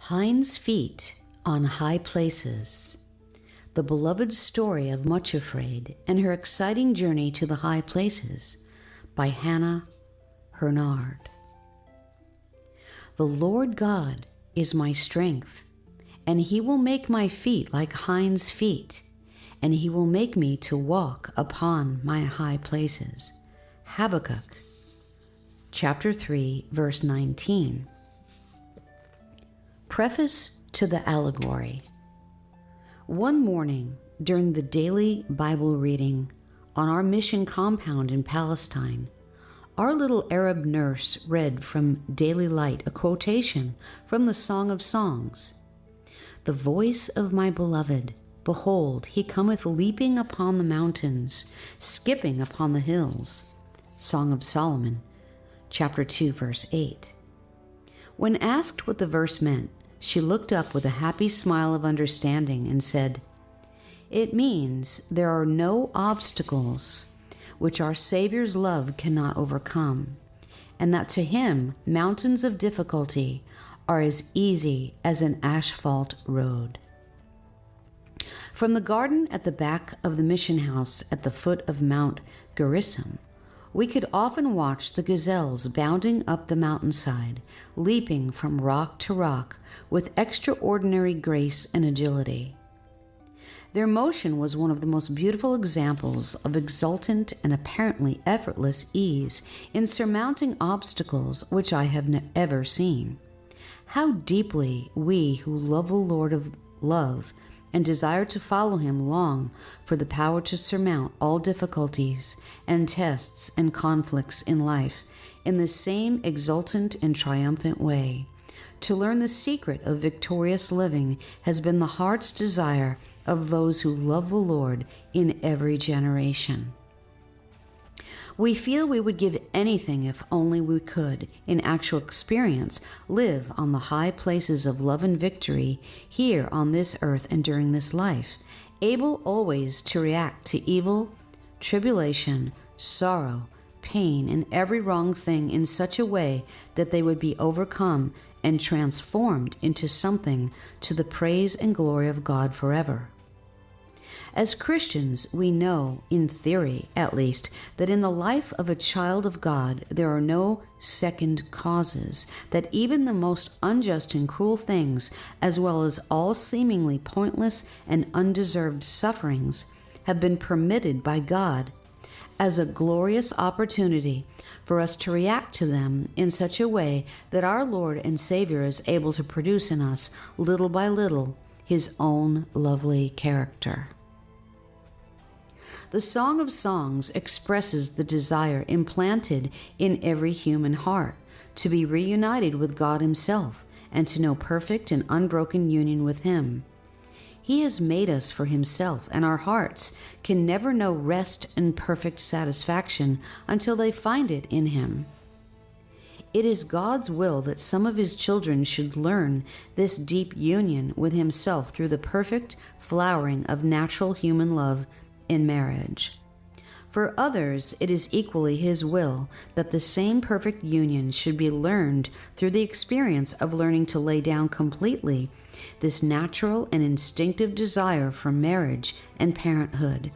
Hinds' feet on high places. The beloved story of Much Afraid and her exciting journey to the high places by Hannah Hurnard. The Lord God is my strength, and he will make my feet like hinds' feet, and he will make me to walk upon my high places. Habakkuk chapter 3, verse 19. Preface to the allegory. One morning during the daily Bible reading on our mission compound in Palestine, our little Arab nurse read from Daily Light a quotation from the Song of Songs. The voice of my beloved, behold, he cometh leaping upon the mountains, skipping upon the hills. Song of Solomon, chapter 2, verse 8. When asked what the verse meant, she looked up with a happy smile of understanding and said, "It means there are no obstacles which our Savior's love cannot overcome, and that to him mountains of difficulty are as easy as an asphalt road." From the garden at the back of the mission house at the foot of Mount Gerizim, we could often watch the gazelles bounding up the mountainside, leaping from rock to rock with extraordinary grace and agility. Their motion was one of the most beautiful examples of exultant and apparently effortless ease in surmounting obstacles which I have ever seen. How deeply we who love the Lord of love and desire to follow him long for the power to surmount all difficulties and tests and conflicts in life in the same exultant and triumphant way. To learn the secret of victorious living has been the heart's desire of those who love the Lord in every generation. We feel we would give anything if only we could, in actual experience, live on the high places of love and victory here on this earth and during this life, able always to react to evil, tribulation, sorrow, pain, and every wrong thing in such a way that they would be overcome and transformed into something to the praise and glory of God forever. As Christians, we know, in theory at least, that in the life of a child of God there are no second causes, that even the most unjust and cruel things, as well as all seemingly pointless and undeserved sufferings, have been permitted by God as a glorious opportunity for us to react to them in such a way that our Lord and Savior is able to produce in us, little by little, his own lovely character. The Song of Songs expresses the desire implanted in every human heart to be reunited with God himself and to know perfect and unbroken union with him. He has made us for himself, and our hearts can never know rest and perfect satisfaction until they find it in him. It is God's will that some of his children should learn this deep union with himself through the perfect flowering of natural human love in marriage. For others, it is equally his will that the same perfect union should be learned through the experience of learning to lay down completely this natural and instinctive desire for marriage and parenthood,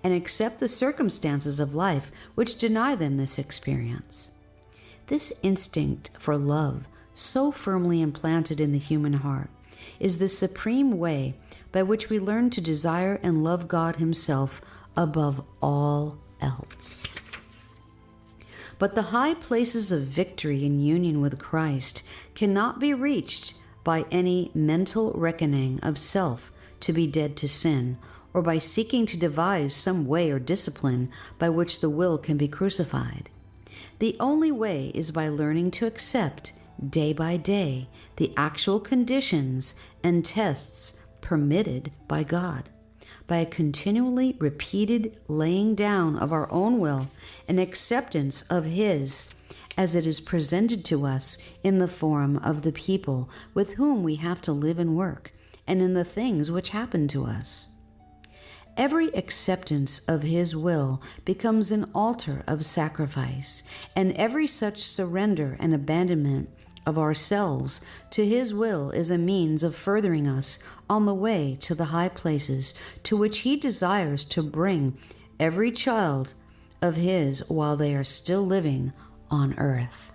and accept the circumstances of life which deny them this experience. This instinct for love, so firmly implanted in the human heart, is the supreme way by which we learn to desire and love God himself above all else. But the high places of victory in union with Christ cannot be reached by any mental reckoning of self to be dead to sin, or by seeking to devise some way or discipline by which the will can be crucified. The only way is by learning to accept, day by day, the actual conditions and tests permitted by God, by a continually repeated laying down of our own will and acceptance of his as it is presented to us in the form of the people with whom we have to live and work, and in the things which happen to us. Every acceptance of his will becomes an altar of sacrifice, and every such surrender and abandonment of ourselves to his will is a means of furthering us on the way to the high places to which he desires to bring every child of his while they are still living on earth.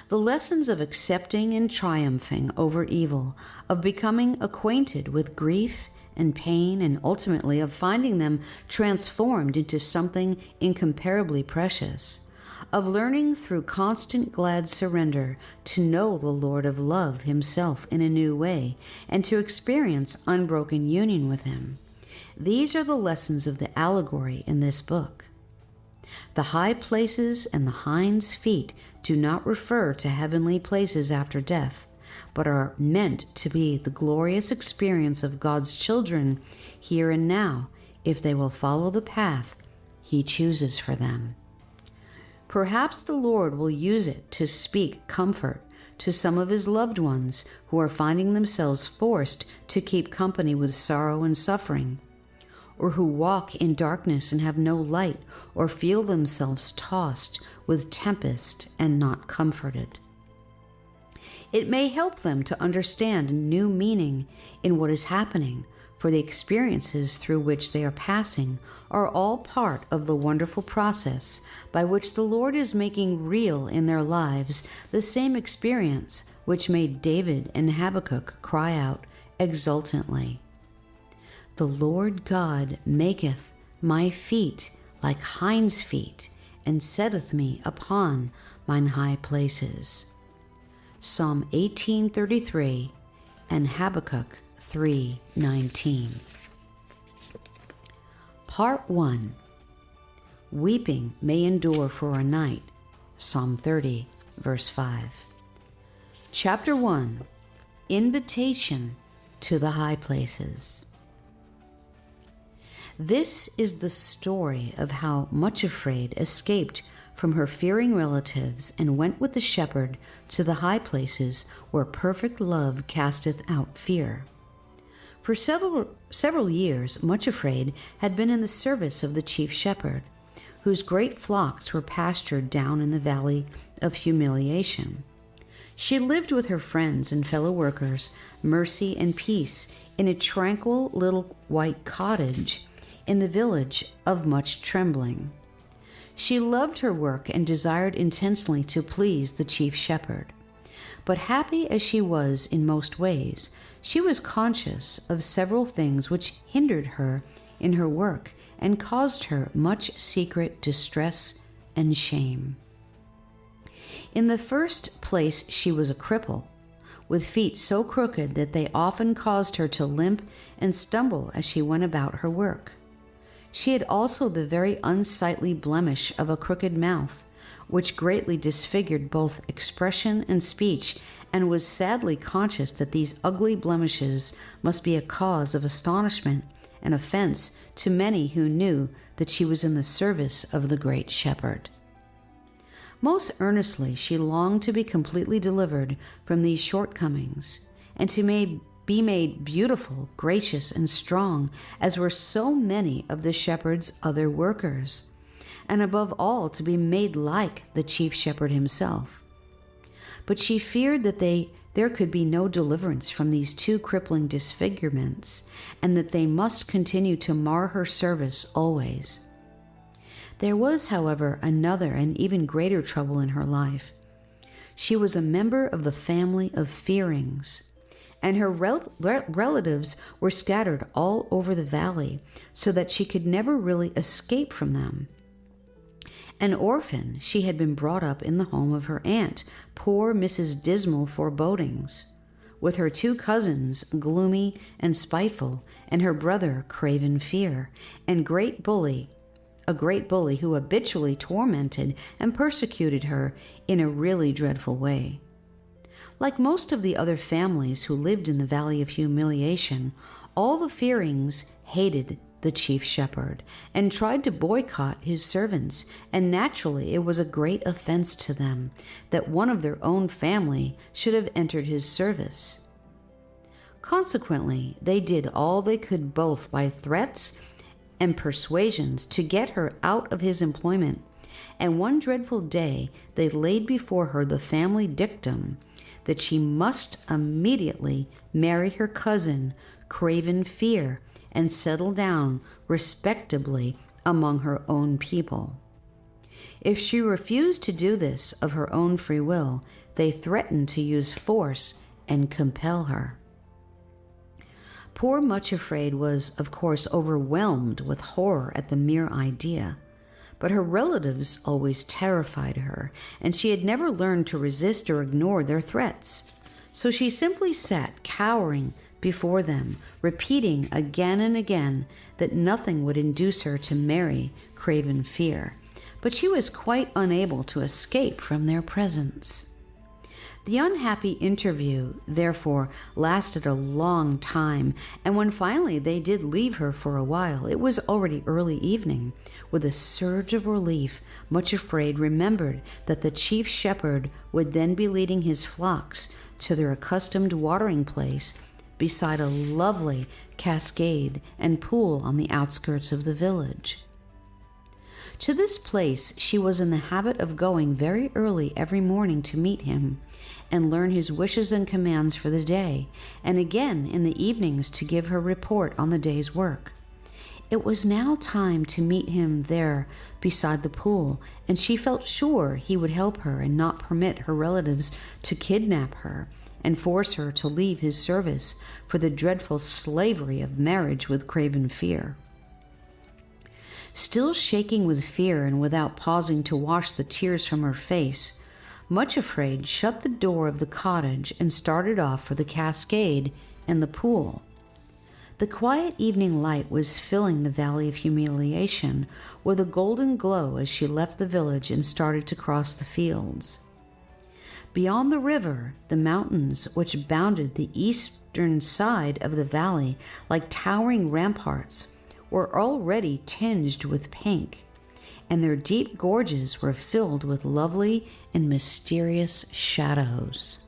The lessons of accepting and triumphing over evil, of becoming acquainted with grief and pain, and ultimately of finding them transformed into something incomparably precious, of learning through constant glad surrender to know the Lord of love himself in a new way, and to experience unbroken union with him. These are the lessons of the allegory in this book. The high places and the hinds' feet do not refer to heavenly places after death, but are meant to be the glorious experience of God's children here and now, if they will follow the path he chooses for them. Perhaps the Lord will use it to speak comfort to some of his loved ones who are finding themselves forced to keep company with sorrow and suffering, or who walk in darkness and have no light, or feel themselves tossed with tempest and not comforted. It may help them to understand a new meaning in what is happening, for the experiences through which they are passing are all part of the wonderful process by which the Lord is making real in their lives the same experience which made David and Habakkuk cry out exultantly, "The Lord God maketh my feet like hinds' feet, and setteth me upon mine high places." Psalm 18:33 and Habakkuk 3:19. Part 1. Weeping may endure for a night. Psalm 30, verse 5. Chapter 1. Invitation to the high places. This is the story of how Much Afraid escaped from her fearing relatives and went with the shepherd to the high places where perfect love casteth out fear. For several years, Much Afraid had been in the service of the chief shepherd, whose great flocks were pastured down in the valley of humiliation. She lived with her friends and fellow workers, Mercy and Peace, in a tranquil little white cottage in the village of Much Trembling. She loved her work and desired intensely to please the chief shepherd. But happy as she was in most ways, she was conscious of several things which hindered her in her work and caused her much secret distress and shame. In the first place, she was a cripple, with feet so crooked that they often caused her to limp and stumble as she went about her work. She had also the very unsightly blemish of a crooked mouth, which greatly disfigured both expression and speech, and was sadly conscious that these ugly blemishes must be a cause of astonishment and offense to many who knew that she was in the service of the great shepherd. Most earnestly she longed to be completely delivered from these shortcomings, and to be made beautiful, gracious, and strong, as were so many of the shepherd's other workers, and above all to be made like the chief shepherd himself. But she feared that there could be no deliverance from these two crippling disfigurements, and that they must continue to mar her service always. There was, however, another and even greater trouble in her life. She was a member of the family of Fearings, and her relatives were scattered all over the valley, so that she could never really escape from them. An orphan, she had been brought up in the home of her aunt, poor Mrs. Dismal Forebodings, with her two cousins, Gloomy and Spiteful, and her brother, Craven Fear, and a great bully who habitually tormented and persecuted her in a really dreadful way. Like most of the other families who lived in the Valley of Humiliation, all the Fearings hated the chief shepherd and tried to boycott his servants, and naturally it was a great offense to them that one of their own family should have entered his service. Consequently, they did all they could, both by threats and persuasions, to get her out of his employment, and one dreadful day they laid before her the family dictum that she must immediately marry her cousin, Craven Fear, and settle down respectably among her own people. If she refused to do this of her own free will, they threatened to use force and compel her. Poor Much Afraid was, of course, overwhelmed with horror at the mere idea, but her relatives always terrified her, and she had never learned to resist or ignore their threats. So she simply sat cowering before them, repeating again and again that nothing would induce her to marry Craven Fear, but she was quite unable to escape from their presence. The unhappy interview, therefore, lasted a long time, and when finally they did leave her for a while, it was already early evening. With a surge of relief, Much Afraid remembered that the chief shepherd would then be leading his flocks to their accustomed watering place beside a lovely cascade and pool on the outskirts of the village. To this place she was in the habit of going very early every morning to meet him and learn his wishes and commands for the day, and again in the evenings to give her report on the day's work. It was now time to meet him there beside the pool, and she felt sure he would help her and not permit her relatives to kidnap her and force her to leave his service for the dreadful slavery of marriage with Craven Fear. Still shaking with fear and without pausing to wash the tears from her face, Much Afraid shut the door of the cottage and started off for the cascade and the pool. The quiet evening light was filling the Valley of Humiliation with a golden glow as she left the village and started to cross the fields. Beyond the river, the mountains, which bounded the eastern side of the valley like towering ramparts, were already tinged with pink, and their deep gorges were filled with lovely and mysterious shadows.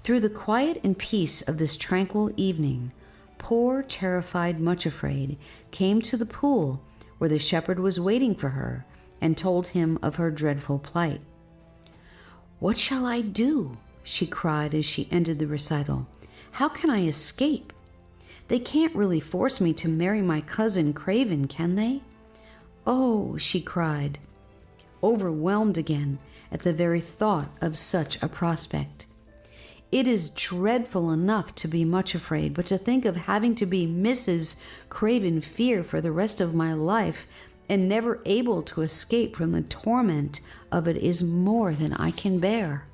Through the quiet and peace of this tranquil evening, poor, terrified Much Afraid came to the pool where the shepherd was waiting for her and told him of her dreadful plight. "What shall I do?" she cried as she ended the recital. "How can I escape? They can't really force me to marry my cousin Craven, can they? Oh," she cried, overwhelmed again at the very thought of such a prospect. "It is dreadful enough to be Much Afraid, but to think of having to be Mrs. Craven Fear for the rest of my life and never able to escape from the torment of it is more than I can bear."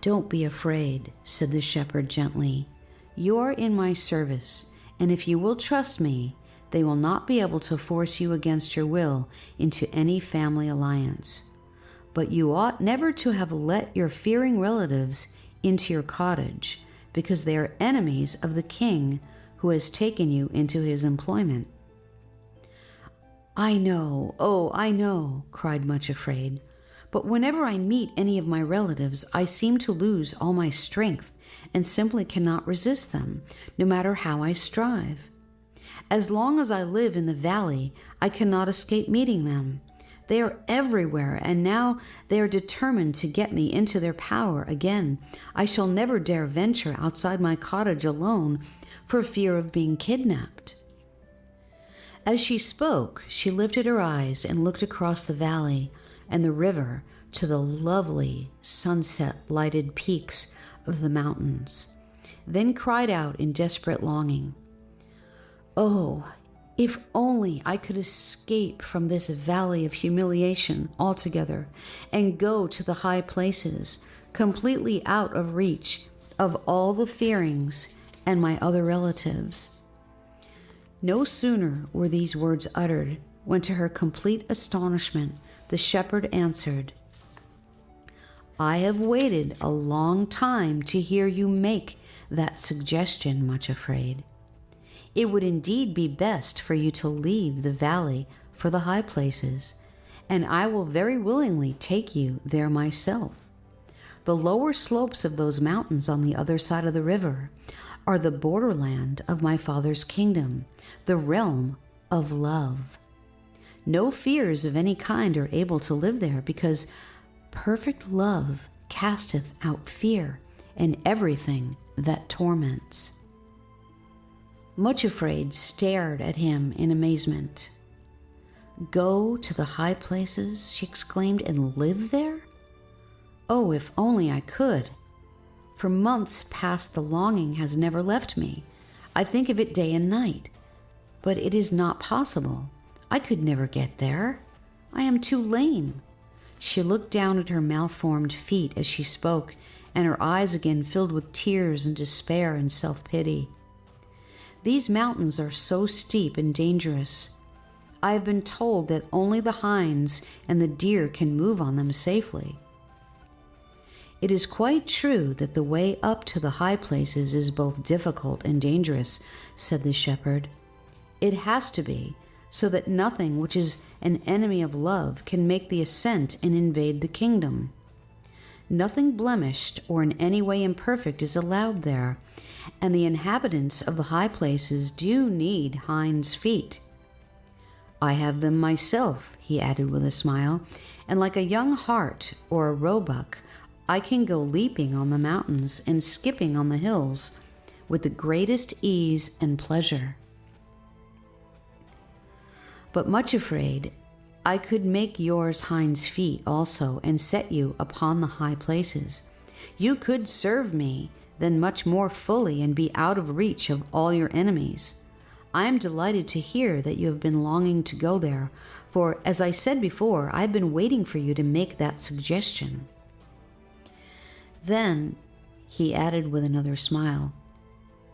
"Don't be afraid," said the shepherd gently. "You are in my service, and if you will trust me, they will not be able to force you against your will into any family alliance. But you ought never to have let your fearing relatives into your cottage, because they are enemies of the king who has taken you into his employment." "I know, oh, I know," cried Much Afraid. "But whenever I meet any of my relatives, I seem to lose all my strength and simply cannot resist them, no matter how I strive. As long as I live in the valley, I cannot escape meeting them. They are everywhere, and now they are determined to get me into their power again. I shall never dare venture outside my cottage alone for fear of being kidnapped." As she spoke, she lifted her eyes and looked across the valley and the river to the lovely sunset-lighted peaks of the mountains, then cried out in desperate longing, "Oh, if only I could escape from this valley of humiliation altogether and go to the high places, completely out of reach of all the Fearings and my other relatives." No sooner were these words uttered when, to her complete astonishment, the shepherd answered, "I have waited a long time to hear you make that suggestion, Much Afraid. It would indeed be best for you to leave the valley for the high places, and I will very willingly take you there myself. The lower slopes of those mountains on the other side of the river are the borderland of my father's kingdom, the realm of love. No fears of any kind are able to live there, because perfect love casteth out fear and everything that torments. Much Afraid stared at him in amazement. Go to the high places, she exclaimed, and live there? Oh, if only I could. For months past the longing has never left me. I think of it day and night. But it is not possible. I could never get there. I am too lame. She looked down at her malformed feet as she spoke, and her eyes again filled with tears and despair and self-pity. These mountains are so steep and dangerous. I have been told that only the hinds and the deer can move on them safely. It is quite true that the way up to the high places is both difficult and dangerous, said the shepherd. It has to be, so that nothing which is an enemy of love can make the ascent and invade the kingdom. Nothing blemished or in any way imperfect is allowed there, and the inhabitants of the high places do need hinds' feet. I have them myself, he added with a smile, and like a young hart or a roebuck, I can go leaping on the mountains and skipping on the hills with the greatest ease and pleasure. But Much Afraid, I could make yours hinds' feet also and set you upon the high places. You could serve me then much more fully and be out of reach of all your enemies. I am delighted to hear that you have been longing to go there, for, as I said before, I have been waiting for you to make that suggestion. Then, he added with another smile,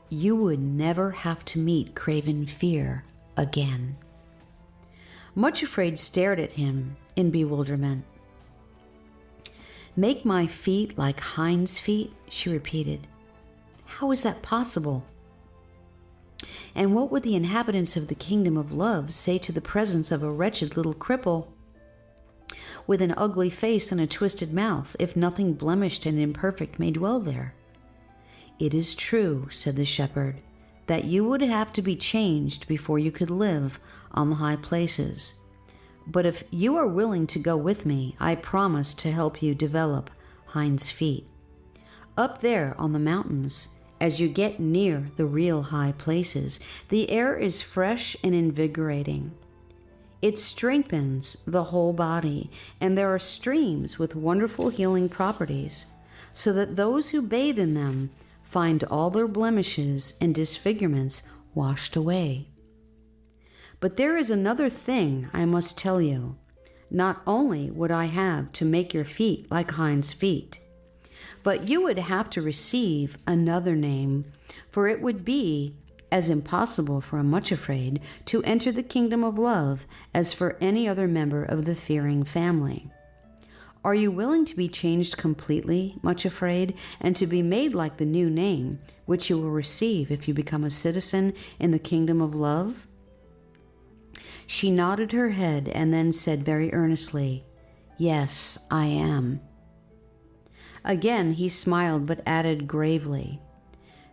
you would never have to meet Craven Fear again. Much Afraid stared at him in bewilderment. Make my feet like hinds' feet, she repeated. How is that possible? And what would the inhabitants of the kingdom of love say to the presence of a wretched little cripple with an ugly face and a twisted mouth, if nothing blemished and imperfect may dwell there? It is true, said the shepherd, that you would have to be changed before you could live on the high places. But if you are willing to go with me, I promise to help you develop hinds' feet. Up there on the mountains, as you get near the real high places, the air is fresh and invigorating. It strengthens the whole body, and there are streams with wonderful healing properties, so that those who bathe in them find all their blemishes and disfigurements washed away. But there is another thing I must tell you. Not only would I have to make your feet like hinds' feet, but you would have to receive another name, for it would be as impossible for a Much Afraid to enter the kingdom of love as for any other member of the fearing family. Are you willing to be changed completely, Much Afraid, and to be made like the new name, which you will receive if you become a citizen in the kingdom of love? She nodded her head and then said very earnestly, Yes, I am. Again he smiled, but added gravely,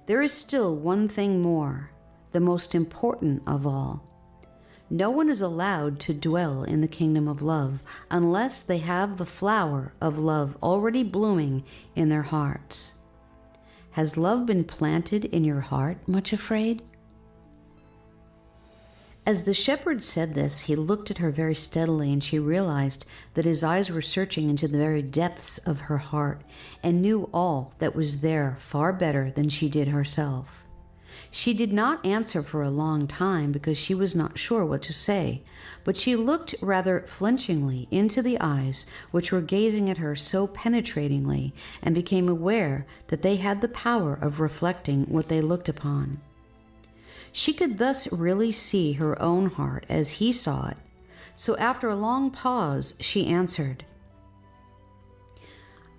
There is still one thing more, the most important of all. No one is allowed to dwell in the kingdom of love unless they have the flower of love already blooming in their hearts. Has love been planted in your heart, Much Afraid? As the shepherd said this, he looked at her very steadily, and she realized that his eyes were searching into the very depths of her heart and knew all that was there far better than she did herself. She did not answer for a long time because she was not sure what to say, but she looked rather flinchingly into the eyes which were gazing at her so penetratingly, and became aware that they had the power of reflecting what they looked upon. She could thus really see her own heart as he saw it, so after a long pause she answered,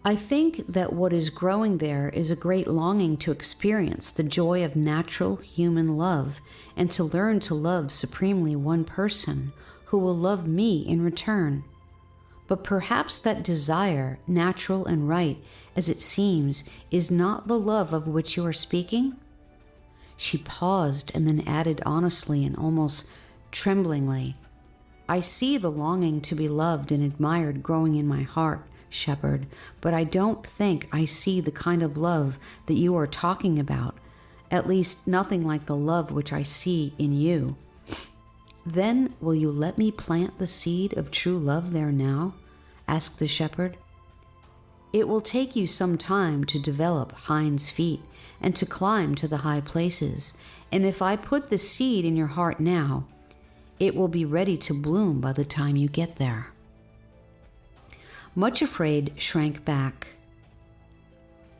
I think that what is growing there is a great longing to experience the joy of natural human love and to learn to love supremely one person who will love me in return. But perhaps that desire, natural and right as it seems, is not the love of which you are speaking? She paused and then added honestly and almost tremblingly, I see the longing to be loved and admired growing in my heart, shepherd, but I don't think I see the kind of love that you are talking about, at least nothing like the love which I see in you. Then will you let me plant the seed of true love there now? Asked the shepherd. It will take you some time to develop hinds feet and to climb to the high places, and if I put the seed in your heart now, it will be ready to bloom by the time you get there. Much Afraid shrank back.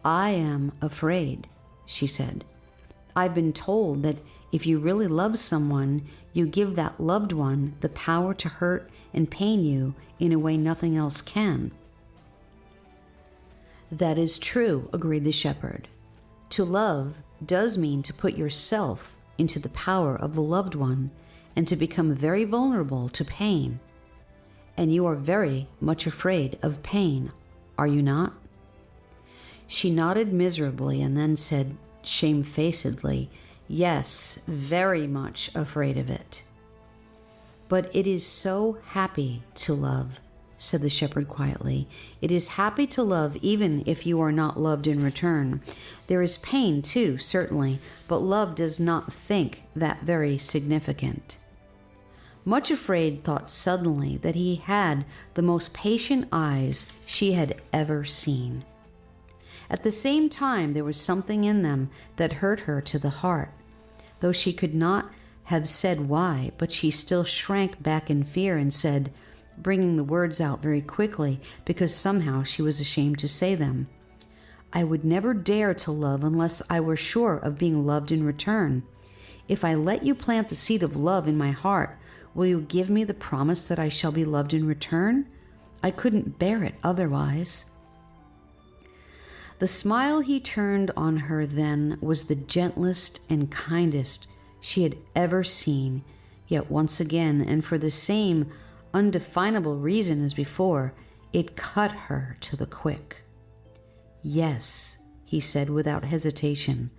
I am afraid, she said. I've been told that if you really love someone, you give that loved one the power to hurt and pain you in a way nothing else can. That is true, agreed the shepherd. To love does mean to put yourself into the power of the loved one and to become very vulnerable to pain. And you are very much afraid of pain, are you not? She nodded miserably and then said shamefacedly, Yes, very much afraid of it. But it is so happy to love, said the shepherd quietly. It is happy to love even if you are not loved in return. There is pain too, certainly, but love does not think that very significant. Much Afraid thought suddenly that he had the most patient eyes she had ever seen. At the same time, there was something in them that hurt her to the heart, though she could not have said why, but she still shrank back in fear and said, bringing the words out very quickly because somehow she was ashamed to say them, I would never dare to love unless I were sure of being loved in return. If I let you plant the seed of love in my heart, will you give me the promise that I shall be loved in return? I couldn't bear it otherwise. The smile he turned on her then was the gentlest and kindest she had ever seen, yet once again, and for the same undefinable reason as before, it cut her to the quick. Yes, he said without hesitation,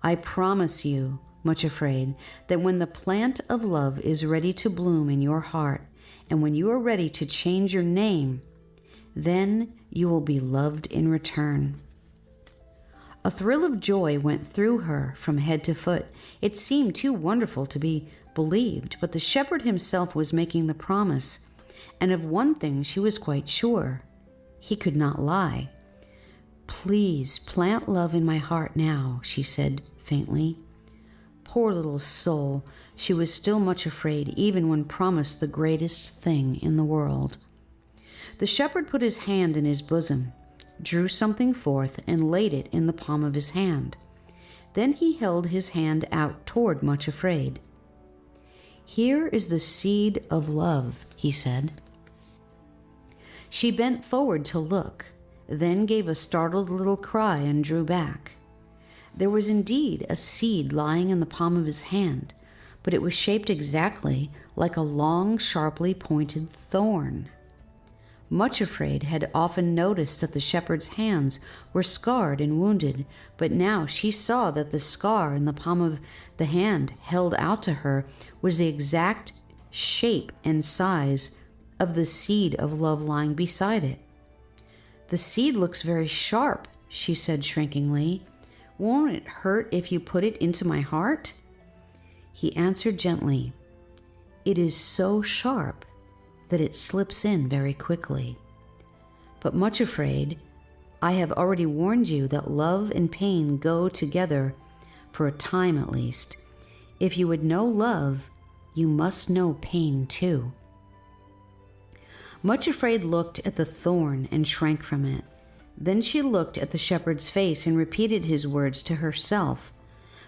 I promise you, Much Afraid, that when the plant of love is ready to bloom in your heart, and when you are ready to change your name, then you will be loved in return. A thrill of joy went through her from head to foot. It seemed too wonderful to be believed, but the shepherd himself was making the promise, and of one thing she was quite sure. He could not lie. Please plant love in my heart now, she said faintly. Poor little soul, she was still much afraid, even when promised the greatest thing in the world. The shepherd put his hand in his bosom, drew something forth, and laid it in the palm of his hand. Then he held his hand out toward Much Afraid. Here is the seed of love, he said. She bent forward to look, then gave a startled little cry and drew back. There was indeed a seed lying in the palm of his hand, but it was shaped exactly like a long, sharply pointed thorn. Much Afraid had often noticed that the shepherd's hands were scarred and wounded, but now she saw that the scar in the palm of the hand held out to her was the exact shape and size of the seed of love lying beside it. The seed looks very sharp, she said shrinkingly. Won't it hurt if you put it into my heart? He answered gently, It is so sharp that it slips in very quickly. But Much Afraid, I have already warned you that love and pain go together, for a time at least. If you would know love, you must know pain too. Much Afraid looked at the thorn and shrank from it. Then she looked at the shepherd's face and repeated his words to herself.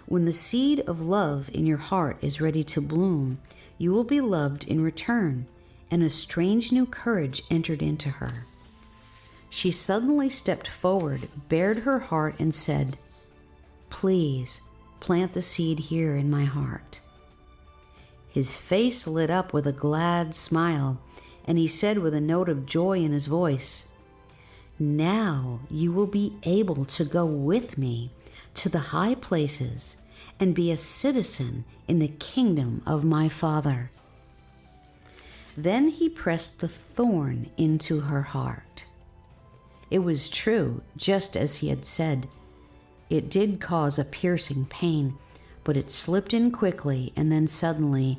When the seed of love in your heart is ready to bloom, you will be loved in return, and a strange new courage entered into her. She suddenly stepped forward, bared her heart, and said, Please plant the seed here in my heart. His face lit up with a glad smile, and he said with a note of joy in his voice, Now you will be able to go with me to the high places and be a citizen in the kingdom of my Father. Then he pressed the thorn into her heart. It was true, just as he had said. It did cause a piercing pain, but it slipped in quickly, and then suddenly,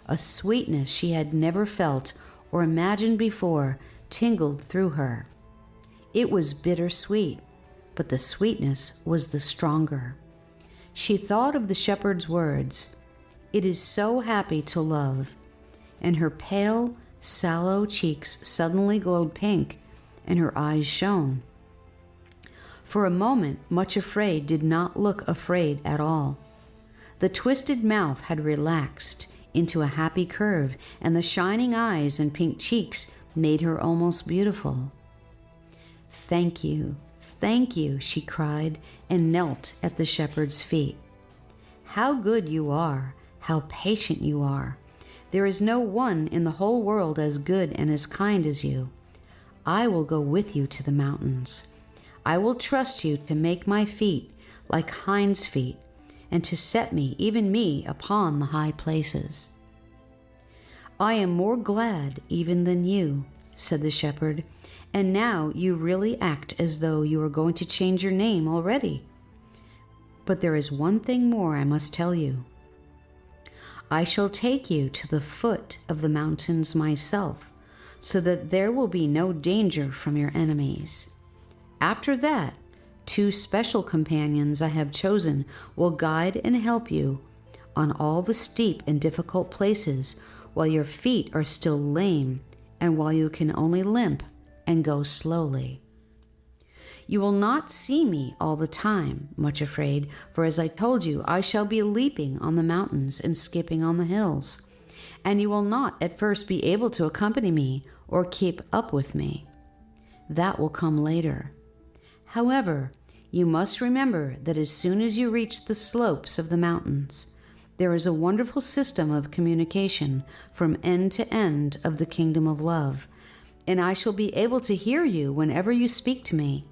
a sweetness she had never felt or imagined before tingled through her. It was bittersweet, but the sweetness was the stronger. She thought of the shepherd's words, "It is so happy to love," and her pale, sallow cheeks suddenly glowed pink, and her eyes shone. For a moment, Much Afraid did not look afraid at all. The twisted mouth had relaxed into a happy curve, and the shining eyes and pink cheeks made her almost beautiful. "Thank you, she cried, and knelt at the shepherd's feet. "How good you are, how patient you are. There is no one in the whole world as good and as kind as you. I will go with you to the mountains. I will trust you to make my feet like hinds' feet, and to set me, even me, upon the high places." "I am more glad even than you," said the shepherd, "and now you really act as though you were going to change your name already. But there is one thing more I must tell you. I shall take you to the foot of the mountains myself, so that there will be no danger from your enemies. After that, 2 special companions I have chosen will guide and help you on all the steep and difficult places while your feet are still lame and while you can only limp and go slowly. You will not see me all the time, Much Afraid, for as I told you, I shall be leaping on the mountains and skipping on the hills, and you will not at first be able to accompany me or keep up with me. That will come later. However, you must remember that as soon as you reach the slopes of the mountains, there is a wonderful system of communication from end to end of the kingdom of love, and I shall be able to hear you whenever you speak to me.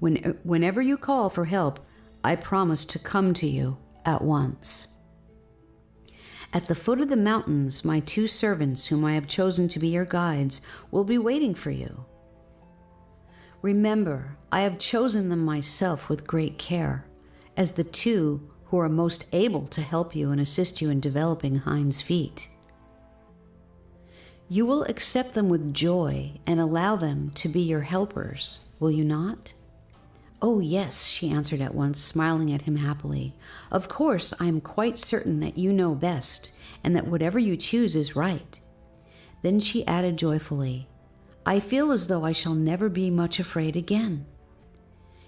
Whenever you call for help, I promise to come to you at once. At the foot of the mountains, my 2 servants, whom I have chosen to be your guides, will be waiting for you. Remember, I have chosen them myself with great care, as the 2 who are most able to help you and assist you in developing hinds' feet. You will accept them with joy and allow them to be your helpers, will you not? Oh, yes, she answered at once, smiling at him happily. Of course, I am quite certain that you know best, and that whatever you choose is right. Then she added joyfully, I feel as though I shall never be much afraid again.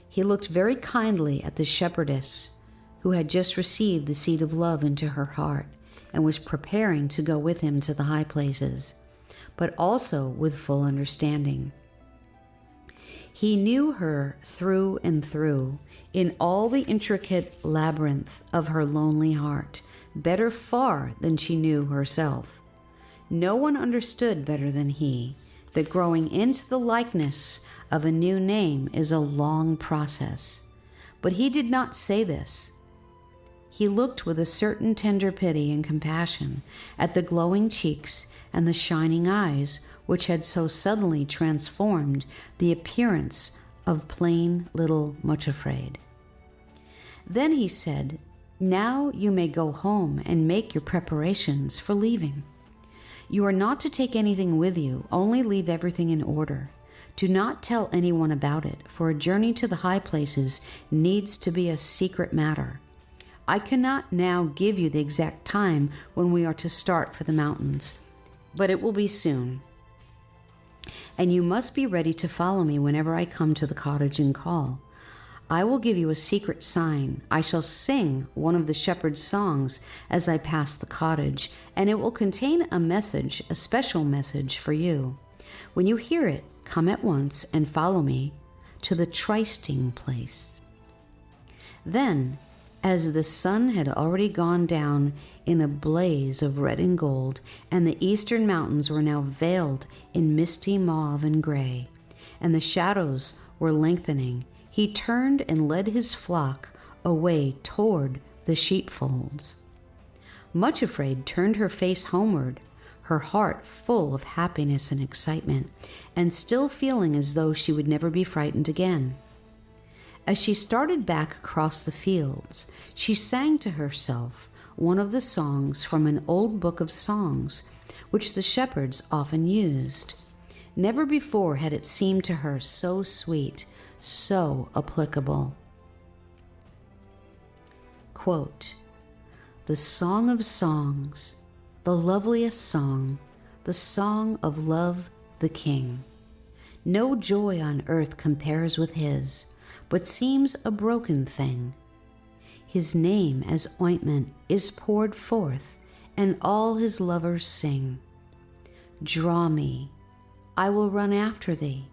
He looked very kindly at the shepherdess, who had just received the seed of love into her heart, and was preparing to go with him to the high places, but also with full understanding. He knew her through and through, in all the intricate labyrinth of her lonely heart, better far than she knew herself. No one understood better than he that growing into the likeness of a new name is a long process. But he did not say this. He looked with a certain tender pity and compassion at the glowing cheeks and the shining eyes, which had so suddenly transformed the appearance of plain little Much Afraid. Then he said, Now you may go home and make your preparations for leaving. You are not to take anything with you, only leave everything in order. Do not tell anyone about it, for a journey to the high places needs to be a secret matter. I cannot now give you the exact time when we are to start for the mountains, but it will be soon. And you must be ready to follow me whenever I come to the cottage and call. I will give you a secret sign. I shall sing one of the shepherd's songs as I pass the cottage, and it will contain a message, a special message for you. When you hear it, come at once and follow me to the trysting place. Then, as the sun had already gone down in a blaze of red and gold, and the eastern mountains were now veiled in misty mauve and gray, and the shadows were lengthening, he turned and led his flock away toward the sheepfolds. Much Afraid turned her face homeward. her heart full of happiness and excitement, and still feeling as though she would never be frightened again. As she started back across the fields, she sang to herself one of the songs from an old book of songs, which the shepherds often used. Never before had it seemed to her so sweet, so applicable. Quote, "The song of songs, the loveliest song, the song of love the King. No joy on earth compares with his, but seems a broken thing. His name as ointment is poured forth, and all his lovers sing. Draw me, I will run after thee.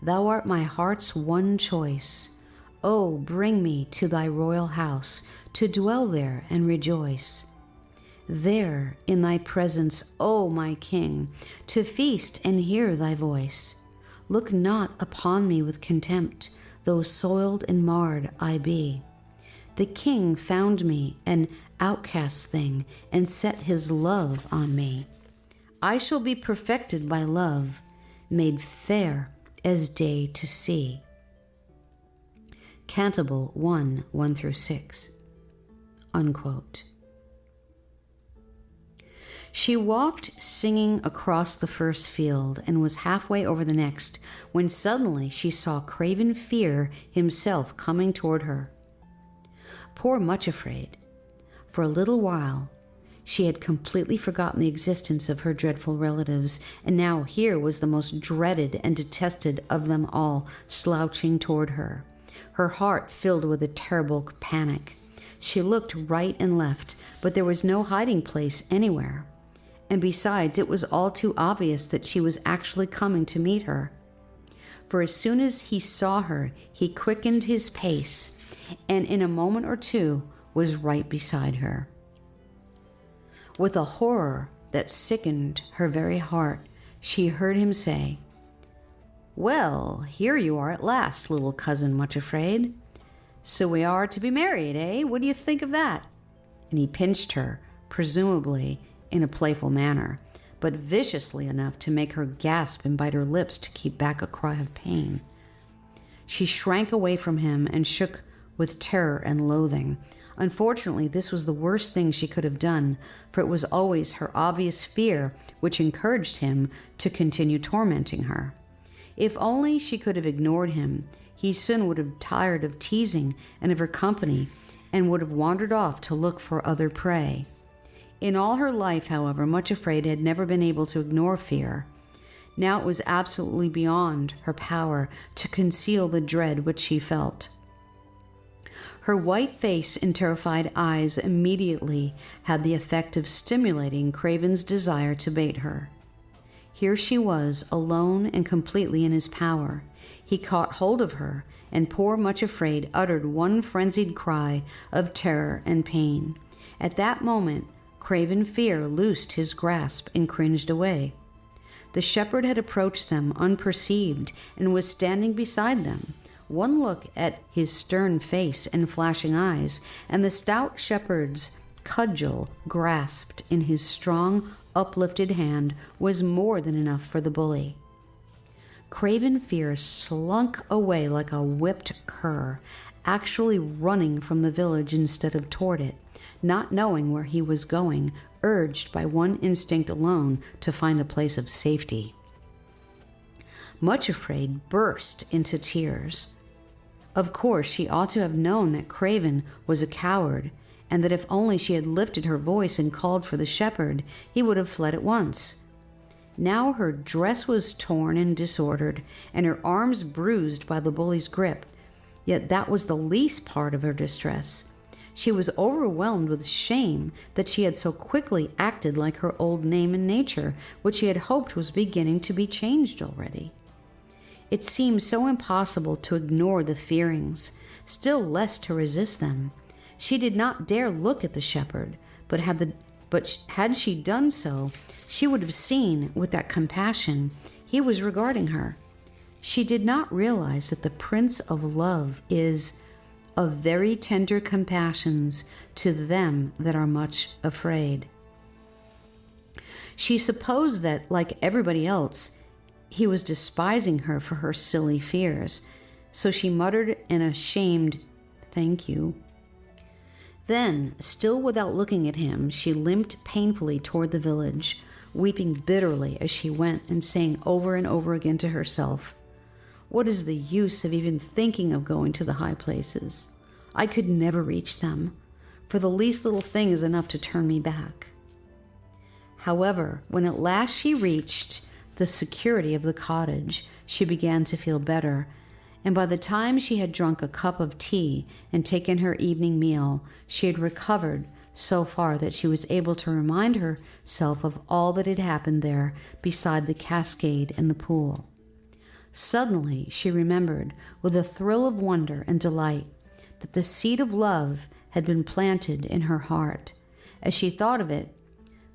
Thou art my heart's one choice. Oh, bring me to thy royal house, to dwell there and rejoice. There in thy presence, O my King, to feast and hear thy voice. Look not upon me with contempt, though soiled and marred I be. The King found me an outcast thing, and set his love on me. I shall be perfected by love, made fair as day to see." Cantabile 1, 1-6. Unquote. She walked singing across the first field and was halfway over the next when suddenly she saw Craven Fear himself coming toward her. Poor Much Afraid. For a little while, she had completely forgotten the existence of her dreadful relatives, and now here was the most dreaded and detested of them all slouching toward her, her heart filled with a terrible panic. She looked right and left, but there was no hiding place anywhere. And besides, it was all too obvious that she was actually coming to meet her. For as soon as he saw her, he quickened his pace, and in a moment or two was right beside her. With a horror that sickened her very heart, she heard him say, "Well, here you are at last, little cousin Much Afraid. So we are to be married, eh? What do you think of that?" And he pinched her, presumably in a playful manner, but viciously enough to make her gasp and bite her lips to keep back a cry of pain. She shrank away from him and shook with terror and loathing. Unfortunately, this was the worst thing she could have done, for it was always her obvious fear which encouraged him to continue tormenting her. If only she could have ignored him, he soon would have tired of teasing and of her company and would have wandered off to look for other prey. In all her life, however, Much Afraid had never been able to ignore fear. Now it was absolutely beyond her power to conceal the dread which she felt. Her white face and terrified eyes immediately had the effect of stimulating Craven's desire to bait her. Here she was, alone and completely in his power. He caught hold of her, and poor Much Afraid uttered one frenzied cry of terror and pain. At that moment, Craven Fear loosed his grasp and cringed away. The shepherd had approached them unperceived and was standing beside them. One look at his stern face and flashing eyes, and the stout shepherd's cudgel grasped in his strong, uplifted hand was more than enough for the bully. Craven Fear slunk away like a whipped cur, actually running from the village instead of toward it, not knowing where he was going, urged by one instinct alone to find a place of safety. Much Afraid burst into tears. Of course, she ought to have known that Craven was a coward, and that if only she had lifted her voice and called for the shepherd, he would have fled at once. Now her dress was torn and disordered, and her arms bruised by the bully's grip. Yet that was the least part of her distress. She was overwhelmed with shame that she had so quickly acted like her old name and nature, which she had hoped was beginning to be changed already. It seemed so impossible to ignore the fearings, still less to resist them. She did not dare look at the shepherd, but had she done so, she would have seen with that compassion he was regarding her. She did not realize that the Prince of Love is of very tender compassions to them that are much afraid. She supposed that, like everybody else, he was despising her for her silly fears, so she muttered an ashamed "thank you." Then, still without looking at him, she limped painfully toward the village, weeping bitterly as she went and saying over and over again to herself, "What is the use of even thinking of going to the high places? I could never reach them, for the least little thing is enough to turn me back." However, when at last she reached the security of the cottage, she began to feel better, and by the time she had drunk a cup of tea and taken her evening meal, she had recovered so far that she was able to remind herself of all that had happened there beside the cascade and the pool. Suddenly she remembered, with a thrill of wonder and delight, that the seed of love had been planted in her heart. As she thought of it,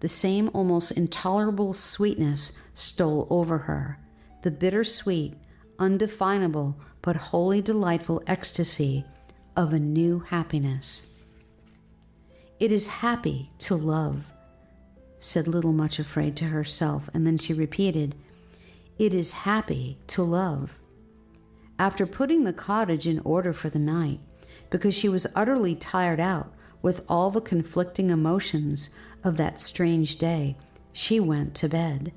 the same almost intolerable sweetness stole over her, the bittersweet, undefinable, but wholly delightful ecstasy of a new happiness. "It is happy to love," said Little Much Afraid to herself, and then she repeated, "It is happy to love." After putting the cottage in order for the night, because she was utterly tired out with all the conflicting emotions of that strange day, she went to bed.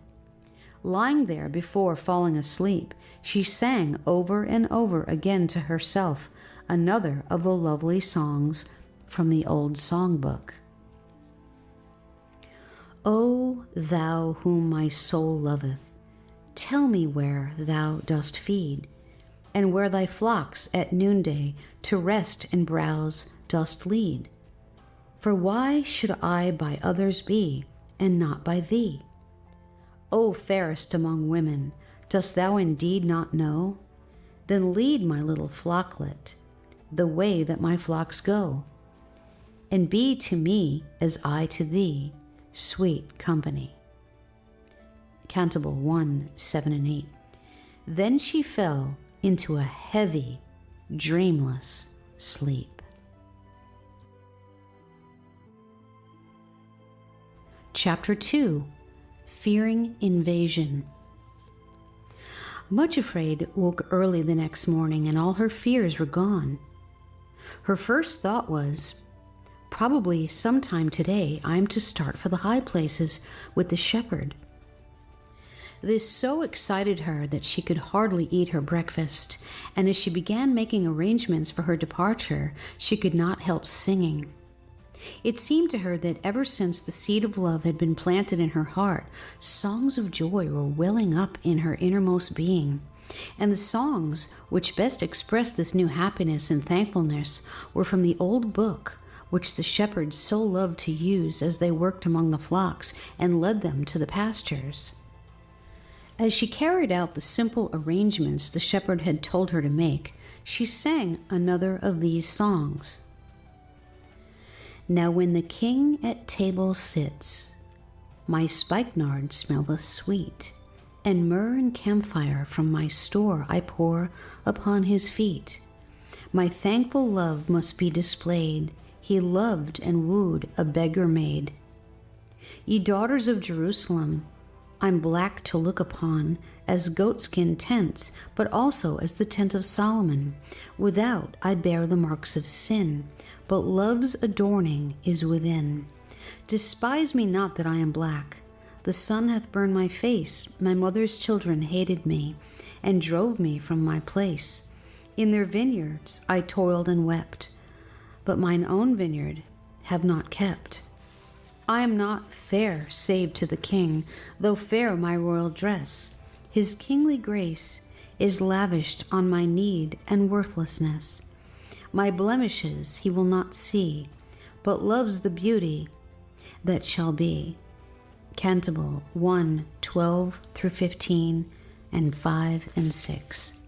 Lying there before falling asleep, she sang over and over again to herself another of the lovely songs from the old songbook. "O thou whom my soul loveth, tell me where thou dost feed, and where thy flocks at noonday to rest and browse dost lead. For why should I by others be, and not by thee? O fairest among women, dost thou indeed not know? Then lead my little flocklet the way that my flocks go, and be to me as I to thee, sweet company." Cantabile 1, 7 and 8. Then she fell into a heavy, dreamless sleep. Chapter 2. Fearing Invasion. Much Afraid woke early the next morning, and all her fears were gone. Her first thought was, "Probably sometime today I am to start for the high places with the shepherd." This so excited her that she could hardly eat her breakfast, and as she began making arrangements for her departure, she could not help singing. It seemed to her that ever since the seed of love had been planted in her heart, songs of joy were welling up in her innermost being. And the songs which best expressed this new happiness and thankfulness were from the old book, which the shepherds so loved to use as they worked among the flocks and led them to the pastures. As she carried out the simple arrangements the shepherd had told her to make, she sang another of these songs. "Now when the king at table sits, my spikenard smelleth sweet, and myrrh and camphire from my store I pour upon his feet. My thankful love must be displayed, he loved and wooed a beggar maid. Ye daughters of Jerusalem, I'm black to look upon, as goatskin tents, but also as the tent of Solomon. Without I bear the marks of sin, but love's adorning is within. Despise me not that I am black. The sun hath burned my face, my mother's children hated me, and drove me from my place. In their vineyards I toiled and wept, but mine own vineyard have not kept. I am not fair save to the king, though fair my royal dress. His kingly grace is lavished on my need and worthlessness. My blemishes he will not see, but loves the beauty that shall be." Cantabile 1, 12 through 15, and 5 and 6.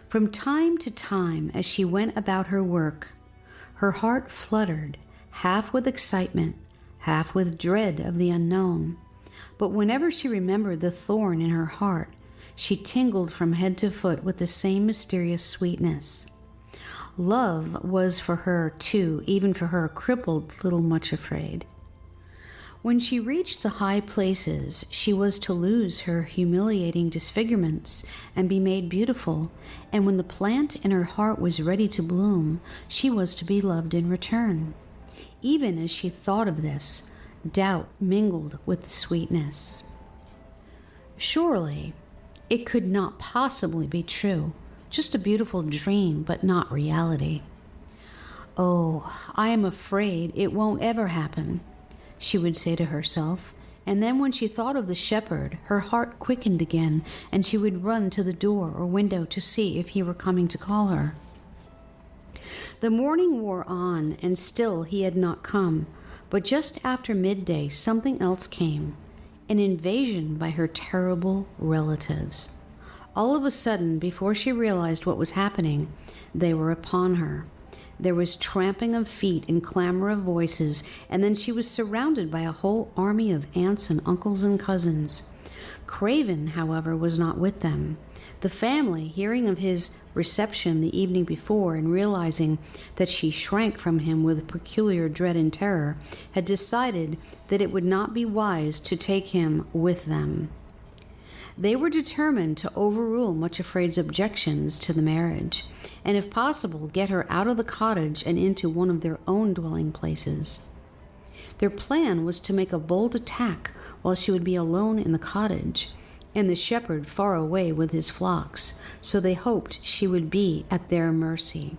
From time to time, as she went about her work, her heart fluttered, half with excitement, half with dread of the unknown. But whenever she remembered the thorn in her heart, she tingled from head to foot with the same mysterious sweetness. Love was for her, too, even for her crippled Little Much Afraid. When she reached the high places, she was to lose her humiliating disfigurements and be made beautiful, and when the plant in her heart was ready to bloom, she was to be loved in return. Even as she thought of this, doubt mingled with the sweetness. Surely, it could not possibly be true, just a beautiful dream, but not reality. Oh, I am afraid it won't ever happen, she would say to herself, and then when she thought of the shepherd, her heart quickened again, and she would run to the door or window to see if he were coming to call her. The morning wore on, and still he had not come, but just after midday something else came, an invasion by her terrible relatives. All of a sudden, before she realized what was happening, they were upon her. There was tramping of feet and clamor of voices, and then she was surrounded by a whole army of aunts and uncles and cousins. Craven, however, was not with them. The family, hearing of his reception the evening before and realizing that she shrank from him with peculiar dread and terror, had decided that it would not be wise to take him with them. They were determined to overrule Much Afraid's objections to the marriage, and if possible get her out of the cottage and into one of their own dwelling places. Their plan was to make a bold attack while she would be alone in the cottage, and the shepherd far away with his flocks, so they hoped she would be at their mercy.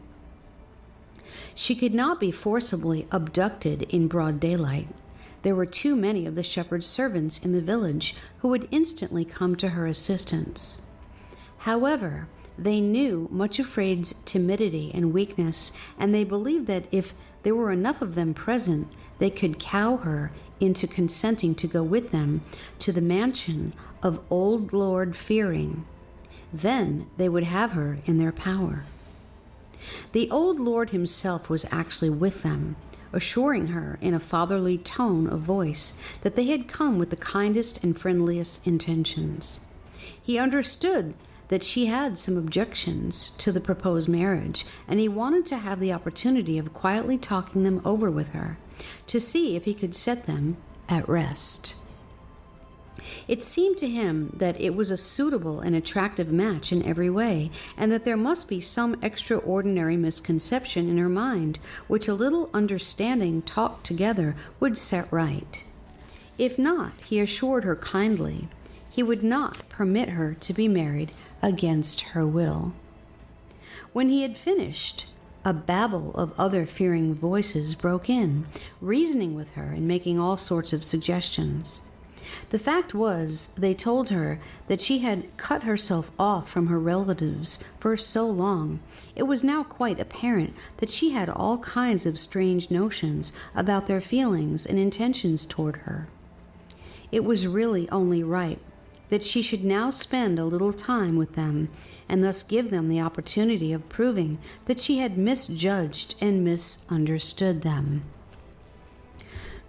She could not be forcibly abducted in broad daylight. There were too many of the shepherd's servants in the village who would instantly come to her assistance. However, they knew Much Afraid's timidity and weakness, and they believed that if there were enough of them present, they could cow her into consenting to go with them to the mansion of old Lord Fearing. Then they would have her in their power. The old lord himself was actually with them, assuring her in a fatherly tone of voice that they had come with the kindest and friendliest intentions. He understood that she had some objections to the proposed marriage, and he wanted to have the opportunity of quietly talking them over with her, to see if he could set them at rest. It seemed to him that it was a suitable and attractive match in every way, and that there must be some extraordinary misconception in her mind, which a little understanding talked together would set right. If not, he assured her kindly, he would not permit her to be married against her will. When he had finished, a babble of other fearing voices broke in, reasoning with her and making all sorts of suggestions. The fact was, they told her that she had cut herself off from her relatives for so long, it was now quite apparent that she had all kinds of strange notions about their feelings and intentions toward her. It was really only right that she should now spend a little time with them, and thus give them the opportunity of proving that she had misjudged and misunderstood them.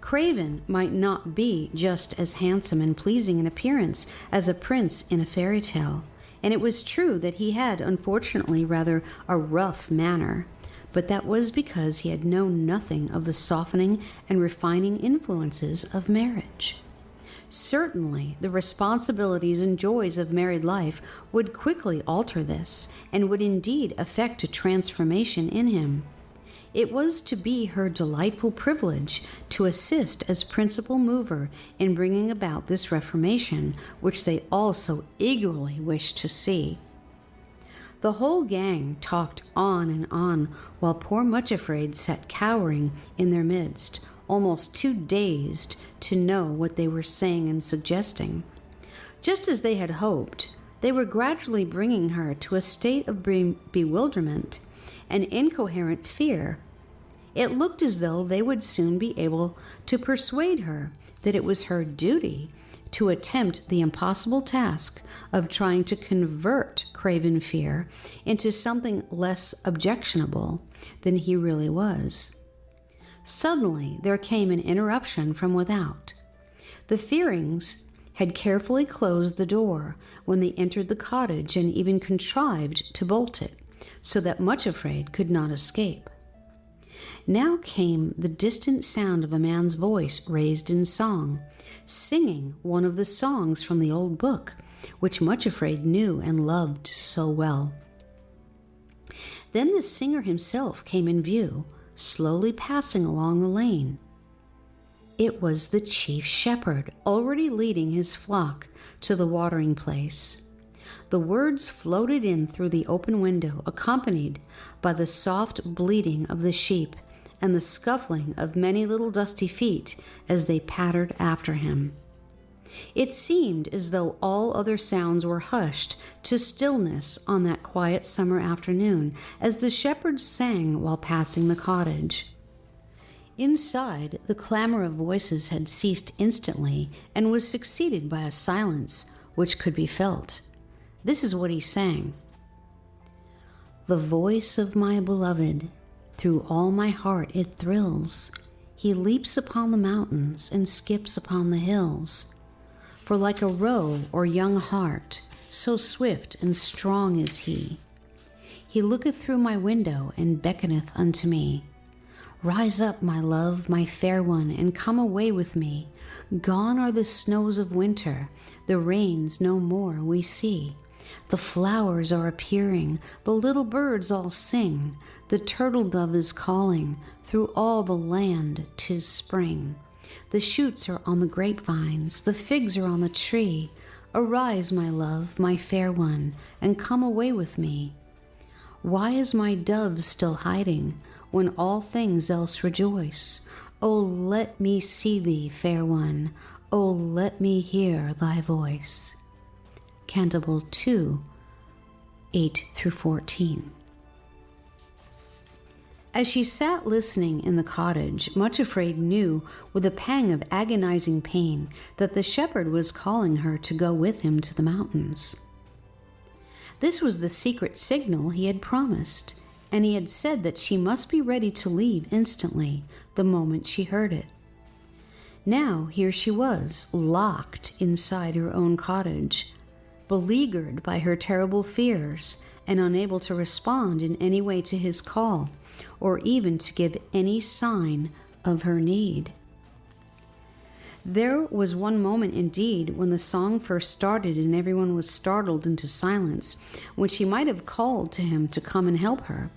Craven might not be just as handsome and pleasing in appearance as a prince in a fairy tale, and it was true that he had, unfortunately, rather a rough manner, but that was because he had known nothing of the softening and refining influences of marriage. Certainly, the responsibilities and joys of married life would quickly alter this, and would indeed effect a transformation in him. It was to be her delightful privilege to assist as principal mover in bringing about this reformation, which they all so eagerly wished to see. The whole gang talked on and on, while poor Much Afraid sat cowering in their midst, almost too dazed to know what they were saying and suggesting. Just as they had hoped, they were gradually bringing her to a state of bewilderment and incoherent fear. It looked as though they would soon be able to persuade her that it was her duty to attempt the impossible task of trying to convert Craven Fear into something less objectionable than he really was. Suddenly, there came an interruption from without. The Fearings had carefully closed the door when they entered the cottage, and even contrived to bolt it, so that Much Afraid could not escape. Now came the distant sound of a man's voice raised in song, singing one of the songs from the old book, which Much Afraid knew and loved so well. Then the singer himself came in view, slowly passing along the lane. It was the chief shepherd, already leading his flock to the watering place. The words floated in through the open window, accompanied by the soft bleating of the sheep and the scuffling of many little dusty feet as they pattered after him. It seemed as though all other sounds were hushed to stillness on that quiet summer afternoon as the shepherds sang while passing the cottage. Inside, the clamor of voices had ceased instantly and was succeeded by a silence which could be felt. This is what he sang. The voice of my beloved, through all my heart it thrills. He leaps upon the mountains and skips upon the hills. For like a roe or young hart, so swift and strong is he. He looketh through my window and beckoneth unto me. Rise up, my love, my fair one, and come away with me. Gone are the snows of winter, the rains no more we see. The flowers are appearing, the little birds all sing. The turtle dove is calling, through all the land 'tis spring. The shoots are on the grapevines, the figs are on the tree. Arise, my love, my fair one, and come away with me. Why is my dove still hiding, when all things else rejoice? Oh, let me see thee, fair one. Oh, let me hear thy voice. Canticle 2, 8-14. As she sat listening in the cottage, Much Afraid knew with a pang of agonizing pain that the shepherd was calling her to go with him to the mountains. This was the secret signal he had promised, and he had said that she must be ready to leave instantly, the moment she heard it. Now here she was, locked inside her own cottage, beleaguered by her terrible fears, and unable to respond in any way to his call, or even to give any sign of her need. There was one moment indeed when the song first started and everyone was startled into silence, when she might have called to him to come and help her.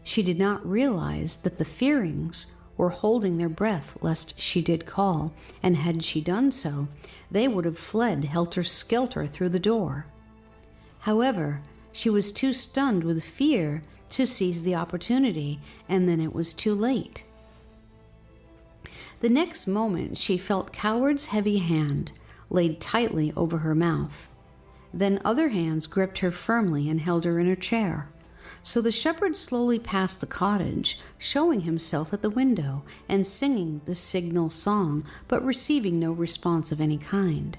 She did not realize that the Fearings were holding their breath lest she did call, and had she done so, they would have fled helter-skelter through the door. However, she was too stunned with fear to seize the opportunity, and then it was too late. The next moment she felt Coward's heavy hand laid tightly over her mouth. Then other hands gripped her firmly and held her in her chair. So the shepherd slowly passed the cottage, showing himself at the window and singing the signal song, but receiving no response of any kind.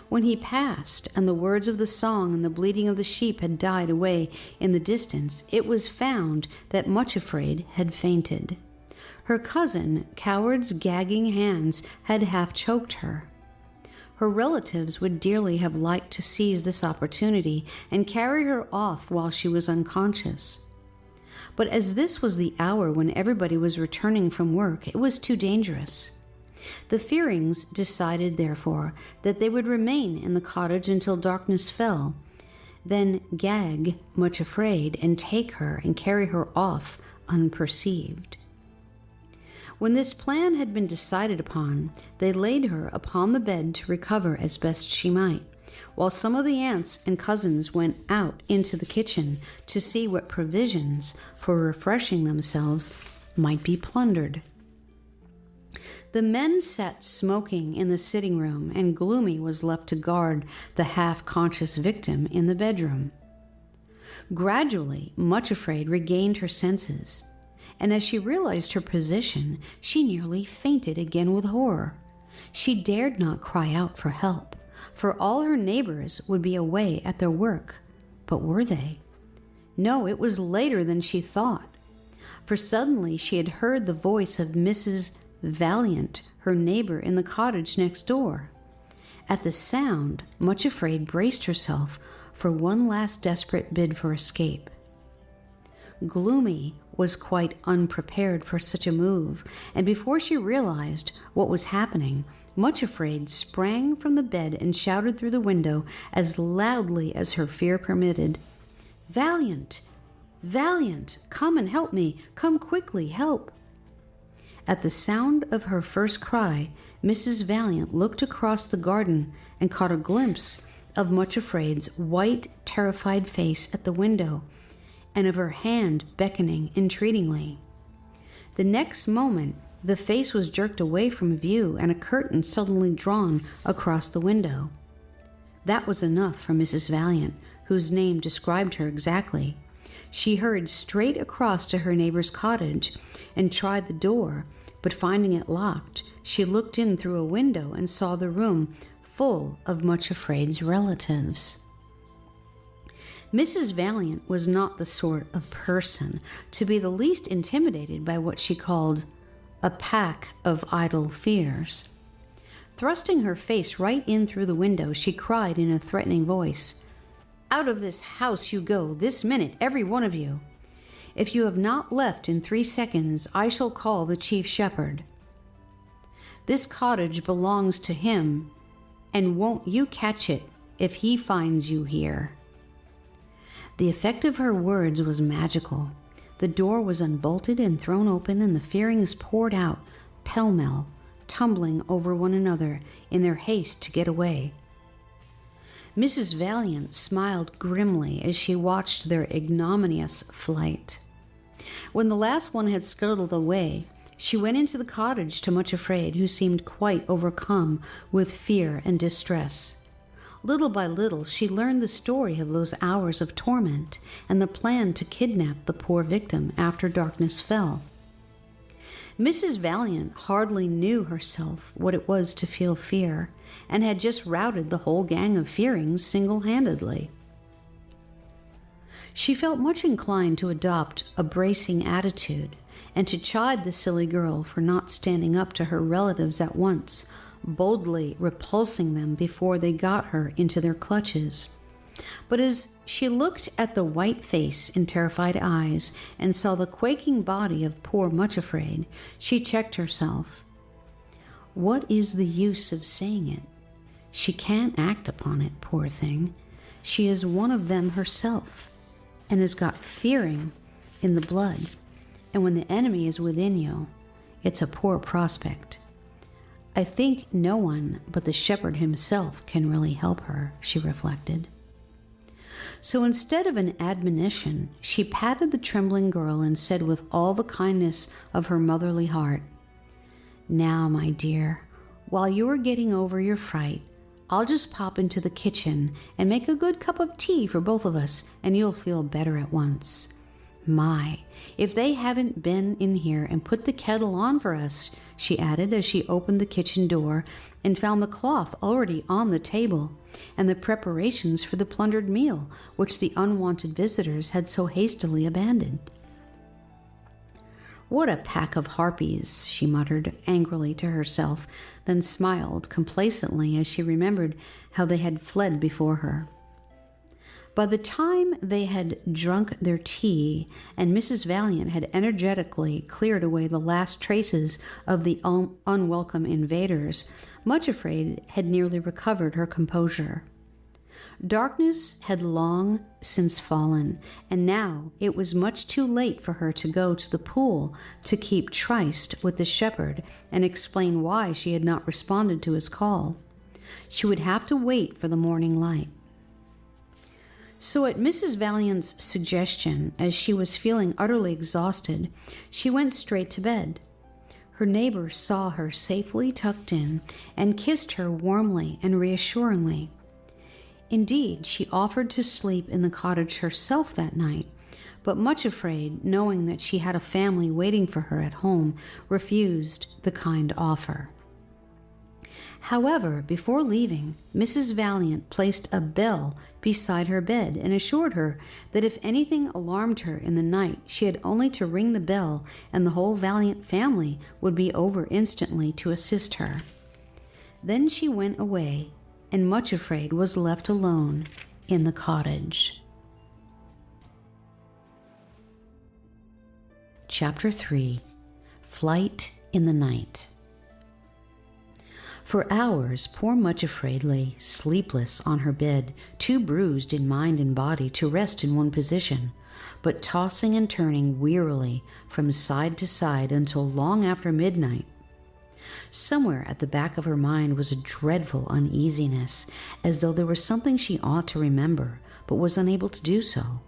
When he passed, and the words of the song and the bleating of the sheep had died away in the distance, it was found that Much Afraid had fainted. Her cousin, Coward's gagging hands had half choked her. Her relatives would dearly have liked to seize this opportunity and carry her off while she was unconscious. But as this was the hour when everybody was returning from work, it was too dangerous. The Fearings decided, therefore, that they would remain in the cottage until darkness fell, then gag Much Afraid and take her and carry her off unperceived. When this plan had been decided upon, they laid her upon the bed to recover as best she might, while some of the aunts and cousins went out into the kitchen to see what provisions for refreshing themselves might be plundered. The men sat smoking in the sitting room, and Gloomy was left to guard the half-conscious victim in the bedroom. Gradually, Much Afraid regained her senses, and as she realized her position, she nearly fainted again with horror. She dared not cry out for help, for all her neighbors would be away at their work. But were they? No, it was later than she thought, for suddenly she had heard the voice of Mrs. Valiant, her neighbor in the cottage next door. At the sound, Much Afraid braced herself for one last desperate bid for escape. Gloomy was quite unprepared for such a move, and before she realized what was happening, Much Afraid sprang from the bed and shouted through the window as loudly as her fear permitted, "Valiant! Valiant! Come and help me! Come quickly, help!" At the sound of her first cry, Mrs. Valiant looked across the garden and caught a glimpse of Much Afraid's white, terrified face at the window, and of her hand beckoning entreatingly. The next moment, the face was jerked away from view and a curtain suddenly drawn across the window. That was enough for Mrs. Valiant, whose name described her exactly. She hurried straight across to her neighbor's cottage and tried the door, but finding it locked, she looked in through a window and saw the room full of Much Afraid's relatives. Mrs. Valiant was not the sort of person to be the least intimidated by what she called a pack of idle fears. Thrusting her face right in through the window, she cried in a threatening voice, "Out of this house you go, this minute, every one of you. If you have not left in 3 seconds, I shall call the chief shepherd. This cottage belongs to him, and won't you catch it if he finds you here." The effect of her words was magical. The door was unbolted and thrown open, and the Fearings poured out, pell-mell, tumbling over one another in their haste to get away. Mrs. Valiant smiled grimly as she watched their ignominious flight. When the last one had scuttled away, she went into the cottage to Much Afraid, who seemed quite overcome with fear and distress. Little by little, she learned the story of those hours of torment and the plan to kidnap the poor victim after darkness fell. Mrs. Valiant hardly knew herself what it was to feel fear, and had just routed the whole gang of Fearings single-handedly. She felt much inclined to adopt a bracing attitude and to chide the silly girl for not standing up to her relatives at once, boldly repulsing them before they got her into their clutches. But as she looked at the white face and terrified eyes and saw the quaking body of poor Much Afraid, she checked herself. What is the use of saying it? She can't act upon it, poor thing. She is one of them herself, and has got fearing in the blood. And when the enemy is within you, it's a poor prospect. I think no one but the shepherd himself can really help her, she reflected. So instead of an admonition, she patted the trembling girl and said with all the kindness of her motherly heart, "Now, my dear, while you are getting over your fright, I'll just pop into the kitchen and make a good cup of tea for both of us, and you'll feel better at once. My, if they haven't been in here and put the kettle on for us," she added as she opened the kitchen door and found the cloth already on the table and the preparations for the plundered meal which the unwanted visitors had so hastily abandoned. "What a pack of harpies," she muttered angrily to herself, then smiled complacently as she remembered how they had fled before her. By the time they had drunk their tea and Mrs. Valiant had energetically cleared away the last traces of the unwelcome invaders, Much Afraid had nearly recovered her composure. Darkness had long since fallen, and now it was much too late for her to go to the pool to keep tryst with the shepherd and explain why she had not responded to his call. She would have to wait for the morning light. So at Mrs. Valiant's suggestion, as she was feeling utterly exhausted, she went straight to bed. Her neighbor saw her safely tucked in and kissed her warmly and reassuringly. Indeed, she offered to sleep in the cottage herself that night, but Much Afraid, knowing that she had a family waiting for her at home, refused the kind offer. However, before leaving, Mrs. Valiant placed a bell beside her bed and assured her that if anything alarmed her in the night, she had only to ring the bell and the whole Valiant family would be over instantly to assist her. Then she went away, and Much Afraid was left alone in the cottage. Chapter 3, Flight in the Night. For hours, poor Much Afraid lay sleepless on her bed, too bruised in mind and body to rest in one position, but tossing and turning wearily from side to side until long after midnight. Somewhere at the back of her mind was a dreadful uneasiness, as though there was something she ought to remember, but was unable to do so.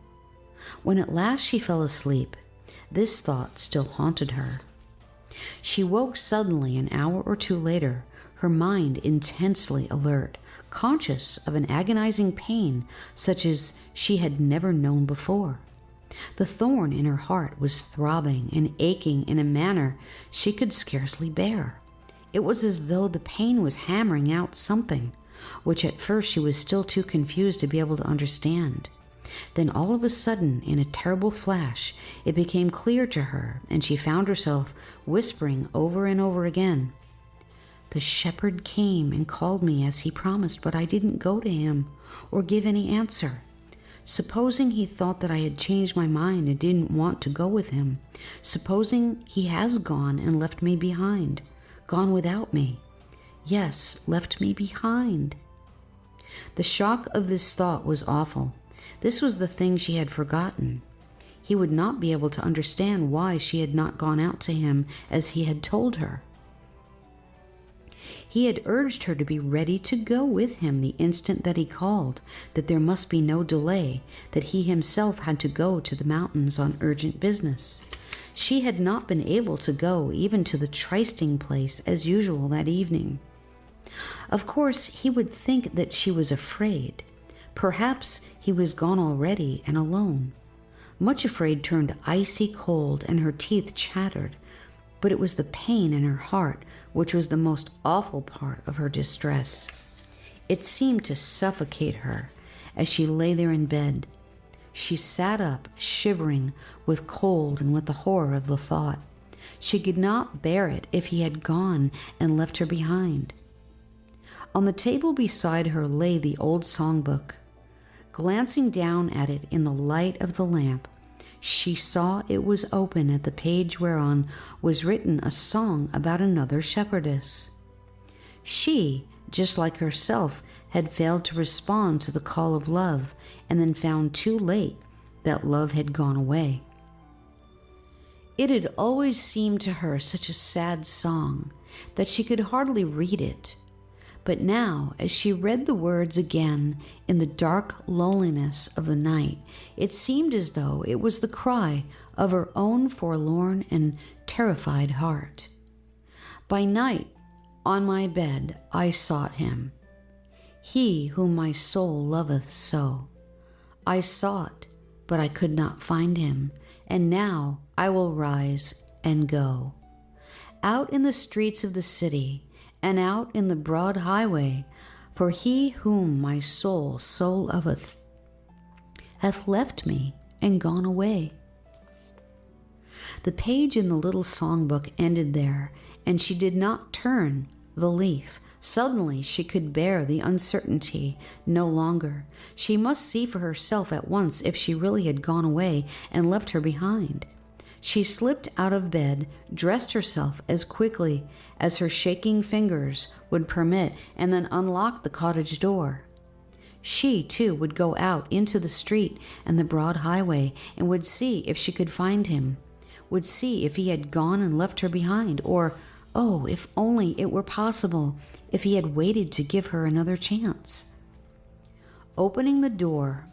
When at last she fell asleep, this thought still haunted her. She woke suddenly an hour or two later, her mind intensely alert, conscious of an agonizing pain such as she had never known before. The thorn in her heart was throbbing and aching in a manner she could scarcely bear. It was as though the pain was hammering out something, which at first she was still too confused to be able to understand. Then all of a sudden, in a terrible flash, it became clear to her, and she found herself whispering over and over again, "The shepherd came and called me as he promised, but I didn't go to him or give any answer. Supposing he thought that I had changed my mind and didn't want to go with him. Supposing he has gone and left me behind. Gone without me. Yes, left me behind." The shock of this thought was awful. This was the thing she had forgotten. He would not be able to understand why she had not gone out to him as he had told her. He had urged her to be ready to go with him the instant that he called, that there must be no delay, that he himself had to go to the mountains on urgent business. She had not been able to go even to the trysting place as usual that evening. Of course, he would think that she was afraid. Perhaps he was gone already and alone. Much Afraid turned icy cold and her teeth chattered, but it was the pain in her heart which was the most awful part of her distress. It seemed to suffocate her as she lay there in bed. She sat up, shivering with cold and with the horror of the thought. She could not bear it if he had gone and left her behind. On the table beside her lay the old songbook. Glancing down at it in the light of the lamp, she saw it was open at the page whereon was written a song about another shepherdess. She, just like herself, had failed to respond to the call of love, and then found too late that love had gone away. It had always seemed to her such a sad song that she could hardly read it. But now, as she read the words again in the dark loneliness of the night, it seemed as though it was the cry of her own forlorn and terrified heart. "By night, on my bed, I sought him, he whom my soul loveth so. I sought, but I could not find him, and now I will rise and go. Out in the streets of the city, and out in the broad highway, for he whom my soul so loveth hath left me and gone away." The page in the little songbook ended there, and she did not turn the leaf. Suddenly she could bear the uncertainty no longer. She must see for herself at once if she really had gone away and left her behind. She slipped out of bed, dressed herself as quickly as her shaking fingers would permit, and then unlocked the cottage door. She, too, would go out into the street and the broad highway, and would see if she could find him, would see if he had gone and left her behind, or, oh, if only it were possible, if he had waited to give her another chance. Opening the door,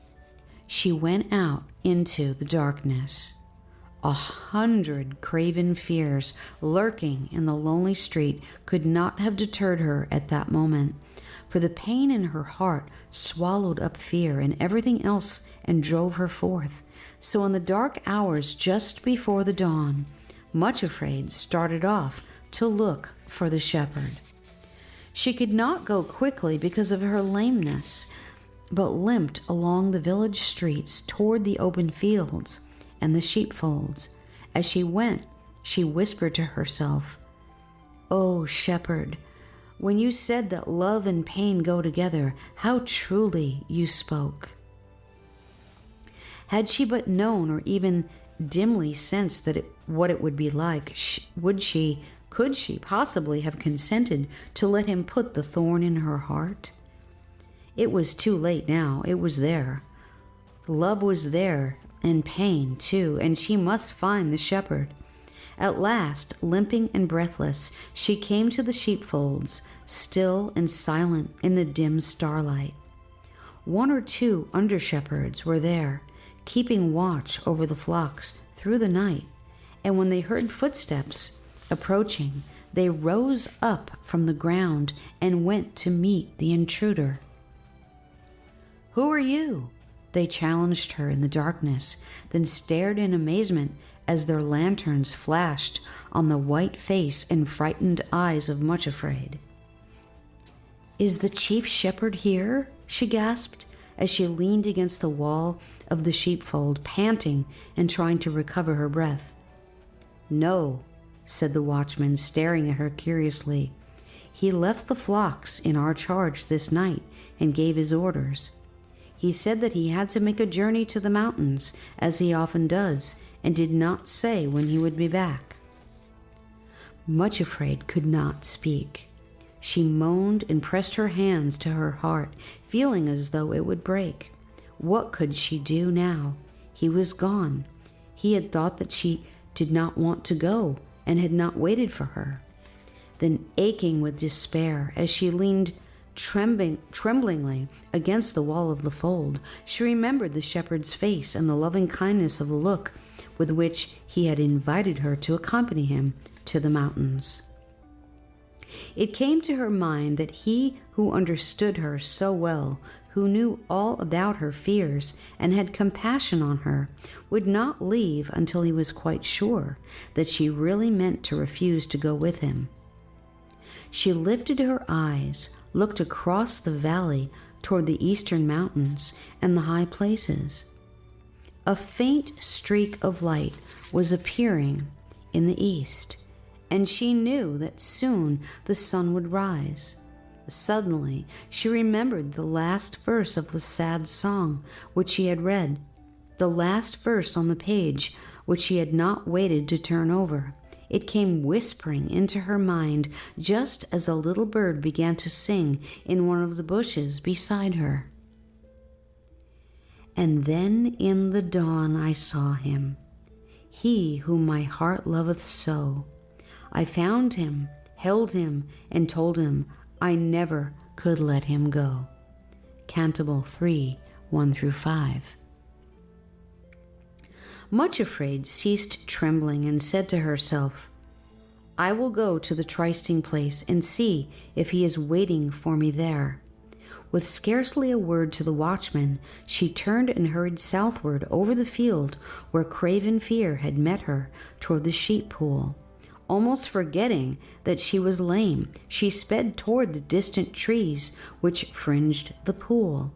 she went out into the darkness. 100 craven fears lurking in the lonely street could not have deterred her at that moment, for the pain in her heart swallowed up fear and everything else and drove her forth. So in the dark hours just before the dawn, Much Afraid started off to look for the shepherd. She could not go quickly because of her lameness, but limped along the village streets toward the open fields and the sheepfolds. As she went, she whispered to herself, "O shepherd, when you said that love and pain go together, how truly you spoke." Had she but known or even dimly sensed what it would be like. Could she possibly have consented to let him put the thorn in her heart? It was too late now. It was there. Love was there, and pain too, and she must find the shepherd. At last, limping and breathless, she came to the sheepfolds, still and silent in the dim starlight. 1 or 2 under-shepherds were there, keeping watch over the flocks through the night, and when they heard footsteps approaching, they rose up from the ground and went to meet the intruder. "Who are you?" They challenged her in the darkness, then stared in amazement as their lanterns flashed on the white face and frightened eyes of Much Afraid. "Is the chief shepherd here?" she gasped as she leaned against the wall of the sheepfold, panting and trying to recover her breath. "No," said the watchman, staring at her curiously. "He left the flocks in our charge this night and gave his orders. He said that he had to make a journey to the mountains, as he often does, and did not say when he would be back." Much Afraid could not speak. She moaned and pressed her hands to her heart, feeling as though it would break. What could she do now? He was gone. He had thought that she did not want to go and had not waited for her. Then, aching with despair, as she leaned tremblingly against the wall of the fold, she remembered the shepherd's face and the loving kindness of the look with which he had invited her to accompany him to the mountains. It came to her mind that he who understood her so well, who knew all about her fears and had compassion on her, would not leave until he was quite sure that she really meant to refuse to go with him. She lifted her eyes, looked across the valley toward the eastern mountains and the high places. A faint streak of light was appearing in the east, and she knew that soon the sun would rise. Suddenly, she remembered the last verse of the sad song which she had read, the last verse on the page which she had not waited to turn over. It came whispering into her mind just as a little bird began to sing in one of the bushes beside her. "And then in the dawn I saw him, he whom my heart loveth so. I found him, held him, and told him I never could let him go." Cantabile 3, 1-5. Much Afraid ceased trembling and said to herself, "I will go to the trysting place and see if he is waiting for me there." With scarcely a word to the watchman, she turned and hurried southward over the field where Craven Fear had met her toward the sheep pool. Almost forgetting that she was lame, she sped toward the distant trees which fringed the pool.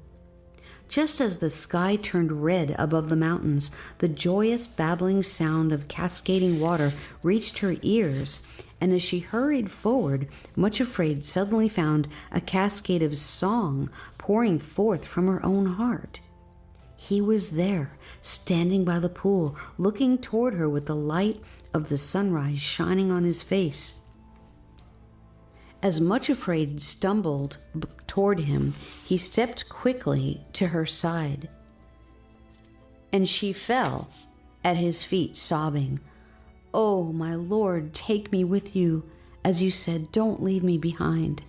Just as the sky turned red above the mountains, the joyous babbling sound of cascading water reached her ears, and as she hurried forward, Much Afraid suddenly found a cascade of song pouring forth from her own heart. He was there, standing by the pool, looking toward her with the light of the sunrise shining on his face. As Much Afraid stumbled toward him, he stepped quickly to her side, and she fell at his feet, sobbing, "Oh, my Lord, take me with you. As you said, don't leave me behind."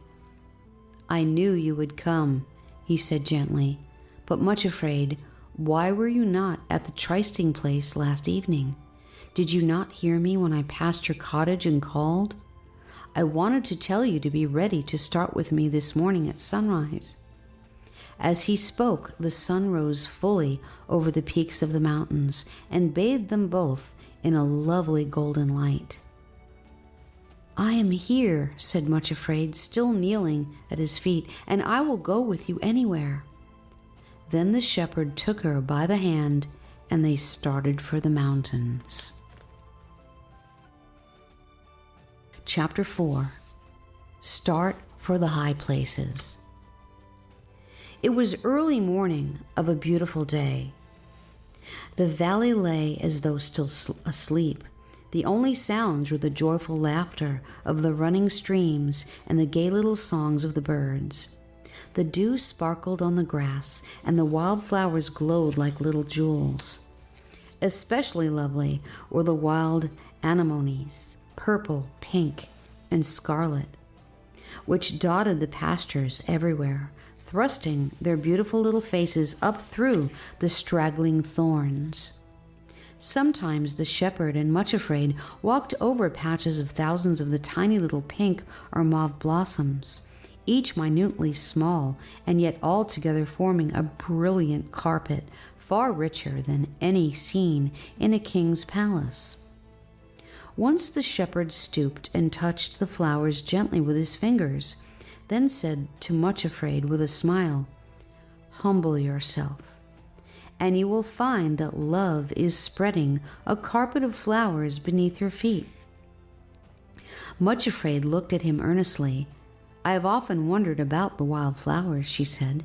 "I knew you would come," he said gently. "But Much Afraid, why were you not at the trysting place last evening? Did you not hear me when I passed your cottage and called? I wanted to tell you to be ready to start with me this morning at sunrise." As he spoke, the sun rose fully over the peaks of the mountains and bathed them both in a lovely golden light. "I am here," said Much Afraid, still kneeling at his feet, "and I will go with you anywhere." Then the shepherd took her by the hand, and they started for the mountains. Chapter 4. Start for the High Places. It was early morning of a beautiful day. The valley lay as though still asleep. The only sounds were the joyful laughter of the running streams and the gay little songs of the birds. The dew sparkled on the grass, and the wild flowers glowed like little jewels. Especially lovely were the wild anemones, purple, pink, and scarlet, which dotted the pastures everywhere, thrusting their beautiful little faces up through the straggling thorns. Sometimes the shepherd and Much Afraid walked over patches of thousands of the tiny little pink or mauve blossoms, each minutely small and yet altogether forming a brilliant carpet far richer than any seen in a king's palace. Once the shepherd stooped and touched the flowers gently with his fingers, then said to Much Afraid with a smile, "Humble yourself, and you will find that love is spreading a carpet of flowers beneath your feet." Much Afraid looked at him earnestly. "I have often wondered about the wild flowers," she said.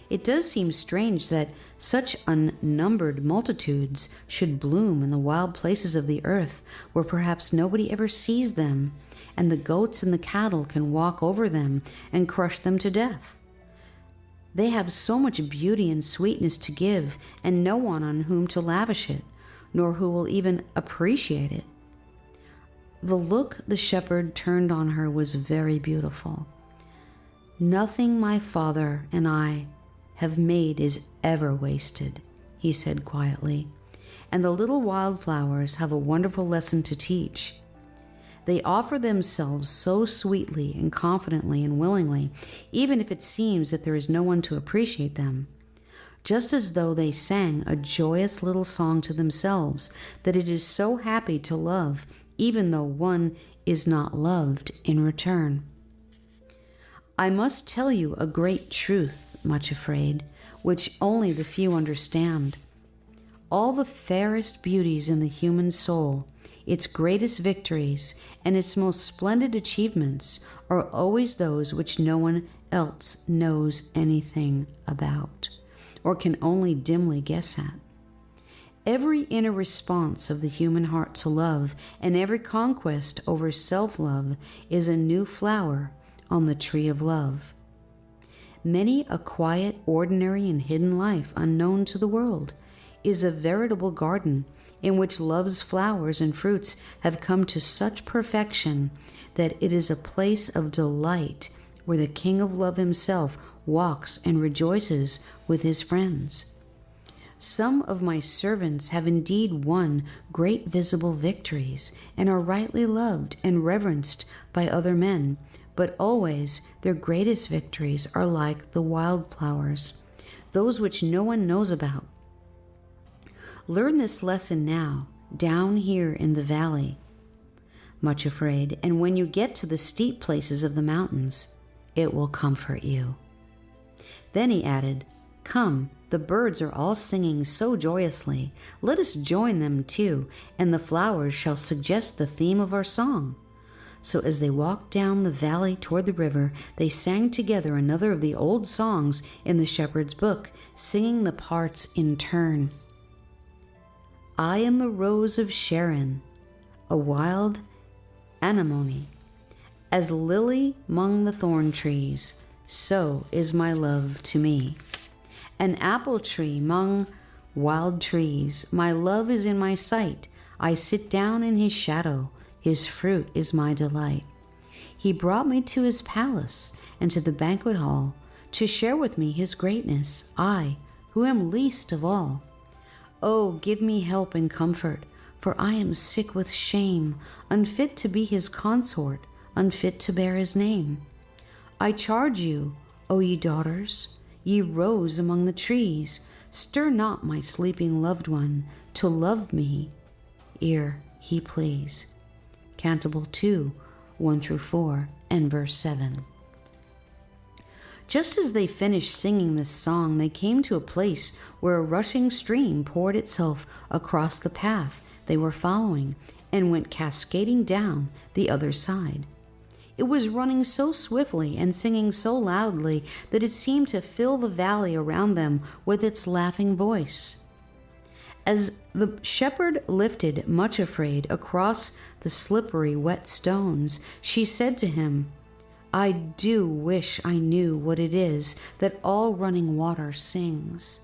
"It does seem strange that such unnumbered multitudes should bloom in the wild places of the earth where perhaps nobody ever sees them, and the goats and the cattle can walk over them and crush them to death. They have so much beauty and sweetness to give, and no one on whom to lavish it, nor who will even appreciate it." The look the shepherd turned on her was very beautiful. "Nothing my father and I have made is ever wasted," he said quietly, "and the little wildflowers have a wonderful lesson to teach. They offer themselves so sweetly and confidently and willingly, even if it seems that there is no one to appreciate them, just as though they sang a joyous little song to themselves that it is so happy to love, even though one is not loved in return. I must tell you a great truth, Much Afraid, which only the few understand. All the fairest beauties in the human soul, its greatest victories, and its most splendid achievements are always those which no one else knows anything about, or can only dimly guess at. Every inner response of the human heart to love, and every conquest over self-love, is a new flower on the tree of love. Many a quiet, ordinary, and hidden life unknown to the world is a veritable garden in which love's flowers and fruits have come to such perfection that it is a place of delight where the King of Love himself walks and rejoices with his friends. Some of my servants have indeed won great visible victories and are rightly loved and reverenced by other men, but always their greatest victories are like the wildflowers, those which no one knows about. Learn this lesson now, down here in the valley, Much Afraid, and when you get to the steep places of the mountains, it will comfort you." Then he added, "Come, the birds are all singing so joyously. Let us join them too, and the flowers shall suggest the theme of our song." So as they walked down the valley toward the river, they sang together another of the old songs in the shepherd's book, singing the parts in turn. "I am the rose of Sharon, a wild anemone. As lily 'mong the thorn trees, so is my love to me. An apple tree 'mong wild trees, my love is in my sight. I sit down in his shadow, his fruit is my delight. He brought me to his palace and to the banquet hall to share with me his greatness, I, who am least of all. Oh, give me help and comfort, for I am sick with shame, unfit to be his consort, unfit to bear his name. I charge you, O ye daughters, ye rose among the trees, stir not my sleeping loved one to love me, ere he please." Canticle 2, 1-4, and verse 7. Just as they finished singing this song, they came to a place where a rushing stream poured itself across the path they were following and went cascading down the other side. It was running so swiftly and singing so loudly that it seemed to fill the valley around them with its laughing voice. As the shepherd lifted, much afraid, across the slippery, wet stones, she said to him, "I do wish I knew what it is that all running water sings.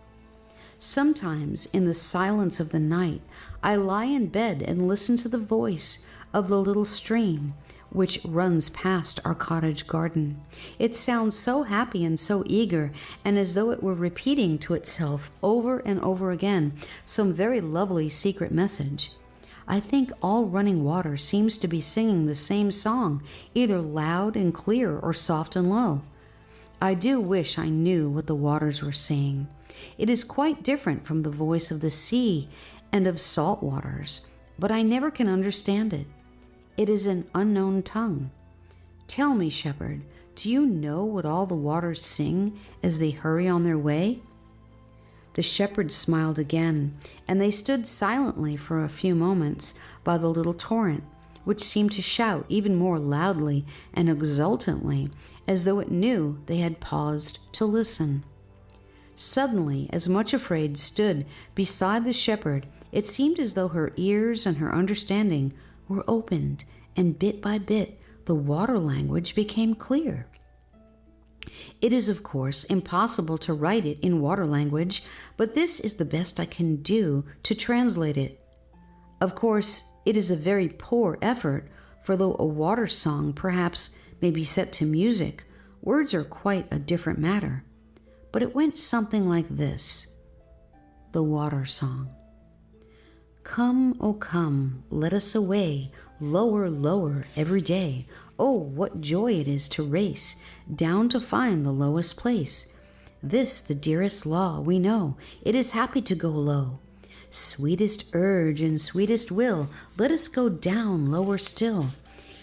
Sometimes in the silence of the night, I lie in bed and listen to the voice of the little stream which runs past our cottage garden. It sounds so happy and so eager, and as though it were repeating to itself over and over again some very lovely secret message. I think all running water seems to be singing the same song, either loud and clear or soft and low. I do wish I knew what the waters were saying. It is quite different from the voice of the sea and of salt waters, but I never can understand it. It is an unknown tongue. Tell me, shepherd, do you know what all the waters sing as they hurry on their way?" The shepherd smiled again, and they stood silently for a few moments by the little torrent, which seemed to shout even more loudly and exultantly, as though it knew they had paused to listen. Suddenly, as Much Afraid stood beside the shepherd, it seemed as though her ears and her understanding were opened, and bit by bit the water language became clear. It is, of course, impossible to write it in water language, but this is the best I can do to translate it. Of course, it is a very poor effort, for though a water song perhaps may be set to music, words are quite a different matter. But it went something like this: the water song. Come, oh come, let us away, lower, lower every day. Oh, what joy it is to race down to find the lowest place. This the dearest law we know, it is happy to go low. Sweetest urge and sweetest will, let us go down lower still.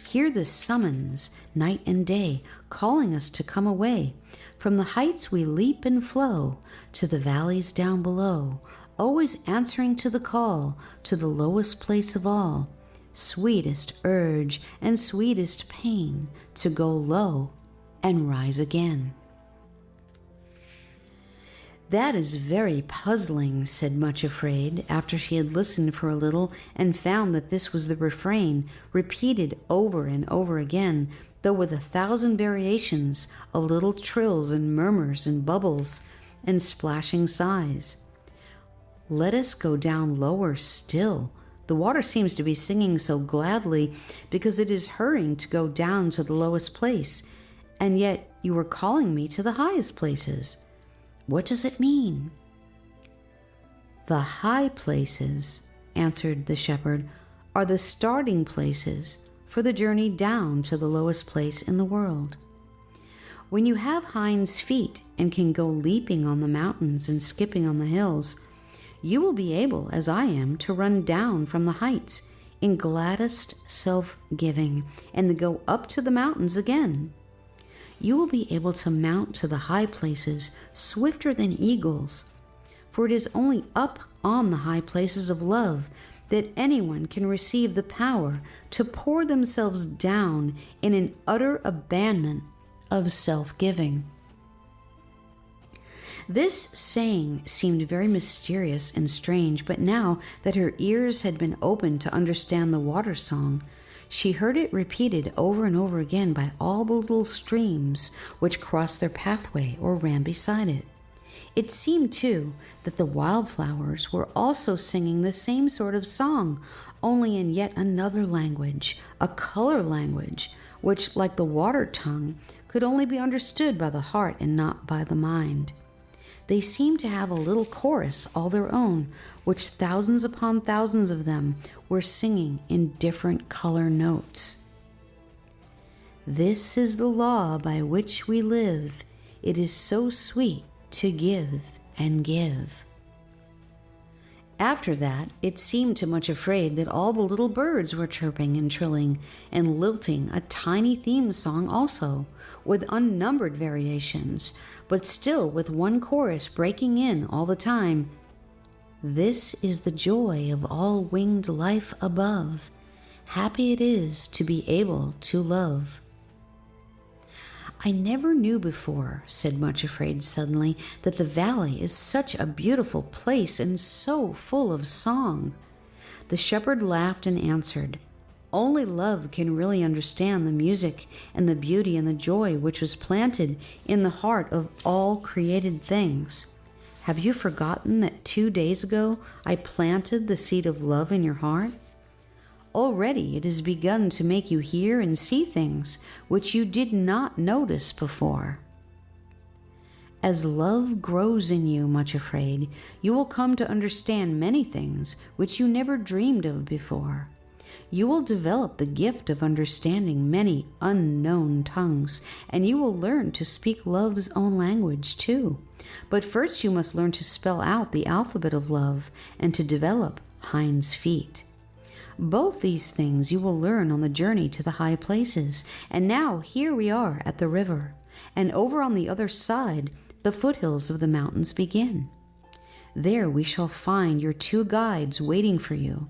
Hear the summons, night and day, calling us to come away. From the heights we leap and flow, to the valleys down below, always answering to the call, to the lowest place of all. Sweetest urge and sweetest pain, to go low and rise again. That is very puzzling, said Much Afraid, after she had listened for a little and found that this was the refrain, repeated over and over again, though with 1,000 variations of little trills and murmurs and bubbles and splashing sighs. Let us go down lower still. The water seems to be singing so gladly because it is hurrying to go down to the lowest place, and yet you are calling me to the highest places. What does it mean? The high places, answered the shepherd, are the starting places for the journey down to the lowest place in the world. When you have hinds feet and can go leaping on the mountains and skipping on the hills, you will be able, as I am, to run down from the heights in gladdest self-giving and to go up to the mountains again. You will be able to mount to the high places swifter than eagles, for it is only up on the high places of love that anyone can receive the power to pour themselves down in an utter abandonment of self-giving. This saying seemed very mysterious and strange, but now that her ears had been opened to understand the water song, she heard it repeated over and over again by all the little streams which crossed their pathway or ran beside it. It seemed, too, that the wildflowers were also singing the same sort of song, only in yet another language, a color language, which, like the water tongue, could only be understood by the heart and not by the mind. They seemed to have a little chorus all their own, which thousands upon thousands of them were singing in different color notes. This is the law by which we live. It is so sweet to give and give. After that, it seemed to Much Afraid that all the little birds were chirping and trilling and lilting a tiny theme song also, with unnumbered variations, but still with one chorus breaking in all the time. This is the joy of all winged life above. Happy it is to be able to love. I never knew before, said Much Afraid suddenly, that the valley is such a beautiful place and so full of song. The shepherd laughed and answered, only love can really understand the music and the beauty and the joy which was planted in the heart of all created things. Have you forgotten that 2 days ago I planted the seed of love in your heart? Already it has begun to make you hear and see things which you did not notice before. As love grows in you, Much Afraid, you will come to understand many things which you never dreamed of before. You will develop the gift of understanding many unknown tongues, and you will learn to speak love's own language too. But first you must learn to spell out the alphabet of love and to develop Hinds' feet. Both these things you will learn on the journey to the high places, and now here we are at the river, and over on the other side the foothills of the mountains begin. There we shall find your 2 guides waiting for you.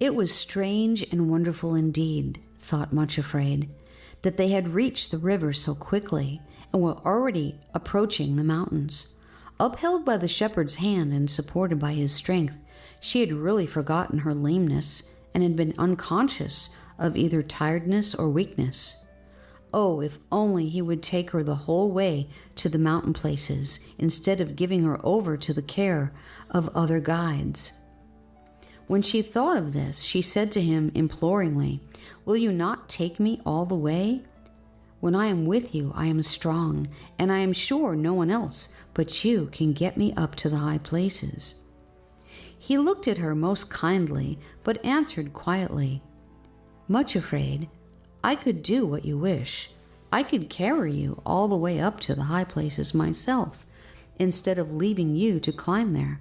It was strange and wonderful indeed, thought Much Afraid, that they had reached the river so quickly and were already approaching the mountains. Upheld by the shepherd's hand and supported by his strength, she had really forgotten her lameness and had been unconscious of either tiredness or weakness. Oh, if only he would take her the whole way to the mountain places instead of giving her over to the care of other guides. When she thought of this, she said to him imploringly, will you not take me all the way? When I am with you, I am strong, and I am sure no one else but you can get me up to the high places. He looked at her most kindly, but answered quietly, Much Afraid, I could do what you wish. I could carry you all the way up to the high places myself, instead of leaving you to climb there.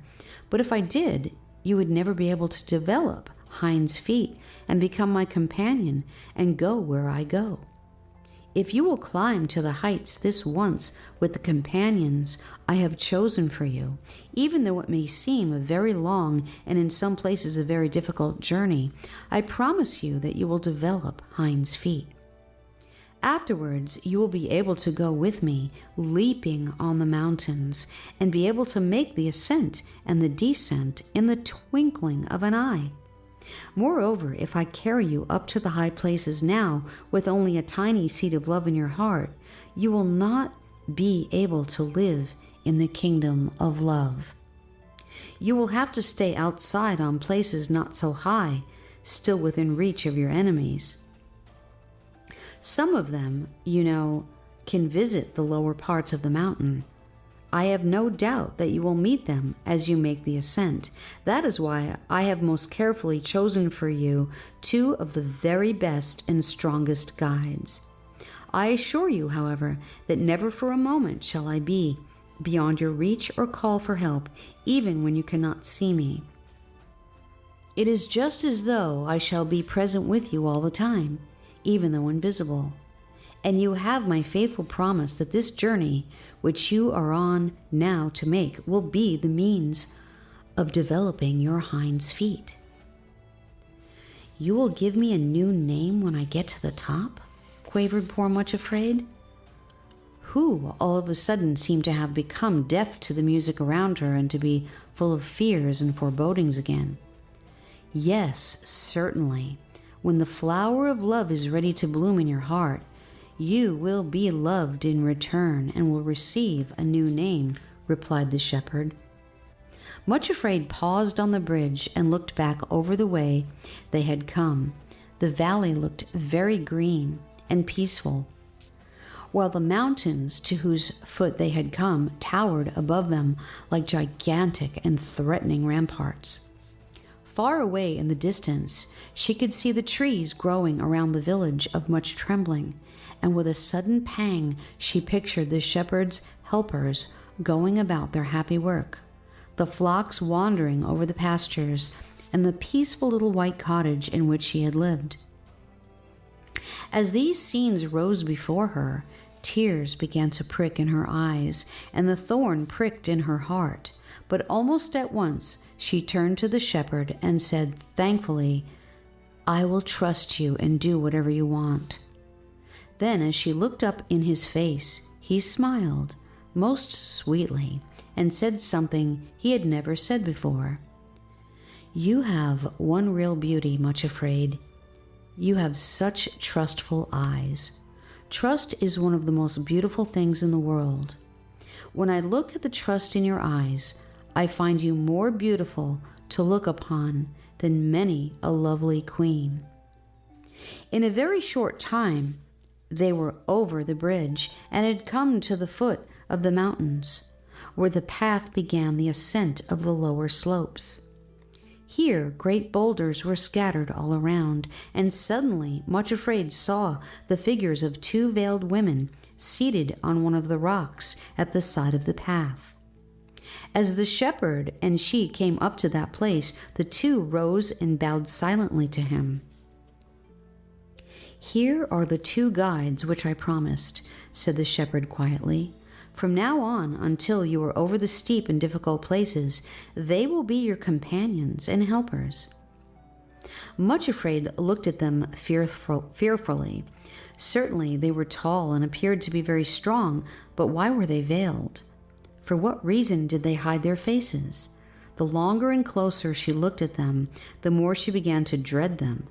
But if I did, you would never be able to develop Hinds' feet and become my companion and go where I go. If you will climb to the heights this once with the companions I have chosen for you, even though it may seem a very long and in some places a very difficult journey, I promise you that you will develop Hinds' feet. Afterwards, you will be able to go with me, leaping on the mountains, and be able to make the ascent and the descent in the twinkling of an eye. Moreover, if I carry you up to the high places now with only a tiny seed of love in your heart, you will not be able to live in the kingdom of love. You will have to stay outside on places not so high, still within reach of your enemies. Some of them, you know, can visit the lower parts of the mountain. I have no doubt that you will meet them as you make the ascent. That is why I have most carefully chosen for you 2 of the very best and strongest guides. I assure you, however, that never for a moment shall I be beyond your reach or call for help, even when you cannot see me. It is just as though I shall be present with you all the time, even though invisible. And you have my faithful promise that this journey, which you are on now to make, will be the means of developing your Hinds' feet. You will give me a new name when I get to the top? Quavered poor Much Afraid, who all of a sudden seemed to have become deaf to the music around her and to be full of fears and forebodings again. Yes, certainly. When the flower of love is ready to bloom in your heart, you will be loved in return and will receive a new name, replied the shepherd. Much Afraid paused on the bridge and looked back over the way they had come. The valley looked very green and peaceful, while the mountains to whose foot they had come towered above them like gigantic and threatening ramparts. Far away in the distance, she could see the trees growing around the village of Much Trembling, and with a sudden pang she pictured the shepherd's helpers going about their happy work, the flocks wandering over the pastures, and the peaceful little white cottage in which she had lived. As these scenes rose before her, tears began to prick in her eyes, and the thorn pricked in her heart. But almost at once she turned to the shepherd and said thankfully, "I will trust you and do whatever you want." Then, as she looked up in his face, he smiled most sweetly and said something he had never said before. "You have one real beauty, Much Afraid. You have such trustful eyes. Trust is one of the most beautiful things in the world. When I look at the trust in your eyes, I find you more beautiful to look upon than many a lovely queen." In a very short time, they were over the bridge and had come to the foot of the mountains, where the path began the ascent of the lower slopes. Here great boulders were scattered all around, and suddenly Much Afraid saw the figures of two veiled women seated on one of the rocks at the side of the path. As the shepherd and she came up to that place, the two rose and bowed silently to him. "Here are the two guides which I promised," said the shepherd quietly. "From now on, until you are over the steep and difficult places, they will be your companions and helpers." Much Afraid looked at them fearfully. Certainly they were tall and appeared to be very strong, but why were they veiled? For what reason did they hide their faces? The longer and closer she looked at them, the more she began to dread them.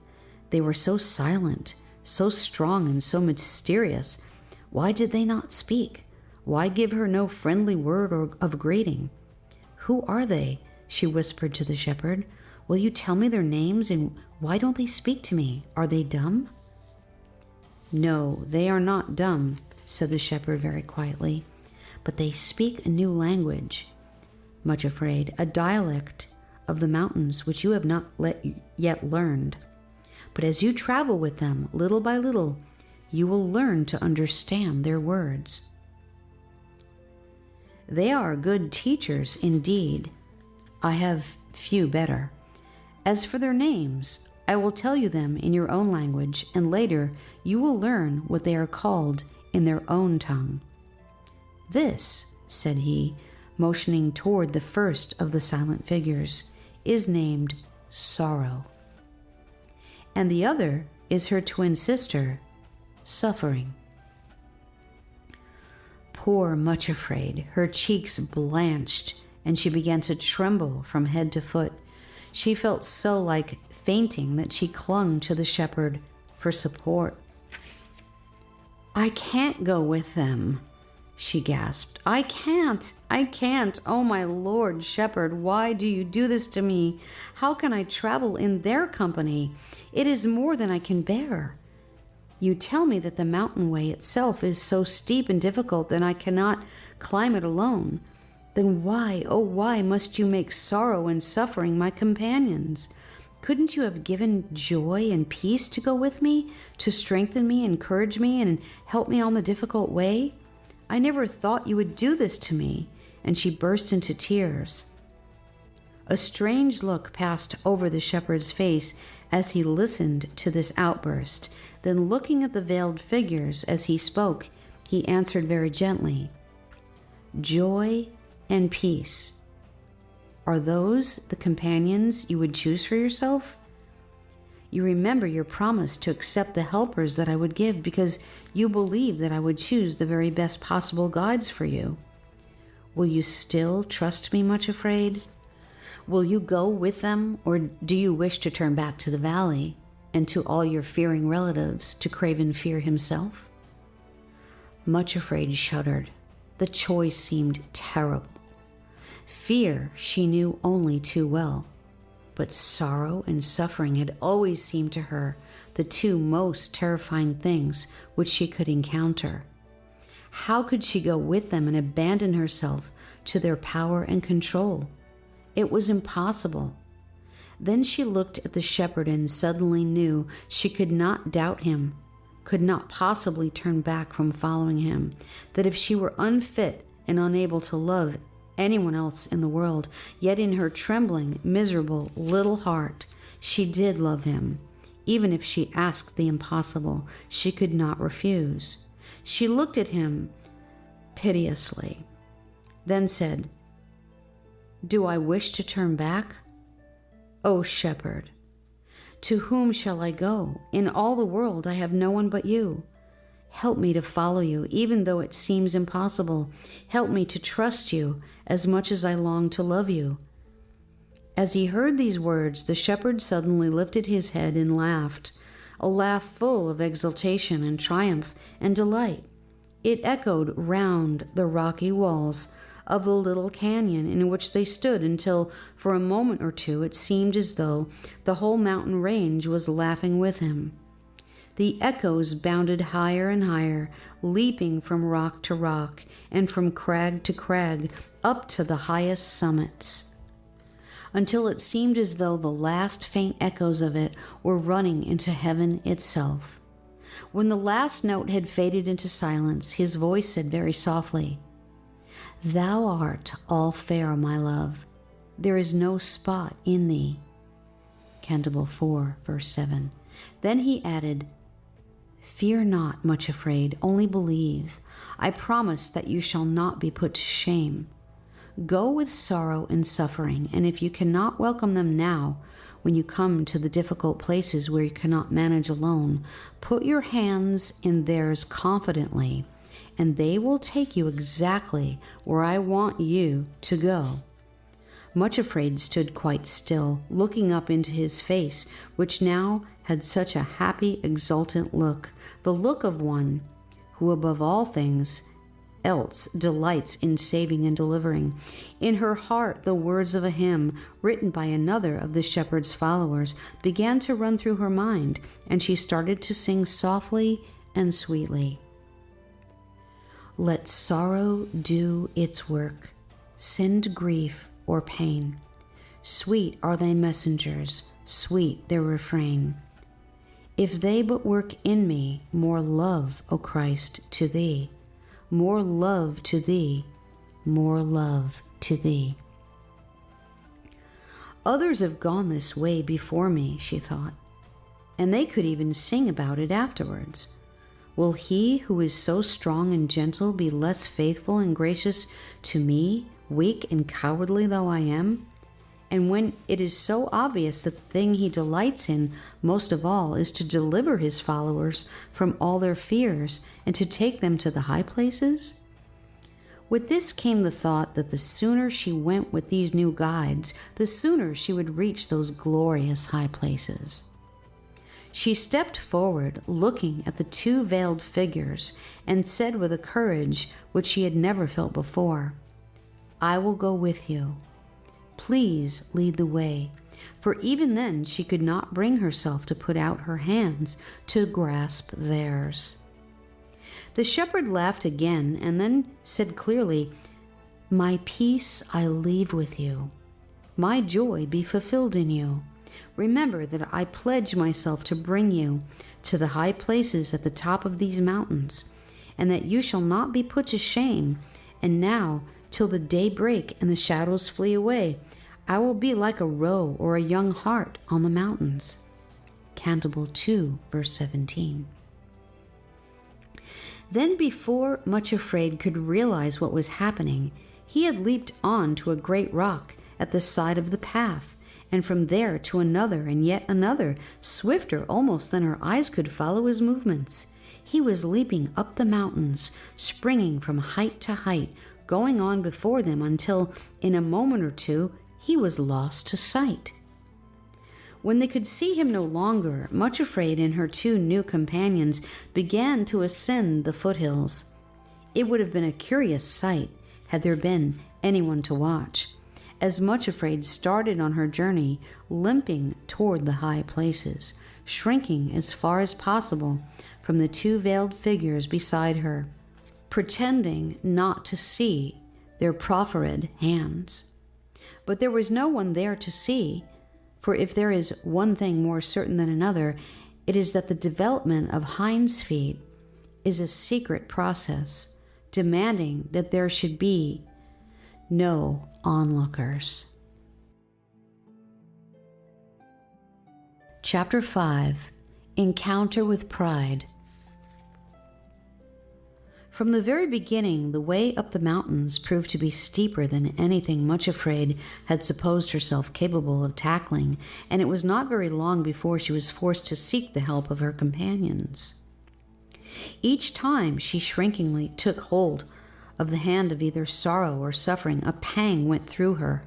They were so silent, so strong, and so mysterious. Why did they not speak? Why give her no friendly word of greeting? "Who are they?" she whispered to the shepherd. "Will you tell me their names, and why don't they speak to me? Are they dumb?" "No, they are not dumb," said the shepherd very quietly, "but they speak a new language, Much Afraid, a dialect of the mountains which you have not yet learned. But as you travel with them, little by little, you will learn to understand their words." "They are good teachers indeed. I have few better. As for their names, I will tell you them in your own language, and later you will learn what they are called in their own tongue. This," said he, motioning toward the first of the silent figures, "is named Sorrow. And the other is her twin sister, Suffering." Poor Much Afraid, her cheeks blanched, and she began to tremble from head to foot. She felt so like fainting that she clung to the shepherd for support. "I can't go with them," she gasped. I can't. Oh, my lord shepherd, why do you do this to me? How can I travel in their company? It is more than I can bear. You tell me that the mountain way itself is so steep and difficult that I cannot climb it alone. Then why, oh why, must you make Sorrow and Suffering my companions? Couldn't you have given joy and peace to go with me, to strengthen me, encourage me, and help me on the difficult way? I never thought you would do this to me." And she burst into tears. A strange look passed over the shepherd's face as he listened to this outburst. Then, looking at the veiled figures as he spoke, he answered very gently, "Joy and peace. Are those the companions you would choose for yourself? You remember your promise to accept the helpers that I would give, because you believe that I would choose the very best possible guides for you. Will you still trust me, Much Afraid? Will you go with them, or do you wish to turn back to the valley and to all your fearing relatives, to Craven Fear himself?" Much Afraid shuddered. The choice seemed terrible. Fear she knew only too well, but Sorrow and Suffering had always seemed to her the two most terrifying things which she could encounter. How could she go with them and abandon herself to their power and control? It was impossible. Then she looked at the shepherd and suddenly knew she could not doubt him, could not possibly turn back from following him, that if she were unfit and unable to love anyone else in the world, yet in her trembling, miserable little heart, she did love him. Even if she asked the impossible, she could not refuse. She looked at him piteously, then said, "Do I wish to turn back? O shepherd, to whom shall I go? In all the world I have no one but you. Help me to follow you, even though it seems impossible. Help me to trust you as much as I long to love you." As he heard these words, the shepherd suddenly lifted his head and laughed, a laugh full of exultation and triumph and delight. It echoed round the rocky walls of the little canyon in which they stood until, for a moment or two, it seemed as though the whole mountain range was laughing with him. The echoes bounded higher and higher, leaping from rock to rock and from crag to crag up to the highest summits, until it seemed as though the last faint echoes of it were running into heaven itself. When the last note had faded into silence, his voice said very softly, "Thou art all fair, my love. There is no spot in thee." Canticle 4, verse 7. Then he added, "Fear not, much afraid, only believe. I promise that you shall not be put to shame. Go with sorrow and suffering, and if you cannot welcome them now, when you come to the difficult places where you cannot manage alone, put your hands in theirs confidently, and they will take you exactly where I want you to go." Much Afraid stood quite still, looking up into his face, which now had such a happy, exultant look, the look of one who above all things else delights in saving and delivering. In her heart, the words of a hymn written by another of the shepherd's followers began to run through her mind, and she started to sing softly and sweetly. "Let sorrow do its work, send grief or pain. Sweet are thy messengers, sweet their refrain. If they but work in me more love, O Christ, to thee, more love to thee, more love to thee." Others have gone this way before me, she thought, and they could even sing about it afterwards. Will he who is so strong and gentle be less faithful and gracious to me, weak and cowardly though I am? And when it is so obvious that the thing he delights in most of all is to deliver his followers from all their fears and to take them to the high places? With this came the thought that the sooner she went with these new guides, the sooner she would reach those glorious high places. She stepped forward, looking at the two veiled figures, and said with a courage which she had never felt before, "I will go with you. Please lead the way," for even then she could not bring herself to put out her hands to grasp theirs. The shepherd laughed again and then said clearly, "My peace I leave with you. My joy be fulfilled in you. Remember that I pledge myself to bring you to the high places at the top of these mountains, and that you shall not be put to shame. And now, till the day break and the shadows flee away, I will be like a roe or a young hart on the mountains." Canticle 2, verse 17. Then, before Much Afraid could realize what was happening, he had leaped on to a great rock at the side of the path, and from there to another and yet another, swifter almost than her eyes could follow his movements. He was leaping up the mountains, springing from height to height, going on before them until, in a moment or two, he was lost to sight. When they could see him no longer, Much Afraid and her two new companions began to ascend the foothills. It would have been a curious sight had there been anyone to watch, as Much Afraid started on her journey, limping toward the high places, shrinking as far as possible from the two veiled figures beside her, pretending not to see their proffered hands. But there was no one there to see, for if there is one thing more certain than another, it is that the development of hinds feet is a secret process, demanding that there should be no onlookers. Chapter 5. Encounter with Pride. From the very beginning, the way up the mountains proved to be steeper than anything Much Afraid had supposed herself capable of tackling, and it was not very long before she was forced to seek the help of her companions. Each time she shrinkingly took hold of the hand of either sorrow or suffering, a pang went through her.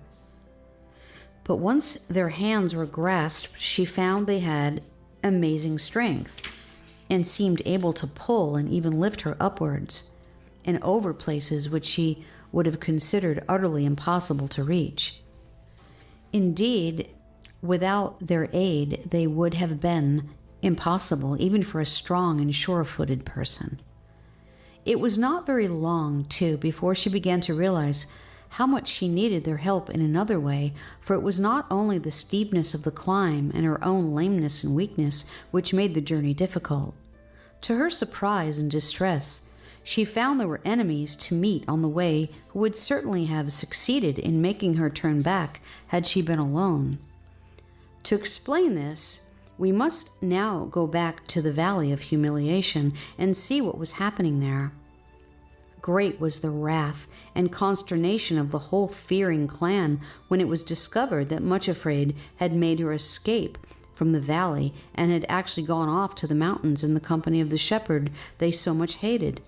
But once their hands were grasped, she found they had amazing strength and seemed able to pull and even lift her upwards and over places which she would have considered utterly impossible to reach. Indeed, without their aid, they would have been impossible, even for a strong and sure-footed person. It was not very long, too, before she began to realize how much she needed their help in another way, for it was not only the steepness of the climb and her own lameness and weakness which made the journey difficult. To her surprise and distress, she found there were enemies to meet on the way who would certainly have succeeded in making her turn back had she been alone. To explain this, we must now go back to the Valley of Humiliation and see what was happening there. Great was the wrath and consternation of the whole fearing clan when it was discovered that Much Afraid had made her escape from the valley and had actually gone off to the mountains in the company of the shepherd they so much hated.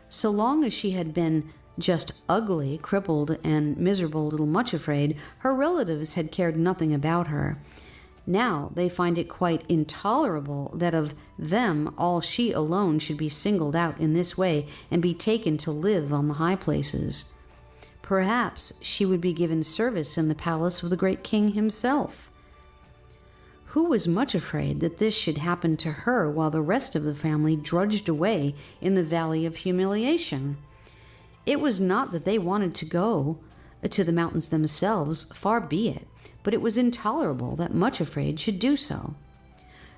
So long as she had been just ugly, crippled, and miserable little Much Afraid, her relatives had cared nothing about her. Now they find it quite intolerable that of them all she alone should be singled out in this way and be taken to live on the high places. Perhaps she would be given service in the palace of the great king himself. Who was Much Afraid that this should happen to her while the rest of the family drudged away in the Valley of Humiliation? It was not that they wanted to go to the mountains themselves, far be it, but it was intolerable that Much Afraid should do so.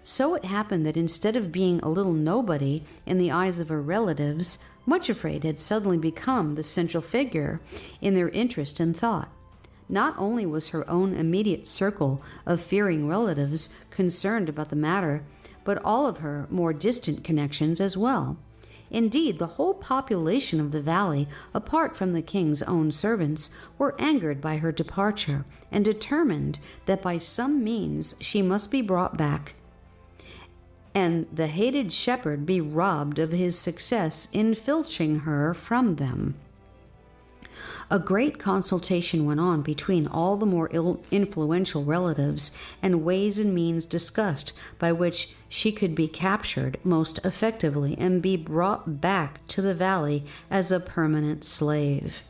So it happened that instead of being a little nobody in the eyes of her relatives, Much Afraid had suddenly become the central figure in their interest and thought. Not only was her own immediate circle of fearing relatives concerned about the matter, but all of her more distant connections as well. Indeed, the whole population of the valley, apart from the king's own servants, were angered by her departure and determined that by some means she must be brought back, and the hated shepherd be robbed of his success in filching her from them. A great consultation went on between all the more influential relatives, and ways and means discussed by which she could be captured most effectively and be brought back to the valley as a permanent slave.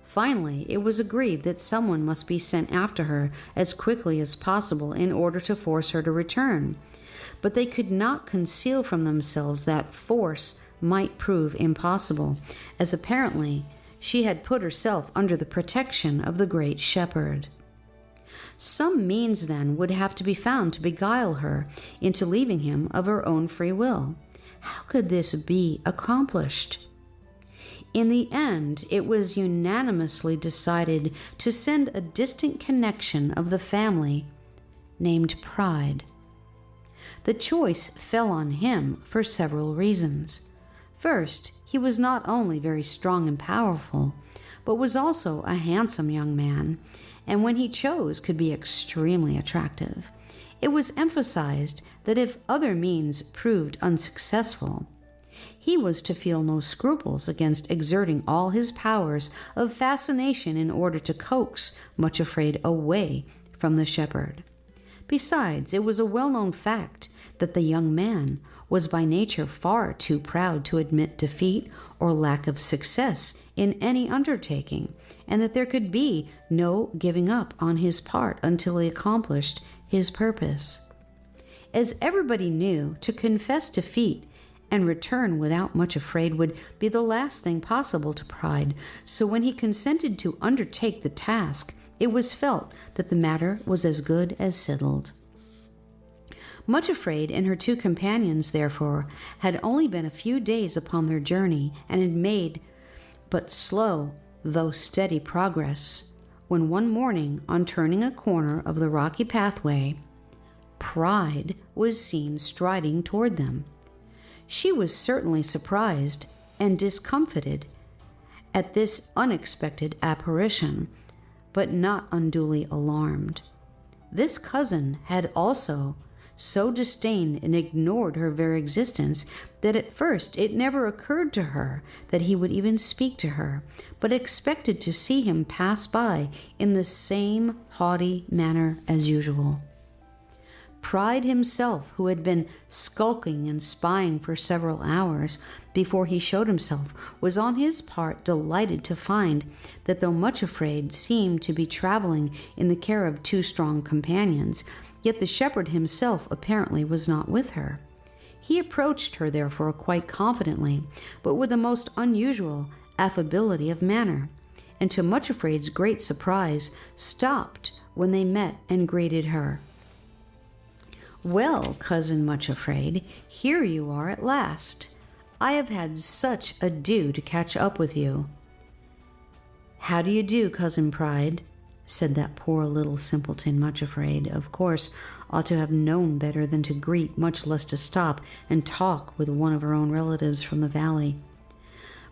Finally, it was agreed that someone must be sent after her as quickly as possible in order to force her to return. But they could not conceal from themselves that force might prove impossible, as apparently she had put herself under the protection of the great shepherd. Some means, then, would have to be found to beguile her into leaving him of her own free will. How could this be accomplished? In the end, it was unanimously decided to send a distant connection of the family named Pride. The choice fell on him for several reasons. First, he was not only very strong and powerful, but was also a handsome young man, and when he chose could be extremely attractive. It was emphasized that if other means proved unsuccessful, he was to feel no scruples against exerting all his powers of fascination in order to coax Much Afraid away from the shepherd. Besides, it was a well-known fact that the young man was by nature far too proud to admit defeat or lack of success in any undertaking, and that there could be no giving up on his part until he accomplished his purpose. As everybody knew, to confess defeat and return without Much Afraid would be the last thing possible to Pride, so when he consented to undertake the task, it was felt that the matter was as good as settled. Much Afraid and her two companions, therefore, had only been a few days upon their journey and had made but slow, though steady progress, when one morning, on turning a corner of the rocky pathway, Pride was seen striding toward them. She was certainly surprised and discomfited at this unexpected apparition, but not unduly alarmed. This cousin had also so disdained and ignored her very existence that at first it never occurred to her that he would even speak to her, but expected to see him pass by in the same haughty manner as usual. Pride himself, who had been skulking and spying for several hours before he showed himself, was on his part delighted to find that though Much Afraid seemed to be traveling in the care of two strong companions, yet the shepherd himself apparently was not with her. He approached her therefore quite confidently, but with the most unusual affability of manner, and to Much Afraid's great surprise, stopped when they met and greeted her. "Well, Cousin Much Afraid, here you are at last. I have had such ado to catch up with you." "How do you do, Cousin Pride?" said that poor little simpleton. Much Afraid, of course, ought to have known better than to greet, much less to stop and talk with one of her own relatives from the valley.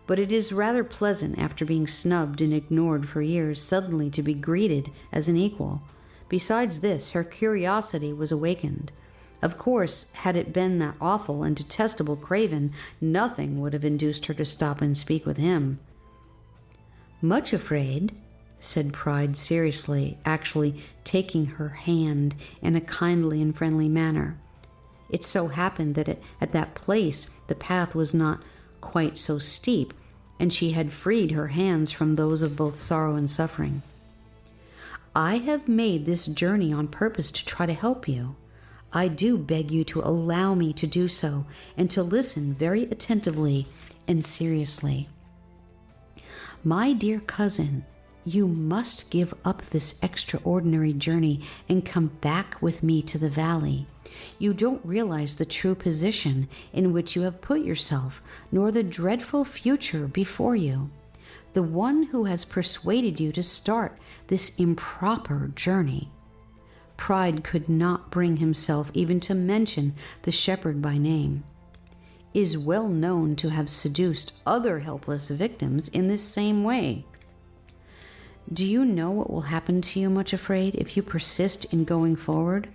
But it is rather pleasant, after being snubbed and ignored for years, suddenly to be greeted as an equal. Besides this, her curiosity was awakened. Of course, had it been that awful and detestable Craven, nothing would have induced her to stop and speak with him. "Much Afraid," said Pride seriously, actually taking her hand in a kindly and friendly manner. It so happened that at that place the path was not quite so steep, and she had freed her hands from those of both sorrow and suffering. "I have made this journey on purpose to try to help you. I do beg you to allow me to do so, and to listen very attentively and seriously. My dear cousin, you must give up this extraordinary journey and come back with me to the valley. You don't realize the true position in which you have put yourself, nor the dreadful future before you. The one who has persuaded you to start this improper journey." Pride could not bring himself even to mention the shepherd by name. "Is well known to have seduced other helpless victims in this same way. Do you know what will happen to you, Much Afraid, if you persist in going forward?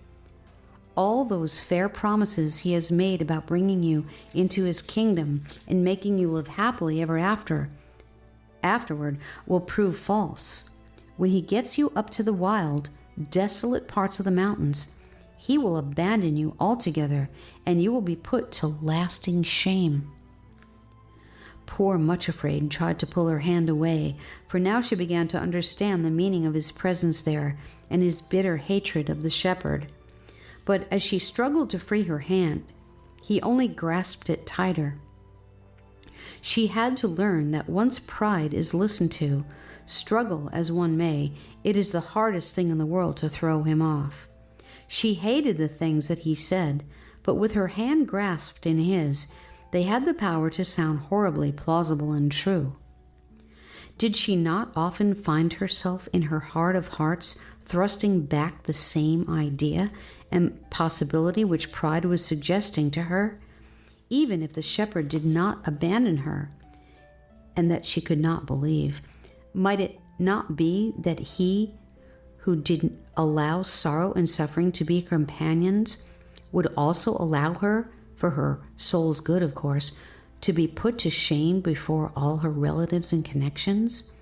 All those fair promises he has made about bringing you into his kingdom and making you live happily ever afterward will prove false. When he gets you up to the wild, desolate parts of the mountains, he will abandon you altogether, and you will be put to lasting shame." Poor Much Afraid tried to pull her hand away, for now she began to understand the meaning of his presence there and his bitter hatred of the shepherd. But as she struggled to free her hand, he only grasped it tighter. She had to learn that once pride is listened to, struggle as one may, it is the hardest thing in the world to throw him off. She hated the things that he said, but with her hand grasped in his, they had the power to sound horribly plausible and true. Did she not often find herself in her heart of hearts thrusting back the same idea and possibility which pride was suggesting to her? Even if the shepherd did not abandon her, and that she could not believe, might it not be that he, who didn't allow sorrow and suffering to be companions, would also allow her, for her soul's good of course, to be put to shame before all her relatives and connections?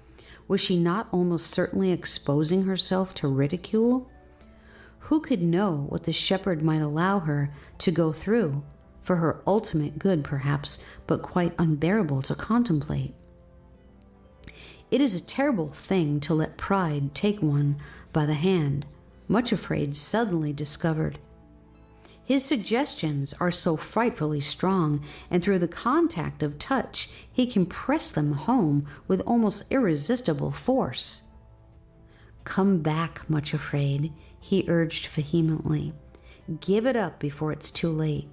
Was she not almost certainly exposing herself to ridicule? Who could know what the shepherd might allow her to go through, for her ultimate good perhaps, but quite unbearable to contemplate? It is a terrible thing to let pride take one by the hand, Much Afraid suddenly discovered. His suggestions are so frightfully strong, and through the contact of touch, he can press them home with almost irresistible force. "Come back, Much Afraid," he urged vehemently. "Give it up before it's too late.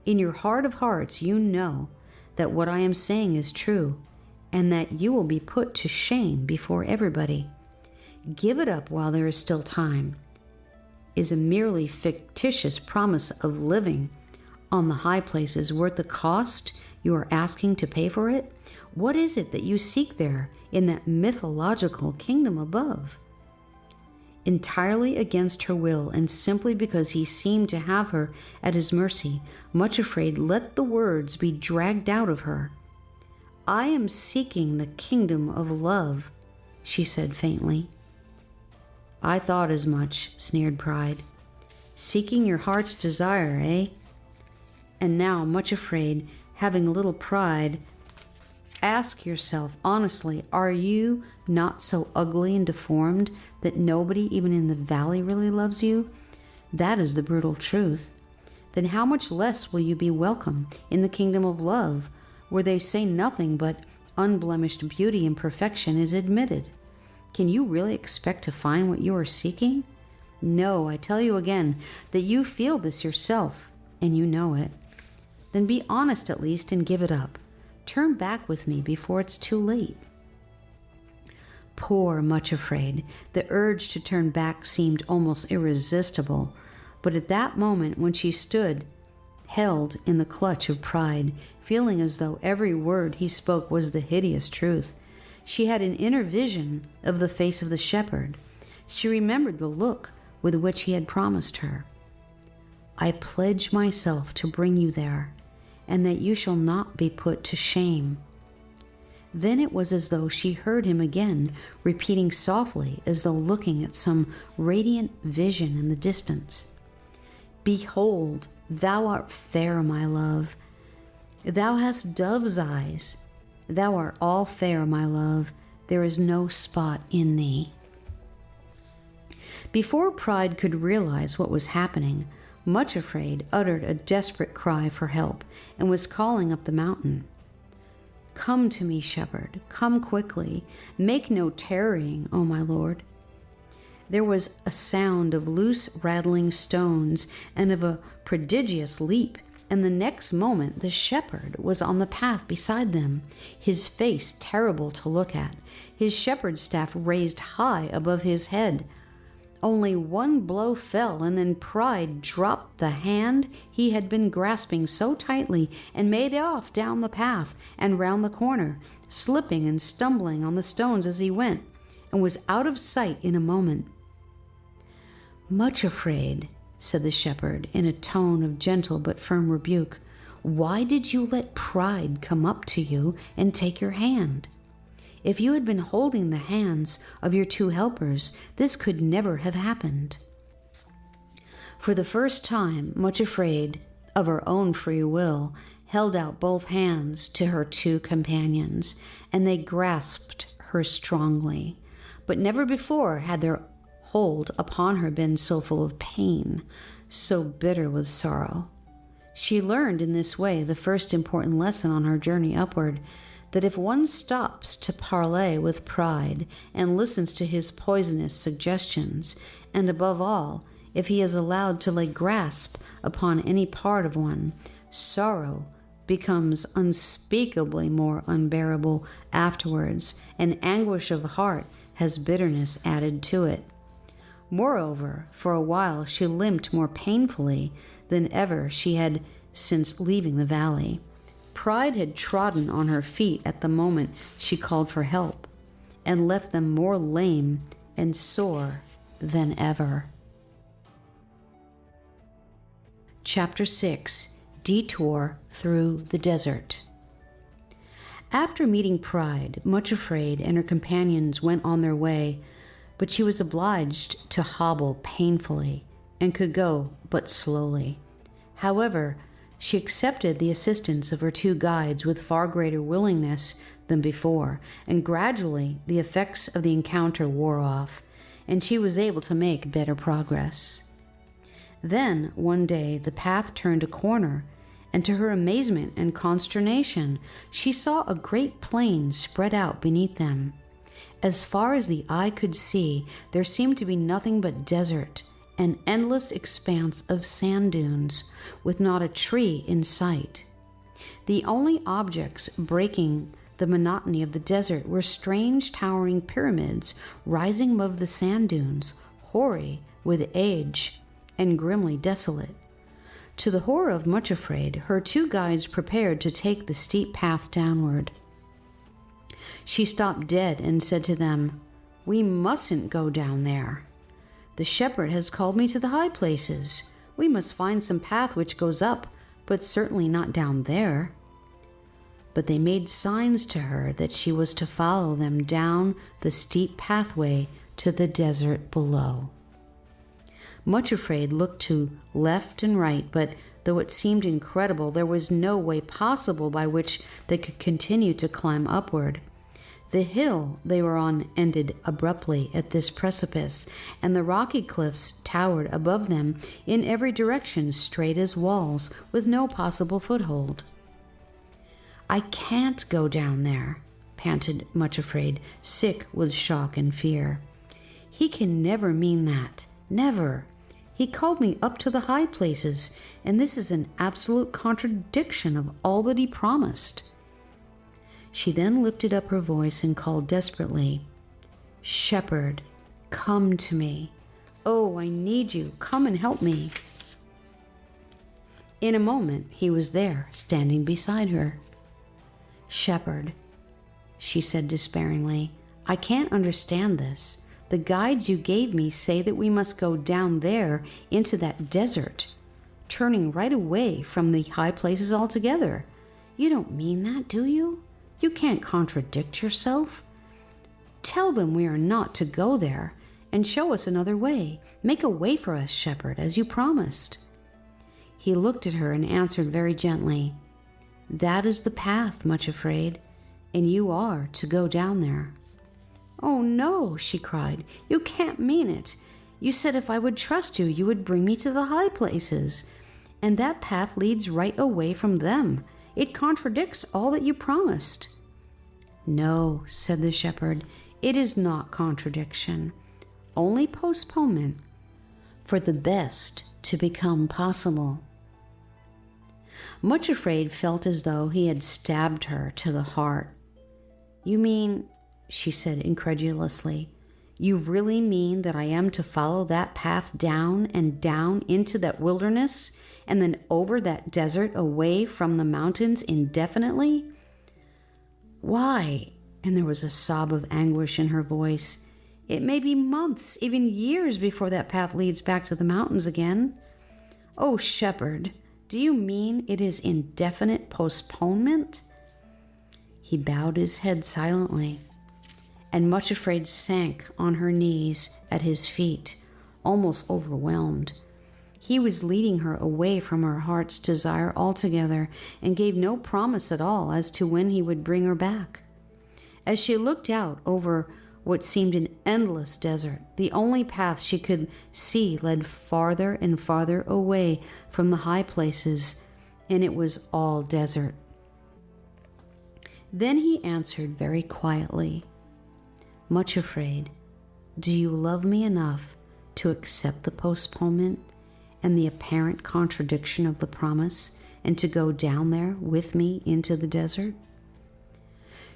In your heart of hearts, you know that what I am saying is true, and that you will be put to shame before everybody. Give it up while there is still time. Is a merely fictitious promise of living on the high places worth the cost you are asking to pay for it? What is it that you seek there in that mythological kingdom above? Entirely against her will, and simply because he seemed to have her at his mercy, much afraid, let the words be dragged out of her. "I am seeking the kingdom of love," she said faintly. "I thought as much," sneered Pride. "Seeking your heart's desire, eh? And now, much afraid, having a little pride, ask yourself honestly, are you not so ugly and deformed that nobody, even in the valley, really loves you? That is the brutal truth. Then how much less will you be welcome in the kingdom of love, where they say nothing but unblemished beauty and perfection is admitted? Can you really expect to find what you are seeking? No, I tell you again that you feel this yourself, and you know it. Then be honest at least and give it up. Turn back with me before it's too late." Poor Much Afraid, the urge to turn back seemed almost irresistible, but at that moment when she stood, held in the clutch of Pride, feeling as though every word he spoke was the hideous truth, she had an inner vision of the face of the shepherd. She remembered the look with which he had promised her. "I pledge myself to bring you there, and that you shall not be put to shame." Then it was as though she heard him again, repeating softly, as though looking at some radiant vision in the distance, "Behold, thou art fair, my love. Thou hast dove's eyes. Thou art all fair, my love. There is no spot in thee." Before Pride could realize what was happening, Much Afraid uttered a desperate cry for help and was calling up the mountain. "Come to me, shepherd, come quickly. Make no tarrying, O my lord." There was a sound of loose rattling stones and of a prodigious leap, and the next moment the shepherd was on the path beside them, his face terrible to look at, his shepherd's staff raised high above his head. Only one blow fell, and then Pride dropped the hand he had been grasping so tightly and made off down the path and round the corner, slipping and stumbling on the stones as he went, and was out of sight in a moment. "Much Afraid," said the shepherd in a tone of gentle but firm rebuke, "why did you let Pride come up to you and take your hand? If you had been holding the hands of your two helpers, this could never have happened." For the first time, Much Afraid, of her own free will, held out both hands to her two companions, and they grasped her strongly. But never before had their hold upon her been so full of pain, so bitter with sorrow. She learned in this way the first important lesson on her journey upward, that if one stops to parley with Pride and listens to his poisonous suggestions, and above all, if he is allowed to lay grasp upon any part of one, sorrow becomes unspeakably more unbearable afterwards, and anguish of heart has bitterness added to it. Moreover, for a while she limped more painfully than ever she had since leaving the valley. Pride had trodden on her feet at the moment she called for help, and left them more lame and sore than ever. Chapter 6. Detour Through the Desert. After meeting Pride, Much Afraid and her companions went on their way, but she was obliged to hobble painfully and could go but slowly. However, she accepted the assistance of her two guides with far greater willingness than before, and gradually the effects of the encounter wore off, and she was able to make better progress. Then, one day, the path turned a corner, and to her amazement and consternation, she saw a great plain spread out beneath them. As far as the eye could see, there seemed to be nothing but desert, an endless expanse of sand dunes, with not a tree in sight. The only objects breaking the monotony of the desert were strange towering pyramids rising above the sand dunes, hoary with age and grimly desolate. To the horror of Much Afraid, her two guides prepared to take the steep path downward. She stopped dead and said to them, "We mustn't go down there." The shepherd has called me to the high places. We must find some path which goes up, but certainly not down there." But they made signs to her that she was to follow them down the steep pathway to the desert below. Much afraid, looked to left and right, but though it seemed incredible, there was no way possible by which they could continue to climb upward. The hill they were on ended abruptly at this precipice, and the rocky cliffs towered above them in every direction, straight as walls, with no possible foothold. "I can't go down there," panted Much Afraid, sick with shock and fear. "He can never mean that. Never. He called me up to the high places, and this is an absolute contradiction of all that he promised." She then lifted up her voice and called desperately, "Shepherd, come to me. Oh, I need you. Come and help me." In a moment, he was there, standing beside her. "Shepherd," she said despairingly, "I can't understand this. The guides you gave me say that we must go down there into that desert, turning right away from the high places altogether. You don't mean that, do you? You can't contradict yourself. Tell them we are not to go there, and show us another way. Make a way for us, shepherd, as you promised." He looked at her and answered very gently, "That is the path, Much Afraid, and you are to go down there." "Oh no," she cried, "you can't mean it. You said if I would trust you, you would bring me to the high places, and that path leads right away from them. It contradicts all that you promised." "No," said the shepherd, "it is not contradiction, only postponement, for the best to become possible." Much Afraid felt as though he had stabbed her to the heart. "You mean," she said incredulously, "you really mean that I am to follow that path down and down into that wilderness, and then over that desert away from the mountains indefinitely? Why," and there was a sob of anguish in her voice, "it may be months, even years before that path leads back to the mountains again. Oh, shepherd, do you mean it is indefinite postponement?" He bowed his head silently, and Much Afraid sank on her knees at his feet, almost overwhelmed. He was leading her away from her heart's desire altogether, and gave no promise at all as to when he would bring her back. As she looked out over what seemed an endless desert, the only path she could see led farther and farther away from the high places, and it was all desert. Then he answered very quietly, "Much Afraid, do you love me enough to accept the postponement and the apparent contradiction of the promise, and to go down there with me into the desert?"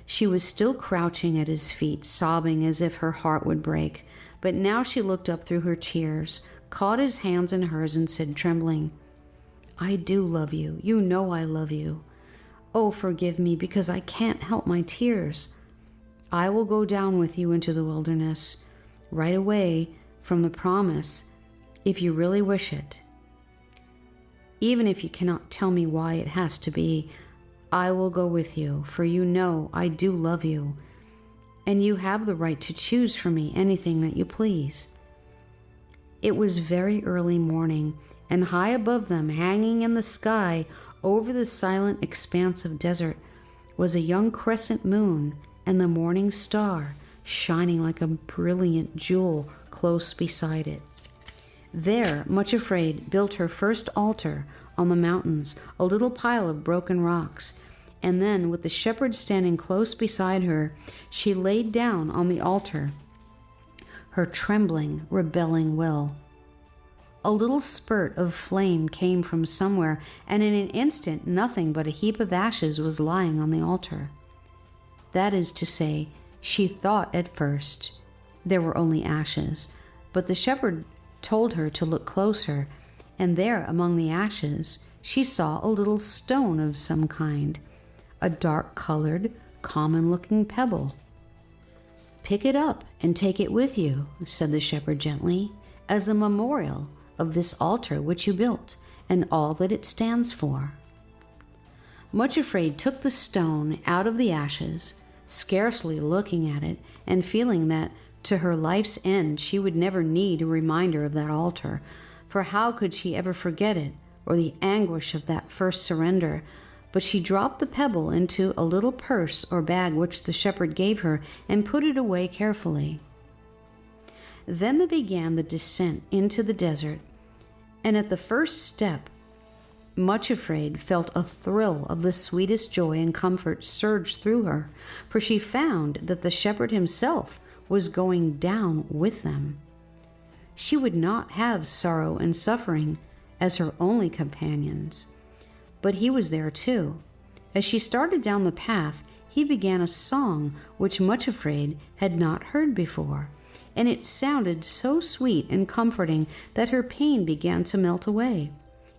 She was still crouching at his feet, sobbing as if her heart would break, but now she looked up through her tears, caught his hands in hers, and said, trembling, "I do love you. You know I love you. Oh, forgive me, because I can't help my tears. I will go down with you into the wilderness, right away from the promise, if you really wish it. Even if you cannot tell me why it has to be, I will go with you, for you know I do love you, and you have the right to choose for me anything that you please." It was very early morning, and high above them, hanging in the sky over the silent expanse of desert, was a young crescent moon and the morning star shining like a brilliant jewel close beside it. There, Much Afraid built her first altar on the mountains, a little pile of broken rocks, and then, with the shepherd standing close beside her, she laid down on the altar her trembling, rebelling will. A little spurt of flame came from somewhere, and in an instant nothing but a heap of ashes was lying on the altar. That is to say, she thought at first there were only ashes, but the shepherd told her to look closer, and there among the ashes she saw a little stone of some kind, a dark-colored, common-looking pebble. "Pick it up and take it with you," said the shepherd gently, as a memorial of this altar which you built and all that it stands for." Much afraid took the stone out of the ashes, scarcely looking at it and feeling that to her life's end she would never need a reminder of that altar, for how could she ever forget it or the anguish of that first surrender? But she dropped the pebble into a little purse or bag which the shepherd gave her and put it away carefully. Then they began the descent into the desert, and at the first step, Much Afraid felt a thrill of the sweetest joy and comfort surge through her, for she found that the shepherd himself was going down with them. She would not have sorrow and suffering as her only companions, but he was there too. As she started down the path, he began a song which Much Afraid had not heard before, and it sounded so sweet and comforting that her pain began to melt away.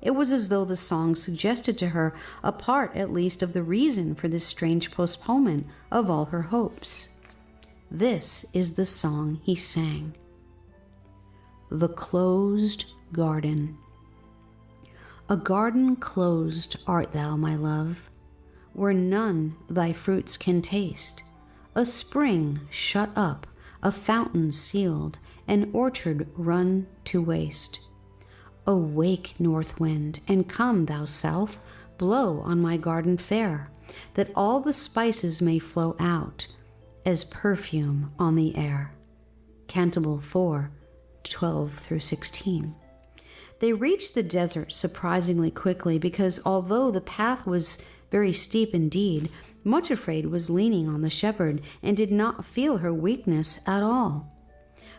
It was as though the song suggested to her a part at least of the reason for this strange postponement of all her hopes. This is the song he sang. The Closed Garden. A garden closed art thou, my love, where none thy fruits can taste, a spring shut up, a fountain sealed, an orchard run to waste. Awake, north wind, and come, thou south, blow on my garden fair, that all the spices may flow out as perfume on the air. Canticle 4, 12-16. They reached the desert surprisingly quickly because although the path was very steep indeed, Much Afraid was leaning on the shepherd and did not feel her weakness at all.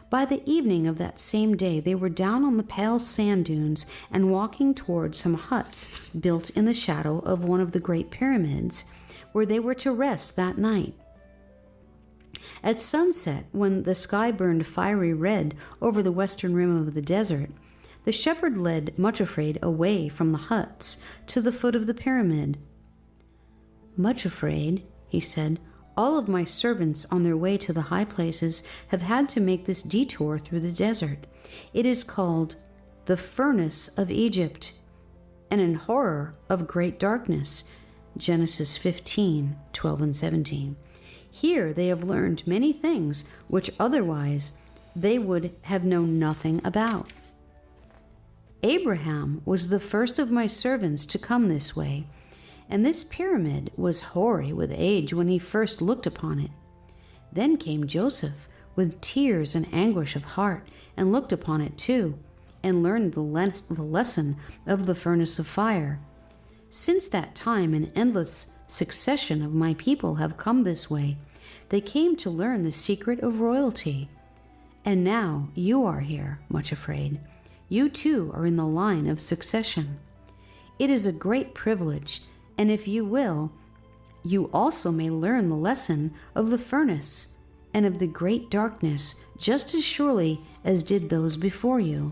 By the evening of that same day, they were down on the pale sand dunes and walking toward some huts built in the shadow of one of the great pyramids, where they were to rest that night. At sunset, when the sky burned fiery red over the western rim of the desert, the shepherd led Much Afraid away from the huts to the foot of the pyramid. "Much Afraid," he said, "all of my servants on their way to the high places have had to make this detour through the desert. It is called the Furnace of Egypt, and an horror of great darkness." Genesis 15, 12 and 17. Here they have learned many things which otherwise they would have known nothing about. Abraham was the first of my servants to come this way, and this pyramid was hoary with age when he first looked upon it. Then came Joseph with tears and anguish of heart, and looked upon it too, and learned the lesson of the furnace of fire. Since that time an endless succession of my people have come this way. They came to learn the secret of royalty. And now you are here, Much Afraid. You too are in the line of succession. It is a great privilege, and if you will, you also may learn the lesson of the furnace and of the great darkness just as surely as did those before you.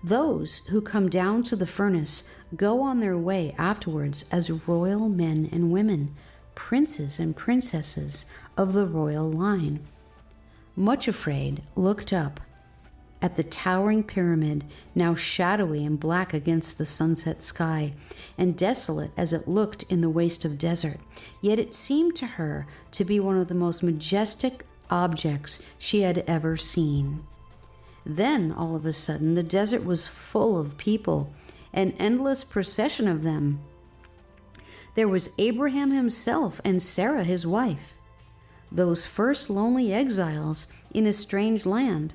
Those who come down to the furnace go on their way afterwards as royal men and women, princes and princesses of the royal line. Much Afraid looked up at the towering pyramid, now shadowy and black against the sunset sky, and desolate as it looked in the waste of desert. Yet it seemed to her to be one of the most majestic objects she had ever seen. Then, all of a sudden, the desert was full of people, an endless procession of them. There was Abraham himself and Sarah, his wife, those first lonely exiles in a strange land.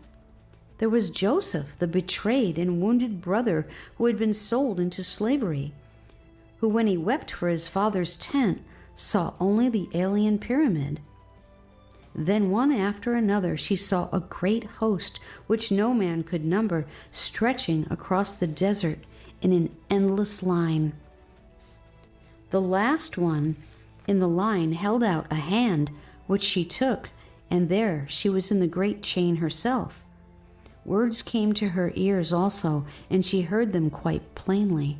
There was Joseph, the betrayed and wounded brother who had been sold into slavery, who, when he wept for his father's tent, saw only the alien pyramid. Then one after another she saw a great host which no man could number, stretching across the desert in an endless line. The last one in the line held out a hand, which she took, and there she was in the great chain herself. Words came to her ears also, and she heard them quite plainly.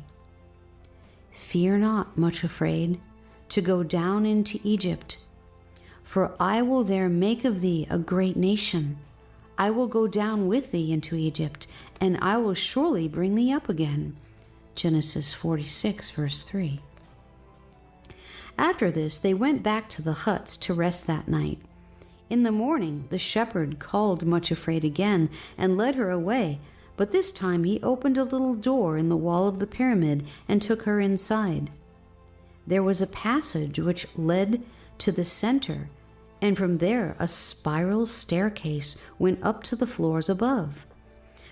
"Fear not, Much Afraid, to go down into Egypt, for I will there make of thee a great nation. I will go down with thee into Egypt, and I will surely bring thee up again. Genesis 46, verse 3. After this, they went back to the huts to rest that night. In the morning, the shepherd called Much Afraid again and led her away, but this time he opened a little door in the wall of the pyramid and took her inside. There was a passage which led to the center, and from there a spiral staircase went up to the floors above.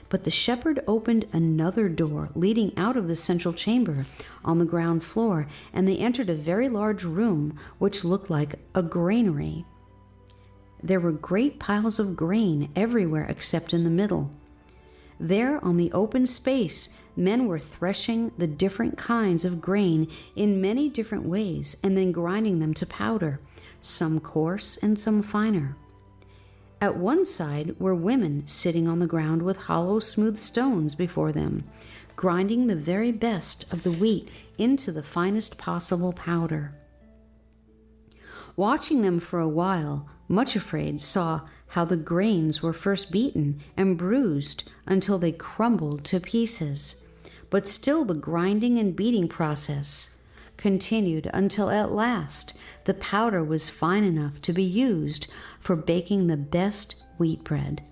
But the shepherd opened another door leading out of the central chamber on the ground floor, and they entered a very large room which looked like a granary. There were great piles of grain everywhere except in the middle. There on the open space, men were threshing the different kinds of grain in many different ways and then grinding them to powder, some coarse and some finer. At one side were women sitting on the ground with hollow, smooth stones before them, grinding the very best of the wheat into the finest possible powder. Watching them for a while, Much Afraid saw how the grains were first beaten and bruised until they crumbled to pieces. But still the grinding and beating process continued until at last the powder was fine enough to be used for baking the best wheat bread.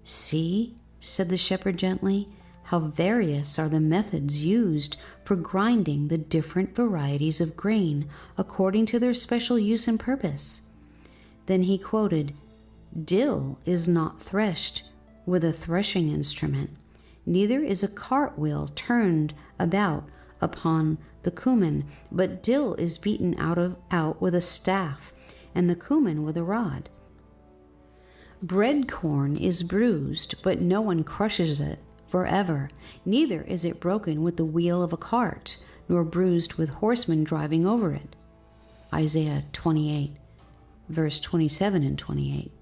"See," said the shepherd gently, "how various are the methods used for grinding the different varieties of grain according to their special use and purpose." Then he quoted, "Dill is not threshed with a threshing instrument, neither is a cartwheel turned about upon the cumin, but dill is beaten out with a staff, and the cumin with a rod. Bread corn is bruised, but no one crushes it forever, neither is it broken with the wheel of a cart, nor bruised with horsemen driving over it." Isaiah 28, verse 27 and 28.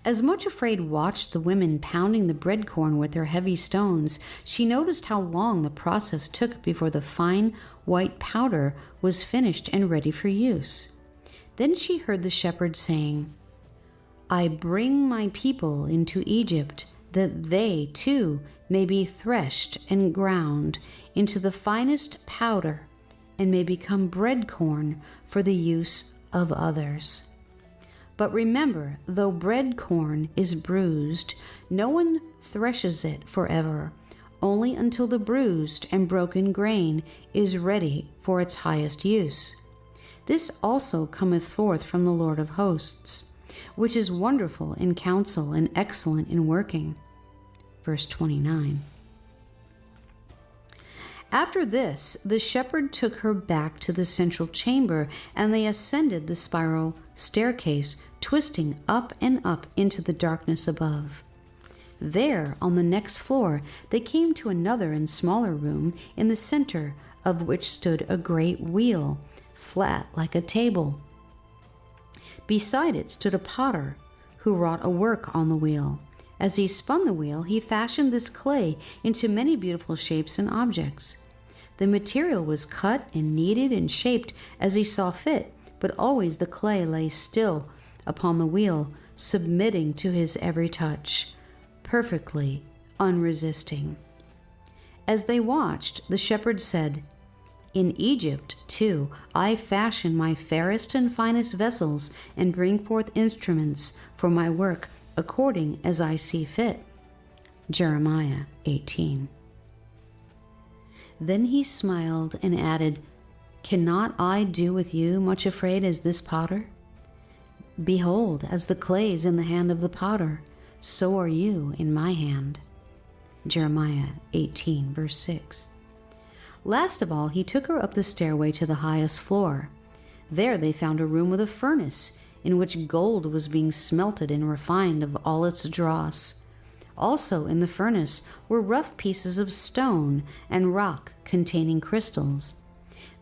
As Much Afraid watched the women pounding the bread corn with their heavy stones, she noticed how long the process took before the fine white powder was finished and ready for use. Then she heard the shepherd saying, "I bring my people into Egypt, that they too may be threshed and ground into the finest powder, and may become bread corn for the use of others. But remember, though bread corn is bruised, no one threshes it forever, only until the bruised and broken grain is ready for its highest use. This also cometh forth from the Lord of hosts, which is wonderful in counsel and excellent in working." Verse 29. After this, the shepherd took her back to the central chamber, and they ascended the spiral staircase, twisting up and up into the darkness above. There, on the next floor, they came to another and smaller room, in the center of which stood a great wheel, flat like a table. Beside it stood a potter, who wrought a work on the wheel. As he spun the wheel, he fashioned this clay into many beautiful shapes and objects. The material was cut and kneaded and shaped as he saw fit, but always the clay lay still upon the wheel, submitting to his every touch, perfectly unresisting. As they watched, the shepherd said, "In Egypt, too, I fashion my fairest and finest vessels and bring forth instruments for my work according as I see fit." Jeremiah 18. Then he smiled and added, "Cannot I do with you Much Afraid as this potter? Behold, as the clay is in the hand of the potter, so are you in my hand." Jeremiah 18, verse 6. Last of all, he took her up the stairway to the highest floor. There they found a room with a furnace, in which gold was being smelted and refined of all its dross. Also in the furnace were rough pieces of stone and rock containing crystals.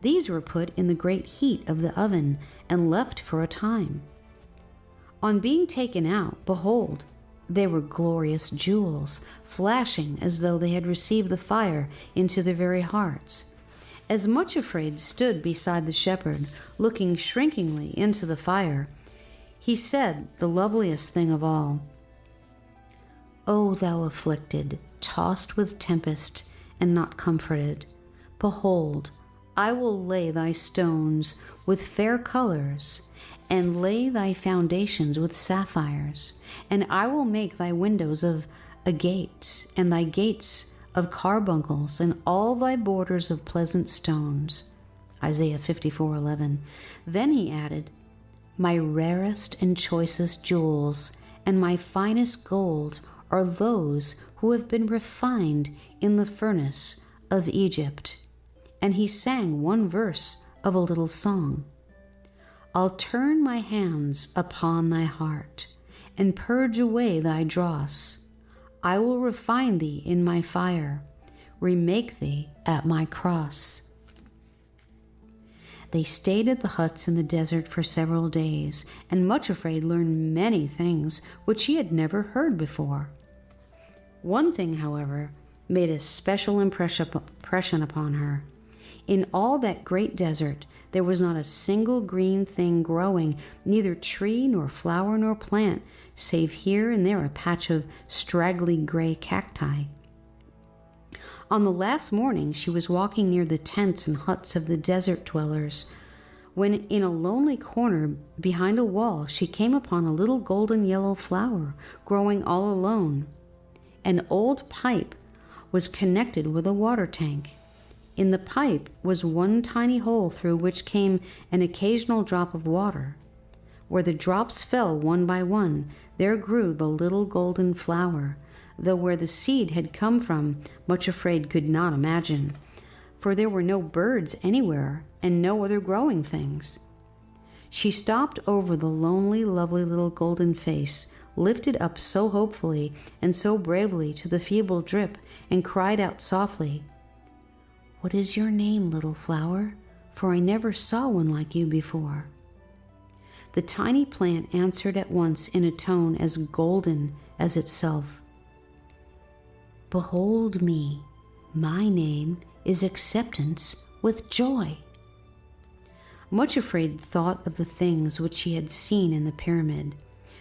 These were put in the great heat of the oven and left for a time. On being taken out, behold, they were glorious jewels, flashing as though they had received the fire into their very hearts. As Much Afraid stood beside the shepherd, looking shrinkingly into the fire, he said the loveliest thing of all, O thou afflicted, tossed with tempest, and not comforted, behold, I will lay thy stones with fair colors, and lay thy foundations with sapphires, and I will make thy windows of agates, and thy gates of carbuncles, and all thy borders of pleasant stones. Isaiah 54:11. Then he added, my rarest and choicest jewels and my finest gold are those who have been refined in the furnace of Egypt. And he sang one verse of a little song. I'll turn my hands upon thy heart and purge away thy dross. I will refine thee in my fire, remake thee at my cross. They stayed at the huts in the desert for several days, and Much Afraid learned many things which he had never heard before. One thing, however, made a special impression upon her. In all that great desert, there was not a single green thing growing, neither tree nor flower nor plant, save here and there a patch of straggly gray cacti. On the last morning, she was walking near the tents and huts of the desert dwellers, when in a lonely corner behind a wall she came upon a little golden yellow flower growing all alone. An old pipe was connected with a water tank. In the pipe was one tiny hole through which came an occasional drop of water. Where the drops fell one by one, there grew the little golden flower, though where the seed had come from, Much Afraid could not imagine, for there were no birds anywhere and no other growing things. She stopped over the lonely, lovely little golden face, lifted up so hopefully and so bravely to the feeble drip, and cried out softly, "What is your name, little flower? For I never saw one like you before." The tiny plant answered at once in a tone as golden as itself, "Behold me, my name is Acceptance with Joy." Much Afraid thought of the things which she had seen in the pyramid,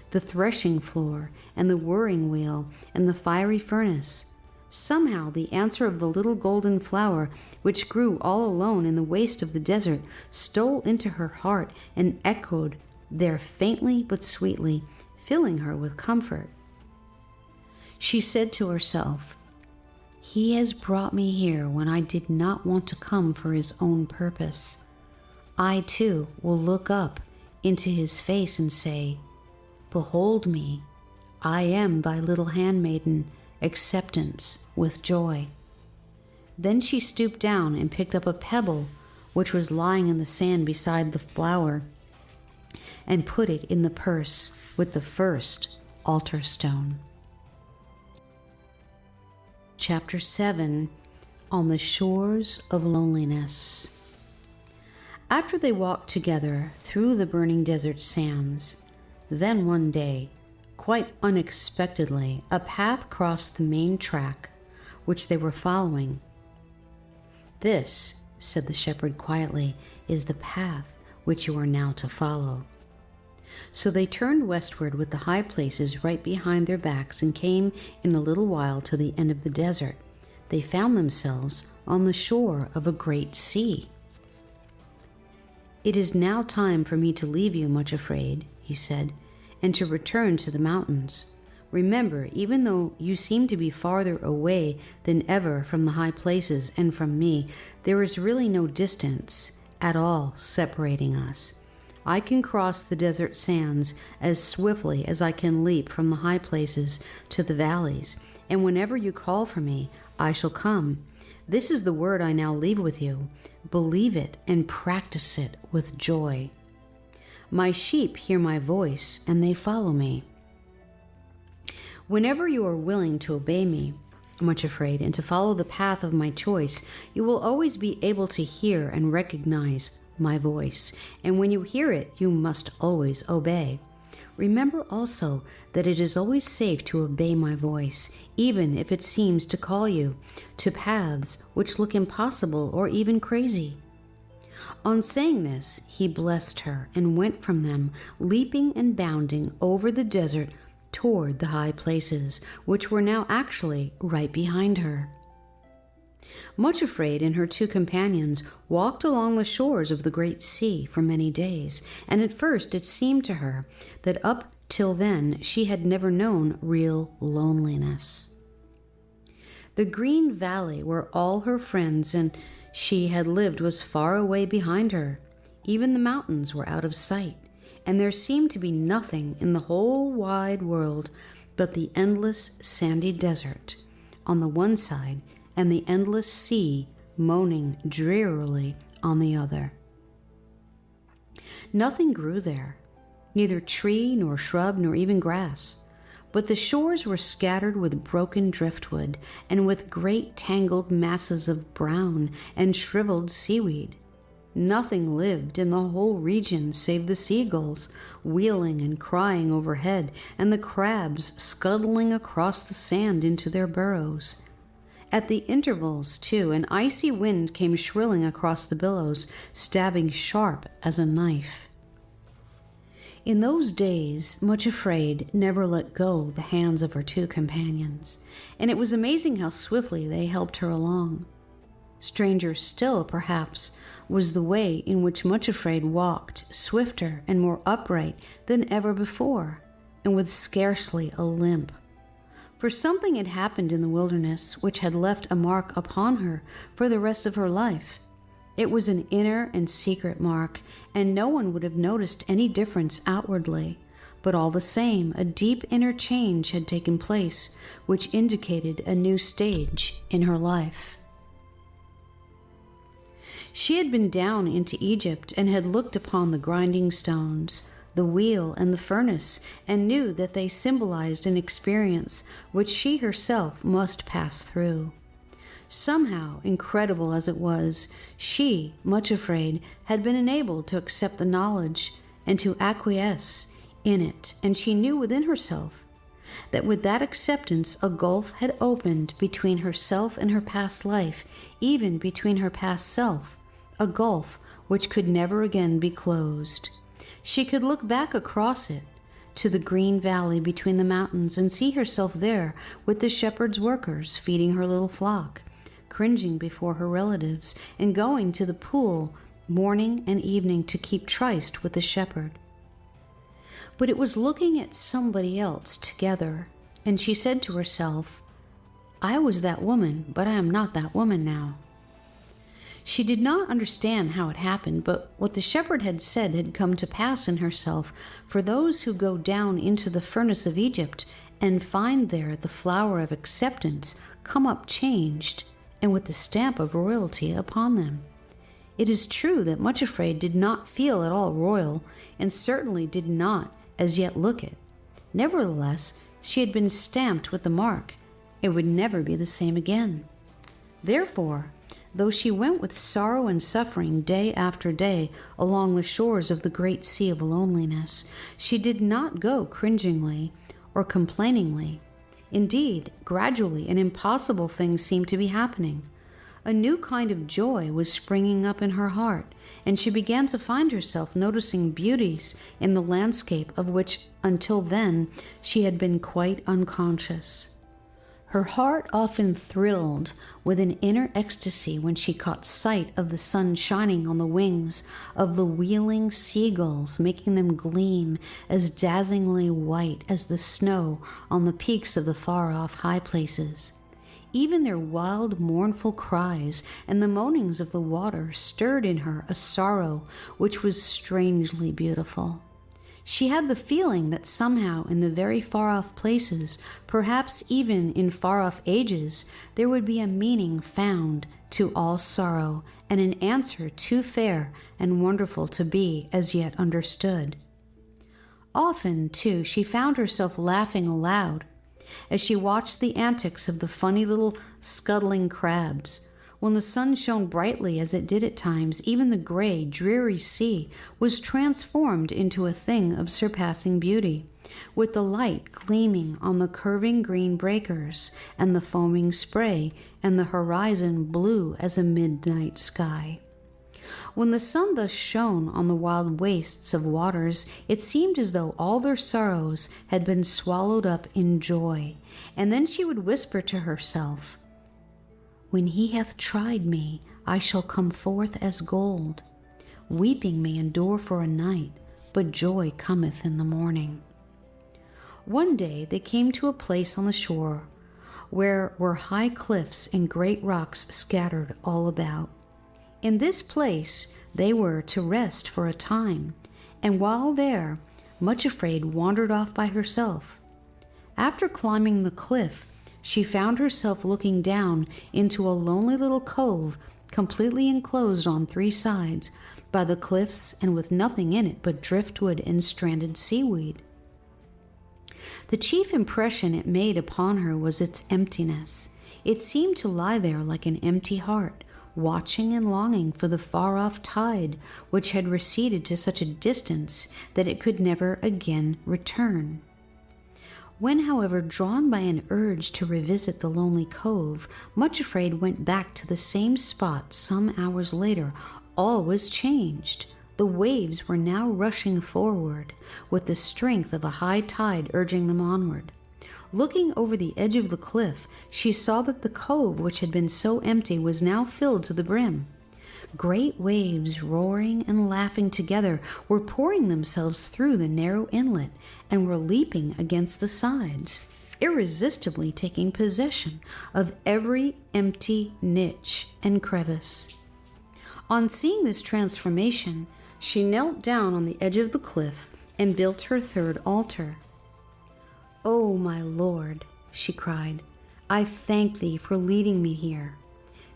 the threshing floor and the whirring wheel and the fiery furnace. Somehow the answer of the little golden flower, which grew all alone in the waste of the desert, stole into her heart and echoed there faintly but sweetly, filling her with comfort. She said to herself, "He has brought me here when I did not want to come for his own purpose. I, too, will look up into his face and say, 'Behold me, I am thy little handmaiden, Acceptance with Joy.'" Then she stooped down and picked up a pebble which was lying in the sand beside the flower, and put it in the purse with the first altar stone. Chapter 7, On the Shores of Loneliness. After they walked together through the burning desert sands, then one day, quite unexpectedly, a path crossed the main track which they were following. "This," said the shepherd quietly, "is the path which you are now to follow." So they turned westward with the high places right behind their backs and came in a little while to the end of the desert. They found themselves on the shore of a great sea. "It is now time for me to leave you, Much Afraid," he said, "and to return to the mountains. Remember, even though you seem to be farther away than ever from the high places and from me, there is really no distance at all separating us. I can cross the desert sands as swiftly as I can leap from the high places to the valleys, and whenever you call for me, I shall come. This is the word I now leave with you. Believe it and practice it with joy. My sheep hear my voice, and they follow me. Whenever you are willing to obey me, Much Afraid, and to follow the path of my choice, you will always be able to hear and recognize my voice, and when you hear it, you must always obey. Remember also that it is always safe to obey my voice, even if it seems to call you to paths which look impossible or even crazy." On saying this, he blessed her and went from them, leaping and bounding over the desert toward the high places, which were now actually right behind her. Much afraid, and her two companions walked along the shores of the great sea for many days, and at first it seemed to her that up till then she had never known real loneliness. The green valley where all her friends and she had lived was far away behind her. Even the mountains were out of sight, and there seemed to be nothing in the whole wide world but the endless sandy desert on the one side and the endless sea moaning drearily on the other. Nothing grew there, neither tree nor shrub nor even grass, but the shores were scattered with broken driftwood and with great tangled masses of brown and shriveled seaweed. Nothing lived in the whole region save the seagulls wheeling and crying overhead, and the crabs scuttling across the sand into their burrows. At the intervals, too, an icy wind came shrilling across the billows, stabbing sharp as a knife. In those days, Much Afraid never let go the hands of her two companions, and it was amazing how swiftly they helped her along. Stranger still, perhaps, was the way in which Much Afraid walked, swifter and more upright than ever before, and with scarcely a limp. For something had happened in the wilderness which had left a mark upon her for the rest of her life. It was an inner and secret mark, and no one would have noticed any difference outwardly, but all the same a deep inner change had taken place, which indicated a new stage in her life. She had been down into Egypt and had looked upon the grinding stones, the wheel and the furnace, and knew that they symbolized an experience which she herself must pass through. Somehow, incredible as it was, she, Much Afraid, had been enabled to accept the knowledge and to acquiesce in it, and she knew within herself that with that acceptance a gulf had opened between herself and her past life, even between her past self, a gulf which could never again be closed. She could look back across it to the green valley between the mountains and see herself there with the shepherd's workers feeding her little flock, cringing before her relatives, and going to the pool morning and evening to keep tryst with the shepherd. But it was looking at somebody else together, and she said to herself, "I was that woman, but I am not that woman now." She did not understand how it happened, but what the shepherd had said had come to pass in herself for those who go down into the furnace of Egypt and find there the flower of acceptance come up changed and with the stamp of royalty upon them. It is true that Much Afraid did not feel at all royal, and certainly did not as yet look it. Nevertheless, she had been stamped with the mark. It would never be the same again. Therefore, though she went with sorrow and suffering day after day along the shores of the great sea of loneliness, she did not go cringingly or complainingly. Indeed, gradually an impossible thing seemed to be happening. A new kind of joy was springing up in her heart, and she began to find herself noticing beauties in the landscape of which until then she had been quite unconscious. Her heart often thrilled with an inner ecstasy when she caught sight of the sun shining on the wings of the wheeling seagulls, making them gleam as dazzlingly white as the snow on the peaks of the far-off high places. Even their wild, mournful cries and the moanings of the water stirred in her a sorrow which was strangely beautiful. She had the feeling that somehow in the very far-off places, perhaps even in far-off ages, there would be a meaning found to all sorrow and an answer too fair and wonderful to be as yet understood. Often, too, she found herself laughing aloud as she watched the antics of the funny little scuttling crabs. When the sun shone brightly as it did at times, even the gray, dreary sea was transformed into a thing of surpassing beauty, with the light gleaming on the curving green breakers and the foaming spray, and the horizon blue as a midnight sky. When the sun thus shone on the wild wastes of waters, it seemed as though all their sorrows had been swallowed up in joy. And then she would whisper to herself, "When he hath tried me, I shall come forth as gold. Weeping may endure for a night, but joy cometh in the morning." One day they came to a place on the shore where were high cliffs and great rocks scattered all about. In this place they were to rest for a time, and while there, Much Afraid wandered off by herself. After climbing the cliff, she found herself looking down into a lonely little cove completely enclosed on 3 sides by the cliffs and with nothing in it but driftwood and stranded seaweed. The chief impression it made upon her was its emptiness. It seemed to lie there like an empty heart, watching and longing for the far-off tide which had receded to such a distance that it could never again return. When, however, drawn by an urge to revisit the lonely cove, Much Afraid went back to the same spot some hours later, all was changed. The waves were now rushing forward, with the strength of a high tide urging them onward. Looking over the edge of the cliff, she saw that the cove, which had been so empty, was now filled to the brim. Great waves, roaring and laughing together, were pouring themselves through the narrow inlet and were leaping against the sides, irresistibly taking possession of every empty niche and crevice. On seeing this transformation, she knelt down on the edge of the cliff and built her 3rd altar. "Oh, my Lord," she cried, "I thank thee for leading me here.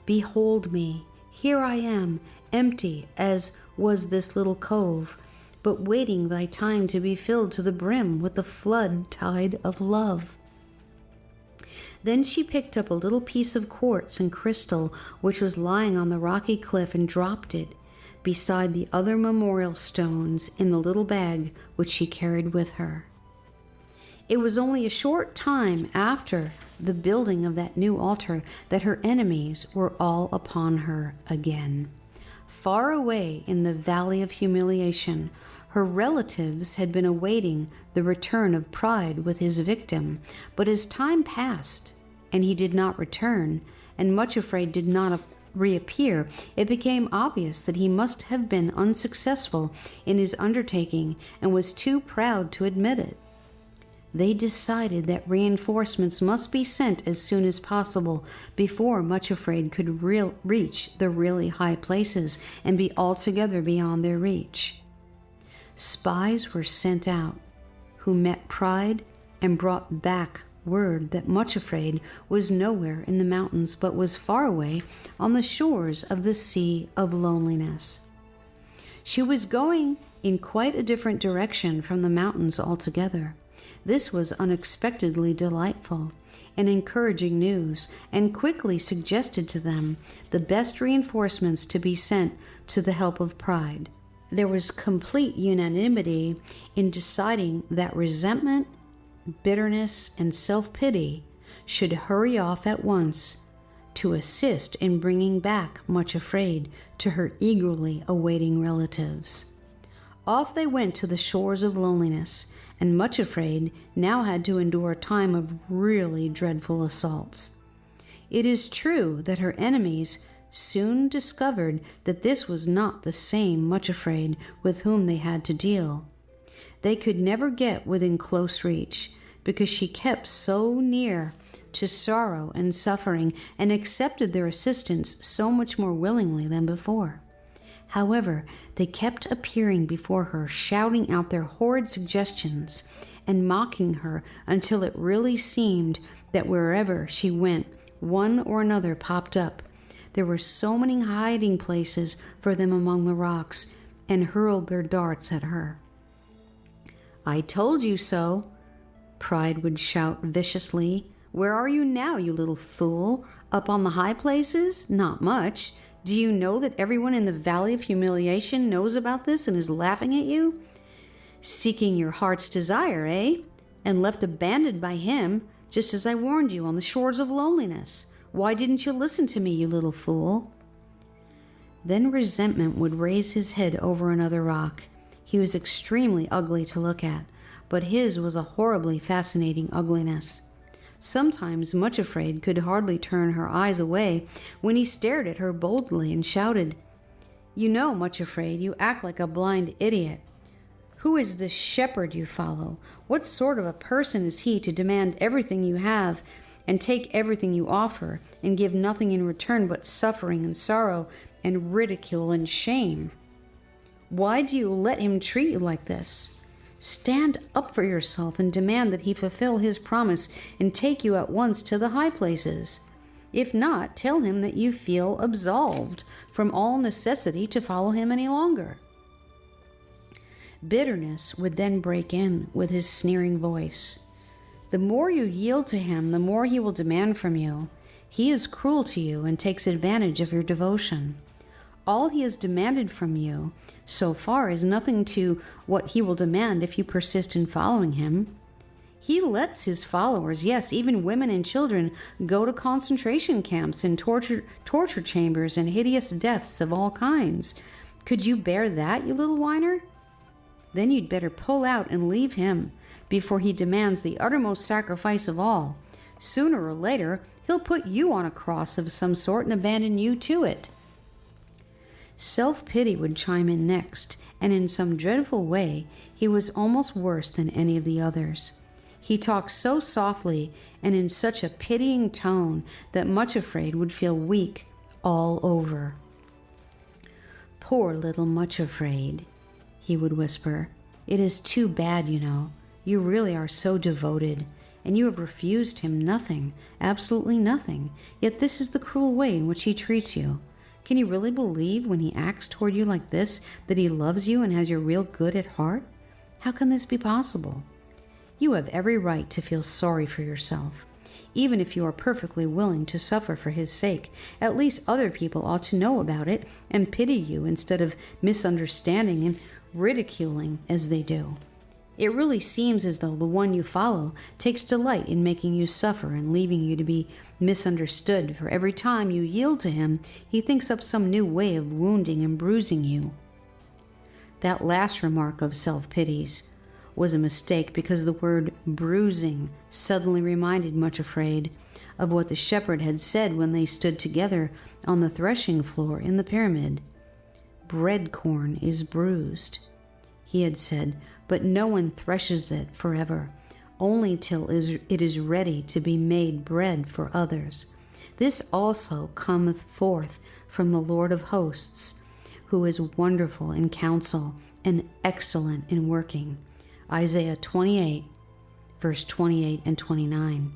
Behold me, here I am, empty as was this little cove, but waiting thy time to be filled to the brim with the flood tide of love." Then she picked up a little piece of quartz and crystal which was lying on the rocky cliff and dropped it beside the other memorial stones in the little bag which she carried with her. It was only a short time after the building of that new altar that her enemies were all upon her again. Far away in the valley of humiliation, her relatives had been awaiting the return of Pride with his victim, but as time passed and he did not return, and Much Afraid did not reappear, it became obvious that he must have been unsuccessful in his undertaking and was too proud to admit it. They decided that reinforcements must be sent as soon as possible before Much Afraid could reach the really high places and be altogether beyond their reach. Spies were sent out, who met Pride and brought back word that Much Afraid was nowhere in the mountains but was far away on the shores of the Sea of Loneliness. She was going in quite a different direction from the mountains altogether. This was unexpectedly delightful and encouraging news, and quickly suggested to them the best reinforcements to be sent to the help of Pride. There was complete unanimity in deciding that resentment, bitterness, and self-pity should hurry off at once to assist in bringing back Much Afraid to her eagerly awaiting relatives. Off they went to the shores of Loneliness, and Much Afraid now had to endure a time of really dreadful assaults. It is true that her enemies soon discovered that this was not the same Much Afraid with whom they had to deal. They could never get within close reach, because she kept so near to sorrow and suffering and accepted their assistance so much more willingly than before. However, they kept appearing before her, shouting out their horrid suggestions and mocking her until it really seemed that wherever she went, one or another popped up. There were so many hiding places for them among the rocks, and hurled their darts at her. "I told you so," Pride would shout viciously. "Where are you now, you little fool? Up on the high places? Not much. Do you know that everyone in the Valley of Humiliation knows about this and is laughing at you? Seeking your heart's desire, eh? And left abandoned by him, just as I warned you on the shores of Loneliness. Why didn't you listen to me, you little fool?" Then resentment would raise his head over another rock. He was extremely ugly to look at, but his was a horribly fascinating ugliness. Sometimes Much Afraid could hardly turn her eyes away when he stared at her boldly and shouted, "You know, Much Afraid, you act like a blind idiot. Who is this shepherd you follow? What sort of a person is he to demand everything you have and take everything you offer and give nothing in return but suffering and sorrow and ridicule and shame? Why do you let him treat you like this? Stand up for yourself and demand that he fulfill his promise and take you at once to the high places. If not, tell him that you feel absolved from all necessity to follow him any longer." Bitterness would then break in with his sneering voice. "The more you yield to him, the more he will demand from you. He is cruel to you and takes advantage of your devotion. All he has demanded from you so far is nothing to what he will demand if you persist in following him. He lets his followers, yes, even women and children, go to concentration camps and torture chambers and hideous deaths of all kinds. Could you bear that, you little whiner? Then you'd better pull out and leave him before he demands the uttermost sacrifice of all. Sooner or later, he'll put you on a cross of some sort and abandon you to it." Self-pity would chime in next, and in some dreadful way, he was almost worse than any of the others. He talked so softly and in such a pitying tone that Much Afraid would feel weak all over. "Poor little Much Afraid," he would whisper. "It is too bad, you know. You really are so devoted, and you have refused him nothing, absolutely nothing, yet this is the cruel way in which he treats you. Can you really believe when he acts toward you like this that he loves you and has your real good at heart? How can this be possible? You have every right to feel sorry for yourself. Even if you are perfectly willing to suffer for his sake, at least other people ought to know about it and pity you instead of misunderstanding and ridiculing as they do. It really seems as though the one you follow takes delight in making you suffer and leaving you to be misunderstood, for every time you yield to him, he thinks up some new way of wounding and bruising you." That last remark of self-pity's was a mistake, because the word bruising suddenly reminded Much Afraid of what the shepherd had said when they stood together on the threshing floor in the pyramid. "Bread corn is bruised," he had said, "but no one threshes it forever, only till it is ready to be made bread for others. This also cometh forth from the Lord of hosts, who is wonderful in counsel and excellent in working." Isaiah 28, verse 28 and 29.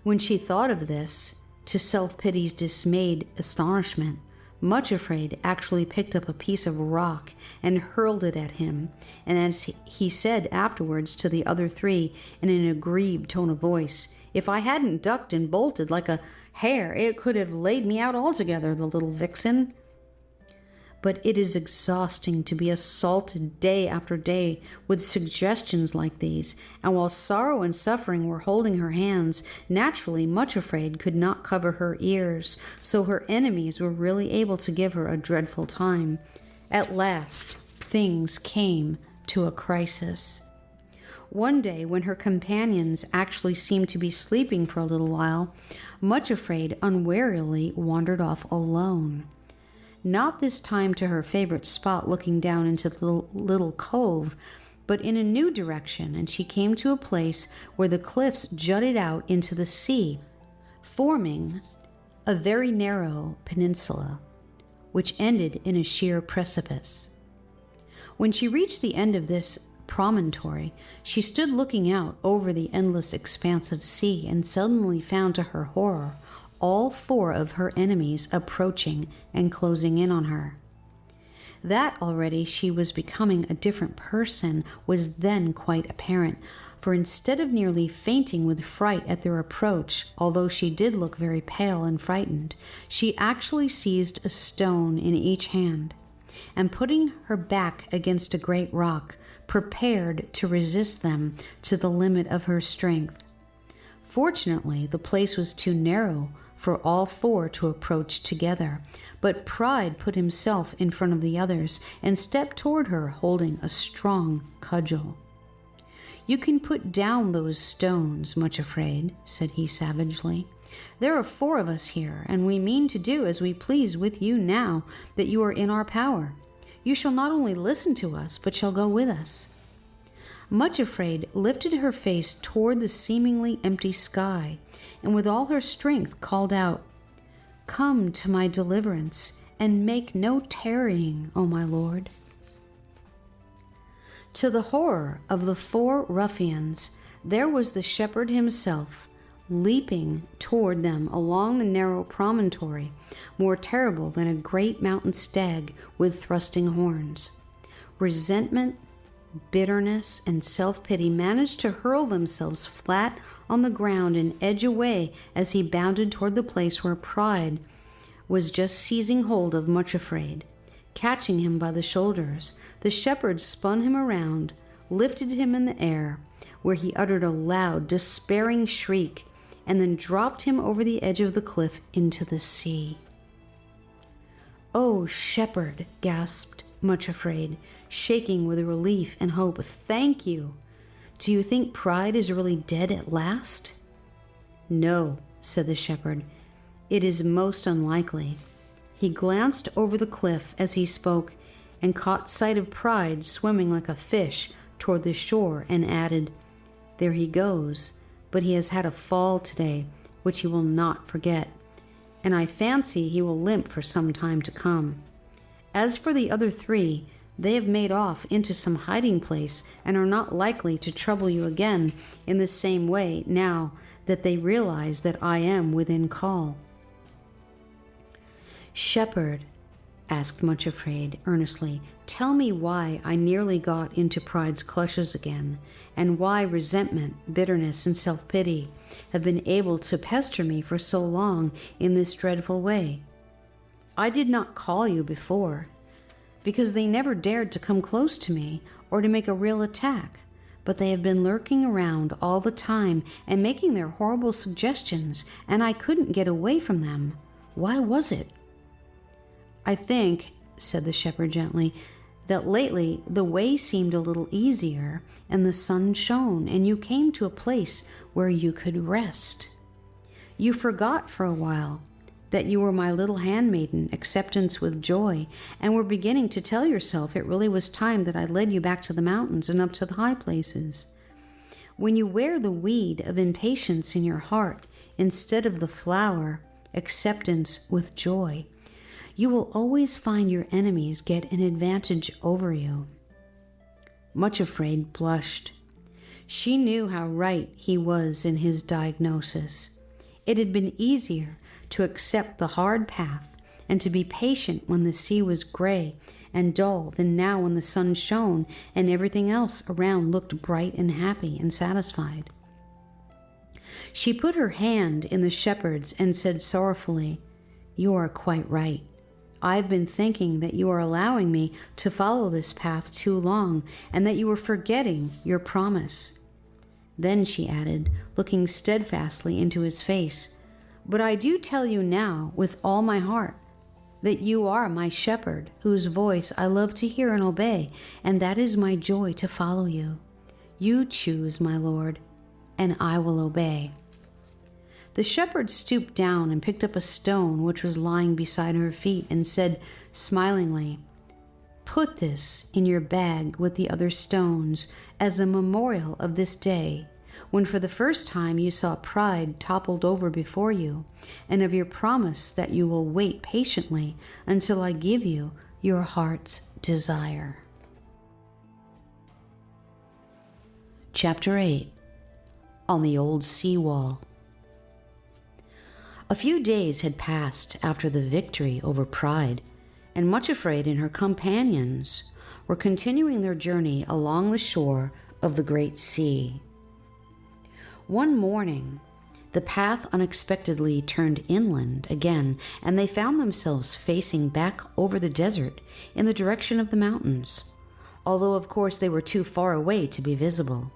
When she thought of this, to self-pity's dismayed astonishment, Much Afraid actually picked up a piece of rock and hurled it at him, and as he said afterwards to the other three in an aggrieved tone of voice, "If I hadn't ducked and bolted like a hare, it could have laid me out altogether, the little vixen." But it is exhausting to be assaulted day after day with suggestions like these, and while sorrow and suffering were holding her hands, naturally Much Afraid could not cover her ears, so her enemies were really able to give her a dreadful time. At last, things came to a crisis. One day, when her companions actually seemed to be sleeping for a little while, Much Afraid unwarily wandered off alone. Not this time to her favorite spot looking down into the little cove, but in a new direction, and she came to a place where the cliffs jutted out into the sea, forming a very narrow peninsula, which ended in a sheer precipice. When she reached the end of this promontory, she stood looking out over the endless expanse of sea and suddenly found to her horror all four of her enemies approaching and closing in on her. That already she was becoming a different person was then quite apparent, for instead of nearly fainting with fright at their approach, although she did look very pale and frightened, she actually seized a stone in each hand, and putting her back against a great rock, prepared to resist them to the limit of her strength. Fortunately, the place was too narrow for all four to approach together, but Pride put himself in front of the others and stepped toward her holding a strong cudgel. "You can put down those stones, Much Afraid," said he savagely. "There are 4 of us here, and we mean to do as we please with you now that you are in our power. You shall not only listen to us, but shall go with us." Much Afraid lifted her face toward the seemingly empty sky, and with all her strength called out, "Come to my deliverance, and make no tarrying, O my lord." To the horror of the 4 ruffians, there was the shepherd himself, leaping toward them along the narrow promontory, more terrible than a great mountain stag with thrusting horns. Resentment, bitterness, and self-pity managed to hurl themselves flat on the ground and edge away as he bounded toward the place where Pride was just seizing hold of Much Afraid. Catching him by the shoulders, the shepherd spun him around, lifted him in the air, where he uttered a loud, despairing shriek, and then dropped him over the edge of the cliff into the sea. "Oh, shepherd," gasped Much Afraid, shaking with relief and hope, "thank you. Do you think Pride is really dead at last?" "No," said the shepherd. "It is most unlikely." He glanced over the cliff as he spoke and caught sight of Pride swimming like a fish toward the shore and added, "There he goes, but he has had a fall today, which he will not forget, and I fancy he will limp for some time to come. As for the other 3, they have made off into some hiding place and are not likely to trouble you again in the same way now that they realize that I am within call." "Shepherd," asked Much Afraid earnestly, "tell me why I nearly got into Pride's clutches again, and why resentment, bitterness, and self-pity have been able to pester me for so long in this dreadful way. I did not call you before, because they never dared to come close to me or to make a real attack, but they have been lurking around all the time and making their horrible suggestions, and I couldn't get away from them. Why was it?" "I think," said the shepherd gently, "that lately the way seemed a little easier, and the sun shone, and you came to a place where you could rest. You forgot for a while that you were my little handmaiden, Acceptance with Joy, and were beginning to tell yourself it really was time that I led you back to the mountains and up to the high places. When you wear the weed of impatience in your heart instead of the flower, Acceptance with Joy, you will always find your enemies get an advantage over you." Much Afraid blushed. She knew how right he was in his diagnosis. It had been easier to accept the hard path and to be patient when the sea was gray and dull than now when the sun shone and everything else around looked bright and happy and satisfied. She put her hand in the shepherd's and said sorrowfully, "You are quite right. I've been thinking that you are allowing me to follow this path too long and that you were forgetting your promise." Then she added, looking steadfastly into his face, "But I do tell you now with all my heart that you are my shepherd, whose voice I love to hear and obey, and that is my joy to follow you. You choose, my lord, and I will obey." The shepherd stooped down and picked up a stone which was lying beside her feet and said smilingly, "Put this in your bag with the other stones as a memorial of this day, when for the first time you saw Pride toppled over before you, and of your promise that you will wait patiently until I give you your heart's desire." Chapter 8. On the Old Seawall. A few days had passed after the victory over Pride, and Much Afraid and her companions were continuing their journey along the shore of the great sea. One morning, the path unexpectedly turned inland again, and they found themselves facing back over the desert in the direction of the mountains, although of course they were too far away to be visible.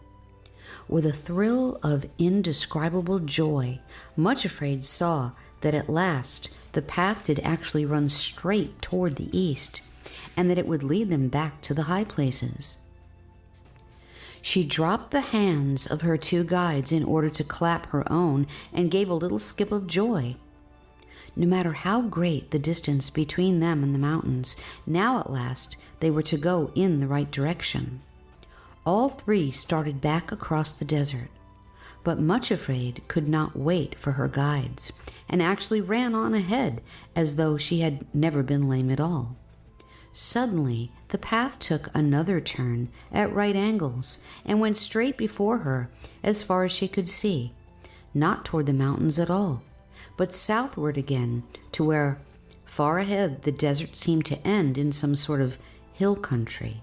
With a thrill of indescribable joy, Much Afraid saw that at last the path did actually run straight toward the east, and that it would lead them back to the high places. She dropped the hands of her two guides in order to clap her own, and gave a little skip of joy. No matter how great the distance between them and the mountains, now at last they were to go in the right direction. All three started back across the desert, but Much Afraid could not wait for her guides, and actually ran on ahead as though she had never been lame at all. Suddenly, the path took another turn at right angles and went straight before her as far as she could see, not toward the mountains at all, but southward again to where, far ahead, the desert seemed to end in some sort of hill country.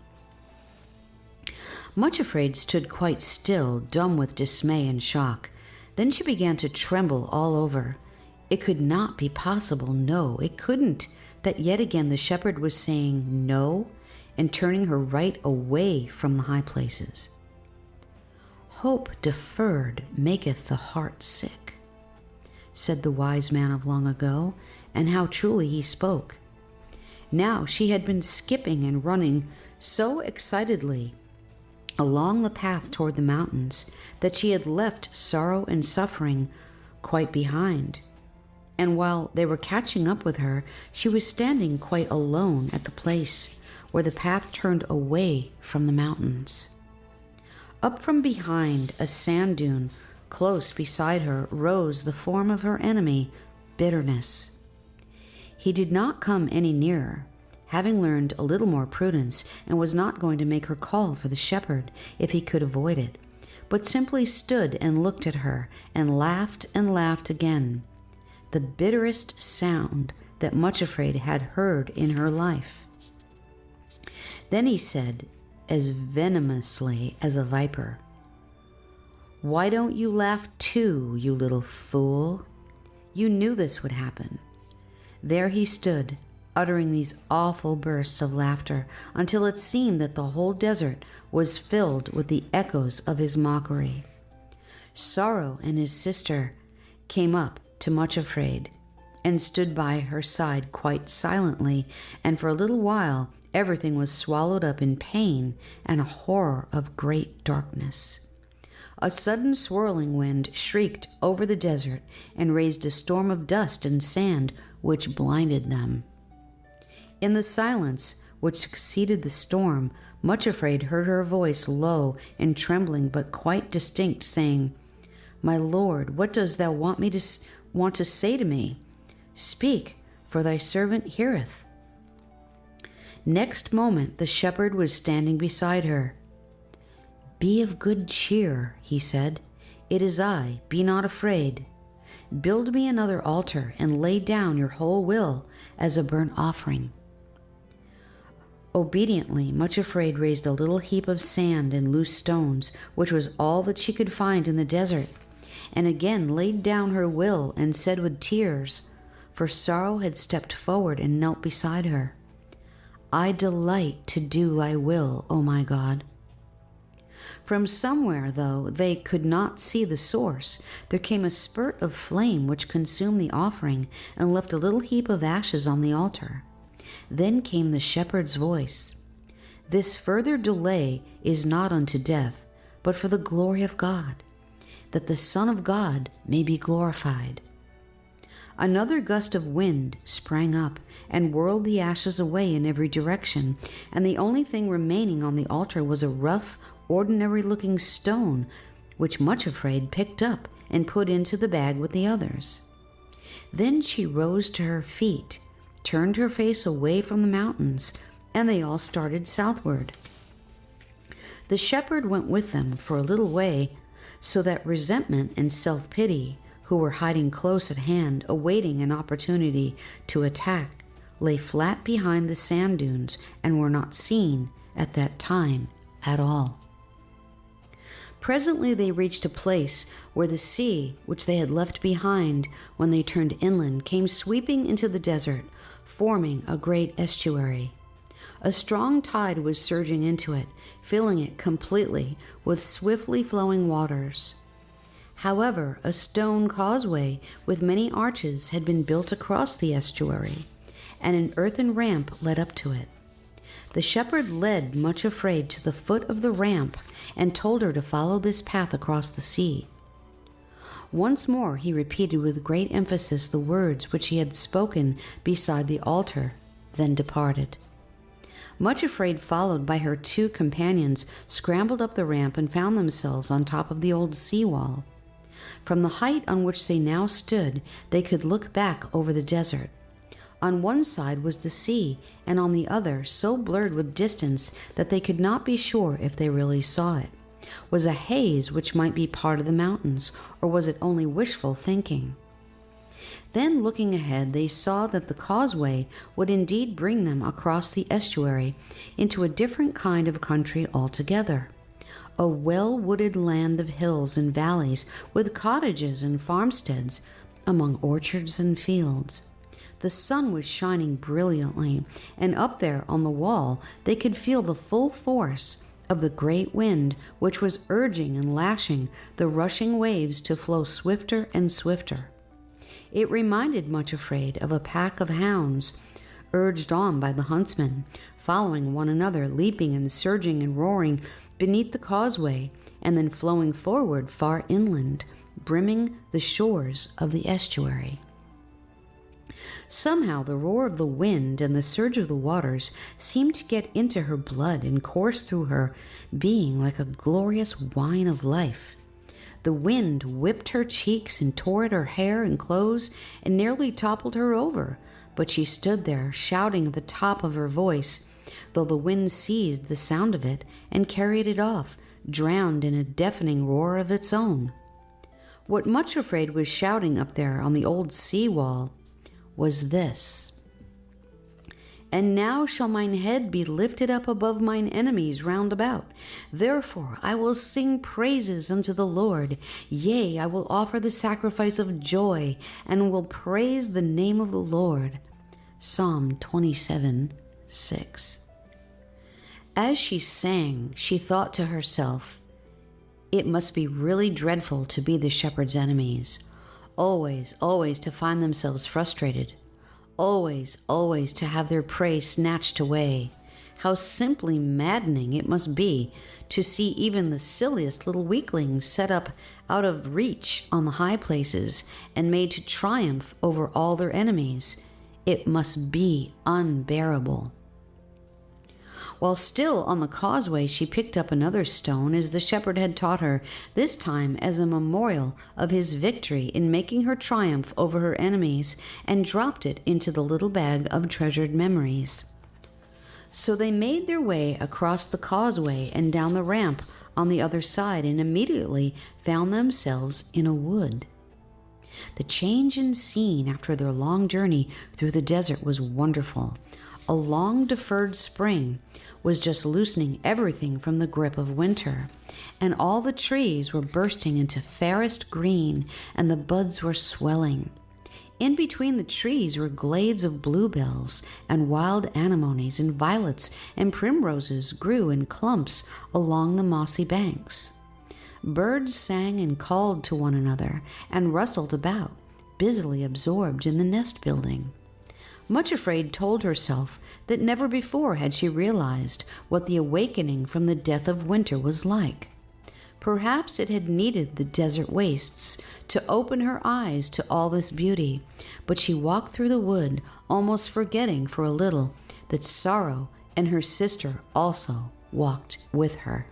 Much Afraid stood quite still, dumb with dismay and shock. Then she began to tremble all over. It could not be possible, no, it couldn't, that yet again the shepherd was saying no and turning her right away from the high places. Hope deferred maketh the heart sick, said the wise man of long ago, and how truly he spoke. Now she had been skipping and running so excitedly along the path toward the mountains that she had left sorrow and suffering quite behind. And while they were catching up with her, she was standing quite alone at the place where the path turned away from the mountains. Up from behind a sand dune close beside her rose the form of her enemy, Bitterness. He did not come any nearer, having learned a little more prudence, and was not going to make her call for the shepherd if he could avoid it, but simply stood and looked at her and laughed again, the bitterest sound that Much Afraid had heard in her life. Then he said, as venomously as a viper, "Why don't you laugh too, you little fool? You knew this would happen." There he stood, uttering these awful bursts of laughter until it seemed that the whole desert was filled with the echoes of his mockery. Sorrow and his sister came up to Much Afraid and stood by her side quite silently, and for a little while everything was swallowed up in pain and a horror of great darkness. A sudden swirling wind shrieked over the desert and raised a storm of dust and sand which blinded them. In the silence which succeeded the storm, Much Afraid heard her voice low and trembling but quite distinct, saying, "My lord, what dost thou want to say to me? Speak, for thy servant heareth." Next moment the shepherd was standing beside her. "Be of good cheer," he said. "It is I, be not afraid. Build me another altar and lay down your whole will as a burnt offering." Obediently, Much Afraid raised a little heap of sand and loose stones, which was all that she could find in the desert, and again laid down her will and said with tears, for sorrow had stepped forward and knelt beside her, "I delight to do thy will, O my God." From somewhere, though they could not see the source, there came a spurt of flame which consumed the offering and left a little heap of ashes on the altar. Then came the shepherd's voice, "This further delay is not unto death, but for the glory of God, that the Son of God may be glorified." Another gust of wind sprang up and whirled the ashes away in every direction, and the only thing remaining on the altar was a rough, ordinary-looking stone, which Much Afraid picked up and put into the bag with the others. Then she rose to her feet, turned her face away from the mountains, and they all started southward. The shepherd went with them for a little way, so that Resentment and Self-Pity, who were hiding close at hand, awaiting an opportunity to attack, lay flat behind the sand dunes and were not seen at that time at all. Presently they reached a place where the sea, which they had left behind when they turned inland, came sweeping into the desert, forming a great estuary. A strong tide was surging into it, filling it completely with swiftly flowing waters. However, a stone causeway with many arches had been built across the estuary, and an earthen ramp led up to it. The shepherd led Much Afraid to the foot of the ramp and told her to follow this path across the sea. Once more he repeated with great emphasis the words which he had spoken beside the altar, then departed. Much Afraid, followed by her 2 companions, scrambled up the ramp and found themselves on top of the old seawall. From the height on which they now stood, they could look back over the desert. On one side was the sea, and on the other, so blurred with distance that they could not be sure if they really saw it, was a haze which might be part of the mountains, or was it only wishful thinking? Then, looking ahead, they saw that the causeway would indeed bring them across the estuary into a different kind of country altogether. A well-wooded land of hills and valleys with cottages and farmsteads among orchards and fields. The sun was shining brilliantly, and up there on the wall they could feel the full force of the great wind which was urging and lashing the rushing waves to flow swifter and swifter. It reminded Much Afraid of a pack of hounds, urged on by the huntsmen, following one another, leaping and surging and roaring beneath the causeway, and then flowing forward far inland, brimming the shores of the estuary. Somehow the roar of the wind and the surge of the waters seemed to get into her blood and course through her being like a glorious wine of life. The wind whipped her cheeks and tore at her hair and clothes and nearly toppled her over, but she stood there shouting at the top of her voice, though the wind seized the sound of it and carried it off, drowned in a deafening roar of its own. What Much Afraid was shouting up there on the old sea wall was this: "And now shall mine head be lifted up above mine enemies round about. Therefore I will sing praises unto the Lord. Yea, I will offer the sacrifice of joy, and will praise the name of the Lord." Psalm 27:6. As she sang, she thought to herself, it must be really dreadful to be the shepherd's enemies. Always, always to find themselves frustrated. Always, always to have their prey snatched away. How simply maddening it must be to see even the silliest little weaklings set up out of reach on the high places and made to triumph over all their enemies. It must be unbearable. While still on the causeway, she picked up another stone, as the shepherd had taught her, this time as a memorial of his victory in making her triumph over her enemies, and dropped it into the little bag of treasured memories. So they made their way across the causeway and down the ramp on the other side, and immediately found themselves in a wood. The change in scene after their long journey through the desert was wonderful. A long-deferred spring was just loosening everything from the grip of winter, and all the trees were bursting into fairest green, and the buds were swelling. In between the trees were glades of bluebells, and wild anemones and violets and primroses grew in clumps along the mossy banks. Birds sang and called to one another and rustled about, busily absorbed in the nest building. Much Afraid told herself that never before had she realized what the awakening from the death of winter was like. Perhaps it had needed the desert wastes to open her eyes to all this beauty, but she walked through the wood, almost forgetting for a little that Sorrow and her sister also walked with her.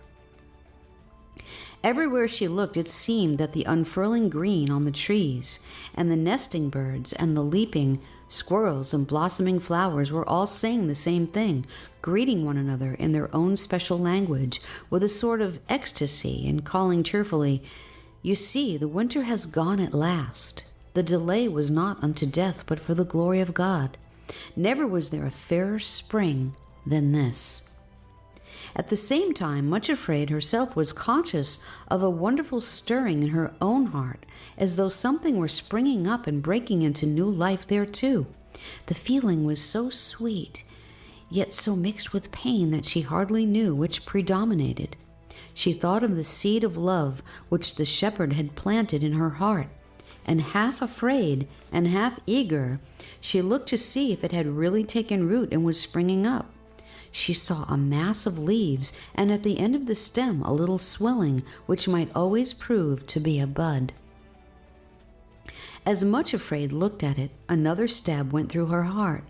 Everywhere she looked, it seemed that the unfurling green on the trees, and the nesting birds, and the leaping squirrels and blossoming flowers were all saying the same thing, greeting one another in their own special language, with a sort of ecstasy, and calling cheerfully, "You see, the winter has gone at last. The delay was not unto death, but for the glory of God. Never was there a fairer spring than this." At the same time, Much Afraid herself was conscious of a wonderful stirring in her own heart, as though something were springing up and breaking into new life there too. The feeling was so sweet, yet so mixed with pain that she hardly knew which predominated. She thought of the seed of love which the shepherd had planted in her heart, and half afraid and half eager, she looked to see if it had really taken root and was springing up. She saw a mass of leaves, and at the end of the stem a little swelling, which might always prove to be a bud. As Much Afraid looked at it, another stab went through her heart,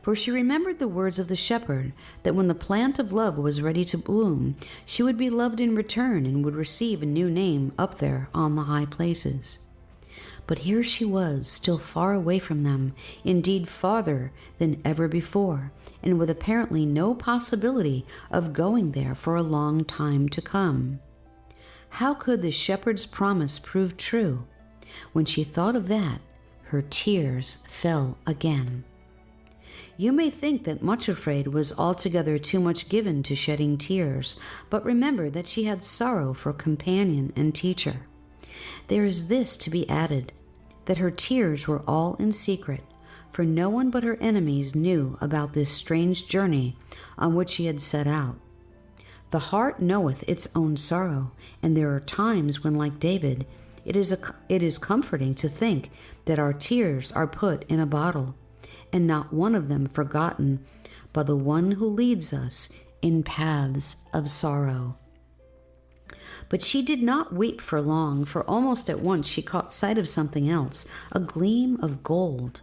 for she remembered the words of the shepherd, that when the plant of love was ready to bloom, she would be loved in return and would receive a new name up there on the high places. But here she was, still far away from them, indeed farther than ever before, and with apparently no possibility of going there for a long time to come. How could the shepherd's promise prove true? When she thought of that, her tears fell again. You may think that Much Afraid was altogether too much given to shedding tears, but remember that she had sorrow for companion and teacher. There is this to be added, that her tears were all in secret, for no one but her enemies knew about this strange journey on which she had set out. The heart knoweth its own sorrow, and there are times when, like David, it is comforting to think that our tears are put in a bottle, and not one of them forgotten by the one who leads us in paths of sorrow. But she did not weep for long, for almost at once she caught sight of something else, a gleam of gold.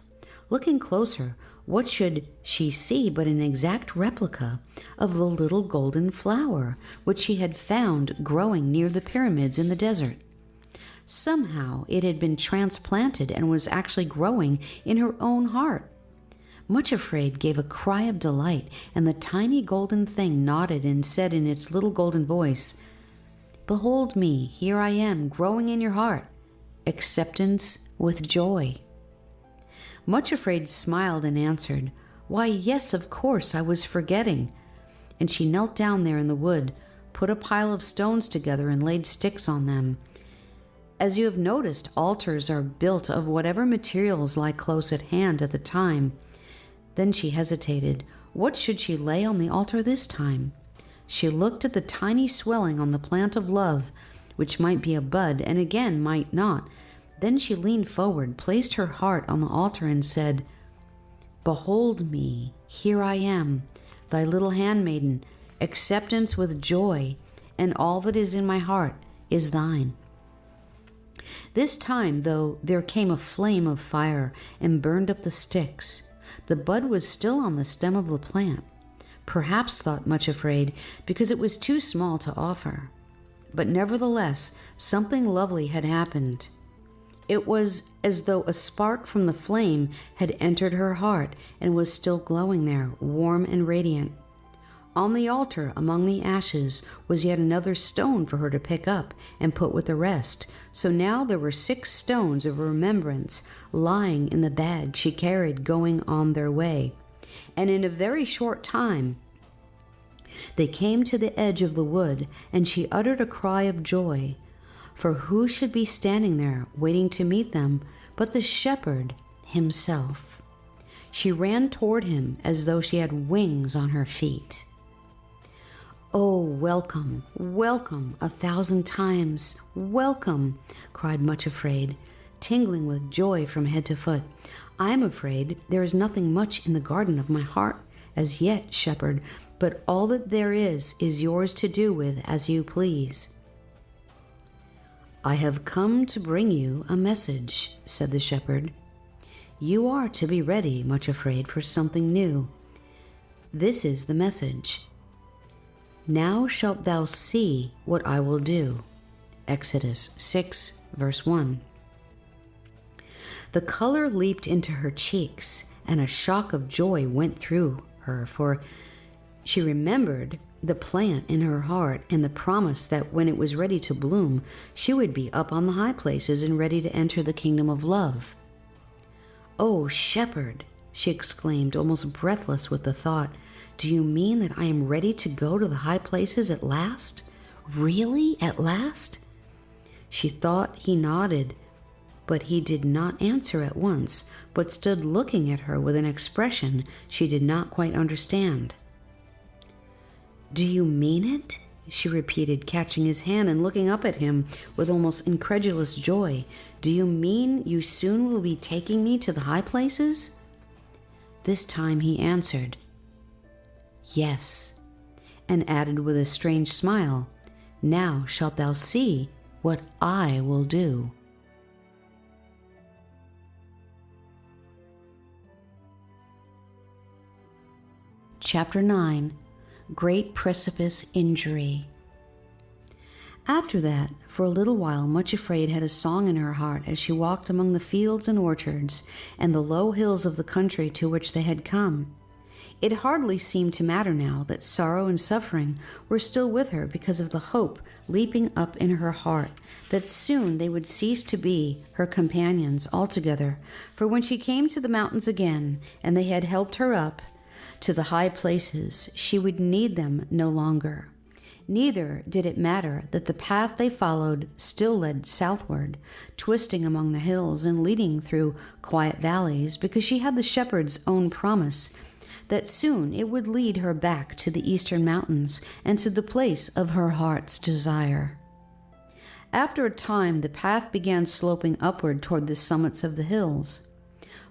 Looking closer, what should she see but an exact replica of the little golden flower which she had found growing near the pyramids in the desert. Somehow it had been transplanted and was actually growing in her own heart. Much Afraid gave a cry of delight, and the tiny golden thing nodded and said in its little golden voice, "Behold me, here I am, growing in your heart. Acceptance with joy." Much Afraid smiled and answered, "Why, yes, of course, I was forgetting." And she knelt down there in the wood, put a pile of stones together and laid sticks on them. As you have noticed, altars are built of whatever materials lie close at hand at the time. Then she hesitated. What should she lay on the altar this time? She looked at the tiny swelling on the plant of love, which might be a bud and again might not. Then she leaned forward, placed her heart on the altar and said, "Behold me, here I am, thy little handmaiden, acceptance with joy, and all that is in my heart is thine." This time, though, there came a flame of fire and burned up the sticks. The bud was still on the stem of the plant, perhaps, thought Much Afraid, because it was too small to offer. But nevertheless, something lovely had happened. It was as though a spark from the flame had entered her heart and was still glowing there, warm and radiant. On the altar, among the ashes, was yet another stone for her to pick up and put with the rest. So now there were 6 stones of remembrance lying in the bag she carried going on their way. And in a very short time, they came to the edge of the wood, and she uttered a cry of joy. For who should be standing there waiting to meet them but the shepherd himself? She ran toward him as though she had wings on her feet. "Oh, welcome, welcome 1,000 times, welcome," cried Much Afraid, tingling with joy from head to foot. "I am afraid there is nothing much in the garden of my heart as yet, shepherd, but all that there is yours to do with as you please." "I have come to bring you a message," said the shepherd. "You are to be ready, Much Afraid, for something new. This is the message. Now shalt thou see what I will do." Exodus 6, verse 1. The color leaped into her cheeks, and a shock of joy went through her, for she remembered the plant in her heart and the promise that when it was ready to bloom, she would be up on the high places and ready to enter the kingdom of love. "Oh, shepherd," she exclaimed, almost breathless with the thought, "do you mean that I am ready to go to the high places at last? Really, at last?" She thought he nodded, but he did not answer at once, but stood looking at her with an expression she did not quite understand. "Do you mean it? she repeated, catching his hand and looking up at him with almost incredulous joy. Do you mean you soon will be taking me to the high places? This time he answered, yes, and added with a strange smile, now shalt thou see what I will do. Chapter 9. Great Precipice Injury. After that, for a little while, Much Afraid had a song in her heart as she walked among the fields and orchards and the low hills of the country to which they had come. It hardly seemed to matter now that sorrow and suffering were still with her because of the hope leaping up in her heart that soon they would cease to be her companions altogether, for when she came to the mountains again and they had helped her up to the high places, she would need them no longer. Neither did it matter that the path they followed still led southward, twisting among the hills and leading through quiet valleys, because she had the shepherd's own promise that soon it would lead her back to the eastern mountains and to the place of her heart's desire. After a time, the path began sloping upward toward the summits of the hills.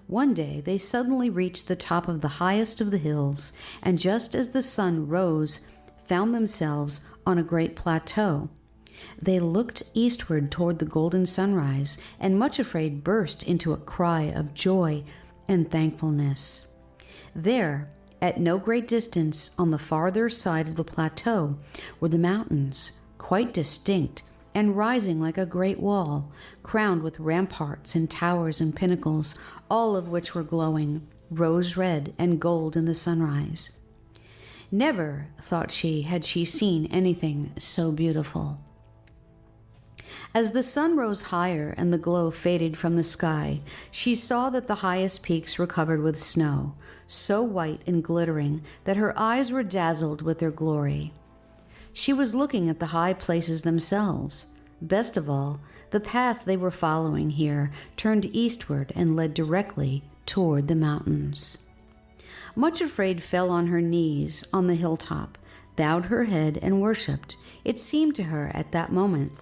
One day they suddenly reached the top of the highest of the hills, and just as the sun rose, found themselves on a great plateau. They looked eastward toward the golden sunrise, and Much Afraid burst into a cry of joy and thankfulness. There, at no great distance on the farther side of the plateau, were the mountains, quite distinct and rising like a great wall, crowned with ramparts and towers and pinnacles, all of which were glowing rose red and gold in the sunrise. Never, thought she, had she seen anything so beautiful. As the sun rose higher and the glow faded from the sky, she saw that the highest peaks were covered with snow, so white and glittering that her eyes were dazzled with their glory. She was looking at the high places themselves. Best of all, the path they were following here turned eastward and led directly toward the mountains. Much Afraid fell on her knees on the hilltop, bowed her head, and worshipped. It seemed to her at that moment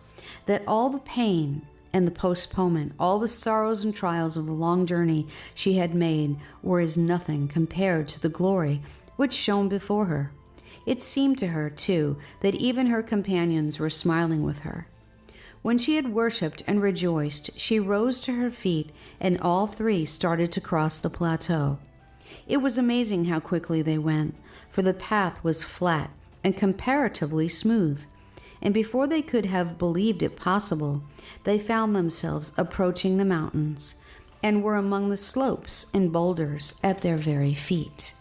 that all the pain and the postponement, all the sorrows and trials of the long journey she had made were as nothing compared to the glory which shone before her. It seemed to her, too, that even her companions were smiling with her. When she had worshipped and rejoiced, she rose to her feet, and all three started to cross the plateau. It was amazing how quickly they went, for the path was flat and comparatively smooth, and before they could have believed it possible, they found themselves approaching the mountains and were among the slopes and boulders at their very feet.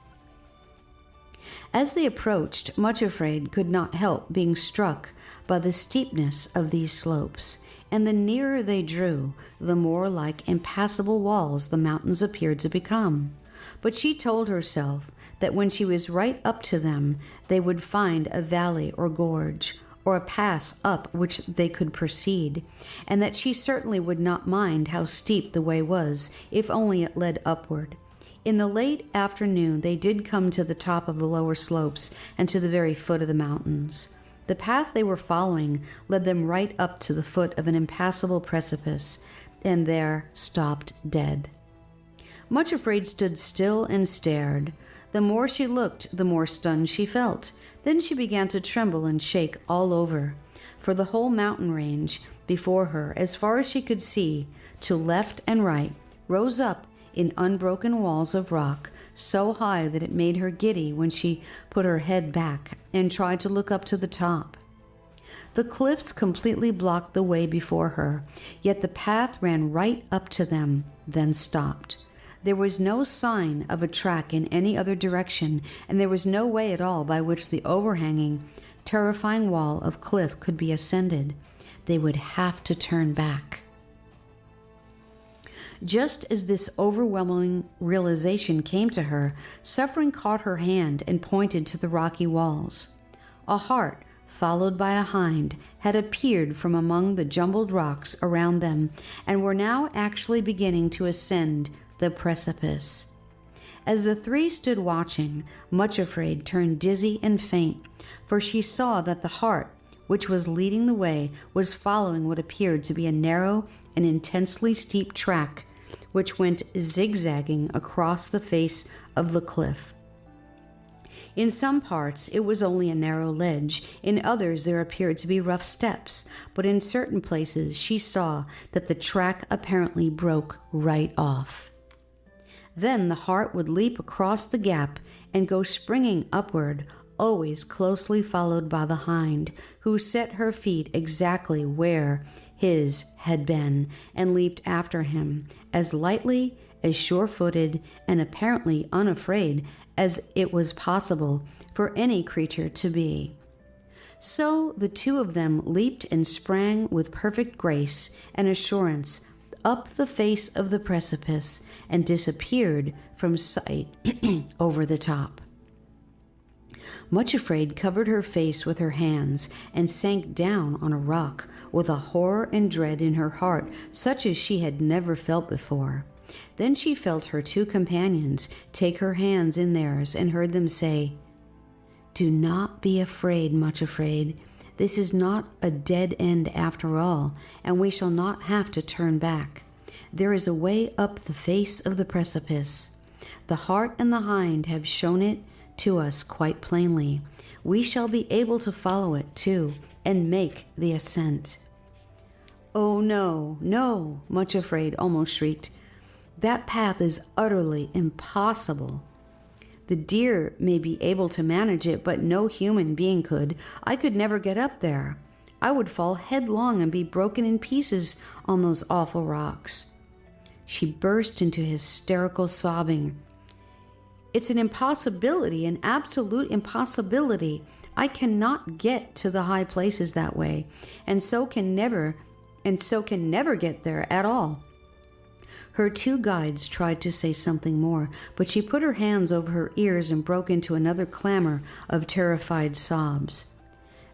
As they approached, Much Afraid could not help being struck by the steepness of these slopes, and the nearer they drew, the more like impassable walls the mountains appeared to become. But she told herself that when she was right up to them, they would find a valley or gorge, or a pass up which they could proceed, and that she certainly would not mind how steep the way was, if only it led upward. In the late afternoon, they did come to the top of the lower slopes and to the very foot of the mountains. The path they were following led them right up to the foot of an impassable precipice, and there stopped dead. Much Afraid stood still and stared. The more she looked, the more stunned she felt. Then she began to tremble and shake all over, for the whole mountain range before her, as far as she could see, to left and right, rose up in unbroken walls of rock, so high that it made her giddy when she put her head back and tried to look up to the top. The cliffs completely blocked the way before her, yet the path ran right up to them, then stopped. There was no sign of a track in any other direction, and there was no way at all by which the overhanging, terrifying wall of cliff could be ascended. They would have to turn back. Just as this overwhelming realization came to her, suffering caught her hand and pointed to the rocky walls. A hart, followed by a hind, had appeared from among the jumbled rocks around them, and were now actually beginning to ascend the precipice. As the three stood watching, Much Afraid turned dizzy and faint, for she saw that the hart, which was leading the way, was following what appeared to be a narrow and intensely steep track, which went zigzagging across the face of the cliff. In some parts it was only a narrow ledge, in others there appeared to be rough steps, but in certain places she saw that the track apparently broke right off. Then the hart would leap across the gap and go springing upward, always closely followed by the hind, who set her feet exactly where his had been and leaped after him, as lightly, as sure-footed, and apparently unafraid as it was possible for any creature to be. So the two of them leaped and sprang with perfect grace and assurance up the face of the precipice and disappeared from sight over the top. Much Afraid covered her face with her hands and sank down on a rock with a horror and dread in her heart such as she had never felt before. Then she felt her two companions take her hands in theirs and heard them say, "Do not be afraid, Much Afraid. This is not a dead end after all, and we shall not have to turn back. There is a way up the face of the precipice. The hart and the hind have shown it to us quite plainly. We shall be able to follow it too and make the ascent." "Oh, no, no," Much Afraid almost shrieked. "That path is utterly impossible. The deer may be able to manage it, but no human being could. I could never get up there. I would fall headlong and be broken in pieces on those awful rocks." She burst into hysterical sobbing. "It's an impossibility, an absolute impossibility. I cannot get to the high places that way, and so can never get there at all." Her two guides tried to say something more, but she put her hands over her ears and broke into another clamor of terrified sobs.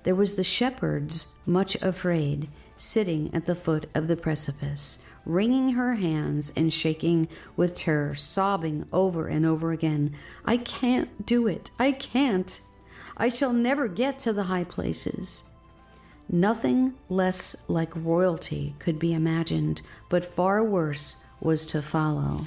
There was the shepherd's Much Afraid, sitting at the foot of the precipice, wringing her hands and shaking with terror, sobbing over and over again, "I can't do it. I can't. I shall never get to the high places." Nothing less like royalty could be imagined, but far worse was to follow.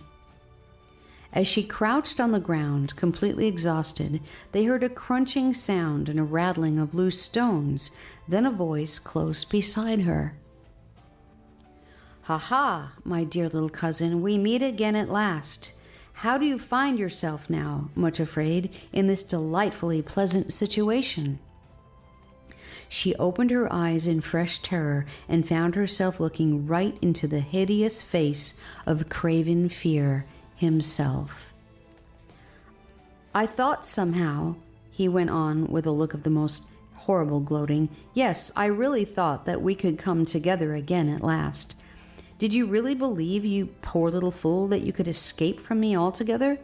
As she crouched on the ground, completely exhausted, they heard a crunching sound and a rattling of loose stones, then a voice close beside her. "Ha ha, my dear little cousin, we meet again at last. How do you find yourself now, Much Afraid, in this delightfully pleasant situation?" She opened her eyes in fresh terror and found herself looking right into the hideous face of Craven Fear himself. "I thought somehow," he went on with a look of the most horrible gloating, "yes, I really thought that we could come together again at last. Did you really believe, you poor little fool, that you could escape from me altogether?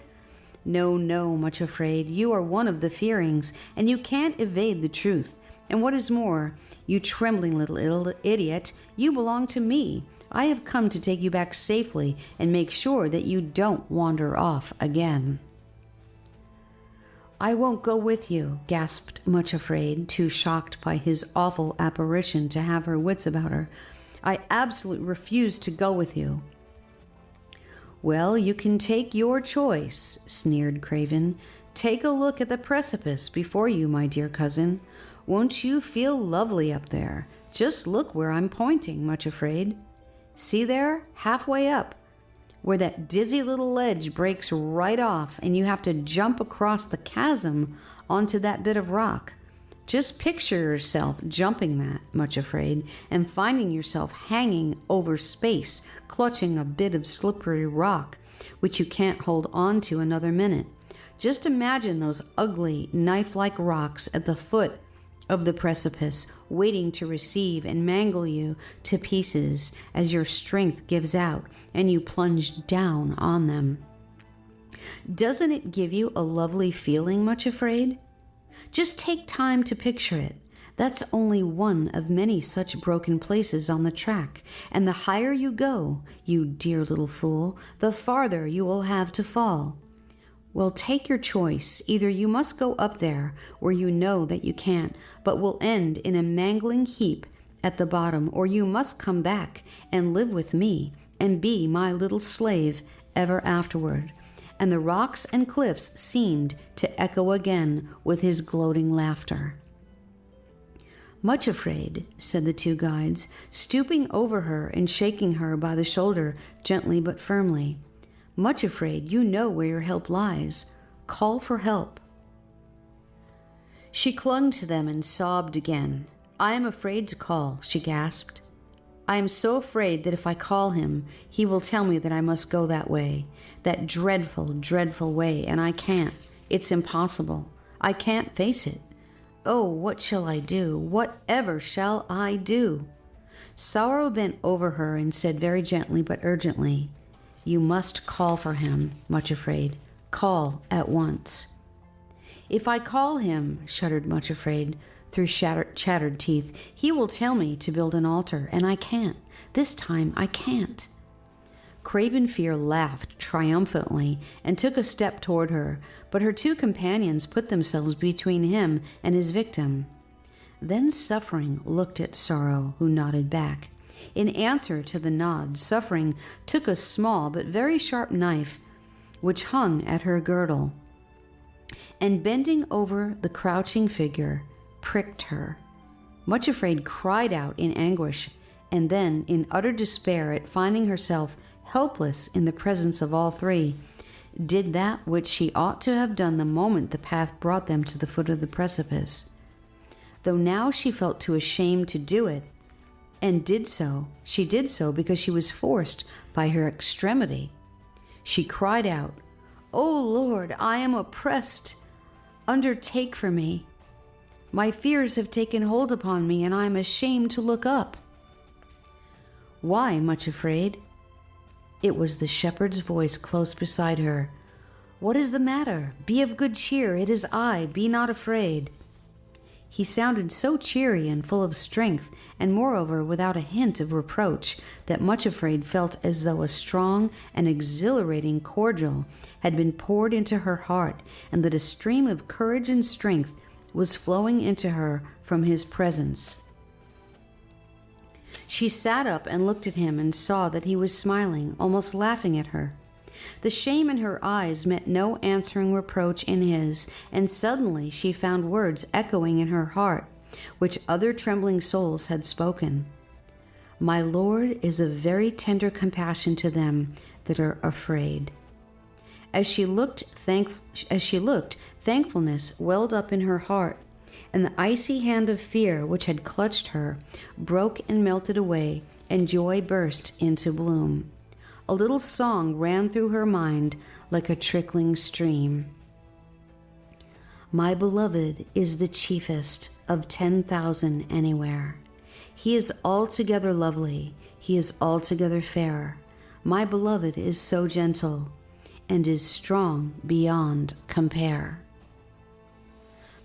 No, no, Much Afraid, you are one of the Fearings, and you can't evade the truth. And what is more, you trembling little idiot, you belong to me. I have come to take you back safely and make sure that you don't wander off again." "I won't go with you," gasped Much Afraid, too shocked by his awful apparition to have her wits about her. "I absolutely refuse to go with you." "Well, you can take your choice," sneered Craven. "Take a look at the precipice before you, my dear cousin. Won't you feel lovely up there? Just look where I'm pointing, Much Afraid. See there, halfway up, where that dizzy little ledge breaks right off and you have to jump across the chasm onto that bit of rock. Just picture yourself jumping that, Much Afraid, and finding yourself hanging over space, clutching a bit of slippery rock, which you can't hold on to another minute. Just imagine those ugly, knife-like rocks at the foot of the precipice, waiting to receive and mangle you to pieces as your strength gives out and you plunge down on them. Doesn't it give you a lovely feeling, Much Afraid? Just take time to picture it. That's only one of many such broken places on the track, and the higher you go, you dear little fool, the farther you will have to fall. Well, take your choice. Either you must go up there where you know that you can't, but will end in a mangling heap at the bottom, or you must come back and live with me and be my little slave ever afterward. And the rocks and cliffs seemed to echo again with his gloating laughter. Much afraid, said the two guides, stooping over her and shaking her by the shoulder gently but firmly. Much afraid, you know where your help lies. Call for help. She clung to them and sobbed again. I am afraid to call, she gasped. I am so afraid that if I call him, he will tell me that I must go that way, that dreadful, dreadful way, and I can't. It's impossible. I can't face it. Oh, what shall I do? Whatever shall I do? Sorrow bent over her and said very gently but urgently, You must call for him, Much Afraid. Call at once. If I call him, shuddered Much Afraid, through chattered teeth, he will tell me to build an altar, and I can't. This time I can't. Craven Fear laughed triumphantly and took a step toward her, but her two companions put themselves between him and his victim. Then Suffering looked at Sorrow, who nodded back. In answer to the nod, Suffering took a small but very sharp knife which hung at her girdle, and bending over the crouching figure, pricked her. Much Afraid cried out in anguish, and then, in utter despair at finding herself helpless in the presence of all three, did that which she ought to have done the moment the path brought them to the foot of the precipice. Though now she felt too ashamed to do it, and she did so because she was forced by her extremity. She cried out, O Lord, I am oppressed. Undertake for me. My fears have taken hold upon me, and I am ashamed to look up. Why, Much Afraid? It was the shepherd's voice close beside her. What is the matter? Be of good cheer. It is I. Be not afraid. He sounded so cheery and full of strength, and moreover without a hint of reproach, that Much Afraid felt as though a strong and exhilarating cordial had been poured into her heart, and that a stream of courage and strength was flowing into her from his presence. She sat up and looked at him and saw that he was smiling, almost laughing at her. The shame in her eyes met no answering reproach in his, and suddenly she found words echoing in her heart, which other trembling souls had spoken. My Lord is of very tender compassion to them that are afraid. As she looked, thankfulness welled up in her heart, and the icy hand of fear which had clutched her broke and melted away, and joy burst into bloom. A little song ran through her mind like a trickling stream. My beloved is the chiefest of 10,000 anywhere. He is altogether lovely, he is altogether fair. My beloved is so gentle, and is strong beyond compare.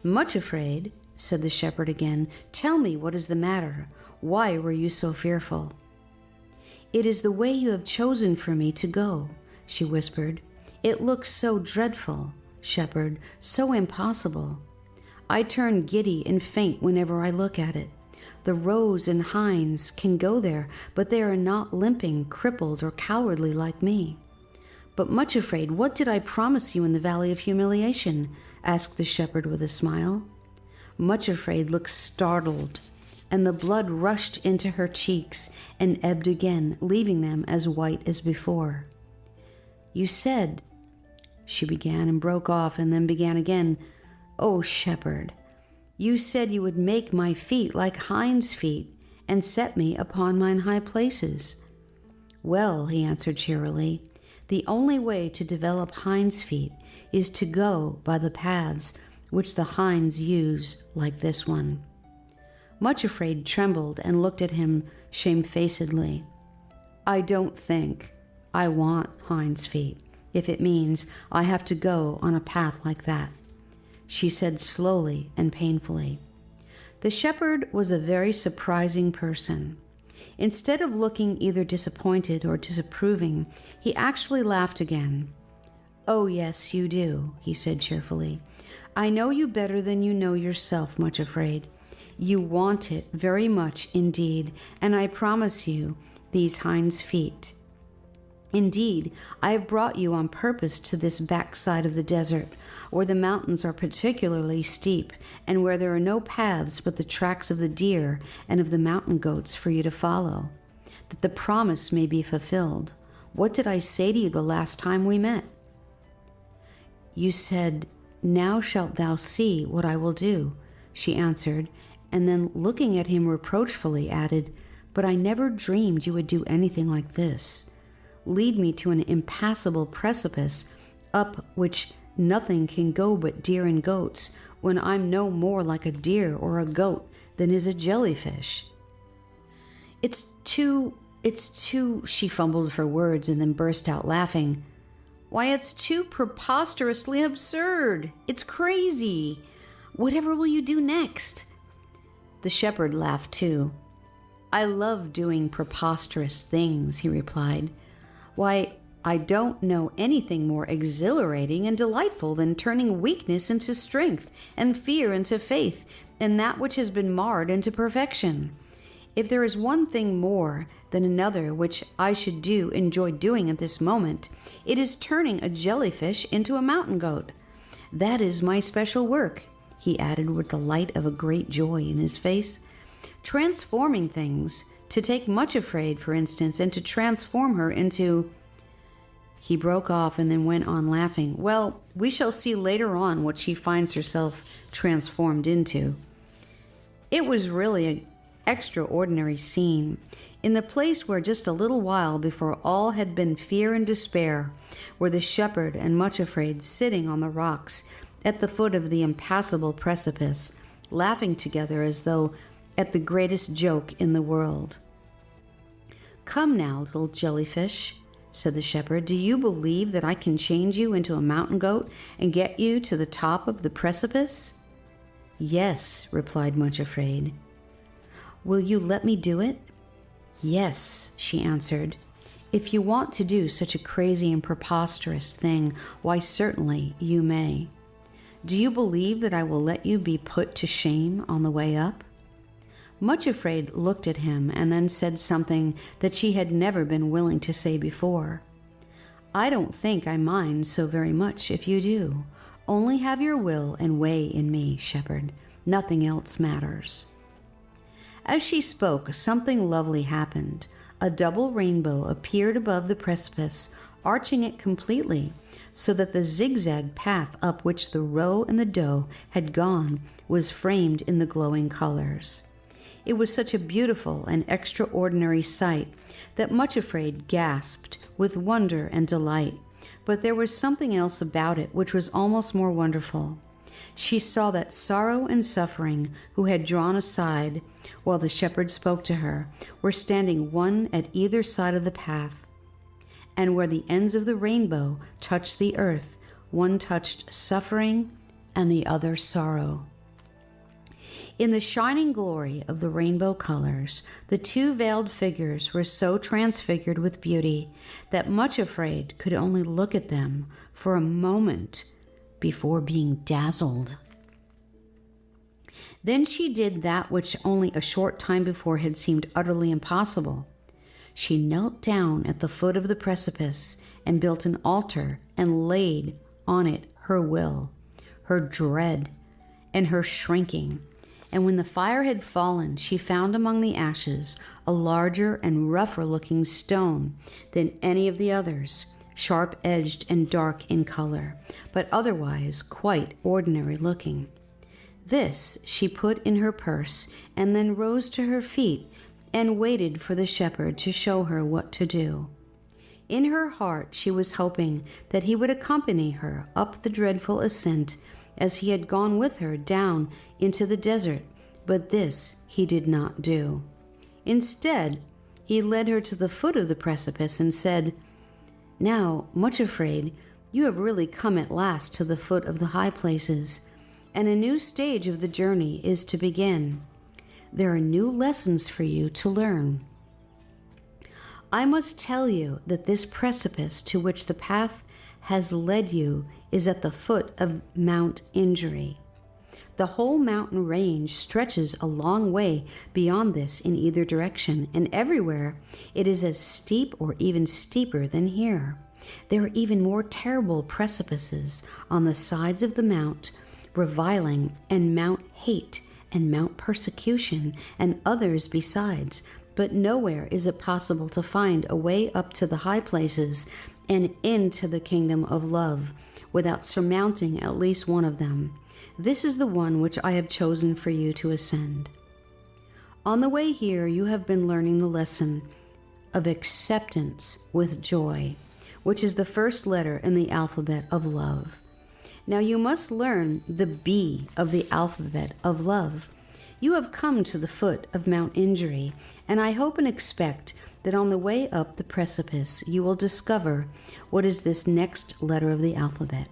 Much Afraid, said the shepherd again, tell me what is the matter. Why were you so fearful? It is the way you have chosen for me to go, she whispered. It looks so dreadful, shepherd, so impossible. I turn giddy and faint whenever I look at it. The Rose and Hinds can go there, but they are not limping, crippled, or cowardly like me. But Much Afraid, what did I promise you in the Valley of Humiliation? Asked the shepherd with a smile. Much Afraid looked startled, and the blood rushed into her cheeks and ebbed again, leaving them as white as before. You said, she began and broke off and then began again. Oh, shepherd, you said you would make my feet like hinds' feet and set me upon mine high places. Well, he answered cheerily, the only way to develop hinds' feet is to go by the paths which the hinds use, like this one. Much Afraid trembled and looked at him shamefacedly. I don't think I want hinds' feet, if it means I have to go on a path like that, she said slowly and painfully. The shepherd was a very surprising person. Instead of looking either disappointed or disapproving, he actually laughed again. Oh, yes, you do, he said cheerfully. I know you better than you know yourself, Much Afraid. You want it very much indeed, and I promise you these hinds' feet. Indeed, I have brought you on purpose to this backside of the desert, where the mountains are particularly steep, and where there are no paths but the tracks of the deer and of the mountain goats for you to follow, that the promise may be fulfilled. What did I say to you the last time we met? You said, "Now shalt thou see what I will do," she answered, and then looking at him reproachfully added, "But I never dreamed you would do anything like this. Lead me to an impassable precipice up which nothing can go but deer and goats, when I'm no more like a deer or a goat than is a jellyfish." It's too, she fumbled for words and then burst out laughing. "Why, it's too preposterously absurd. It's crazy. Whatever will you do next?" The shepherd laughed too. "I love doing preposterous things," he replied. "Why, I don't know anything more exhilarating and delightful than turning weakness into strength and fear into faith, and that which has been marred into perfection. If there is one thing more than another which I should enjoy doing at this moment, it is turning a jellyfish into a mountain goat. That is my special work," he added with the light of a great joy in his face. "Transforming things, to take Much Afraid, for instance, and to transform her into—" He broke off and then went on laughing. "Well, we shall see later on what she finds herself transformed into." It was really an extraordinary scene. In the place where just a little while before all had been fear and despair, were the shepherd and Much Afraid sitting on the rocks at the foot of the impassable precipice, laughing together as though at the greatest joke in the world. "Come now, little jellyfish," said the shepherd, "do you believe that I can change you into a mountain goat and get you to the top of the precipice?" "Yes," replied Much Afraid. "Will you let me do it?" "Yes," she answered. "If you want to do such a crazy and preposterous thing, why certainly you may. Do you believe that I will let you be put to shame on the way up?" Much Afraid looked at him and then said something that she had never been willing to say before. "I don't think I mind so very much if you do. Only have your will and way in me, shepherd. Nothing else matters." As she spoke, something lovely happened. A double rainbow appeared above the precipice, arching it completely, so that the zigzag path up which the roe and the doe had gone was framed in the glowing colors. It was such a beautiful and extraordinary sight that Much Afraid gasped with wonder and delight, but there was something else about it which was almost more wonderful. She saw that Sorrow and Suffering, who had drawn aside while the shepherd spoke to her, were standing one at either side of the path, and where the ends of the rainbow touched the earth, one touched Suffering and the other Sorrow. In the shining glory of the rainbow colors, the two veiled figures were so transfigured with beauty that Much Afraid could only look at them for a moment before being dazzled. Then she did that which only a short time before had seemed utterly impossible. She knelt down at the foot of the precipice and built an altar and laid on it her will, her dread, and her shrinking. And when the fire had fallen, she found among the ashes a larger and rougher-looking stone than any of the others, sharp-edged and dark in color, but otherwise quite ordinary-looking. This she put in her purse and then rose to her feet and waited for the shepherd to show her what to do. In her heart she was hoping that he would accompany her up the dreadful ascent as he had gone with her down into the desert, but this he did not do. Instead, he led her to the foot of the precipice and said, "Now, Much Afraid, you have really come at last to the foot of the high places, and a new stage of the journey is to begin. There are new lessons for you to learn. I must tell you that this precipice to which the path has led you is at the foot of Mount Injury. The whole mountain range stretches a long way beyond this in either direction, and everywhere it is as steep or even steeper than here. There are even more terrible precipices on the sides of the Mount Reviling and Mount Hate and Mount Persecution and others besides, but nowhere is it possible to find a way up to the high places and into the kingdom of love without surmounting at least one of them. This is the one which I have chosen for you to ascend. On the way here, you have been learning the lesson of acceptance with joy, which is the first letter in the alphabet of love. Now you must learn the B of the alphabet of love. You have come to the foot of Mount Injury, and I hope and expect that on the way up the precipice you will discover what is this next letter of the alphabet,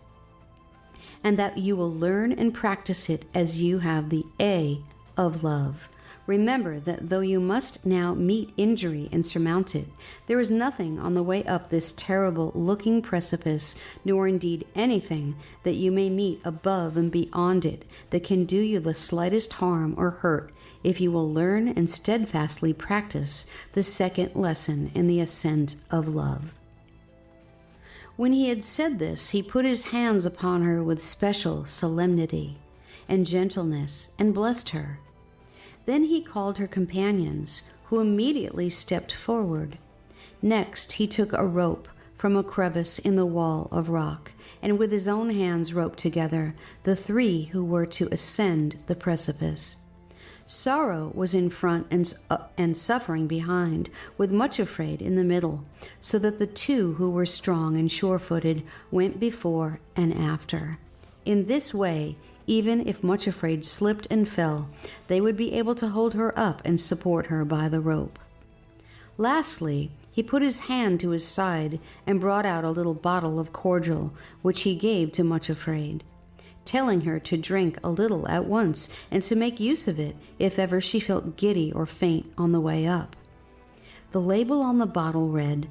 and that you will learn and practice it as you have the A of love. Remember that though you must now meet injury and surmount it, there is nothing on the way up this terrible-looking precipice, nor indeed anything that you may meet above and beyond it that can do you the slightest harm or hurt if you will learn and steadfastly practice the second lesson in the ascent of love. When he had said this, he put his hands upon her with special solemnity and gentleness and blessed her. Then he called her companions, who immediately stepped forward. Next he took a rope from a crevice in the wall of rock, and with his own hands roped together the three who were to ascend the precipice. Sorrow was in front and Suffering behind, with Much Afraid in the middle, so that the two who were strong and sure-footed went before and after. In this way, even if Much Afraid slipped and fell, they would be able to hold her up and support her by the rope. Lastly, he put his hand to his side and brought out a little bottle of cordial, which he gave to Much Afraid, telling her to drink a little at once and to make use of it if ever she felt giddy or faint on the way up. The label on the bottle read,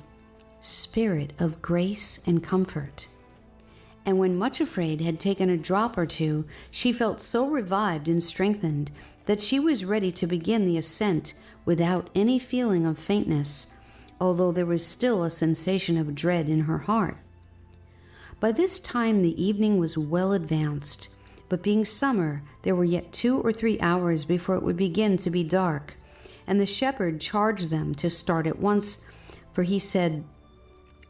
"Spirit of Grace and Comfort." And when Much Afraid had taken a drop or two, she felt so revived and strengthened that she was ready to begin the ascent without any feeling of faintness, although there was still a sensation of dread in her heart. By this time the evening was well advanced, but being summer, there were yet 2 or 3 hours before it would begin to be dark, and the shepherd charged them to start at once, for he said,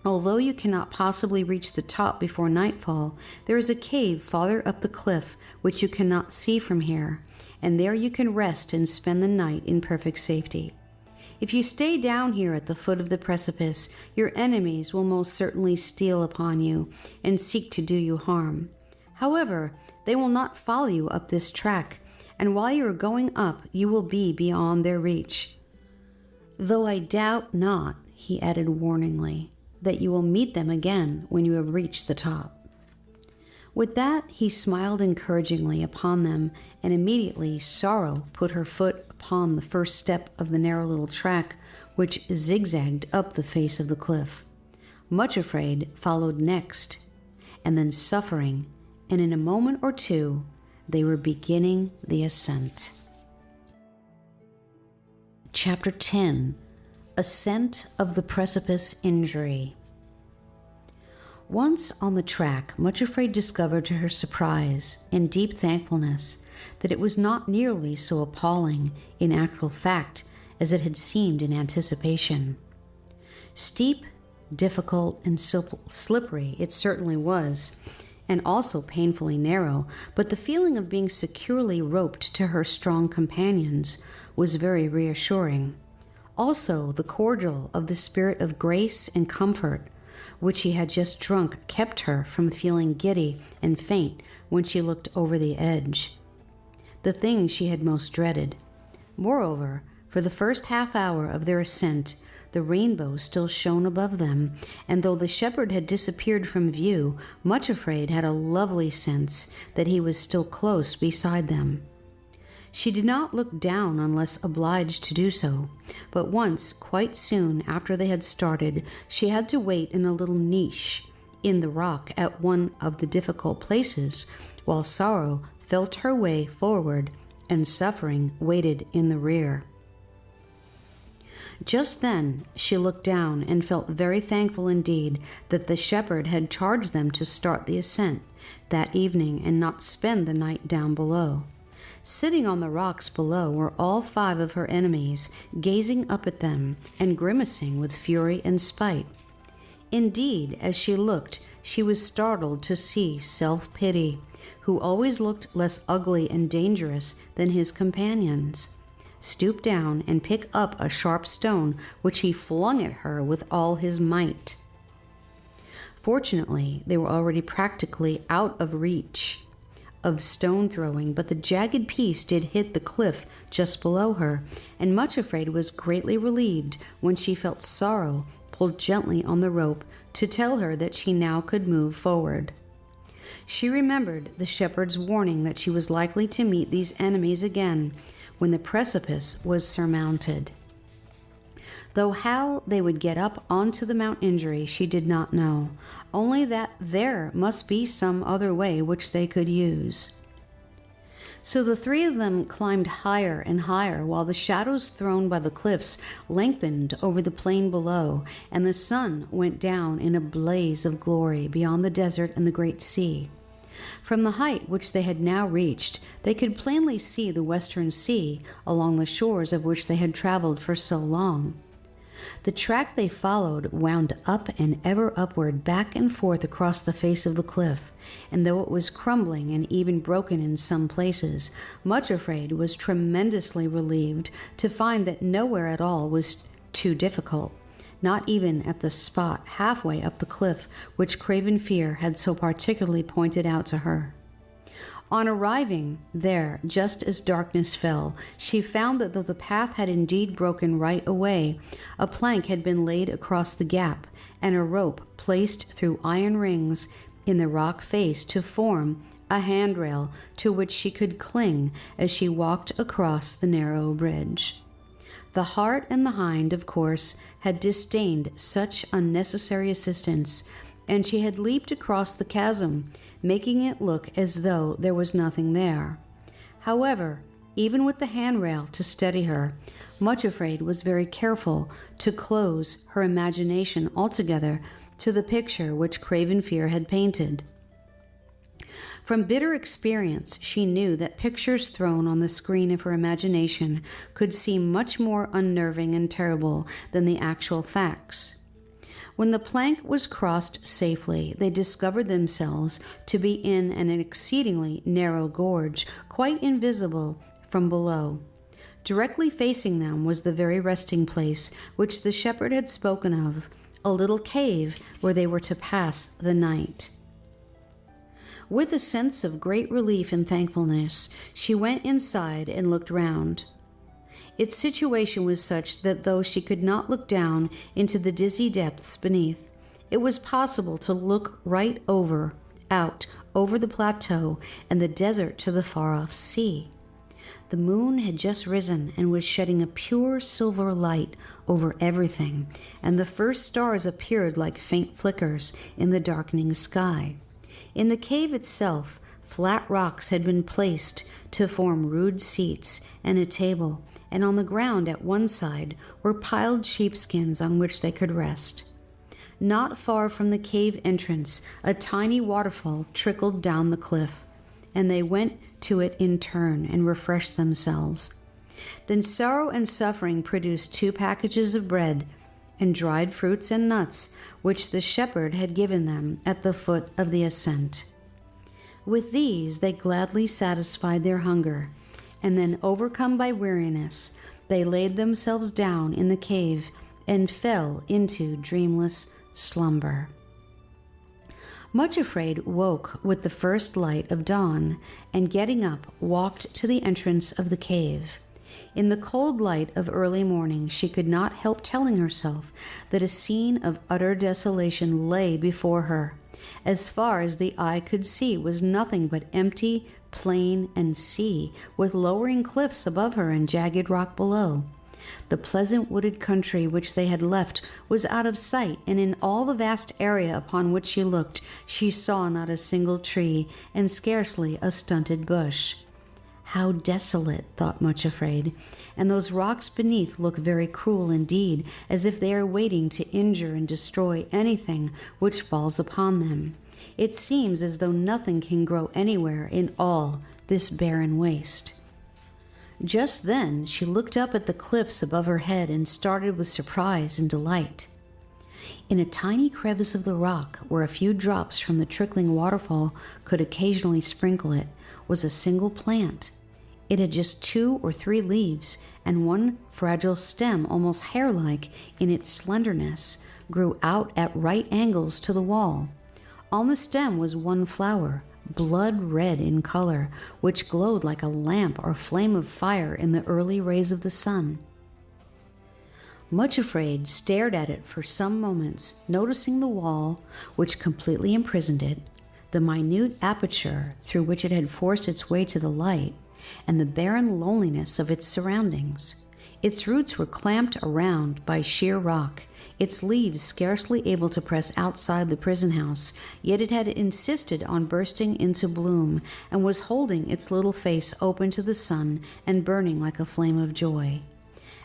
"Although you cannot possibly reach the top before nightfall, there is a cave farther up the cliff which you cannot see from here, and there you can rest and spend the night in perfect safety. If you stay down here at the foot of the precipice, your enemies will most certainly steal upon you and seek to do you harm. However, they will not follow you up this track, and while you are going up, you will be beyond their reach. Though I doubt not," he added warningly, "that you will meet them again when you have reached the top." With that, he smiled encouragingly upon them, and immediately Sorrow put her foot upon the first step of the narrow little track which zigzagged up the face of the cliff. Much Afraid followed next, and then Suffering, and in a moment or two they were beginning the ascent. Chapter 10. Ascent of the Precipice Injury. Once on the track, Much Afraid discovered to her surprise and deep thankfulness that it was not nearly so appalling in actual fact as it had seemed in anticipation. Steep, difficult, and slippery it certainly was, and also painfully narrow, but the feeling of being securely roped to her strong companions was very reassuring. Also, the cordial of the Spirit of Grace and Comfort, which she had just drunk, kept her from feeling giddy and faint when she looked over the edge, the thing she had most dreaded. Moreover, for the first half hour of their ascent, the rainbow still shone above them, and though the shepherd had disappeared from view, Much Afraid had a lovely sense that he was still close beside them. She did not look down unless obliged to do so, but once, quite soon after they had started, she had to wait in a little niche in the rock at one of the difficult places, while sorrow felt her way forward and suffering waited in the rear. Just then she looked down and felt very thankful indeed that the shepherd had charged them to start the ascent that evening and not spend the night down below. Sitting on the rocks below were all 5 of her enemies, gazing up at them and grimacing with fury and spite. Indeed, as she looked, she was startled to see Self-Pity, who always looked less ugly and dangerous than his companions, stoop down and pick up a sharp stone, which he flung at her with all his might. Fortunately, they were already practically out of reach of stone throwing, but the jagged piece did hit the cliff just below her, and Much Afraid was greatly relieved when she felt Sorrow pulled gently on the rope to tell her that she now could move forward. She remembered the shepherd's warning that she was likely to meet these enemies again when the precipice was surmounted. Though how they would get up onto the Mount Injury she did not know, only that there must be some other way which they could use. So the 3 of them climbed higher and higher, while the shadows thrown by the cliffs lengthened over the plain below, and the sun went down in a blaze of glory beyond the desert and the great sea. From the height which they had now reached, they could plainly see the western sea, along the shores of which they had traveled for so long. The track they followed wound up and ever upward, back and forth across the face of the cliff, and though it was crumbling and even broken in some places, Much Afraid was tremendously relieved to find that nowhere at all was too difficult, not even at the spot halfway up the cliff which Craven Fear had so particularly pointed out to her. On arriving there, just as darkness fell, she found that though the path had indeed broken right away, a plank had been laid across the gap, and a rope placed through iron rings in the rock face to form a handrail to which she could cling as she walked across the narrow bridge. The Hart and the Hind, of course, had disdained such unnecessary assistance, and she had leaped across the chasm, making it look as though there was nothing there. However, even with the handrail to steady her, Much Afraid was very careful to close her imagination altogether to the picture which Craven Fear had painted. From bitter experience, she knew that pictures thrown on the screen of her imagination could seem much more unnerving and terrible than the actual facts. When the plank was crossed safely, they discovered themselves to be in an exceedingly narrow gorge, quite invisible from below. Directly facing them was the very resting place which the shepherd had spoken of, a little cave where they were to pass the night. With a sense of great relief and thankfulness, she went inside and looked round. Its situation was such that though she could not look down into the dizzy depths beneath, it was possible to look right out over the plateau and the desert to the far-off sea. The moon had just risen and was shedding a pure silver light over everything, and the first stars appeared like faint flickers in the darkening sky. In the cave itself, flat rocks had been placed to form rude seats and a table, and on the ground at one side were piled sheepskins on which they could rest. Not far from the cave entrance, a tiny waterfall trickled down the cliff, and they went to it in turn and refreshed themselves. Then Sorrow and Suffering produced 2 packages of bread and dried fruits and nuts, which the shepherd had given them at the foot of the ascent. With these they gladly satisfied their hunger, and then, overcome by weariness, they laid themselves down in the cave and fell into dreamless slumber. Much Afraid woke with the first light of dawn, and getting up, walked to the entrance of the cave. In the cold light of early morning, she could not help telling herself that a scene of utter desolation lay before her. As far as the eye could see was nothing but empty plain and sea, with lowering cliffs above her and jagged rock below. The pleasant wooded country which they had left was out of sight, and in all the vast area upon which she looked, she saw not a single tree, and scarcely a stunted bush. How desolate, thought Much Afraid, and those rocks beneath look very cruel indeed, as if they are waiting to injure and destroy anything which falls upon them. It seems as though nothing can grow anywhere in all this barren waste. Just then she looked up at the cliffs above her head and started with surprise and delight. In a tiny crevice of the rock, where a few drops from the trickling waterfall could occasionally sprinkle it, was a single plant. It had just 2 or 3 leaves, and one fragile stem, almost hair-like in its slenderness, grew out at right angles to the wall. On the stem was one flower, blood red in color, which glowed like a lamp or flame of fire in the early rays of the sun. Much Afraid stared at it for some moments, noticing the wall, which completely imprisoned it, the minute aperture through which it had forced its way to the light, and the barren loneliness of its surroundings. Its roots were clamped around by sheer rock, its leaves scarcely able to press outside the prison house, yet it had insisted on bursting into bloom, and was holding its little face open to the sun and burning like a flame of joy.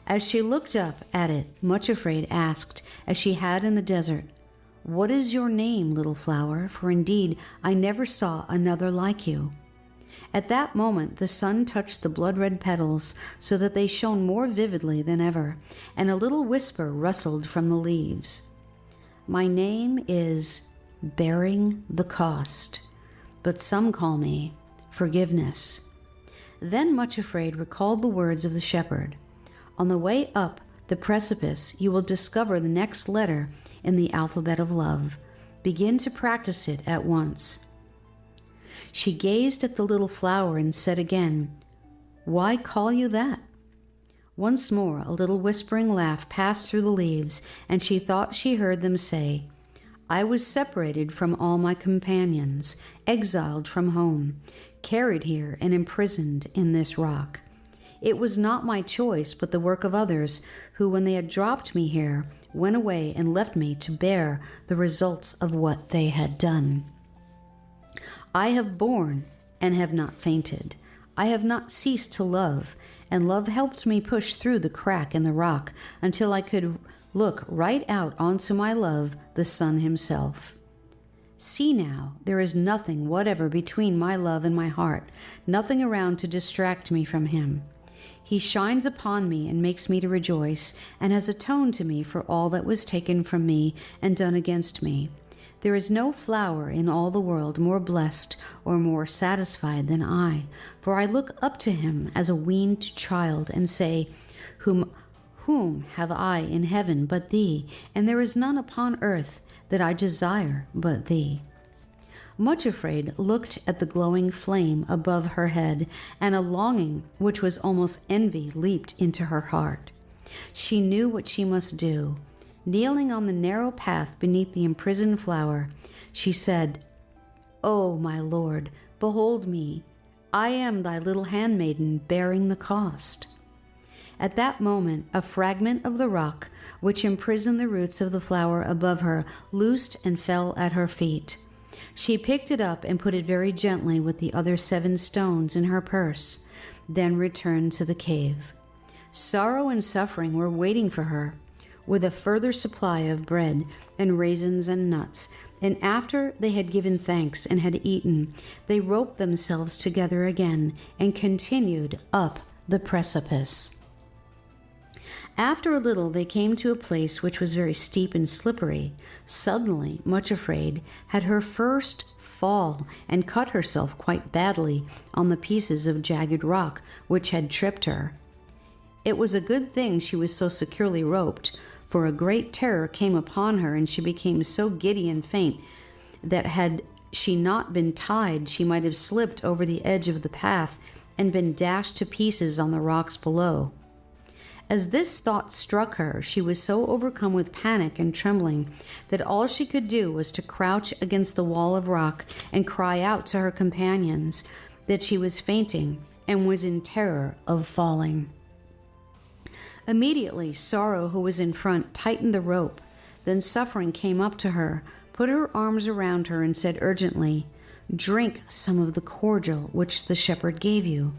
As she looked up at it, Much Afraid asked, as she had in the desert, "What is your name, little flower? For indeed I never saw another like you." At that moment the sun touched the blood-red petals so that they shone more vividly than ever, and a little whisper rustled from the leaves. "My name is Bearing the Cost, but some call me Forgiveness." Then Much Afraid recalled the words of the shepherd. On the way up the precipice you will discover the next letter in the alphabet of love. Begin to practice it at once. She gazed at the little flower and said again, "Why call you that?" Once more a little whispering laugh passed through the leaves, and she thought she heard them say, "I was separated from all my companions, exiled from home, carried here and imprisoned in this rock. It was not my choice, but the work of others, who, when they had dropped me here, went away and left me to bear the results of what they had done. I have borne and have not fainted. I have not ceased to love, and love helped me push through the crack in the rock until I could look right out onto my love, the sun himself. See now, there is nothing whatever between my love and my heart, nothing around to distract me from him. He shines upon me and makes me to rejoice, and has atoned to me for all that was taken from me and done against me. There is no flower in all the world more blessed or more satisfied than I, for I look up to him as a weaned child and say, Whom have I in heaven but thee? And there is none upon earth that I desire but thee." Much Afraid looked at the glowing flame above her head, and a longing which was almost envy leaped into her heart. She knew what she must do. Kneeling on the narrow path beneath the imprisoned flower, she said, "O my Lord, behold me. I am thy little handmaiden bearing the cost." At that moment, a fragment of the rock, which imprisoned the roots of the flower above her, loosed and fell at her feet. She picked it up and put it very gently with the other 7 stones in her purse, then returned to the cave. Sorrow and suffering were waiting for her, with a further supply of bread and raisins and nuts, and after they had given thanks and had eaten, they roped themselves together again and continued up the precipice. After a little they came to a place which was very steep and slippery. Suddenly, Much Afraid had her first fall and cut herself quite badly on the pieces of jagged rock which had tripped her. It was a good thing she was so securely roped, for a great terror came upon her, and she became so giddy and faint that had she not been tied, she might have slipped over the edge of the path and been dashed to pieces on the rocks below. As this thought struck her, she was so overcome with panic and trembling that all she could do was to crouch against the wall of rock and cry out to her companions that she was fainting and was in terror of falling. Immediately, Sorrow, who was in front, tightened the rope. Then Suffering came up to her, put her arms around her, and said urgently, "Drink some of the cordial which the shepherd gave you."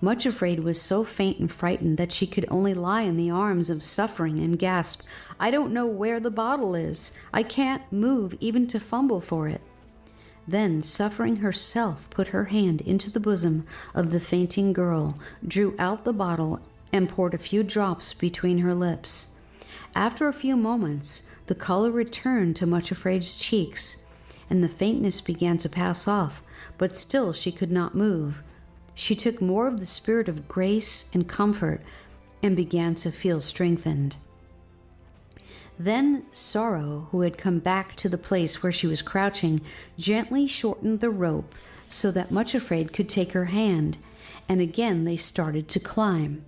Much Afraid was so faint and frightened that she could only lie in the arms of Suffering and gasp, "I don't know where the bottle is. I can't move even to fumble for it." Then Suffering herself put her hand into the bosom of the fainting girl, drew out the bottle, and poured a few drops between her lips. After a few moments, the color returned to Much Afraid's cheeks, and the faintness began to pass off, but still she could not move. She took more of the spirit of grace and comfort and began to feel strengthened. Then Sorrow, who had come back to the place where she was crouching, gently shortened the rope so that Much Afraid could take her hand, and again they started to climb.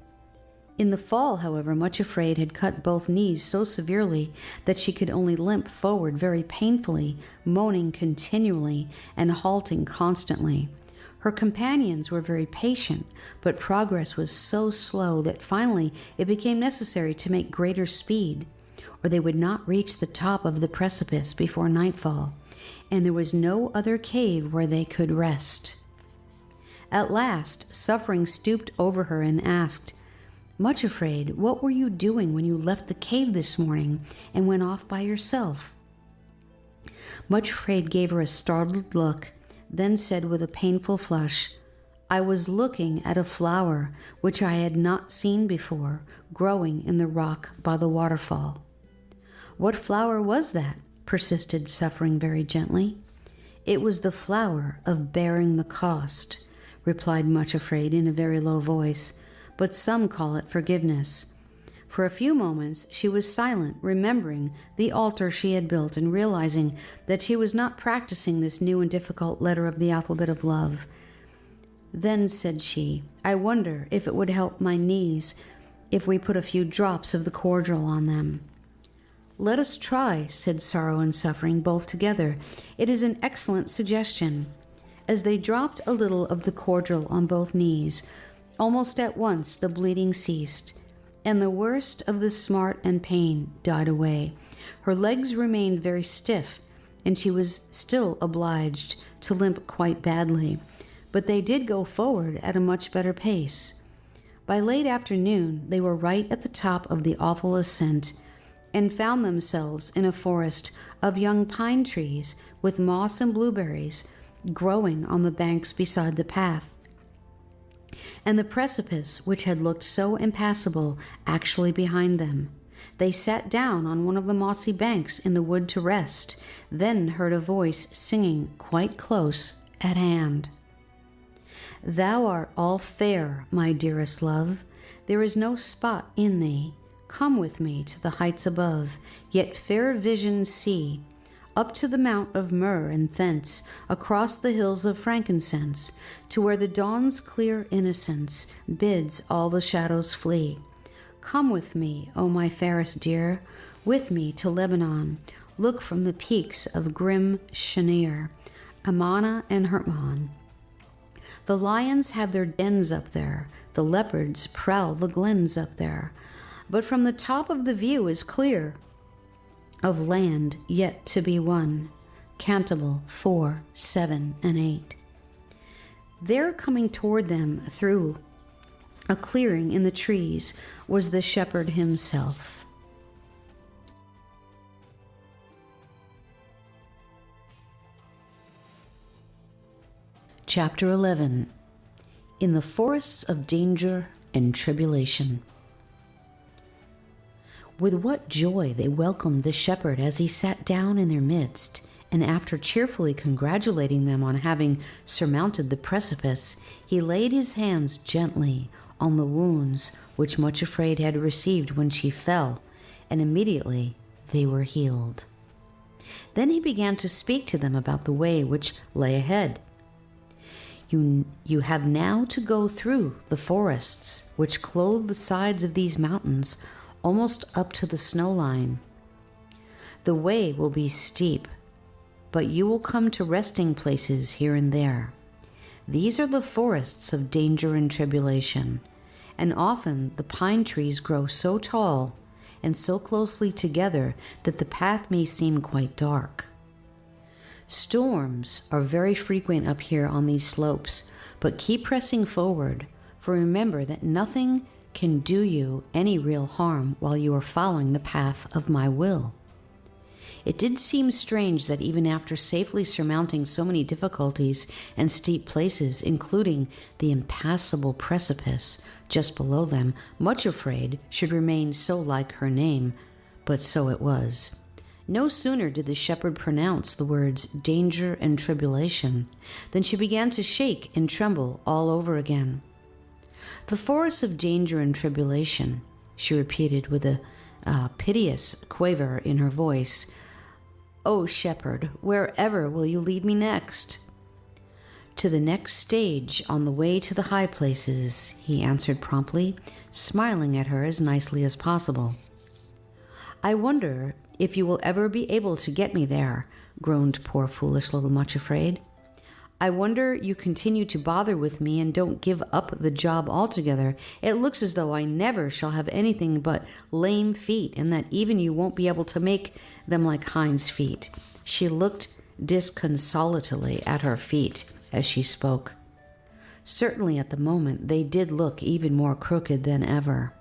In the fall, however, Much Afraid had cut both knees so severely that she could only limp forward very painfully, moaning continually and halting constantly. Her companions were very patient, but progress was so slow that finally it became necessary to make greater speed, or they would not reach the top of the precipice before nightfall, and there was no other cave where they could rest. At last, Suffering stooped over her and asked, "Much Afraid, what were you doing when you left the cave this morning and went off by yourself?" Much Afraid gave her a startled look, then said with a painful flush, "I was looking at a flower which I had not seen before, growing in the rock by the waterfall." "What flower was that?" persisted Suffering very gently. "It was the flower of bearing the cost," replied Much Afraid in a very low voice, "but some call it forgiveness." For a few moments she was silent, remembering the altar she had built and realizing that she was not practicing this new and difficult letter of the alphabet of love. Then said she, "I wonder if it would help my knees if we put a few drops of the cordial on them." "Let us try," said Sorrow and Suffering both together. "It is an excellent suggestion." As they dropped a little of the cordial on both knees, almost at once the bleeding ceased, and the worst of the smart and pain died away. Her legs remained very stiff, and she was still obliged to limp quite badly, but they did go forward at a much better pace. By late afternoon, they were right at the top of the awful ascent, and found themselves in a forest of young pine trees with moss and blueberries growing on the banks beside the path. And the precipice, which had looked so impassable, actually behind them. They sat down on one of the mossy banks in the wood to rest, then heard a voice singing quite close at hand. "Thou art all fair, my dearest love. There is no spot in thee. Come with me to the heights above, yet fair visions see. Up to the mount of myrrh and thence, across the hills of frankincense, to where the dawn's clear innocence bids all the shadows flee. Come with me, O my fairest dear, with me to Lebanon. Look from the peaks of grim Shanir, Amana and Hermon. The lions have their dens up there, the leopards prowl the glens up there, but from the top of the view is clear of land yet to be won." Cantabile 4, 7, and 8. There, coming toward them through a clearing in the trees, was the shepherd himself. Chapter 11. In the Forests of Danger and Tribulation. With what joy they welcomed the shepherd as he sat down in their midst, and after cheerfully congratulating them on having surmounted the precipice, he laid his hands gently on the wounds which Much Afraid had received when she fell, and immediately they were healed. Then he began to speak to them about the way which lay ahead. You have now to go through the forests which clothe the sides of these mountains almost up to the snow line. The way will be steep, but you will come to resting places here and there. These are the forests of danger and tribulation, and often the pine trees grow so tall and so closely together that the path may seem quite dark. Storms are very frequent up here on these slopes, but keep pressing forward, for remember that nothing can do you any real harm while you are following the path of my will. It did seem strange that even after safely surmounting so many difficulties and steep places, including the impassable precipice just below them, Much Afraid should remain so like her name, but so it was. No sooner did the shepherd pronounce the words danger and tribulation than she began to shake and tremble all over again. The forest of danger and tribulation, she repeated with a piteous quaver in her voice. "O shepherd, wherever will you lead me next?" "To the next stage on the way to the high places," he answered promptly, smiling at her as nicely as possible. "I wonder if you will ever be able to get me there," groaned poor foolish little Much Afraid. "I wonder you continue to bother with me and don't give up the job altogether. It looks as though I never shall have anything but lame feet, and that even you won't be able to make them like Hinds' feet." She looked disconsolately at her feet as she spoke. Certainly at the moment they did look even more crooked than ever.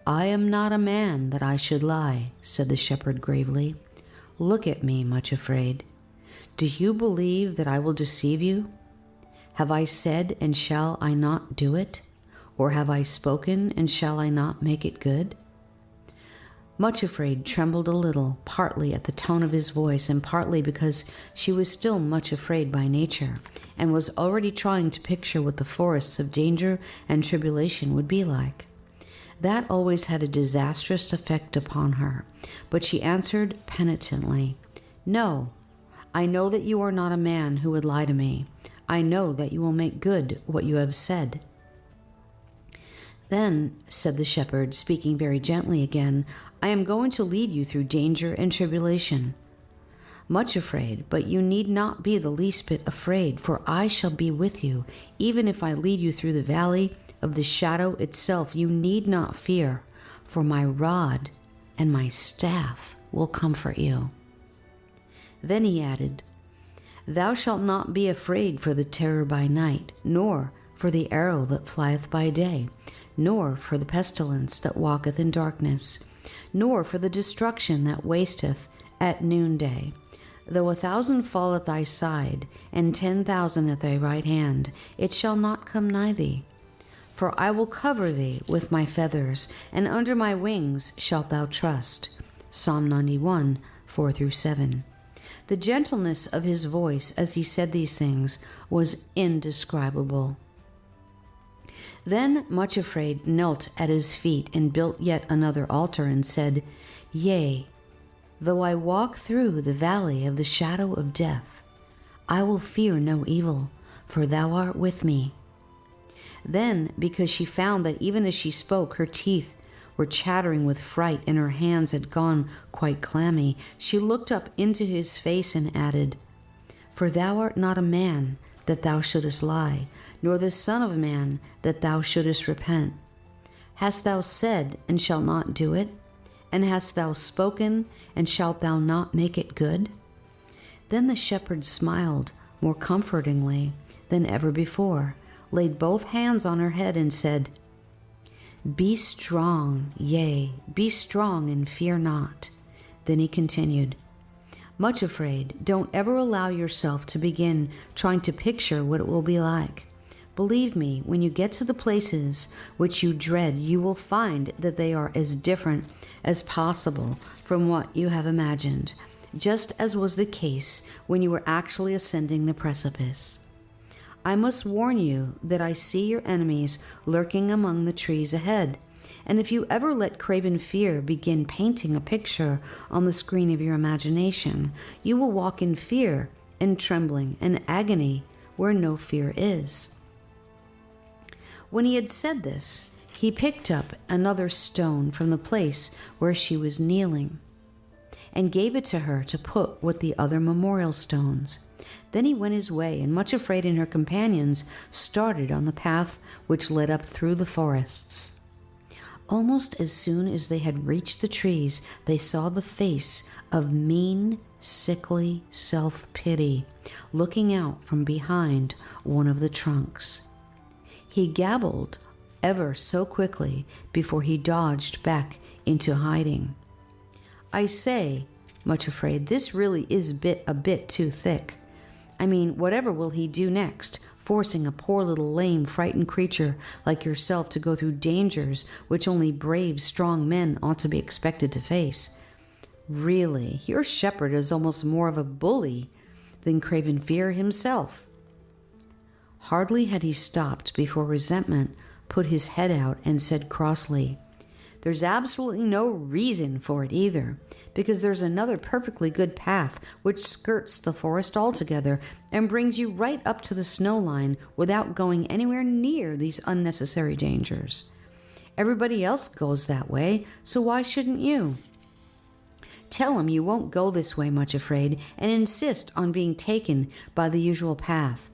"I am not a man that I should lie," said the shepherd gravely. "Look at me, Much Afraid. Do you believe that I will deceive you? Have I said, and shall I not do it? Or have I spoken, and shall I not make it good?" Much Afraid trembled a little, partly at the tone of his voice and partly because she was still much afraid by nature, and was already trying to picture what the forests of danger and tribulation would be like. That always had a disastrous effect upon her, but she answered penitently, "No, I know that you are not a man who would lie to me. I know that you will make good what you have said." "Then," said the shepherd, speaking very gently again, "I am going to lead you through danger and tribulation. Much afraid, but you need not be the least bit afraid, for I shall be with you. Even if I lead you through the valley of the shadow itself, you need not fear, for my rod and my staff will comfort you." Then he added, "Thou shalt not be afraid for the terror by night, nor for the arrow that flieth by day, nor for the pestilence that walketh in darkness, nor for the destruction that wasteth at noonday. Though 1,000 fall at thy side, and 10,000 at thy right hand, it shall not come nigh thee. For I will cover thee with my feathers, and under my wings shalt thou trust." Psalm 91, 4-7. The gentleness of his voice as he said these things was indescribable. Then Much Afraid knelt at his feet and built yet another altar and said, "Yea, though I walk through the valley of the shadow of death, I will fear no evil, for thou art with me." Then, because she found that even as she spoke, her teeth were chattering with fright and her hands had gone quite clammy, she looked up into his face and added, "For thou art not a man that thou shouldest lie, nor the son of man that thou shouldest repent. Hast thou said, and shalt not do it? And hast thou spoken, and shalt thou not make it good?" Then the shepherd smiled more comfortingly than ever before, laid both hands on her head and said, "Be strong, yea, be strong and fear not." Then he continued, "Much Afraid, don't ever allow yourself to begin trying to picture what it will be like. Believe me, when you get to the places which you dread, you will find that they are as different as possible from what you have imagined, just as was the case when you were actually ascending the precipice. I must warn you that I see your enemies lurking among the trees ahead, and if you ever let craven fear begin painting a picture on the screen of your imagination, you will walk in fear and trembling and agony where no fear is." When he had said this, he picked up another stone from the place where she was kneeling, and gave it to her to put with the other memorial stones. Then he went his way, and Much Afraid and her companions started on the path which led up through the forests. Almost as soon as they had reached the trees, they saw the face of mean, sickly self-pity looking out from behind one of the trunks. He gabbled ever so quickly before he dodged back into hiding. I say, Much Afraid, this really is a bit too thick. I mean, whatever will he do next, forcing a poor little lame, frightened creature like yourself to go through dangers which only brave, strong men ought to be expected to face? Really, your shepherd is almost more of a bully than Craven Fear himself. Hardly had he stopped before Resentment put his head out and said crossly, There's absolutely no reason for it either, because there's another perfectly good path which skirts the forest altogether and brings you right up to the snow line without going anywhere near these unnecessary dangers. Everybody else goes that way, so why shouldn't you? Tell him you won't go this way, Much Afraid, and insist on being taken by the usual path.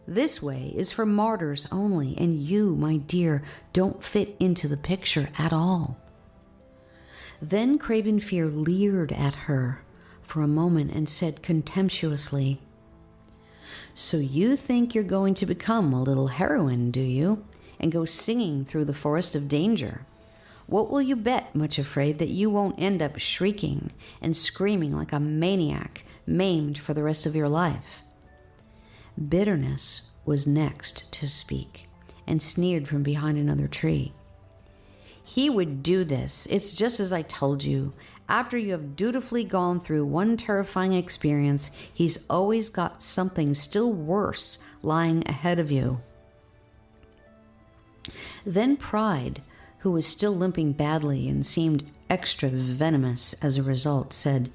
This way is for martyrs only, and you, my dear, don't fit into the picture at all. Then Craven Fear leered at her for a moment and said contemptuously, So you think you're going to become a little heroine, do you, and go singing through the forest of danger? What will you bet, Much Afraid, that you won't end up shrieking and screaming like a maniac, maimed for the rest of your life? Bitterness was next to speak, and sneered from behind another tree. He would do this, it's just as I told you. After you have dutifully gone through one terrifying experience, he's always got something still worse lying ahead of you. Then Pride, who was still limping badly and seemed extra venomous as a result, said,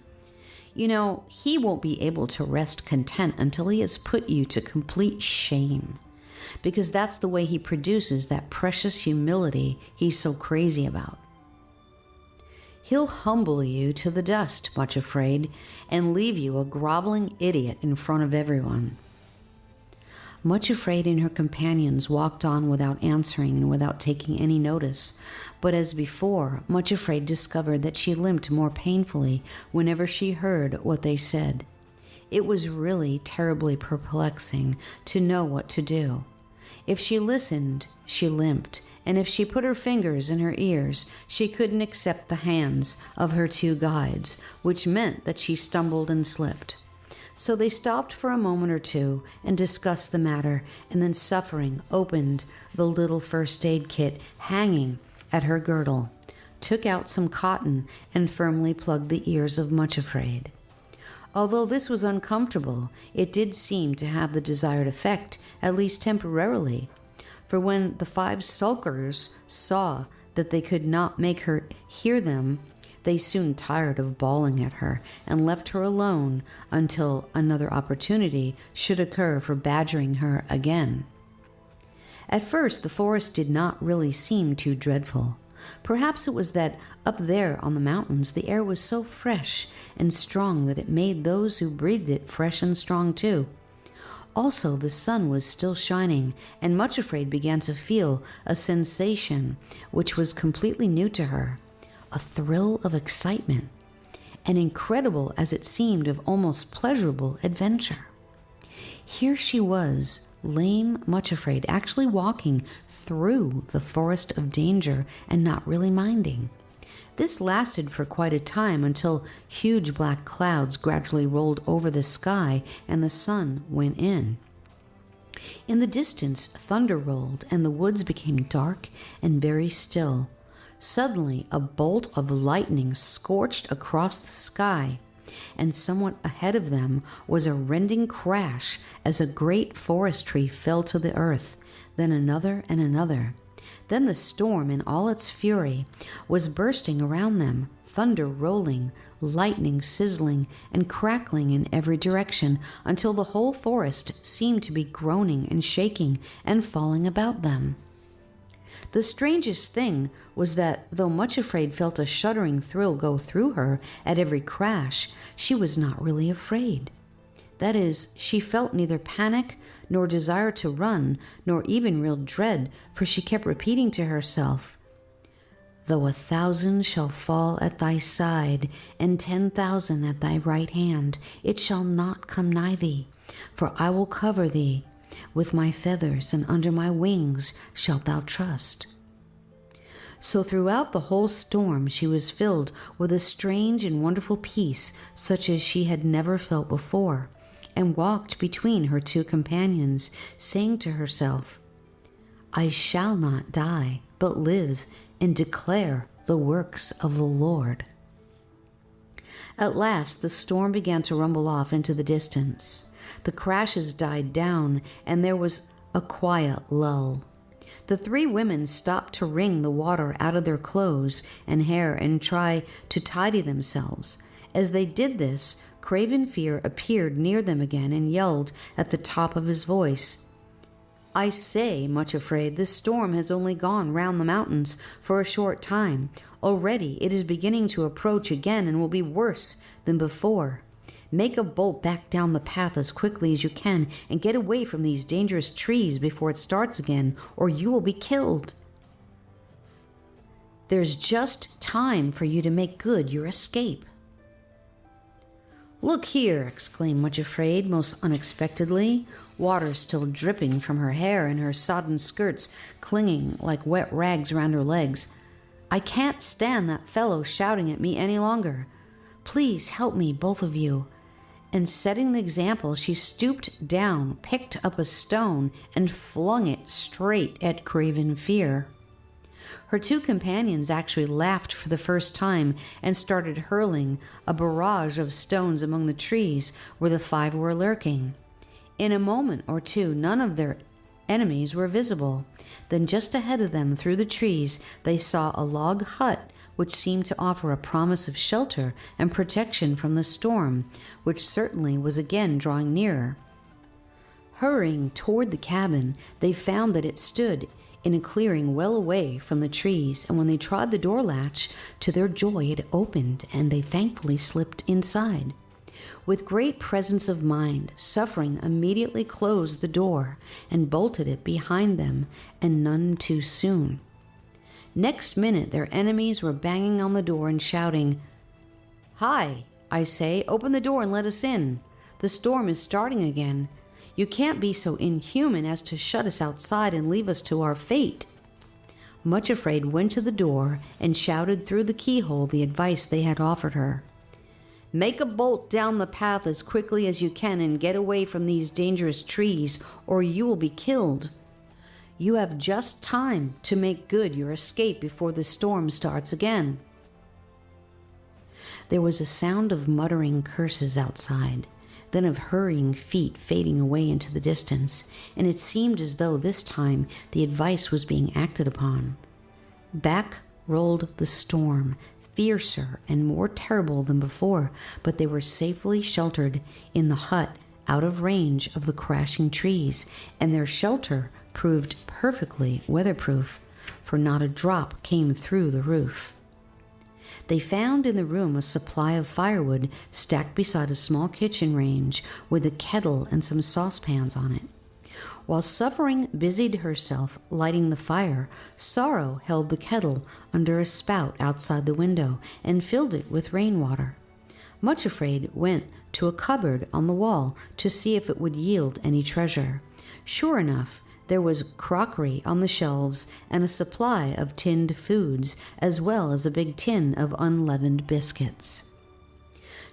You know, he won't be able to rest content until he has put you to complete shame, because that's the way he produces that precious humility he's so crazy about. He'll humble you to the dust, Much Afraid, and leave you a groveling idiot in front of everyone. Much Afraid and her companions walked on without answering and without taking any notice, but as before, Much Afraid discovered that she limped more painfully whenever she heard what they said. It was really terribly perplexing to know what to do. If she listened, she limped, and if she put her fingers in her ears, she couldn't accept the hands of her two guides, which meant that she stumbled and slipped. So they stopped for a moment or two and discussed the matter, and then Suffering opened the little first aid kit hanging at her girdle, took out some cotton, and firmly plugged the ears of Much Afraid. Although this was uncomfortable, it did seem to have the desired effect, at least temporarily, for when the 5 sulkers saw that they could not make her hear them, they soon tired of bawling at her and left her alone until another opportunity should occur for badgering her again. At first, the forest did not really seem too dreadful. Perhaps it was that up there on the mountains the air was so fresh and strong that it made those who breathed it fresh and strong too. Also, the sun was still shining, and Much Afraid began to feel a sensation which was completely new to her, a thrill of excitement, an incredible as it seemed of almost pleasurable adventure. Here she was, lame Much Afraid, actually walking through the forest of danger and not really minding. This lasted for quite a time until huge black clouds gradually rolled over the sky and the sun went in. In the distance, thunder rolled and the woods became dark and very still. Suddenly, a bolt of lightning scorched across the sky, and somewhat ahead of them was a rending crash as a great forest tree fell to the earth, then another and another. Then the storm in all its fury was bursting around them, thunder rolling, lightning sizzling and crackling in every direction, until the whole forest seemed to be groaning and shaking and falling about them. The strangest thing was that though Much Afraid felt a shuddering thrill go through her at every crash, she was not really afraid. That is, she felt neither panic nor desire to run, nor even real dread, for she kept repeating to herself, "Though 1,000 shall fall at thy side, and 10,000 at thy right hand, it shall not come nigh thee. For I will cover thee with my feathers, and under my wings shalt thou trust." So throughout the whole storm she was filled with a strange and wonderful peace such as she had never felt before, and walked between her two companions, saying to herself, "I shall not die, but live and declare the works of the Lord." At last the storm began to rumble off into the distance. The crashes died down, and there was a quiet lull. The three women stopped to wring the water out of their clothes and hair and try to tidy themselves. As they did this, Craven Fear appeared near them again and yelled at the top of his voice, "I say, Much Afraid, this storm has only gone round the mountains for a short time. Already it is beginning to approach again and will be worse than before. Make a bolt back down the path as quickly as you can and get away from these dangerous trees before it starts again, or you will be killed. There's just time for you to make good your escape." "Look here," exclaimed Much Afraid most unexpectedly, water still dripping from her hair and her sodden skirts clinging like wet rags around her legs. "I can't stand that fellow shouting at me any longer. Please help me, both of you." And setting the example, she stooped down, picked up a stone, and flung it straight at Craven Fear. Her two companions actually laughed for the first time and started hurling a barrage of stones among the trees where the five were lurking. In a moment or two, none of their enemies were visible. Then just ahead of them through the trees, they saw a log hut which seemed to offer a promise of shelter and protection from the storm, which certainly was again drawing nearer. Hurrying toward the cabin, they found that it stood in a clearing well away from the trees, and when they trod the door latch, to their joy it opened, and they thankfully slipped inside. With great presence of mind, Suffering immediately closed the door and bolted it behind them, and none too soon. Next minute their enemies were banging on the door and shouting, "Hi, I say, open the door and let us in. The storm is starting again. You can't be so inhuman as to shut us outside and leave us to our fate." Much Afraid went to the door and shouted through the keyhole the advice they had offered her. "Make a bolt down the path as quickly as you can and get away from these dangerous trees, or you will be killed. You have just time to make good your escape before the storm starts again." There was a sound of muttering curses outside, then of hurrying feet fading away into the distance, and it seemed as though this time the advice was being acted upon. Back rolled the storm, fiercer and more terrible than before, but they were safely sheltered in the hut out of range of the crashing trees, and their shelter proved perfectly weatherproof, for not a drop came through the roof. They found in the room a supply of firewood stacked beside a small kitchen range with a kettle and some saucepans on it. While Suffering busied herself lighting the fire, Sorrow held the kettle under a spout outside the window and filled it with rainwater. Much Afraid went to a cupboard on the wall to see if it would yield any treasure. Sure enough, there was crockery on the shelves and a supply of tinned foods, as well as a big tin of unleavened biscuits.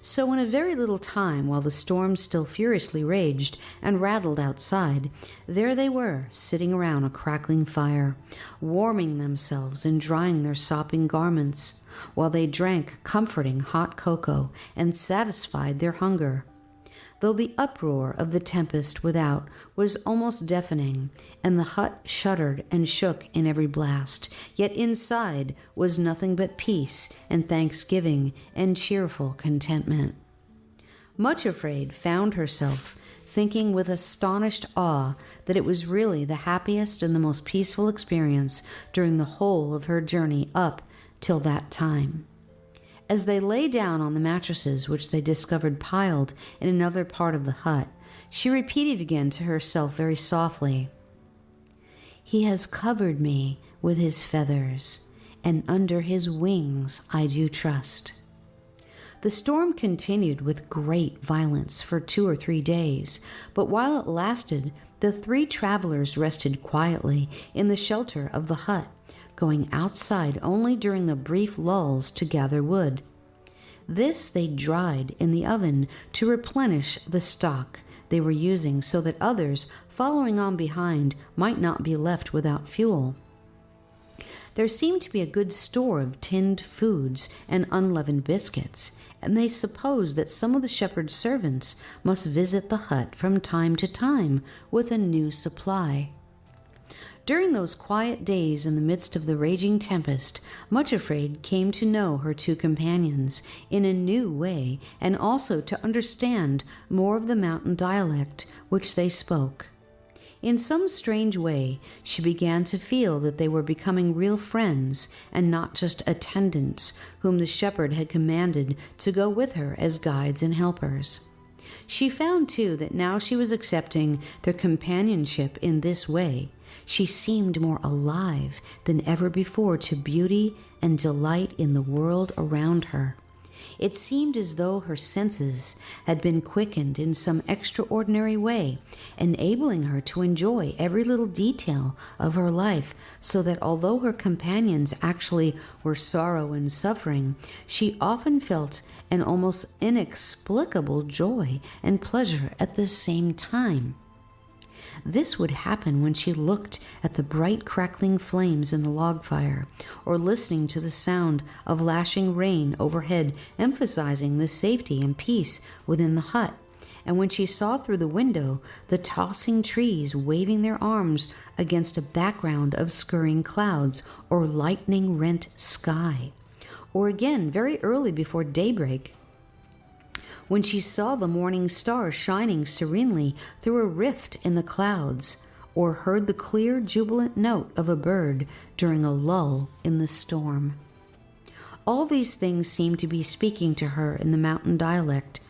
So in a very little time, while the storm still furiously raged and rattled outside, there they were, sitting around a crackling fire, warming themselves and drying their sopping garments, while they drank comforting hot cocoa and satisfied their hunger. Though the uproar of the tempest without was almost deafening, and the hut shuddered and shook in every blast, yet inside was nothing but peace and thanksgiving and cheerful contentment. Much Afraid found herself thinking with astonished awe that it was really the happiest and the most peaceful experience during the whole of her journey up till that time. As they lay down on the mattresses which they discovered piled in another part of the hut, she repeated again to herself very softly, "He has covered me with his feathers, and under his wings I do trust." The storm continued with great violence for 2 or 3 days, but while it lasted, the 3 travelers rested quietly in the shelter of the hut, going outside only during the brief lulls to gather wood. This they dried in the oven to replenish the stock they were using so that others following on behind might not be left without fuel. There seemed to be a good store of tinned foods and unleavened biscuits, and they supposed that some of the shepherd's servants must visit the hut from time to time with a new supply. During those quiet days in the midst of the raging tempest, Much Afraid came to know her 2 companions in a new way, and also to understand more of the mountain dialect which they spoke. In some strange way, she began to feel that they were becoming real friends and not just attendants whom the shepherd had commanded to go with her as guides and helpers. She found, too, that now she was accepting their companionship in this way, she seemed more alive than ever before to beauty and delight in the world around her. It seemed as though her senses had been quickened in some extraordinary way, enabling her to enjoy every little detail of her life, so that although her companions actually were sorrow and suffering, she often felt an almost inexplicable joy and pleasure at the same time. This would happen when she looked at the bright crackling flames in the log fire, or listening to the sound of lashing rain overhead, emphasizing the safety and peace within the hut, and when she saw through the window the tossing trees waving their arms against a background of scurrying clouds or lightning-rent sky, or again very early before daybreak, when she saw the morning star shining serenely through a rift in the clouds, or heard the clear, jubilant note of a bird during a lull in the storm. All these things seemed to be speaking to her in the mountain dialect,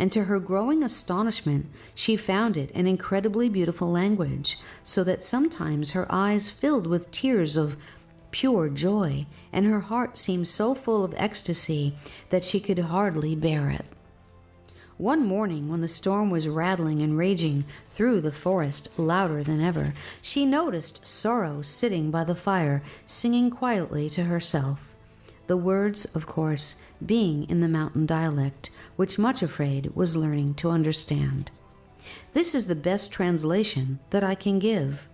and to her growing astonishment, she found it an incredibly beautiful language, so that sometimes her eyes filled with tears of pure joy, and her heart seemed so full of ecstasy that she could hardly bear it. One morning, when the storm was rattling and raging through the forest louder than ever, she noticed Sorrow sitting by the fire, singing quietly to herself. The words, of course, being in the mountain dialect, which Much Afraid was learning to understand. This is the best translation that I can give,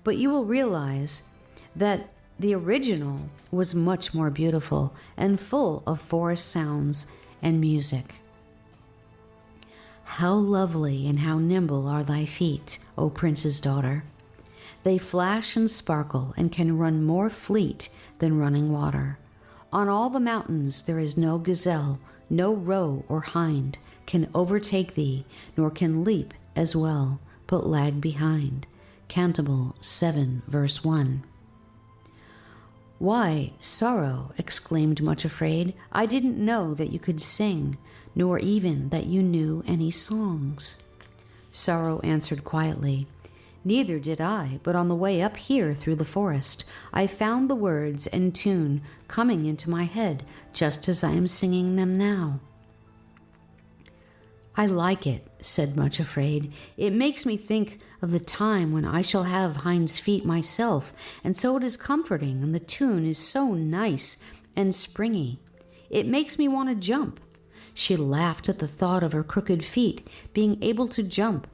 but you will realize that the original was much more beautiful and full of forest sounds and music. How lovely and how nimble are thy feet, O prince's daughter! They flash and sparkle and can run more fleet than running water. On all the mountains there is no gazelle, no roe or hind can overtake thee, nor can leap as well, but lag behind. Cantabile 7, verse 1. "Why, Sorrow," exclaimed Much Afraid, "I didn't know that you could sing, nor even that you knew any songs." Sorrow answered quietly, "Neither did I, but on the way up here through the forest, I found the words and tune coming into my head just as I am singing them now." "I like it," said Much Afraid. "It makes me think of the time when I shall have Hinds' feet myself, and so it is comforting, and the tune is so nice and springy. It makes me want to jump." She laughed at the thought of her crooked feet being able to jump,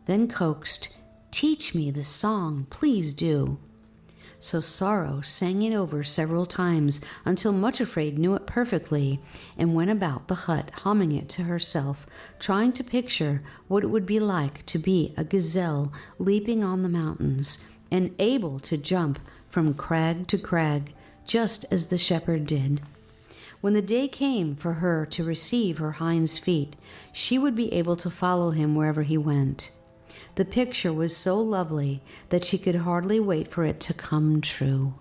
then coaxed, "Teach me the song, please do." So Sorrow sang it over several times until Much Afraid knew it perfectly, and went about the hut humming it to herself, trying to picture what it would be like to be a gazelle leaping on the mountains and able to jump from crag to crag, just as the shepherd did. When the day came for her to receive her hind's feet, she would be able to follow him wherever he went. The picture was so lovely that she could hardly wait for it to come true.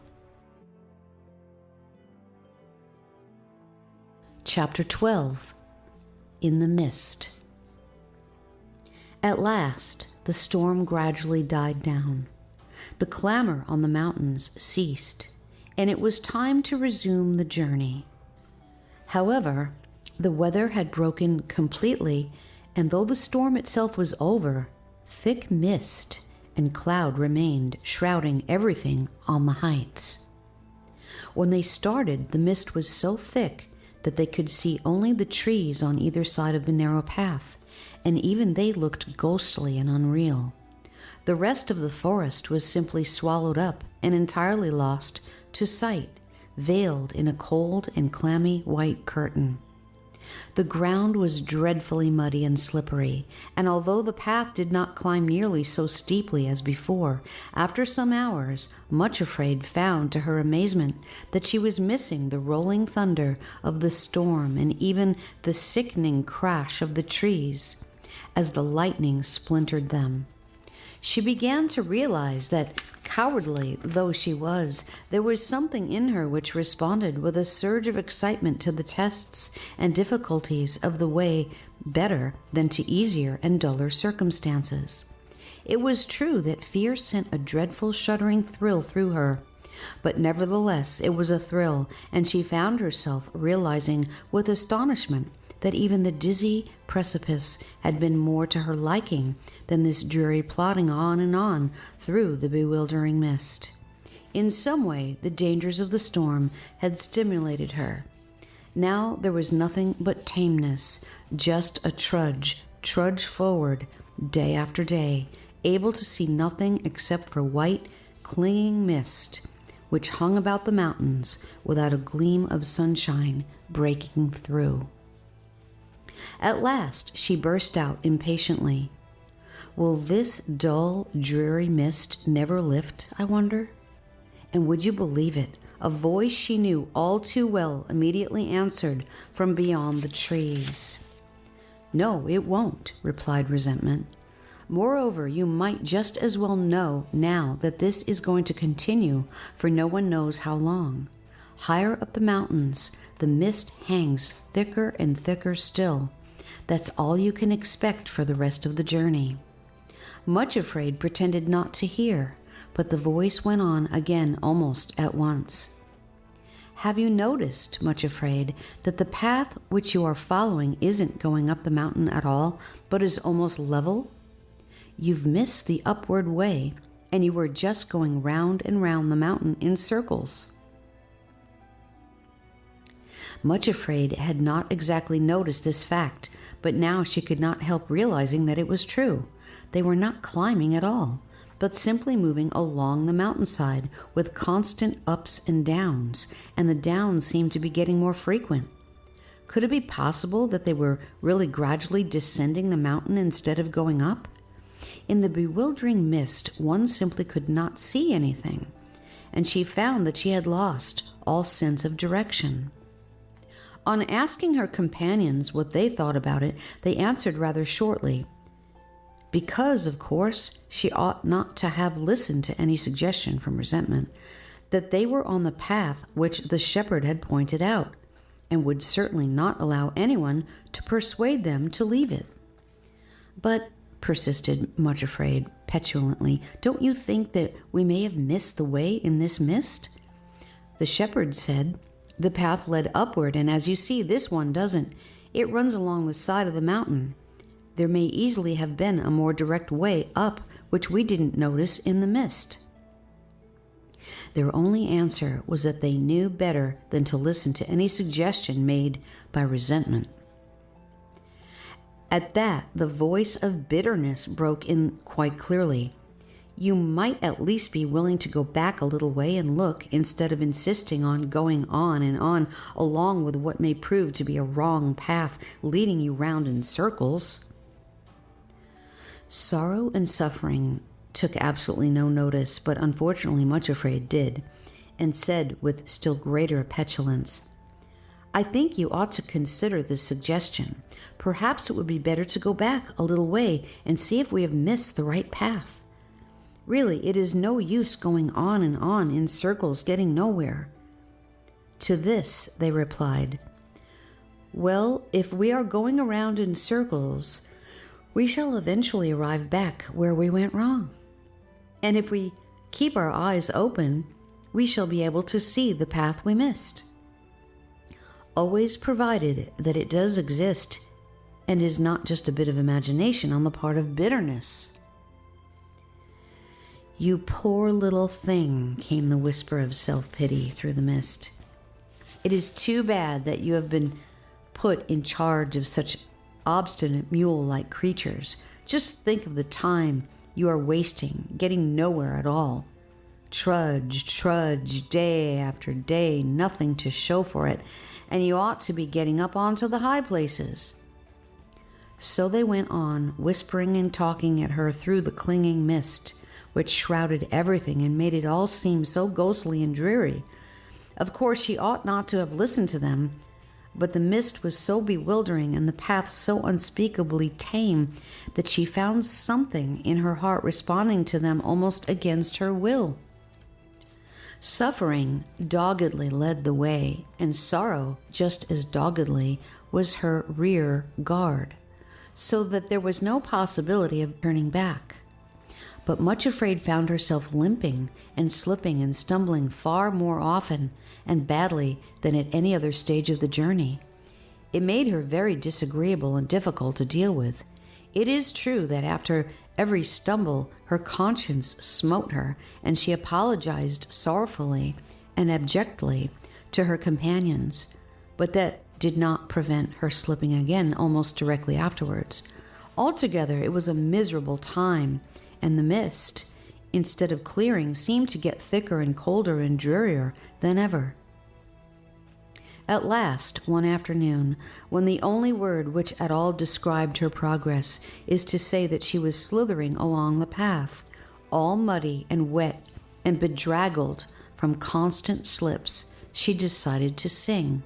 Chapter 12. In the Mist. At last, the storm gradually died down. The clamor on the mountains ceased, and it was time to resume the journey. However, the weather had broken completely, and though the storm itself was over, thick mist and cloud remained, shrouding everything on the heights. When they started, the mist was so thick that they could see only the trees on either side of the narrow path, and even they looked ghostly and unreal. The rest of the forest was simply swallowed up and entirely lost to sight, veiled in a cold and clammy white curtain. The ground was dreadfully muddy and slippery, and although the path did not climb nearly so steeply as before, after some hours, Much Afraid found to her amazement that she was missing the rolling thunder of the storm and even the sickening crash of the trees as the lightning splintered them. She began to realize that, cowardly though she was, there was something in her which responded with a surge of excitement to the tests and difficulties of the way better than to easier and duller circumstances. It was true that fear sent a dreadful shuddering thrill through her, but nevertheless it was a thrill, and she found herself realizing with astonishment that even the dizzy precipice had been more to her liking than this dreary plodding on and on through the bewildering mist. In some way, the dangers of the storm had stimulated her. Now there was nothing but tameness, just a trudge forward, day after day, able to see nothing except for white, clinging mist, which hung about the mountains without a gleam of sunshine breaking through. At last she burst out impatiently, "Will this dull, dreary mist never lift, I wonder?" And would you believe it, a voice she knew all too well immediately answered from beyond the trees. "No, it won't," replied Resentment. "Moreover, you might just as well know now that this is going to continue for no one knows how long. Higher up the mountains, the mist hangs thicker and thicker still. That's all you can expect for the rest of the journey." Much Afraid pretended not to hear, but the voice went on again almost at once. "Have you noticed, Much Afraid, that the path which you are following isn't going up the mountain at all, but is almost level? You've missed the upward way, and you were just going round and round the mountain in circles." Much Afraid had not exactly noticed this fact, but now she could not help realizing that it was true. They were not climbing at all, but simply moving along the mountainside with constant ups and downs, and the downs seemed to be getting more frequent. Could it be possible that they were really gradually descending the mountain instead of going up? In the bewildering mist, one simply could not see anything, and she found that she had lost all sense of direction. On asking her companions what they thought about it, they answered rather shortly, because, of course, she ought not to have listened to any suggestion from Resentment, that they were on the path which the shepherd had pointed out, and would certainly not allow anyone to persuade them to leave it. "But," persisted Much Afraid petulantly, "don't you think that we may have missed the way in this mist?" The shepherd said, "The path led upward, and as you see, this one doesn't. It runs along the side of the mountain. There may easily have been a more direct way up, which we didn't notice in the mist." Their only answer was that they knew better than to listen to any suggestion made by Resentment. At that, the voice of bitterness broke in quite clearly. "You might at least be willing to go back a little way and look, instead of insisting on going on and on along with what may prove to be a wrong path leading you round in circles." Sorrow and Suffering took absolutely no notice, but unfortunately Much Afraid did, and said with still greater petulance, I think you ought to consider this suggestion. Perhaps it would be better to go back a little way and see if we have missed the right path. Really, it is no use going on and on in circles, getting nowhere." To this they replied, "Well, if we are going around in circles, we shall eventually arrive back where we went wrong. And if we keep our eyes open, we shall be able to see the path we missed. Always provided that it does exist and is not just a bit of imagination on the part of bitterness." "You poor little thing," came the whisper of self-pity through the mist. "It is too bad that you have been put in charge of such obstinate mule-like creatures. Just think of the time you are wasting, getting nowhere at all. Trudge, day after day, nothing to show for it, and you ought to be getting up onto the high places." So they went on, whispering and talking at her through the clinging mist, which shrouded everything and made it all seem so ghostly and dreary. Of course, she ought not to have listened to them, but the mist was so bewildering and the path so unspeakably tame that she found something in her heart responding to them almost against her will. Suffering doggedly led the way, and sorrow, just as doggedly, was her rear guard, so that there was no possibility of turning back. But Much Afraid found herself limping and slipping and stumbling far more often and badly than at any other stage of the journey. It made her very disagreeable and difficult to deal with. It is true that after every stumble her conscience smote her, and she apologized sorrowfully and abjectly to her companions, but that did not prevent her slipping again almost directly afterwards. Altogether, it was a miserable time, and the mist, instead of clearing, seemed to get thicker and colder and drearier than ever. At last, one afternoon, when the only word which at all described her progress is to say that she was slithering along the path, all muddy and wet and bedraggled from constant slips, she decided to sing.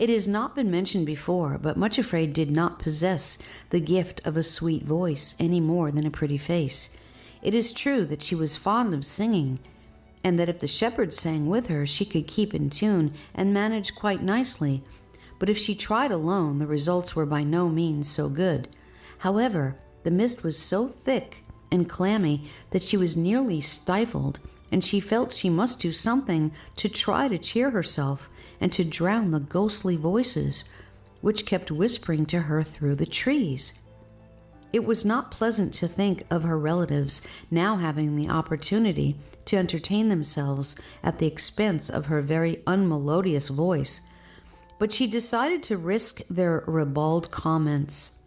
It has not been mentioned before, but Much Afraid did not possess the gift of a sweet voice any more than a pretty face. It is true that she was fond of singing, and that if the shepherd sang with her, she could keep in tune and manage quite nicely, but if she tried alone, the results were by no means so good. However, the mist was so thick and clammy that she was nearly stifled, and she felt she must do something to try to cheer herself and to drown the ghostly voices which kept whispering to her through the trees. It was not pleasant to think of her relatives now having the opportunity to entertain themselves at the expense of her very unmelodious voice, but she decided to risk their ribald comments.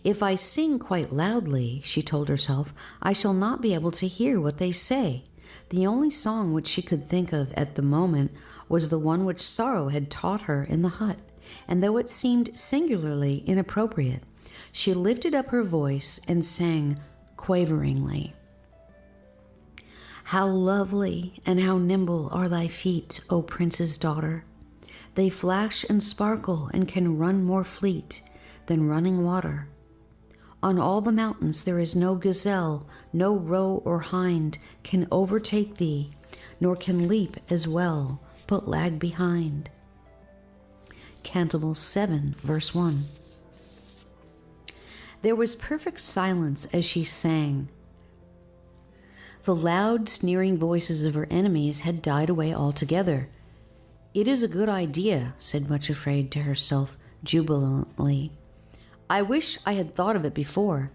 "If I sing quite loudly," she told herself, "I shall not be able to hear what they say." The only song which she could think of at the moment was the one which Sorrow had taught her in the hut, and though it seemed singularly inappropriate, she lifted up her voice and sang quaveringly, "How lovely and how nimble are thy feet, O prince's daughter! They flash and sparkle and can run more fleet than running water. On all the mountains there is no gazelle, no roe or hind can overtake thee, nor can leap as well, but lag behind." Cantables 7, verse 1. There was perfect silence as she sang. The loud, sneering voices of her enemies had died away altogether. "It is a good idea," said Much Afraid to herself jubilantly. "I wish I had thought of it before.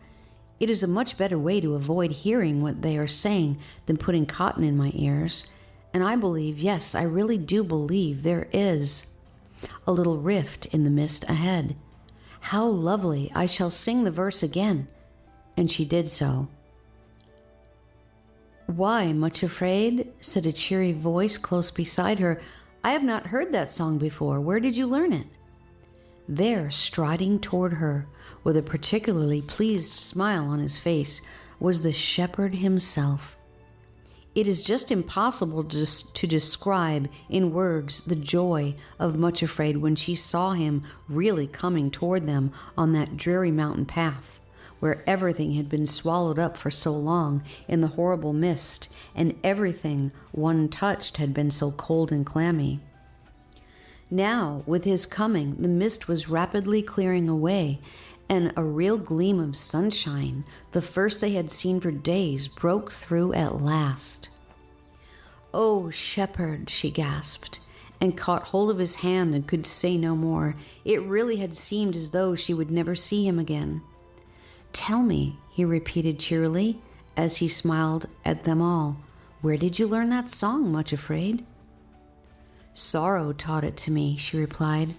It is a much better way to avoid hearing what they are saying than putting cotton in my ears. And I believe, yes, I really do believe there is a little rift in the mist ahead. How lovely! I shall sing the verse again." And she did so. "Why, Much Afraid?" said a cheery voice close beside her. "I have not heard that song before. Where did you learn it?" There, striding toward her, with a particularly pleased smile on his face, was the shepherd himself. It is just impossible to describe in words the joy of Much Afraid when she saw him really coming toward them on that dreary mountain path, where everything had been swallowed up for so long in the horrible mist, and everything one touched had been so cold and clammy. Now, with his coming, the mist was rapidly clearing away, and a real gleam of sunshine, the first they had seen for days, broke through at last. "Oh, shepherd," she gasped, and caught hold of his hand and could say no more. It really had seemed as though she would never see him again. "Tell me," he repeated cheerily, as he smiled at them all, "where did you learn that song, Much Afraid?" "Sorrow taught it to me," she replied.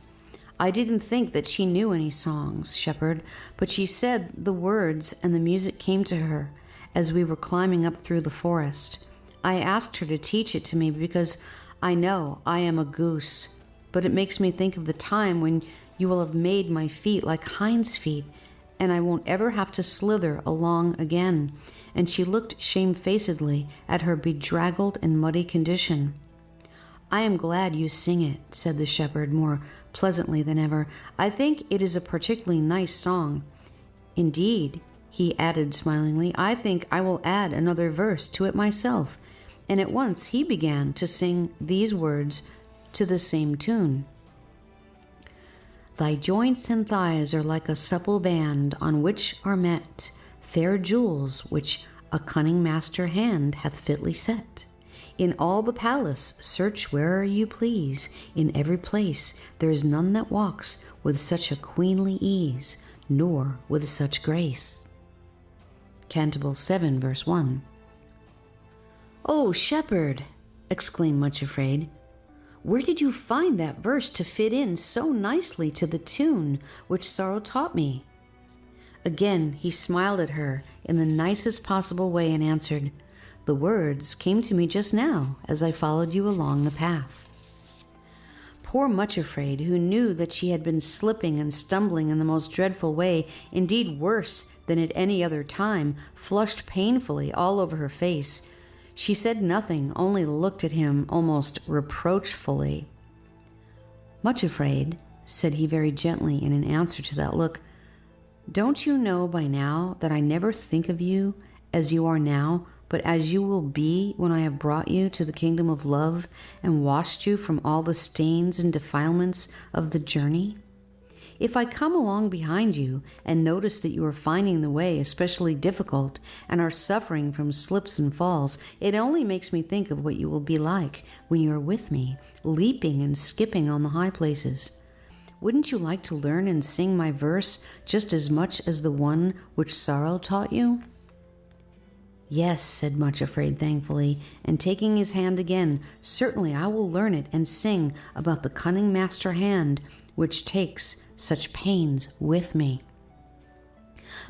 "I didn't think that she knew any songs, shepherd, but she said the words and the music came to her as we were climbing up through the forest. I asked her to teach it to me because I know I am a goose, but it makes me think of the time when you will have made my feet like Hinds' feet, and I won't ever have to slither along again." And she looked shamefacedly at her bedraggled and muddy condition. "I am glad you sing it," said the shepherd more pleasantly than ever. "I think it is a particularly nice song. Indeed," he added smilingly, "I think I will add another verse to it myself." And at once he began to sing these words to the same tune. "Thy joints and thighs are like a supple band on which are met fair jewels which a cunning master hand hath fitly set. In all the palace search where'er you please. In every place there is none that walks with such a queenly ease, nor with such grace." Canticle 7, verse 1. "Oh, shepherd," exclaimed Much Afraid, "where did you find that verse to fit in so nicely to the tune which Sorrow taught me?" Again he smiled at her in the nicest possible way and answered, "The words came to me just now as I followed you along the path." Poor Much Afraid, who knew that she had been slipping and stumbling in the most dreadful way, indeed worse than at any other time, flushed painfully all over her face. She said nothing, only looked at him almost reproachfully. "Much Afraid," said he very gently in an answer to that look, "don't you know by now that I never think of you as you are now, but as you will be when I have brought you to the kingdom of love and washed you from all the stains and defilements of the journey? If I come along behind you and notice that you are finding the way especially difficult and are suffering from slips and falls, it only makes me think of what you will be like when you are with me, leaping and skipping on the high places. Wouldn't you like to learn and sing my verse just as much as the one which Sorrow taught you?" "Yes," said Much Afraid thankfully, and taking his hand again, "certainly I will learn it and sing about the cunning master hand which takes such pains with me."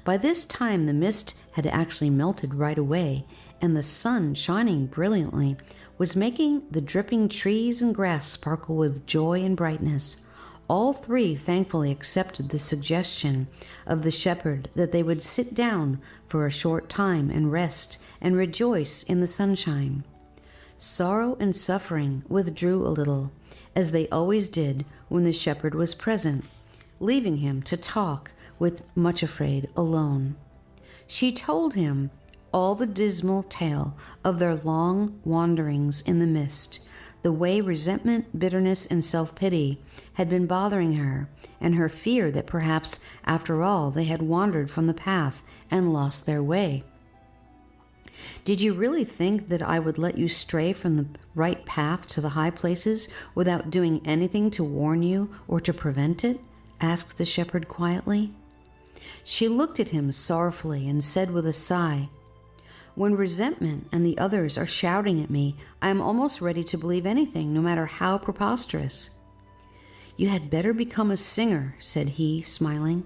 By this time the mist had actually melted right away, and the sun, shining brilliantly, was making the dripping trees and grass sparkle with joy and brightness. All three thankfully accepted the suggestion of the shepherd that they would sit down for a short time and rest and rejoice in the sunshine. Sorrow and Suffering withdrew a little, as they always did when the shepherd was present, leaving him to talk with Much Afraid alone. She told him all the dismal tale of their long wanderings in the mist, the way resentment, bitterness, and self-pity had been bothering her, and her fear that perhaps, after all, they had wandered from the path and lost their way. "Did you really think that I would let you stray from the right path to the high places without doing anything to warn you or to prevent it?" asked the shepherd quietly. She looked at him sorrowfully and said with a sigh, "When resentment and the others are shouting at me, I am almost ready to believe anything, no matter how preposterous." "You had better become a singer," said he, smiling.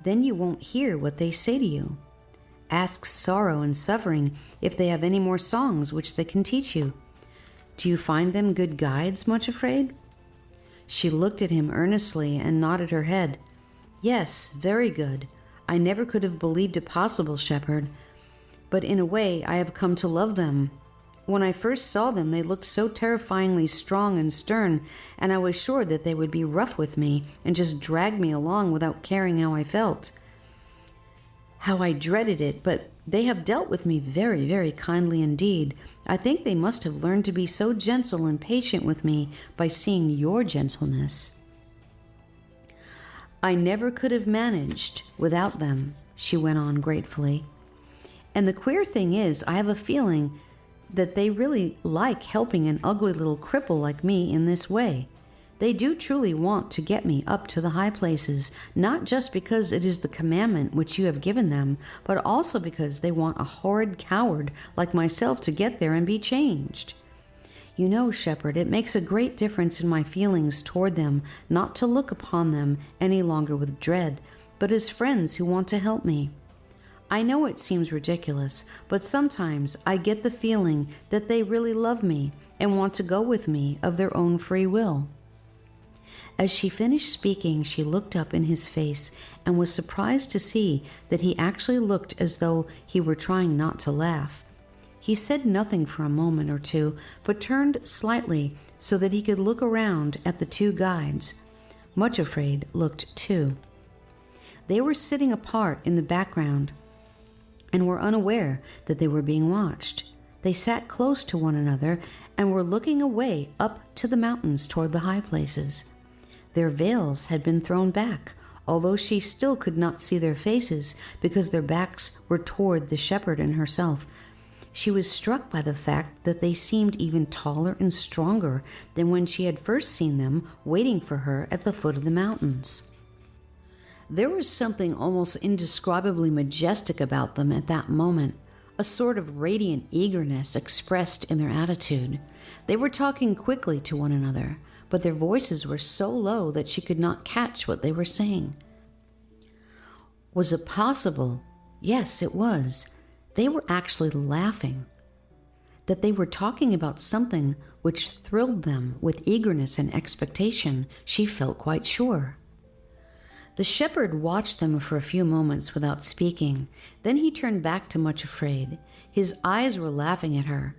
"Then you won't hear what they say to you. Ask Sorrow and Suffering if they have any more songs which they can teach you. Do you find them good guides, Much Afraid?" She looked at him earnestly and nodded her head. "Yes, very good. I never could have believed it possible, shepherd. But in a way I have come to love them. When I first saw them, they looked so terrifyingly strong and stern, and I was sure that they would be rough with me and just drag me along without caring how I felt. How I dreaded it, but they have dealt with me very, very kindly indeed. I think they must have learned to be so gentle and patient with me by seeing your gentleness. I never could have managed without them, she went on gratefully. And the queer thing is, I have a feeling that they really like helping an ugly little cripple like me in this way. They do truly want to get me up to the high places, not just because it is the commandment which you have given them, but also because they want a horrid coward like myself to get there and be changed. You know, shepherd, it makes a great difference in my feelings toward them not to look upon them any longer with dread, but as friends who want to help me. I know it seems ridiculous, but sometimes I get the feeling that they really love me and want to go with me of their own free will. As she finished speaking, she looked up in his face and was surprised to see that he actually looked as though he were trying not to laugh. He said nothing for a moment or two, but turned slightly so that he could look around at the two guides. Much Afraid looked too. They were sitting apart in the background and were unaware that they were being watched. They sat close to one another and were looking away up to the mountains toward the high places. Their veils had been thrown back, although she still could not see their faces because their backs were toward the shepherd and herself. She was struck by the fact that they seemed even taller and stronger than when she had first seen them waiting for her at the foot of the mountains. There was something almost indescribably majestic about them at that moment, a sort of radiant eagerness expressed in their attitude. They were talking quickly to one another, but their voices were so low that she could not catch what they were saying. Was it possible? Yes, it was. They were actually laughing. That they were talking about something which thrilled them with eagerness and expectation, she felt quite sure. The shepherd watched them for a few moments without speaking. Then he turned back to Much Afraid. His eyes were laughing at her.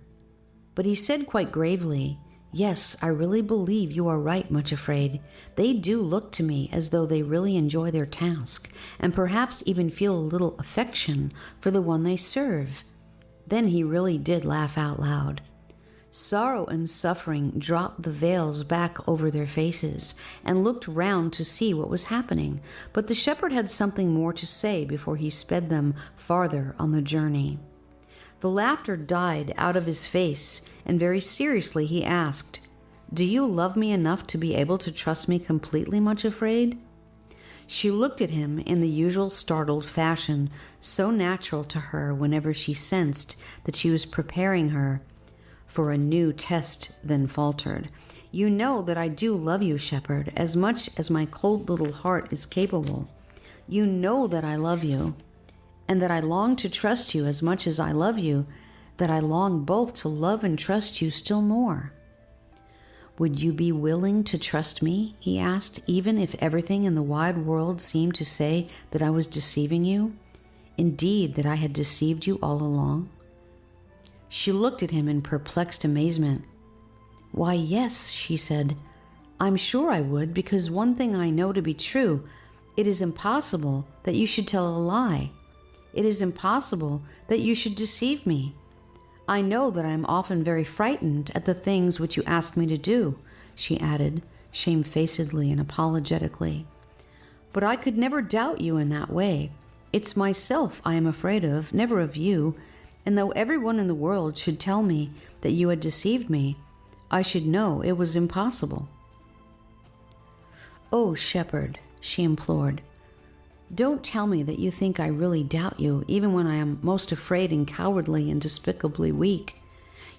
But he said quite gravely, "Yes, I really believe you are right, Much Afraid. They do look to me as though they really enjoy their task, and perhaps even feel a little affection for the one they serve." Then he really did laugh out loud. Sorrow and Suffering dropped the veils back over their faces and looked round to see what was happening, but the shepherd had something more to say before he sped them farther on the journey. The laughter died out of his face, and very seriously he asked, "Do you love me enough to be able to trust me completely, Much Afraid?" She looked at him in the usual startled fashion, so natural to her whenever she sensed that she was preparing her for a new test, then faltered. "You know that I do love you, shepherd, as much as my cold little heart is capable. You know that I love you, and that I long to trust you as much as I love you, that I long both to love and trust you still more." "Would you be willing to trust me?" he asked, "even if everything in the wide world seemed to say that I was deceiving you? Indeed, that I had deceived you all along?" She looked at him in perplexed amazement. "Why, yes," she said. "I'm sure I would, because one thing I know to be true. It is impossible that you should tell a lie. It is impossible that you should deceive me. I know that I am often very frightened at the things which you ask me to do," she added, shamefacedly and apologetically. "But I could never doubt you in that way. It's myself I am afraid of, never of you, and though everyone in the world should tell me that you had deceived me, I should know it was impossible." "Oh, shepherd," she implored, "don't tell me that you think I really doubt you, even when I am most afraid and cowardly and despicably weak.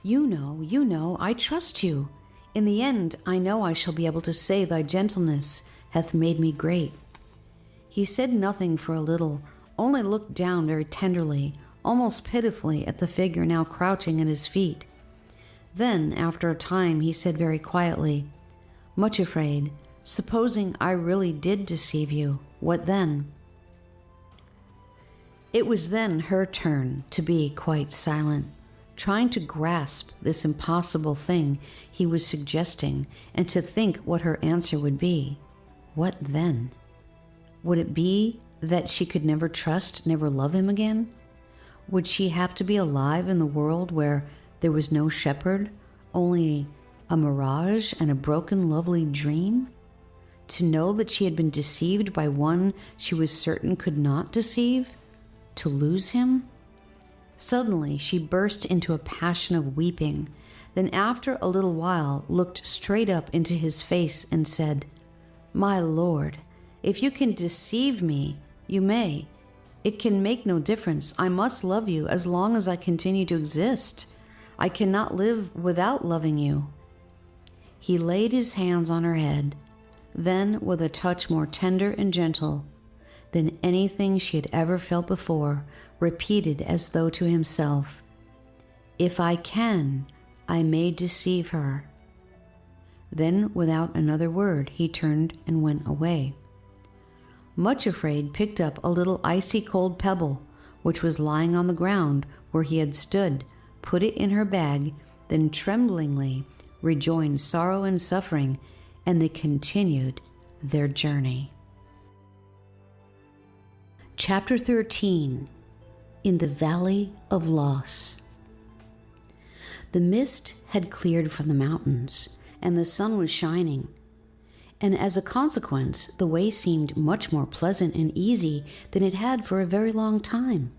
You know, I trust you. In the end, I know I shall be able to say thy gentleness hath made me great." He said nothing for a little, only looked down very tenderly, almost pitifully, at the figure now crouching at his feet. Then, after a time, he said very quietly, "Much Afraid, supposing I really did deceive you, what then?" It was then her turn to be quite silent. trying to grasp this impossible thing he was suggesting and to think what her answer would be. What then? Would it be that she could never trust, never love him again? Would she have to be alive in the world where there was no shepherd, only a mirage and a broken, lovely dream? To know that she had been deceived by one she was certain could not deceive? To lose him? Suddenly she burst into a passion of weeping, then after a little while looked straight up into his face and said, "My Lord, if you can deceive me, you may. It can make no difference. I must love you as long as I continue to exist. I cannot live without loving you." He laid his hands on her head, then with a touch more tender and gentle than anything she had ever felt before, repeated as though to himself, "If I can, I may deceive her." Then, without another word, he turned and went away. Much afraid, picked up a little icy cold pebble, which was lying on the ground where he had stood, put it in her bag, then tremblingly rejoined Sorrow and Suffering, and they continued their journey. Chapter 13. In the Valley of Loss. The mist had cleared from the mountains, and the sun was shining, and as a consequence, the way seemed much more pleasant and easy than it had for a very long time.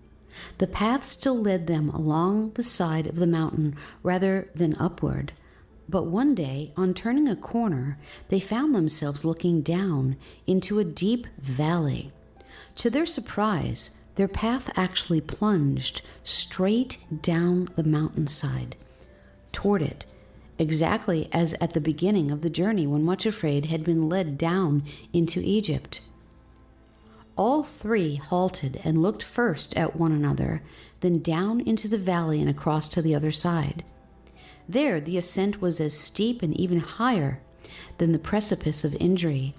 The path still led them along the side of the mountain rather than upward, but one day, on turning a corner, they found themselves looking down into a deep valley. To their surprise, their path actually plunged straight down the mountainside toward it, exactly as at the beginning of the journey when Much Afraid had been led down into Egypt. All three halted and looked first at one another, then down into the valley and across to the other side. There the ascent was as steep and even higher than the precipice of injury,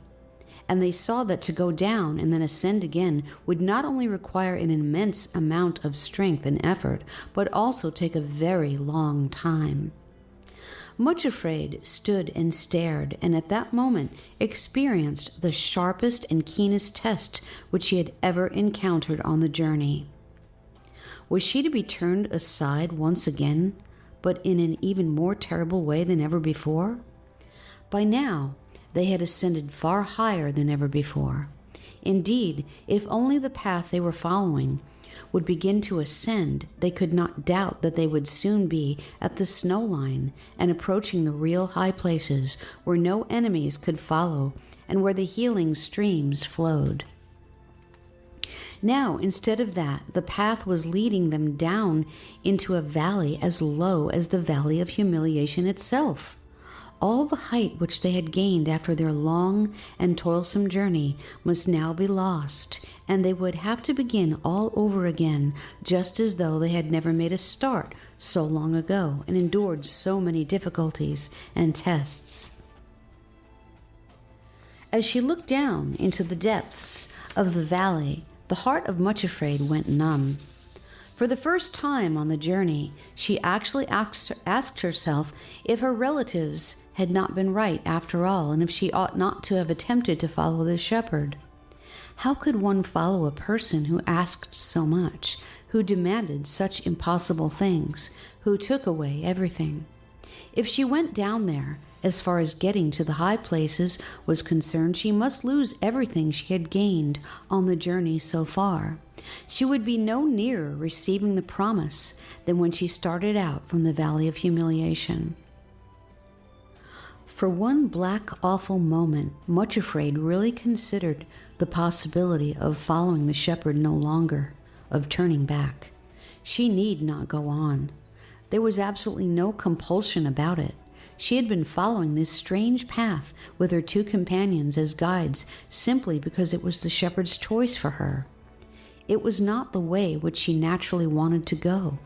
and they saw that to go down and then ascend again would not only require an immense amount of strength and effort, but also take a very long time. Much Afraid stood and stared, and at that moment experienced the sharpest and keenest test which she had ever encountered on the journey. Was she to be turned aside once again, but in an even more terrible way than ever before? By now, they had ascended far higher than ever before. Indeed, if only the path they were following would begin to ascend, they could not doubt that they would soon be at the snow line and approaching the real high places where no enemies could follow and where the healing streams flowed. Now, instead of that, the path was leading them down into a valley as low as the Valley of Humiliation itself. All the height which they had gained after their long and toilsome journey must now be lost, and they would have to begin all over again, just as though they had never made a start so long ago and endured so many difficulties and tests. As she looked down into the depths of the valley, the heart of Much Afraid went numb. For the first time on the journey, she actually asked herself if her relatives had not been right after all, and if she ought not to have attempted to follow the shepherd. How could one follow a person who asked so much, who demanded such impossible things, who took away everything? If she went down there, as far as getting to the high places was concerned, she must lose everything she had gained on the journey so far. She would be no nearer receiving the promise than when she started out from the Valley of Humiliation. For one black, awful moment, Much Afraid really considered the possibility of following the shepherd no longer, of turning back. She need not go on. There was absolutely no compulsion about it. She had been following this strange path with her two companions as guides simply because it was the shepherd's choice for her. It was not the way which she naturally wanted to go.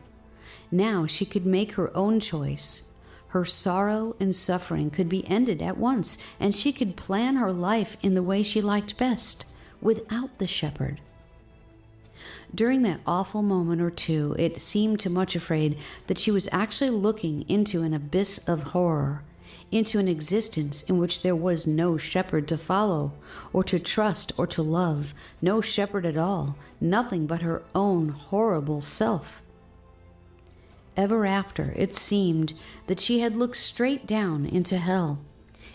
Now she could make her own choice. Her sorrow and suffering could be ended at once, and she could plan her life in the way she liked best, without the shepherd. During that awful moment or two, it seemed to Much Afraid that she was actually looking into an abyss of horror, into an existence in which there was no shepherd to follow, or to trust, or to love, no shepherd at all, nothing but her own horrible self. Ever after, it seemed that she had looked straight down into hell.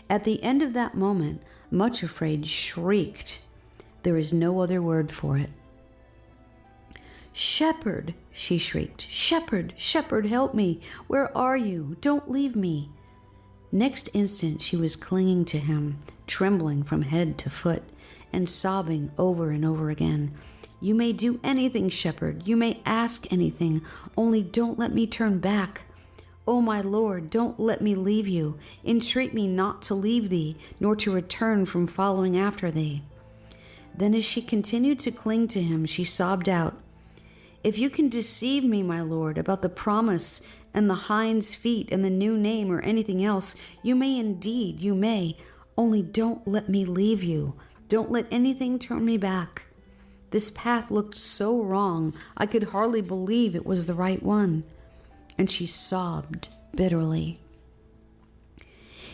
At the end of that moment, Much Afraid shrieked. There is no other word for it. "Shepherd," she shrieked. "Shepherd, shepherd, help me. Where are you? Don't leave me." Next instant she was clinging to him, trembling from head to foot, and sobbing over and over again. "You may do anything, shepherd. You may ask anything. Only don't let me turn back. O my Lord, don't let me leave you. Entreat me not to leave thee, nor to return from following after thee." Then as she continued to cling to him, she sobbed out, "If you can deceive me, my Lord, about the promise and the Hinds' feet and the new name or anything else, you may indeed, you may. Only don't let me leave you. Don't let anything turn me back. This path looked so wrong, I could hardly believe it was the right one." And she sobbed bitterly.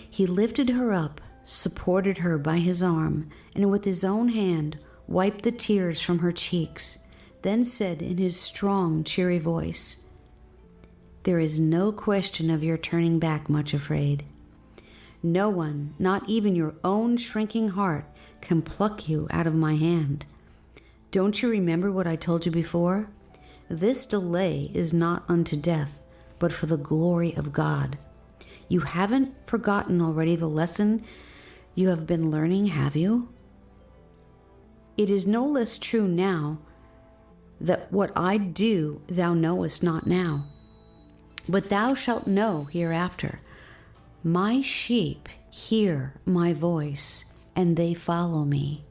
He lifted her up, supported her by his arm, and with his own hand wiped the tears from her cheeks, then said in his strong, cheery voice, "There is no question of your turning back, Much Afraid. No one, not even your own shrinking heart, can pluck you out of my hand. Don't you remember what I told you before? This delay is not unto death, but for the glory of God. You haven't forgotten already the lesson you have been learning, have you? It is no less true now that what I do thou knowest not now, but thou shalt know hereafter. My sheep hear my voice, and they follow me.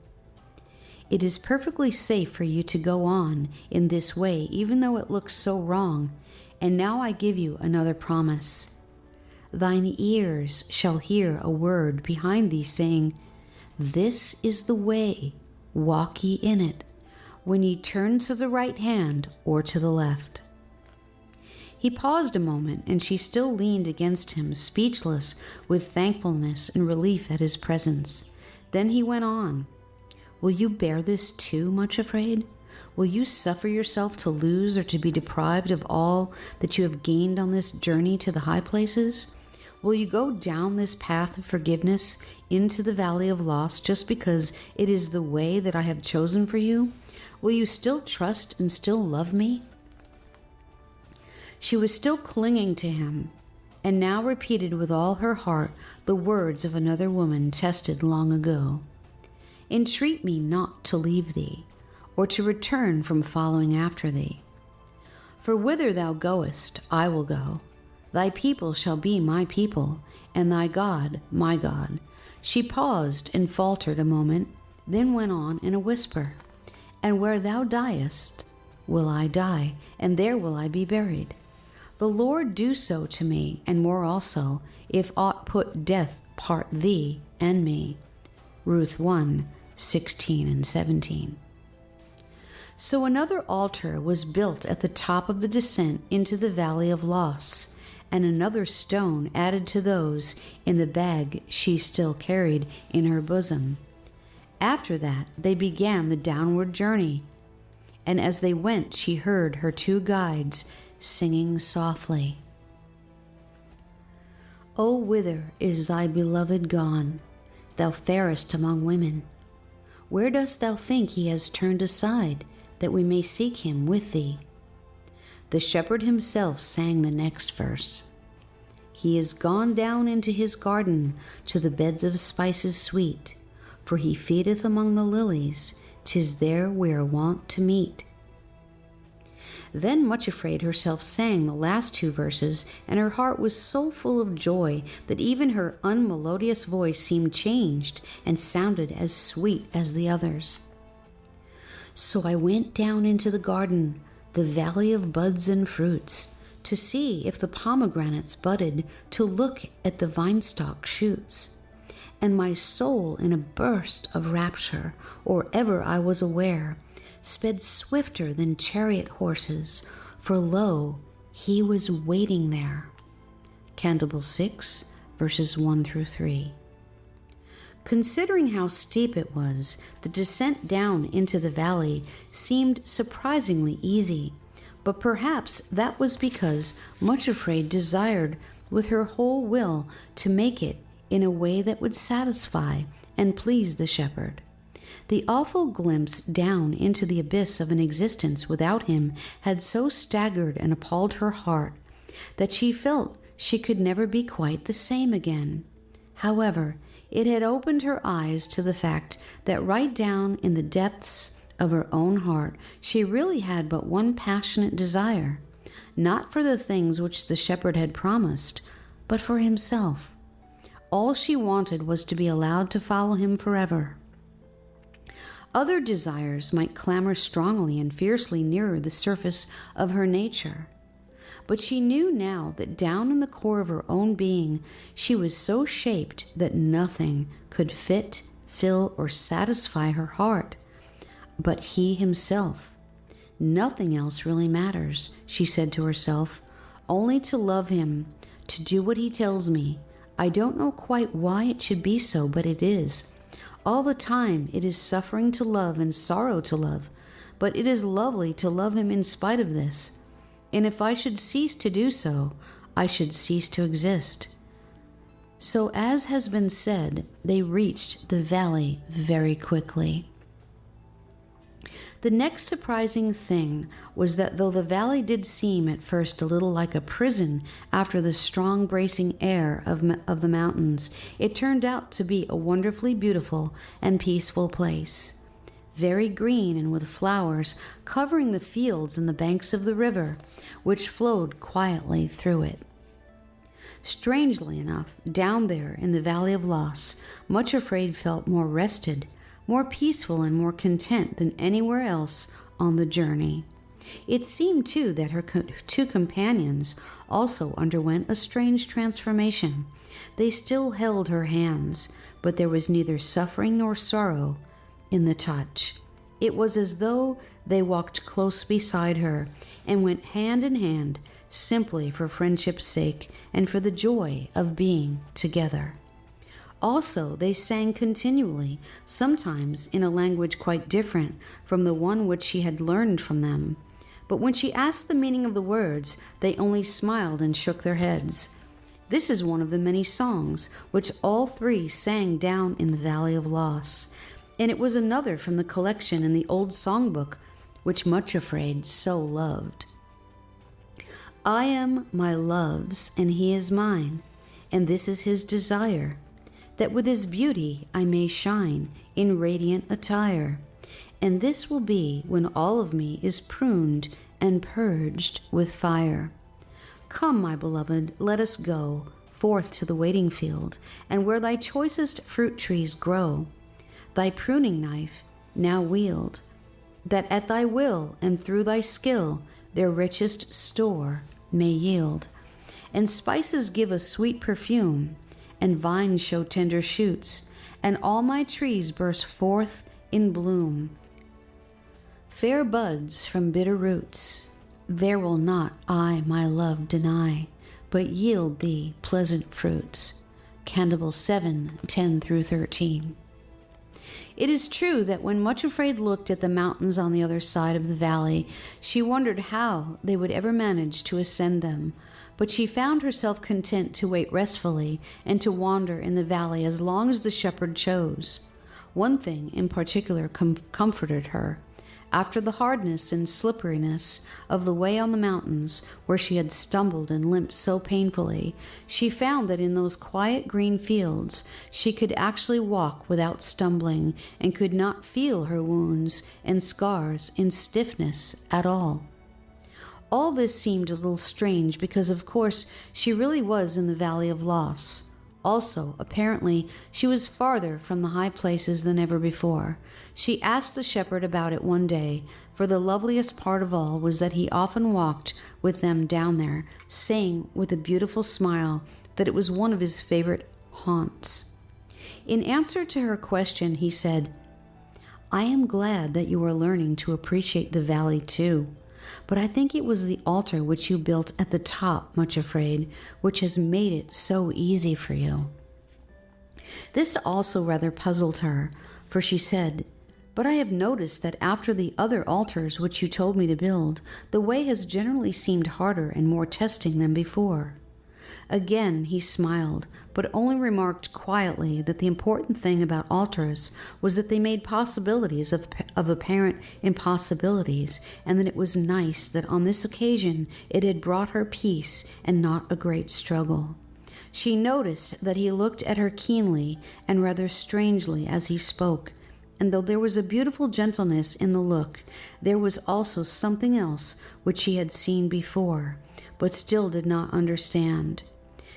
It is perfectly safe for you to go on in this way, even though it looks so wrong. And now I give you another promise. Thine ears shall hear a word behind thee saying, This is the way, walk ye in it, when ye turn to the right hand or to the left." He paused a moment, and she still leaned against him, speechless with thankfulness and relief at his presence. Then he went on, "Will you bear this too, Much Afraid? Will you suffer yourself to lose or to be deprived of all that you have gained on this journey to the high places? Will you go down this path of forgiveness into the valley of loss just because it is the way that I have chosen for you? Will you still trust and still love me?" She was still clinging to him, and now repeated with all her heart the words of another woman tested long ago. "Entreat me not to leave thee, or to return from following after thee. For whither thou goest, I will go. Thy people shall be my people, and thy God my God." She paused and faltered a moment, then went on in a whisper, "And where thou diest, will I die, and there will I be buried. The Lord do so to me, and more also, if aught put death part thee and me." Ruth 1:16 and 17. So another altar was built at the top of the descent into the valley of loss, and another stone added to those in the bag she still carried in her bosom. After that, they began the downward journey, and as they went, she heard her two guides singing softly, "O whither is thy beloved gone, thou fairest among women? Where dost thou think he has turned aside, that we may seek him with thee?" The shepherd himself sang the next verse. "He is gone down into his garden, to the beds of spices sweet, for he feedeth among the lilies, 'tis there we are wont to meet." Then Much Afraid herself sang the last two verses, and her heart was so full of joy that even her unmelodious voice seemed changed and sounded as sweet as the others. "So I went down into the garden, the valley of buds and fruits, to see if the pomegranates budded, to look at the vinestalk shoots. And my soul in a burst of rapture, or ever I was aware, sped swifter than chariot horses, for lo, he was waiting there. Canticle 6, verses 1 through 3. Considering how steep it was, the descent down into the valley seemed surprisingly easy, but perhaps that was because Much Afraid desired with her whole will to make it in a way that would satisfy and please the shepherd. The awful glimpse down into the abyss of an existence without him had so staggered and appalled her heart that she felt she could never be quite the same again. However, it had opened her eyes to the fact that right down in the depths of her own heart, she really had but one passionate desire, not for the things which the shepherd had promised, but for himself. All she wanted was to be allowed to follow him forever. Other desires might clamor strongly and fiercely nearer the surface of her nature, but she knew now that down in the core of her own being, she was so shaped that nothing could fit, fill, or satisfy her heart but he himself. Nothing else really matters, she said to herself, only to love him, to do what he tells me. I don't know quite why it should be so, but it is. All the time it is suffering to love and sorrow to love, but it is lovely to love him in spite of this. And if I should cease to do so, I should cease to exist. So, as has been said, they reached the valley very quickly. The next surprising thing was that though the valley did seem at first a little like a prison after the strong bracing air of the mountains, it turned out to be a wonderfully beautiful and peaceful place. Very green and with flowers covering the fields and the banks of the river, which flowed quietly through it. Strangely enough, down there in the Valley of Loss, Much Afraid felt more rested, more peaceful and more content than anywhere else on the journey. It seemed, too, that her two companions also underwent a strange transformation. They still held her hands, but there was neither suffering nor sorrow in the touch. It was as though they walked close beside her and went hand in hand simply for friendship's sake and for the joy of being together. Also, they sang continually, sometimes in a language quite different from the one which she had learned from them. But when she asked the meaning of the words, they only smiled and shook their heads. This is one of the many songs which all three sang down in the Valley of Loss, and it was another from the collection in the old songbook which Much Afraid so loved. I am my love's, and he is mine, and this is his desire, that with his beauty I may shine in radiant attire. And this will be when all of me is pruned and purged with fire. Come, my beloved, let us go forth to the waiting field, and where thy choicest fruit trees grow, thy pruning knife now wield, that at thy will and through thy skill their richest store may yield. And spices give a sweet perfume, and vines show tender shoots, and all my trees burst forth in bloom. Fair buds from bitter roots, there will not I my love deny, but yield thee pleasant fruits. Canticle 7, 10 through 13. It is true that when Much Afraid looked at the mountains on the other side of the valley, she wondered how they would ever manage to ascend them. But she found herself content to wait restfully and to wander in the valley as long as the shepherd chose. One thing in particular comforted her. After the hardness and slipperiness of the way on the mountains, where she had stumbled and limped so painfully, she found that in those quiet green fields she could actually walk without stumbling, and could not feel her wounds and scars in stiffness at all. All this seemed a little strange because, of course, she really was in the Valley of Loss. Also, apparently, she was farther from the high places than ever before. She asked the shepherd about it one day, for the loveliest part of all was that he often walked with them down there, saying with a beautiful smile that it was one of his favorite haunts. In answer to her question, he said, I am glad that you are learning to appreciate the valley too. But I think it was the altar which you built at the top, much afraid, which has made it so easy for you." This also rather puzzled her, for she said, "But I have noticed that after the other altars which you told me to build, the way has generally seemed harder and more testing than before." Again he smiled, but only remarked quietly that the important thing about altars was that they made possibilities of apparent impossibilities, and that it was nice that on this occasion it had brought her peace and not a great struggle. She noticed that he looked at her keenly and rather strangely as he spoke, and though there was a beautiful gentleness in the look, there was also something else which she had seen before, but still did not understand.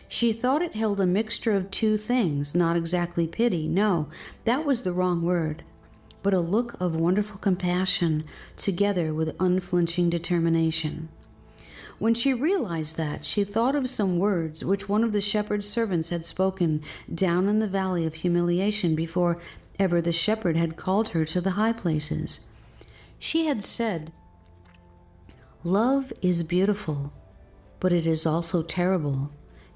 She thought it held a mixture of two things, not exactly pity, no, that was the wrong word, but a look of wonderful compassion together with unflinching determination. When she realized that, she thought of some words which one of the shepherd's servants had spoken down in the valley of humiliation before ever the shepherd had called her to the high places. She had said, "Love is beautiful, but it is also terrible,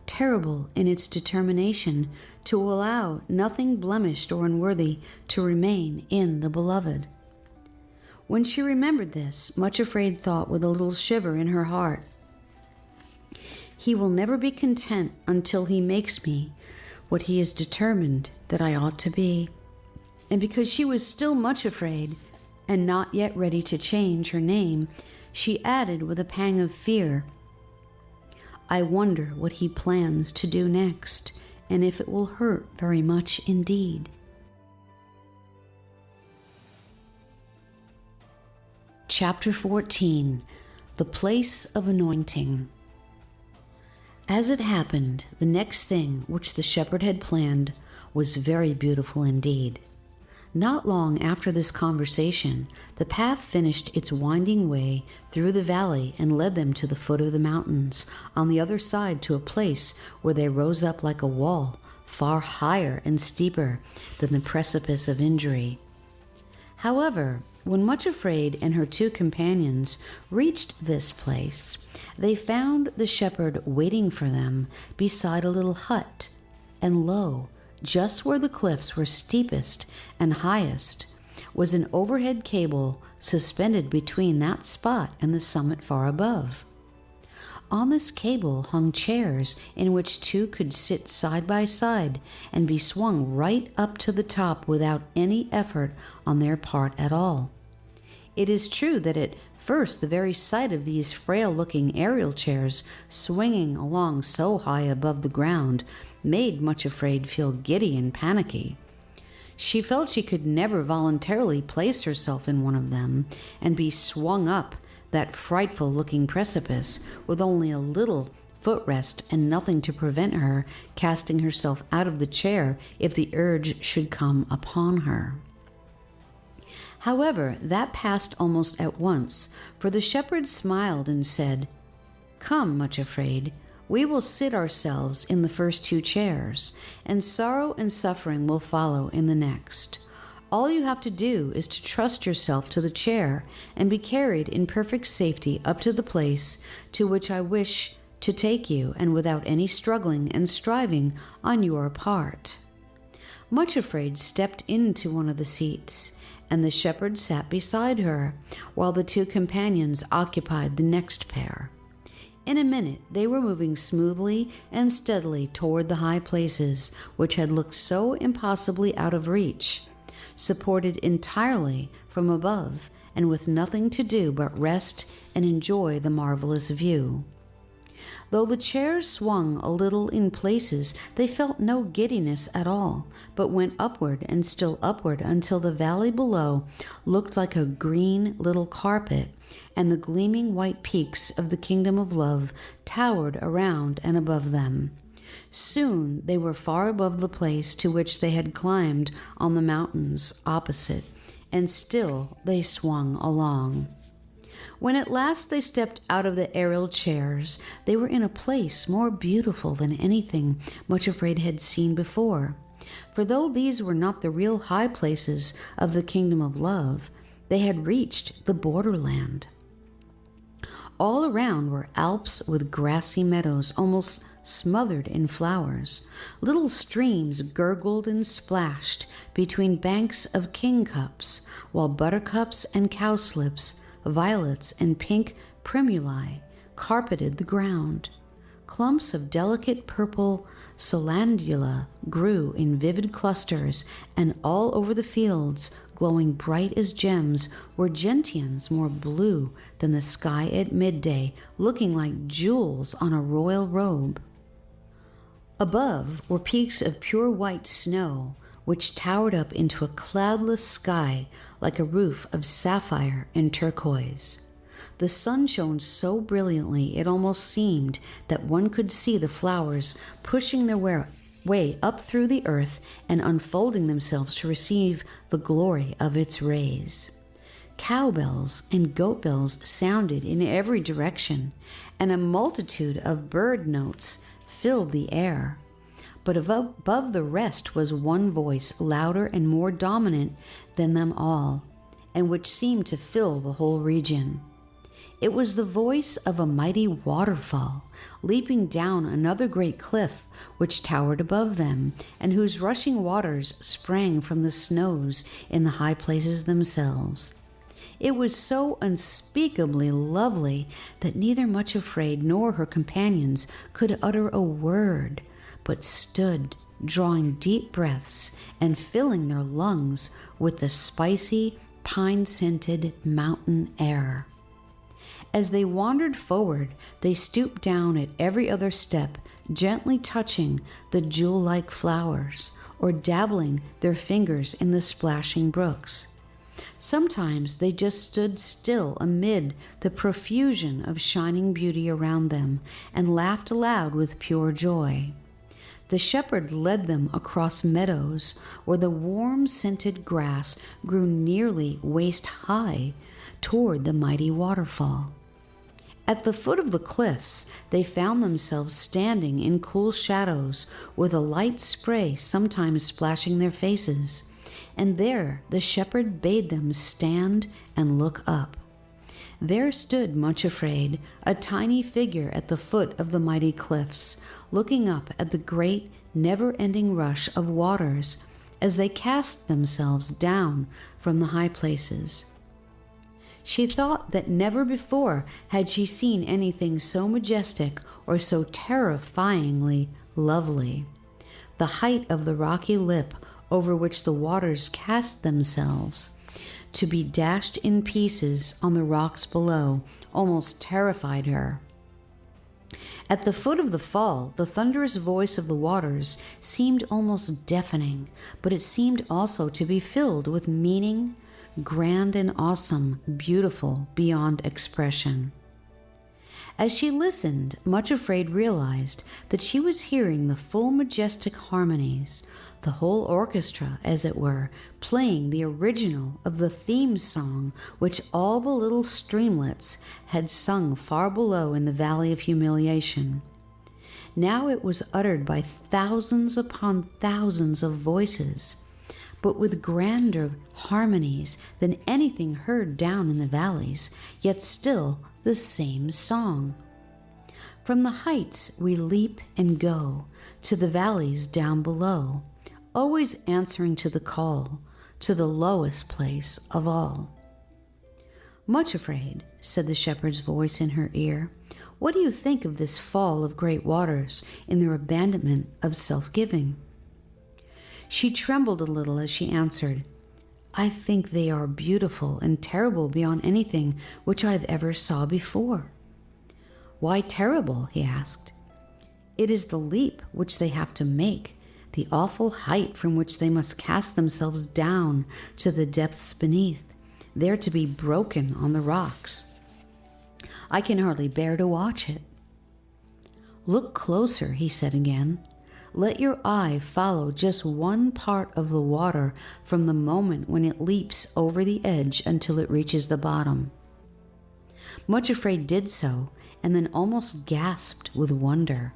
terrible in its determination to allow nothing blemished or unworthy to remain in the beloved." When she remembered this, Much Afraid thought with a little shiver in her heart, "He will never be content until he makes me what he is determined that I ought to be." And because she was still much afraid, and not yet ready to change her name, she added with a pang of fear, "I wonder what he plans to do next, and if it will hurt very much indeed." Chapter 14. The Place of Anointing. As it happened, the next thing which the shepherd had planned was very beautiful indeed. Not long after this conversation, the path finished its winding way through the valley and led them to the foot of the mountains, on the other side to a place where they rose up like a wall, far higher and steeper than the precipice of injury. However, when Much Afraid and her two companions reached this place, they found the shepherd waiting for them beside a little hut, and lo, just where the cliffs were steepest and highest, was an overhead cable suspended between that spot and the summit far above. On this cable hung chairs in which two could sit side by side and be swung right up to the top without any effort on their part at all. It is true that at first the very sight of these frail-looking aerial chairs swinging along so high above the ground made Much Afraid feel giddy and panicky. She felt she could never voluntarily place herself in one of them and be swung up that frightful-looking precipice with only a little footrest and nothing to prevent her casting herself out of the chair if the urge should come upon her. However, that passed almost at once, for the shepherd smiled and said, "Come, Much Afraid, we will sit ourselves in the first two chairs, and sorrow and suffering will follow in the next. All you have to do is to trust yourself to the chair and be carried in perfect safety up to the place to which I wish to take you, and without any struggling and striving on your part." Much Afraid stepped into one of the seats, and the shepherd sat beside her, while the two companions occupied the next pair. In a minute they were moving smoothly and steadily toward the high places which had looked so impossibly out of reach, supported entirely from above, and with nothing to do but rest and enjoy the marvelous view. Though the chairs swung a little in places, they felt no giddiness at all, but went upward and still upward until the valley below looked like a green little carpet, and the gleaming white peaks of the kingdom of love towered around and above them. Soon they were far above the place to which they had climbed on the mountains opposite, and still they swung along. When at last they stepped out of the aerial chairs, they were in a place more beautiful than anything Much Afraid had seen before. For though these were not the real high places of the kingdom of love, they had reached the borderland. All around were Alps with grassy meadows almost smothered in flowers. Little streams gurgled and splashed between banks of kingcups, while buttercups and cowslips, violets and pink primulae carpeted the ground. Clumps of delicate purple solandula grew in vivid clusters, and all over the fields, glowing bright as gems, were gentians more blue than the sky at midday, looking like jewels on a royal robe. Above were peaks of pure white snow, which towered up into a cloudless sky like a roof of sapphire and turquoise. The sun shone so brilliantly it almost seemed that one could see the flowers pushing their way up through the earth and unfolding themselves to receive the glory of its rays. Cowbells and goat bells sounded in every direction, and a multitude of bird notes filled the air. But above the rest was one voice, louder and more dominant than them all, and which seemed to fill the whole region. It was the voice of a mighty waterfall, leaping down another great cliff which towered above them, and whose rushing waters sprang from the snows in the high places themselves. It was so unspeakably lovely that neither Much Afraid nor her companions could utter a word, but stood drawing deep breaths and filling their lungs with the spicy, pine-scented mountain air. As they wandered forward, they stooped down at every other step, gently touching the jewel-like flowers or dabbling their fingers in the splashing brooks. Sometimes they just stood still amid the profusion of shining beauty around them and laughed aloud with pure joy. The shepherd led them across meadows where the warm-scented grass grew nearly waist-high toward the mighty waterfall. At the foot of the cliffs, they found themselves standing in cool shadows with a light spray sometimes splashing their faces, and there the shepherd bade them stand and look up. There stood Much Afraid, a tiny figure at the foot of the mighty cliffs, looking up at the great, never-ending rush of waters as they cast themselves down from the high places. She thought that never before had she seen anything so majestic or so terrifyingly lovely. The height of the rocky lip over which the waters cast themselves to be dashed in pieces on the rocks below almost terrified her. At the foot of the fall, the thunderous voice of the waters seemed almost deafening, but it seemed also to be filled with meaning, grand and awesome, beautiful beyond expression. As she listened, Much Afraid realized that she was hearing the full majestic harmonies, the whole orchestra, as it were, playing the original of the theme song which all the little streamlets had sung far below in the Valley of Humiliation. Now it was uttered by thousands upon thousands of voices, but with grander harmonies than anything heard down in the valleys, yet still the same song. From the heights we leap and go to the valleys down below, always answering to the call, to the lowest place of all. Much Afraid, said the shepherd's voice in her ear, what do you think of this fall of great waters in their abandonment of self-giving? She trembled a little as she answered, I think they are beautiful and terrible beyond anything which I have ever saw before. Why terrible? He asked. It is the leap which they have to make, the awful height from which they must cast themselves down to the depths beneath, there to be broken on the rocks. I can hardly bear to watch it. Look closer, he said again. Let your eye follow just one part of the water from the moment when it leaps over the edge until it reaches the bottom. Much Afraid did so, and then almost gasped with wonder.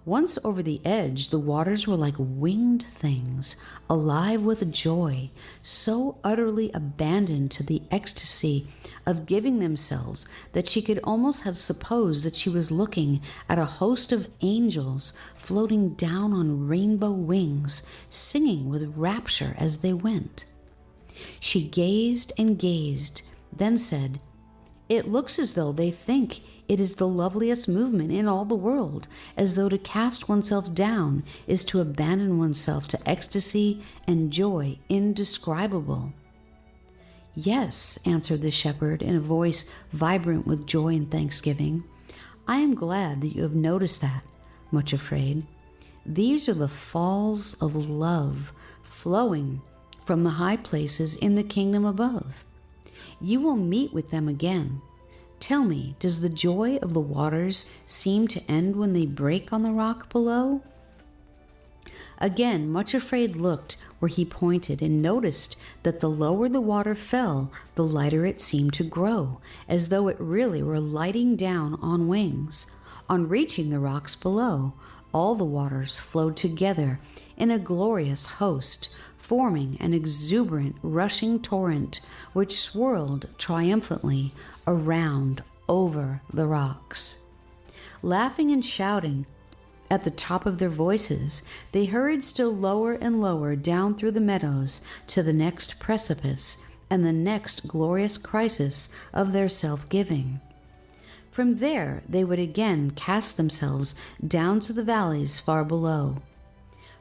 Once over the edge, the waters were like winged things, alive with joy, so utterly abandoned to the ecstasy of giving themselves that she could almost have supposed that she was looking at a host of angels floating down on rainbow wings, singing with rapture as they went. She gazed and gazed, then said, "It looks as though they think it is the loveliest movement in all the world, as though to cast oneself down is to abandon oneself to ecstasy and joy indescribable." "Yes," answered the shepherd in a voice vibrant with joy and thanksgiving. "I am glad that you have noticed that, Much Afraid. These are the falls of love flowing from the high places in the kingdom above. You will meet with them again. Tell me, does the joy of the waters seem to end when they break on the rock below?" Again, Much Afraid looked where he pointed and noticed that the lower the water fell, the lighter it seemed to grow, as though it really were lighting down on wings. On reaching the rocks below, all the waters flowed together in a glorious host, forming an exuberant, rushing torrent which swirled triumphantly around over the rocks. Laughing and shouting at the top of their voices, they hurried still lower and lower down through the meadows to the next precipice and the next glorious crisis of their self-giving. From there they would again cast themselves down to the valleys far below.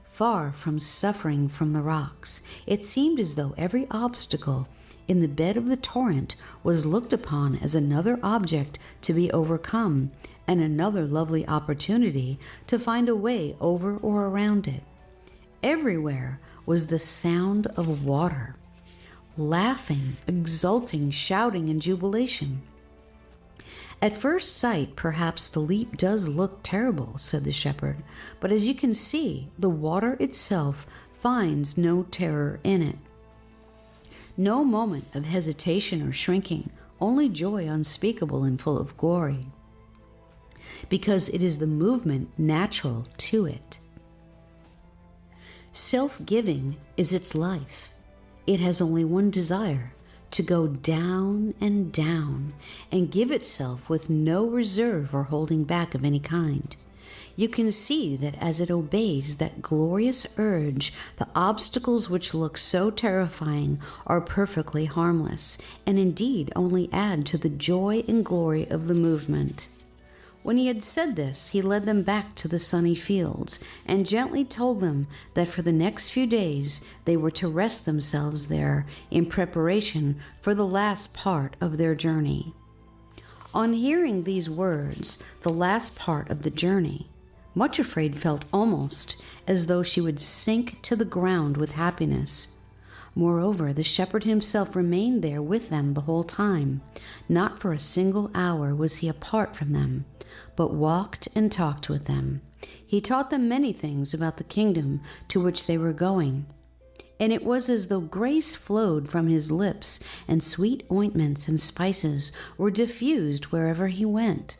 Far from suffering from the rocks, it seemed as though every obstacle in the bed of the torrent was looked upon as another object to be overcome and another lovely opportunity to find a way over or around it. Everywhere was the sound of water, laughing, exulting, shouting, and jubilation. "At first sight, perhaps the leap does look terrible," said the shepherd, "but as you can see, the water itself finds no terror in it. No moment of hesitation or shrinking, only joy unspeakable and full of glory, because it is the movement natural to it. Self-giving is its life. It has only one desire, to go down and give itself with no reserve or holding back of any kind. You can see that as it obeys that glorious urge, the obstacles which look so terrifying are perfectly harmless, and indeed only add to the joy and glory of the movement." When he had said this, he led them back to the sunny fields and gently told them that for the next few days they were to rest themselves there in preparation for the last part of their journey. On hearing these words, the last part of the journey, Much Afraid felt almost as though she would sink to the ground with happiness. Moreover, the shepherd himself remained there with them the whole time. Not for a single hour was he apart from them, but walked and talked with them. He taught them many things about the kingdom to which they were going, and it was as though grace flowed from his lips, and sweet ointments and spices were diffused wherever he went.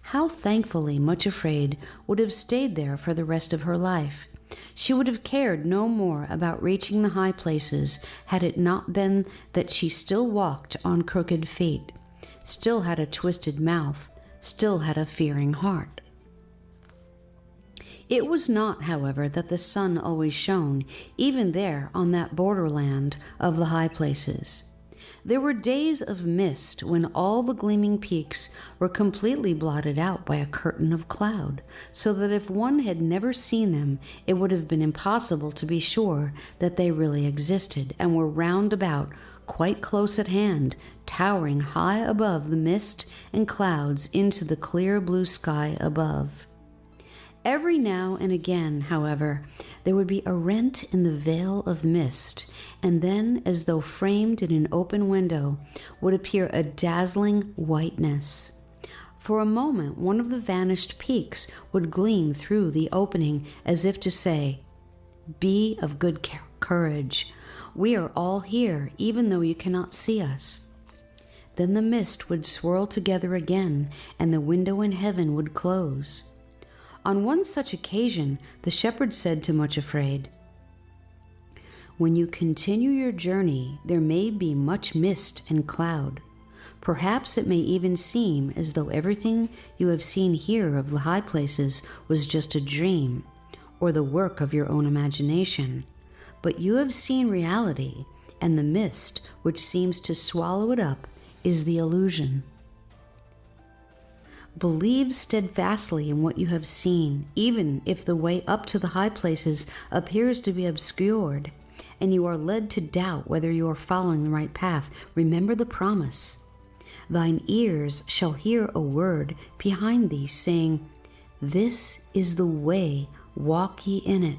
How thankfully Much Afraid would have stayed there for the rest of her life. She would have cared no more about reaching the high places had it not been that she still walked on crooked feet, still had a twisted mouth, still had a fearing heart. It was not, however, that the sun always shone, even there on that borderland of the high places. There were days of mist when all the gleaming peaks were completely blotted out by a curtain of cloud, so that if one had never seen them, it would have been impossible to be sure that they really existed and were round about, quite close at hand, towering high above the mist and clouds into the clear blue sky above. Every now and again, however, there would be a rent in the veil of mist, and then, as though framed in an open window, would appear a dazzling whiteness. For a moment, one of the vanished peaks would gleam through the opening as if to say, "Be of good courage. We are all here, even though you cannot see us." Then the mist would swirl together again, and the window in heaven would close. On one such occasion, the shepherd said to Much Afraid, "When you continue your journey, there may be much mist and cloud. Perhaps it may even seem as though everything you have seen here of the high places was just a dream, or the work of your own imagination. But you have seen reality, and the mist which seems to swallow it up is the illusion. Believe steadfastly in what you have seen, even if the way up to the high places appears to be obscured, and you are led to doubt whether you are following the right path. Remember the promise. Thine ears shall hear a word behind thee, saying, This is the way, walk ye in it.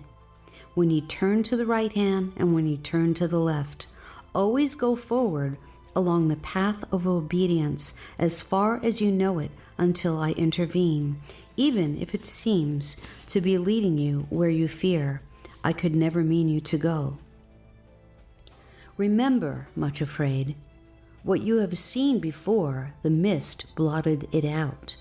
When ye turn to the right hand, and when ye turn to the left, always go forward along the path of obedience as far as you know it until I intervene, even if it seems to be leading you where you fear I could never mean you to go. Remember, Much Afraid, what you have seen before, the mist blotted it out.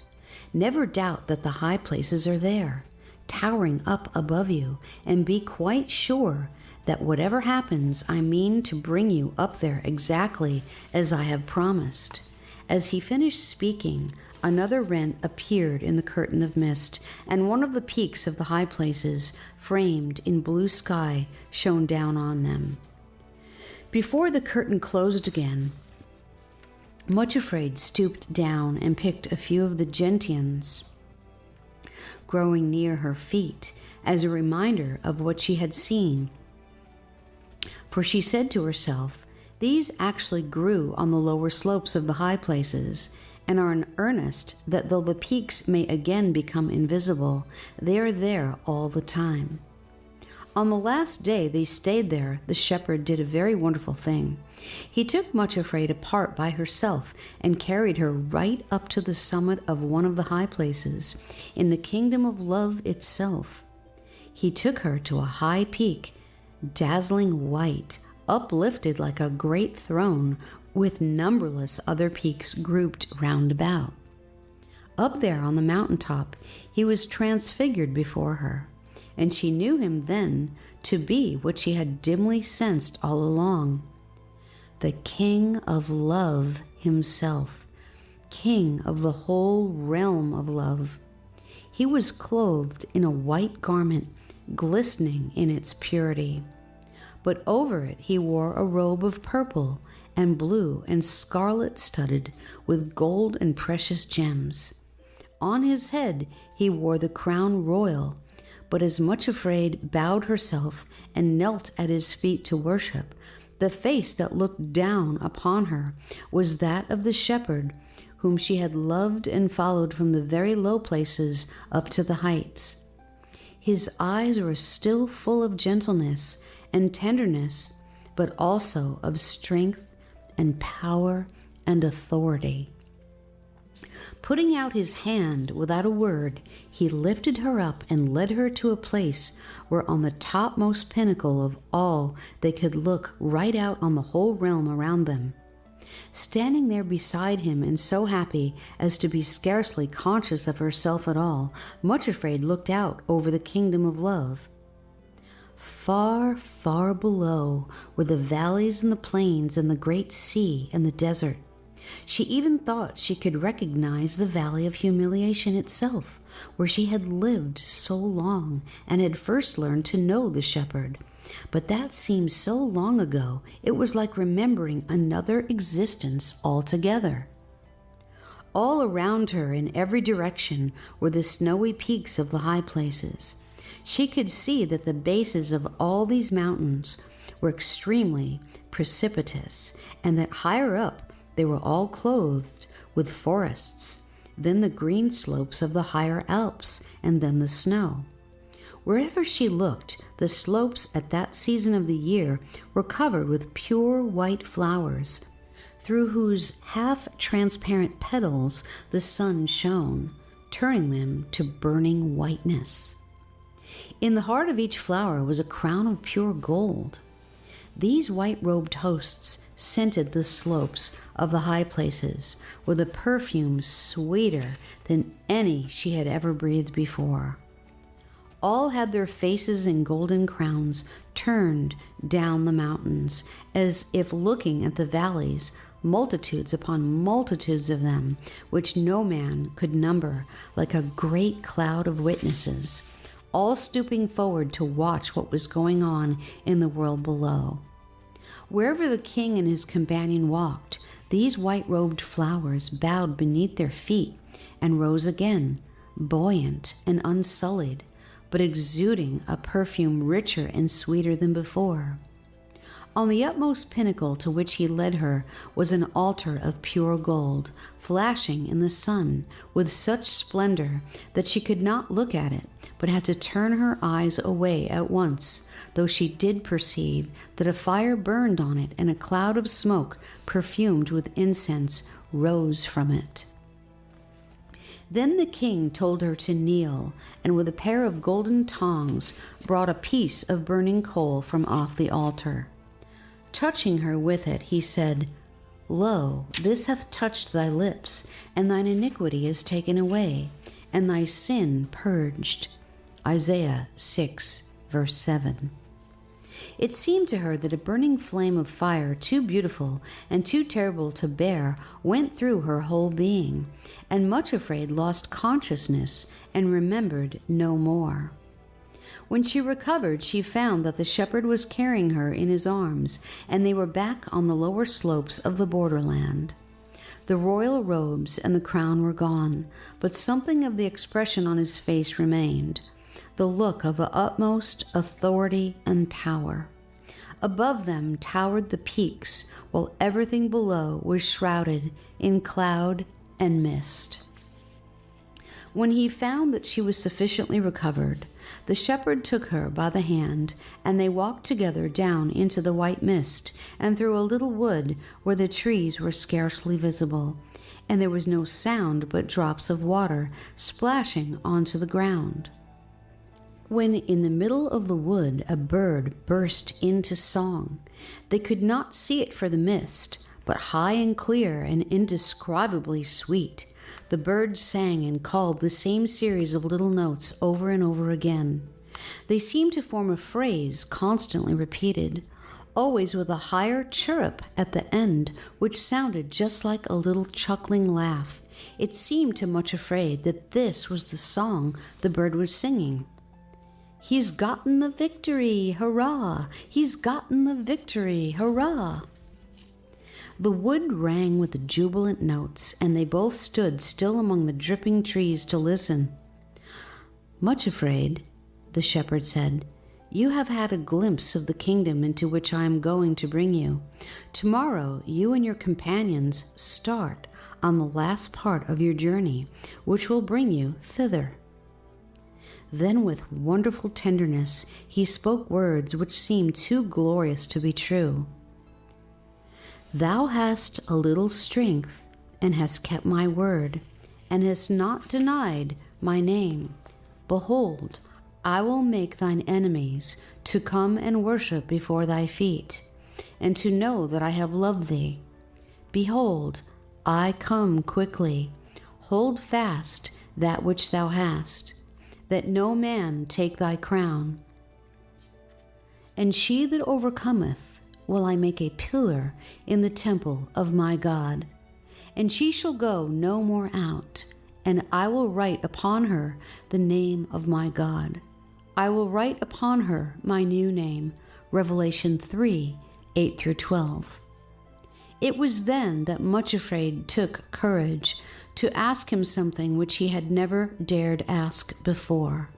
Never doubt that the high places are there, towering up above you, and be quite sure that whatever happens, I mean to bring you up there exactly as I have promised." As he finished speaking, another rent appeared in the curtain of mist, and one of the peaks of the high places, framed in blue sky, shone down on them. Before the curtain closed again, Much Afraid stooped down and picked a few of the gentians growing near her feet as a reminder of what she had seen. For she said to herself, these actually grew on the lower slopes of the high places, and are an earnest that though the peaks may again become invisible, they are there all the time. On the last day they stayed there, the shepherd did a very wonderful thing. He took Much Afraid apart by herself and carried her right up to the summit of one of the high places, in the kingdom of love itself. He took her to a high peak, dazzling white, uplifted like a great throne, with numberless other peaks grouped round about. Up there on the mountaintop, he was transfigured before her, and she knew him then to be what she had dimly sensed all along: the King of Love himself, King of the whole realm of love. He was clothed in a white garment, glistening in its purity, but over it he wore a robe of purple and blue and scarlet studded with gold and precious gems. On his head he wore the crown royal, but as Much Afraid bowed herself and knelt at his feet to worship, the face that looked down upon her was that of the shepherd whom she had loved and followed from the very low places up to the heights. His eyes were still full of gentleness and tenderness, but also of strength and power and authority. Putting out his hand without a word, he lifted her up and led her to a place where on the topmost pinnacle of all they could look right out on the whole realm around them. Standing there beside him and so happy as to be scarcely conscious of herself at all, Much Afraid looked out over the kingdom of love. Far, far below were the valleys and the plains and the great sea and the desert. She even thought she could recognize the Valley of Humiliation itself, where she had lived so long and had first learned to know the shepherd. But that seemed so long ago, it was like remembering another existence altogether. All around her in every direction were the snowy peaks of the high places. She could see that the bases of all these mountains were extremely precipitous, and that higher up they were all clothed with forests, then the green slopes of the higher Alps, and then the snow. Wherever she looked, the slopes at that season of the year were covered with pure white flowers, through whose half-transparent petals the sun shone, turning them to burning whiteness. In the heart of each flower was a crown of pure gold. These white-robed hosts scented the slopes of the high places with a perfume sweeter than any she had ever breathed before. All had their faces in golden crowns turned down the mountains, as if looking at the valleys, multitudes upon multitudes of them, which no man could number, like a great cloud of witnesses, all stooping forward to watch what was going on in the world below. Wherever the king and his companion walked, these white-robed flowers bowed beneath their feet and rose again, buoyant and unsullied, but exuding a perfume richer and sweeter than before. On the utmost pinnacle to which he led her was an altar of pure gold, flashing in the sun with such splendor that she could not look at it, but had to turn her eyes away at once, though she did perceive that a fire burned on it and a cloud of smoke perfumed with incense rose from it. Then the king told her to kneel, and with a pair of golden tongs brought a piece of burning coal from off the altar. Touching her with it, he said, "Lo, this hath touched thy lips, and thine iniquity is taken away, and thy sin purged." Isaiah 6, verse 7. It seemed to her that a burning flame of fire too beautiful and too terrible to bear went through her whole being, and much afraid lost consciousness and remembered no more. When she recovered, she found that the shepherd was carrying her in his arms, and they were back on the lower slopes of the borderland. The royal robes and the crown were gone, but something of the expression on his face remained, the look of utmost authority and power. Above them towered the peaks, while everything below was shrouded in cloud and mist. When he found that she was sufficiently recovered, the shepherd took her by the hand, and they walked together down into the white mist and through a little wood where the trees were scarcely visible, and there was no sound but drops of water splashing onto the ground. When in the middle of the wood a bird burst into song, they could not see it for the mist, but high and clear and indescribably sweet, the bird sang and called the same series of little notes over and over again. They seemed to form a phrase constantly repeated, always with a higher chirrup at the end, which sounded just like a little chuckling laugh. It seemed to Much Afraid that this was the song the bird was singing. "He's gotten the victory, hurrah! He's gotten the victory, hurrah!" The wood rang with the jubilant notes, and they both stood still among the dripping trees to listen. "Much Afraid," the shepherd said, "you have had a glimpse of the kingdom into which I am going to bring you. Tomorrow you and your companions start on the last part of your journey, which will bring you thither." Then with wonderful tenderness he spoke words which seemed too glorious to be true. "Thou hast a little strength, and hast kept my word, and hast not denied my name. Behold, I will make thine enemies to come and worship before thy feet, and to know that I have loved thee. Behold, I come quickly. Hold fast that which thou hast, that no man take thy crown. And she that overcometh will I make a pillar in the temple of my God, and she shall go no more out, and I will write upon her the name of my God. I will write upon her my new name." Revelation 3, 8 through 12. It was then that Much Afraid took courage to ask him something which he had never dared ask before.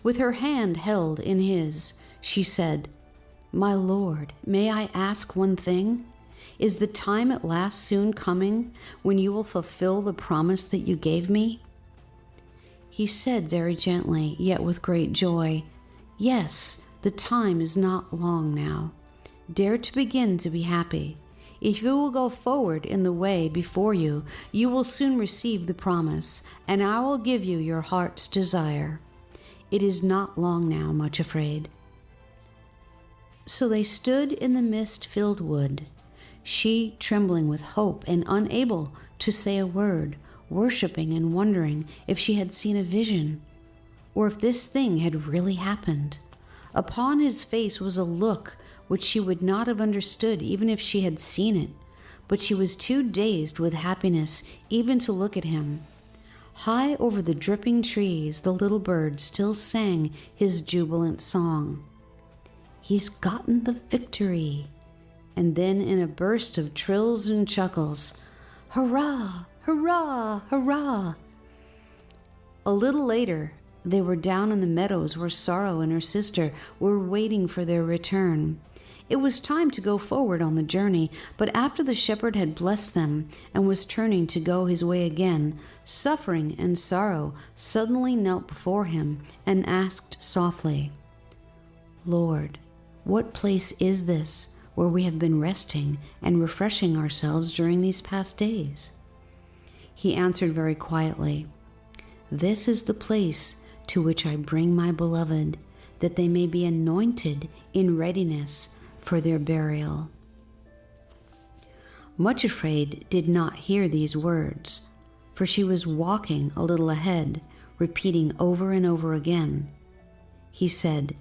With her hand held in his, she said, "My Lord, may I ask one thing? Is the time at last soon coming when you will fulfill the promise that you gave me?" He said very gently, yet with great joy, "Yes, the time is not long now. Dare to begin to be happy. If you will go forward in the way before you, you will soon receive the promise, and I will give you your heart's desire. It is not long now, Much Afraid." So they stood in the mist-filled wood, she trembling with hope and unable to say a word, worshiping and wondering if she had seen a vision, or if this thing had really happened. Upon his face was a look which she would not have understood even if she had seen it, but she was too dazed with happiness even to look at him. High over the dripping trees, the little bird still sang his jubilant song. "He's gotten the victory." And then in a burst of trills and chuckles, "Hurrah, hurrah, hurrah." A little later, they were down in the meadows where Sorrow and her sister were waiting for their return. It was time to go forward on the journey, but after the shepherd had blessed them and was turning to go his way again, Suffering and Sorrow suddenly knelt before him and asked softly, "Lord, what place is this where we have been resting and refreshing ourselves during these past days?" He answered very quietly, "This is the place to which I bring my beloved, that they may be anointed in readiness for their burial." Much Afraid did not hear these words, for she was walking a little ahead, repeating over and over again. He said,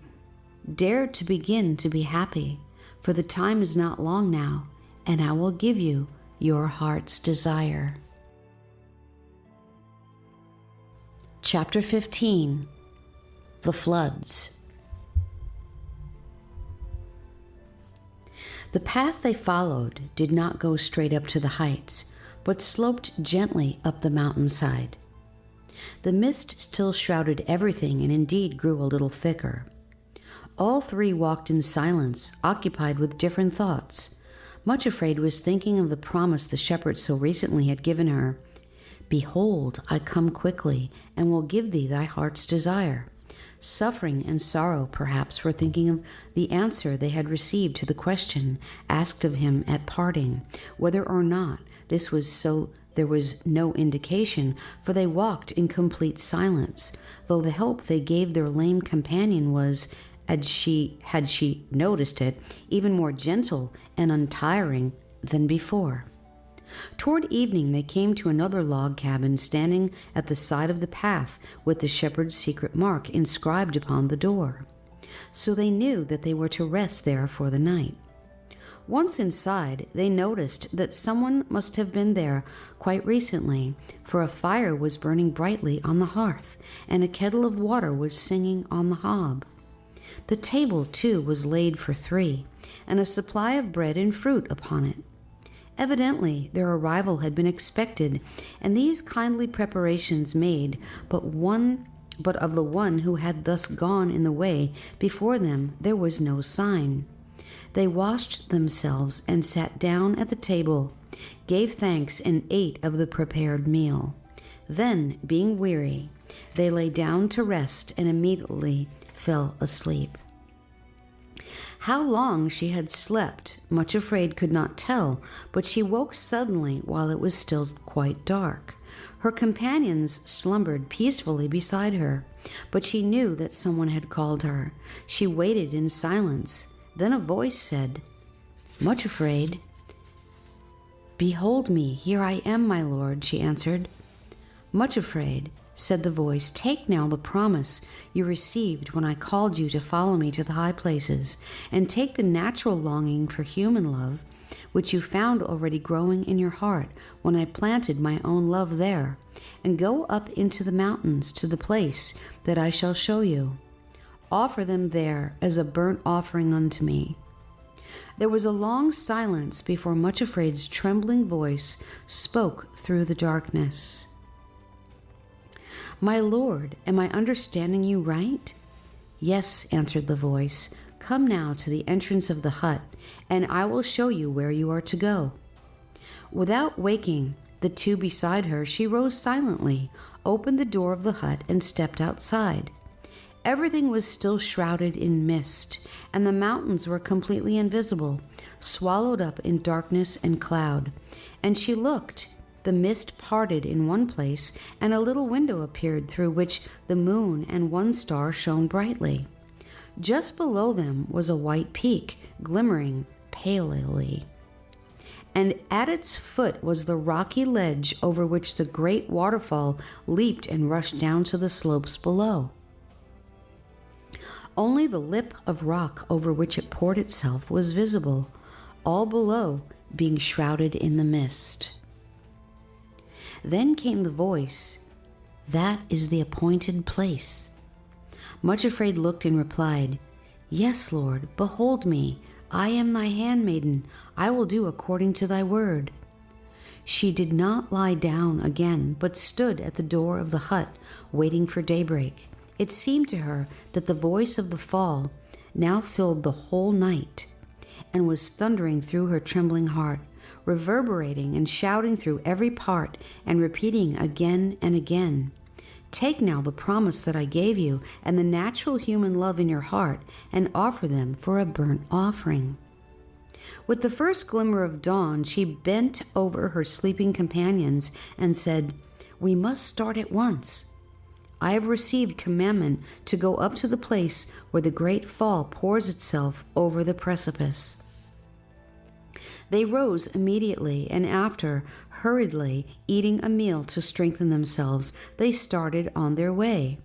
"Dare to begin to be happy, for the time is not long now, and I will give you your heart's desire." Chapter 15. The Floods. The path they followed did not go straight up to the heights, but sloped gently up the mountainside. The mist still shrouded everything and indeed grew a little thicker. All three walked in silence, occupied with different thoughts. Much Afraid was thinking of the promise the shepherd so recently had given her. "Behold, I come quickly, and will give thee thy heart's desire." Suffering and Sorrow perhaps were thinking of the answer they had received to the question asked of him at parting. Whether or not this was so, there was no indication, for they walked in complete silence, though the help they gave their lame companion was, had she noticed it, even more gentle and untiring than before. Toward evening they came to another log cabin standing at the side of the path with the shepherd's secret mark inscribed upon the door. So they knew that they were to rest there for the night. Once inside, they noticed that someone must have been there quite recently, for a fire was burning brightly on the hearth, and a kettle of water was singing on the hob. The table, too, was laid for three, and a supply of bread and fruit upon it. Evidently their arrival had been expected, and these kindly preparations made, but of the one who had thus gone in the way before them there was no sign. They washed themselves and sat down at the table, gave thanks, and ate of the prepared meal. Then, being weary, they lay down to rest and immediately fell asleep. How long she had slept, Much Afraid could not tell, but she woke suddenly while it was still quite dark. Her companions slumbered peacefully beside her, but she knew that someone had called her. She waited in silence. Then a voice said, "Much Afraid." "Behold me, here I am, my lord," she answered. "Much Afraid," said the voice, "take now the promise you received when I called you to follow me to the high places, and take the natural longing for human love, which you found already growing in your heart when I planted my own love there, and go up into the mountains to the place that I shall show you. Offer them there as a burnt offering unto me." There was a long silence before Much Afraid's trembling voice spoke through the darkness. "My lord, am I understanding you right?" "Yes," answered the voice. "Come now to the entrance of the hut, and I will show you where you are to go." Without waking the two beside her, she rose silently, opened the door of the hut, and stepped outside. Everything was still shrouded in mist, and the mountains were completely invisible, swallowed up in darkness and cloud. And she looked. The mist parted in one place, and a little window appeared through which the moon and one star shone brightly. Just below them was a white peak, glimmering palely, and at its foot was the rocky ledge over which the great waterfall leaped and rushed down to the slopes below. Only the lip of rock over which it poured itself was visible, all below being shrouded in the mist. Then came the voice, "That is the appointed place." Much afraid looked and replied, "Yes, Lord, behold me. I am thy handmaiden. I will do according to thy word." She did not lie down again, but stood at the door of the hut, waiting for daybreak. It seemed to her that the voice of the fall now filled the whole night, and was thundering through her trembling heart, reverberating and shouting through every part, and repeating again and again, "Take now the promise that I gave you, and the natural human love in your heart, and offer them for a burnt offering." With the first glimmer of dawn, she bent over her sleeping companions and said, "We must start at once. I have received commandment to go up to the place where the great fall pours itself over the precipice." They rose immediately, and after hurriedly eating a meal to strengthen themselves, they started on their way.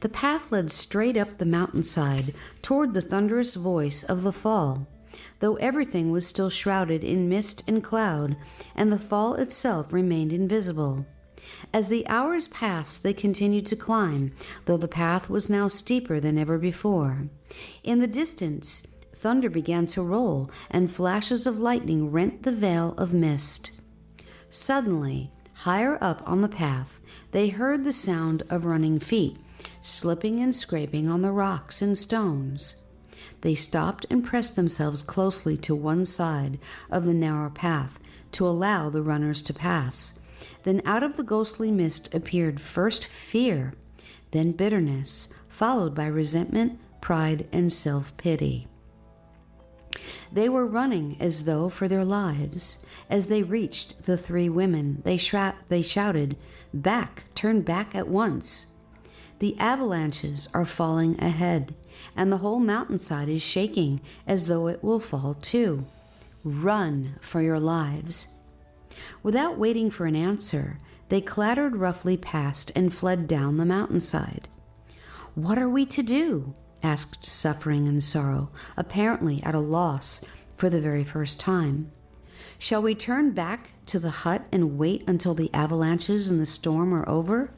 The path led straight up the mountainside toward the thunderous voice of the fall, though everything was still shrouded in mist and cloud, and the fall itself remained invisible. As the hours passed, they continued to climb, though the path was now steeper than ever before. In the distance, thunder began to roll, and flashes of lightning rent the veil of mist. Suddenly, higher up on the path, they heard the sound of running feet, slipping and scraping on the rocks and stones. They stopped and pressed themselves closely to one side of the narrow path to allow the runners to pass. Then out of the ghostly mist appeared first fear, then bitterness, followed by resentment, pride, and self-pity. They were running as though for their lives. As they reached the three women, they shouted, "Back, turn back at once. The avalanches are falling ahead, and the whole mountainside is shaking as though it will fall too. Run for your lives." Without waiting for an answer, they clattered roughly past and fled down the mountainside. "What are we to do?" asked Suffering and Sorrow, apparently at a loss for the very first time. "Shall we turn back to the hut and wait until the avalanches and the storm are over?"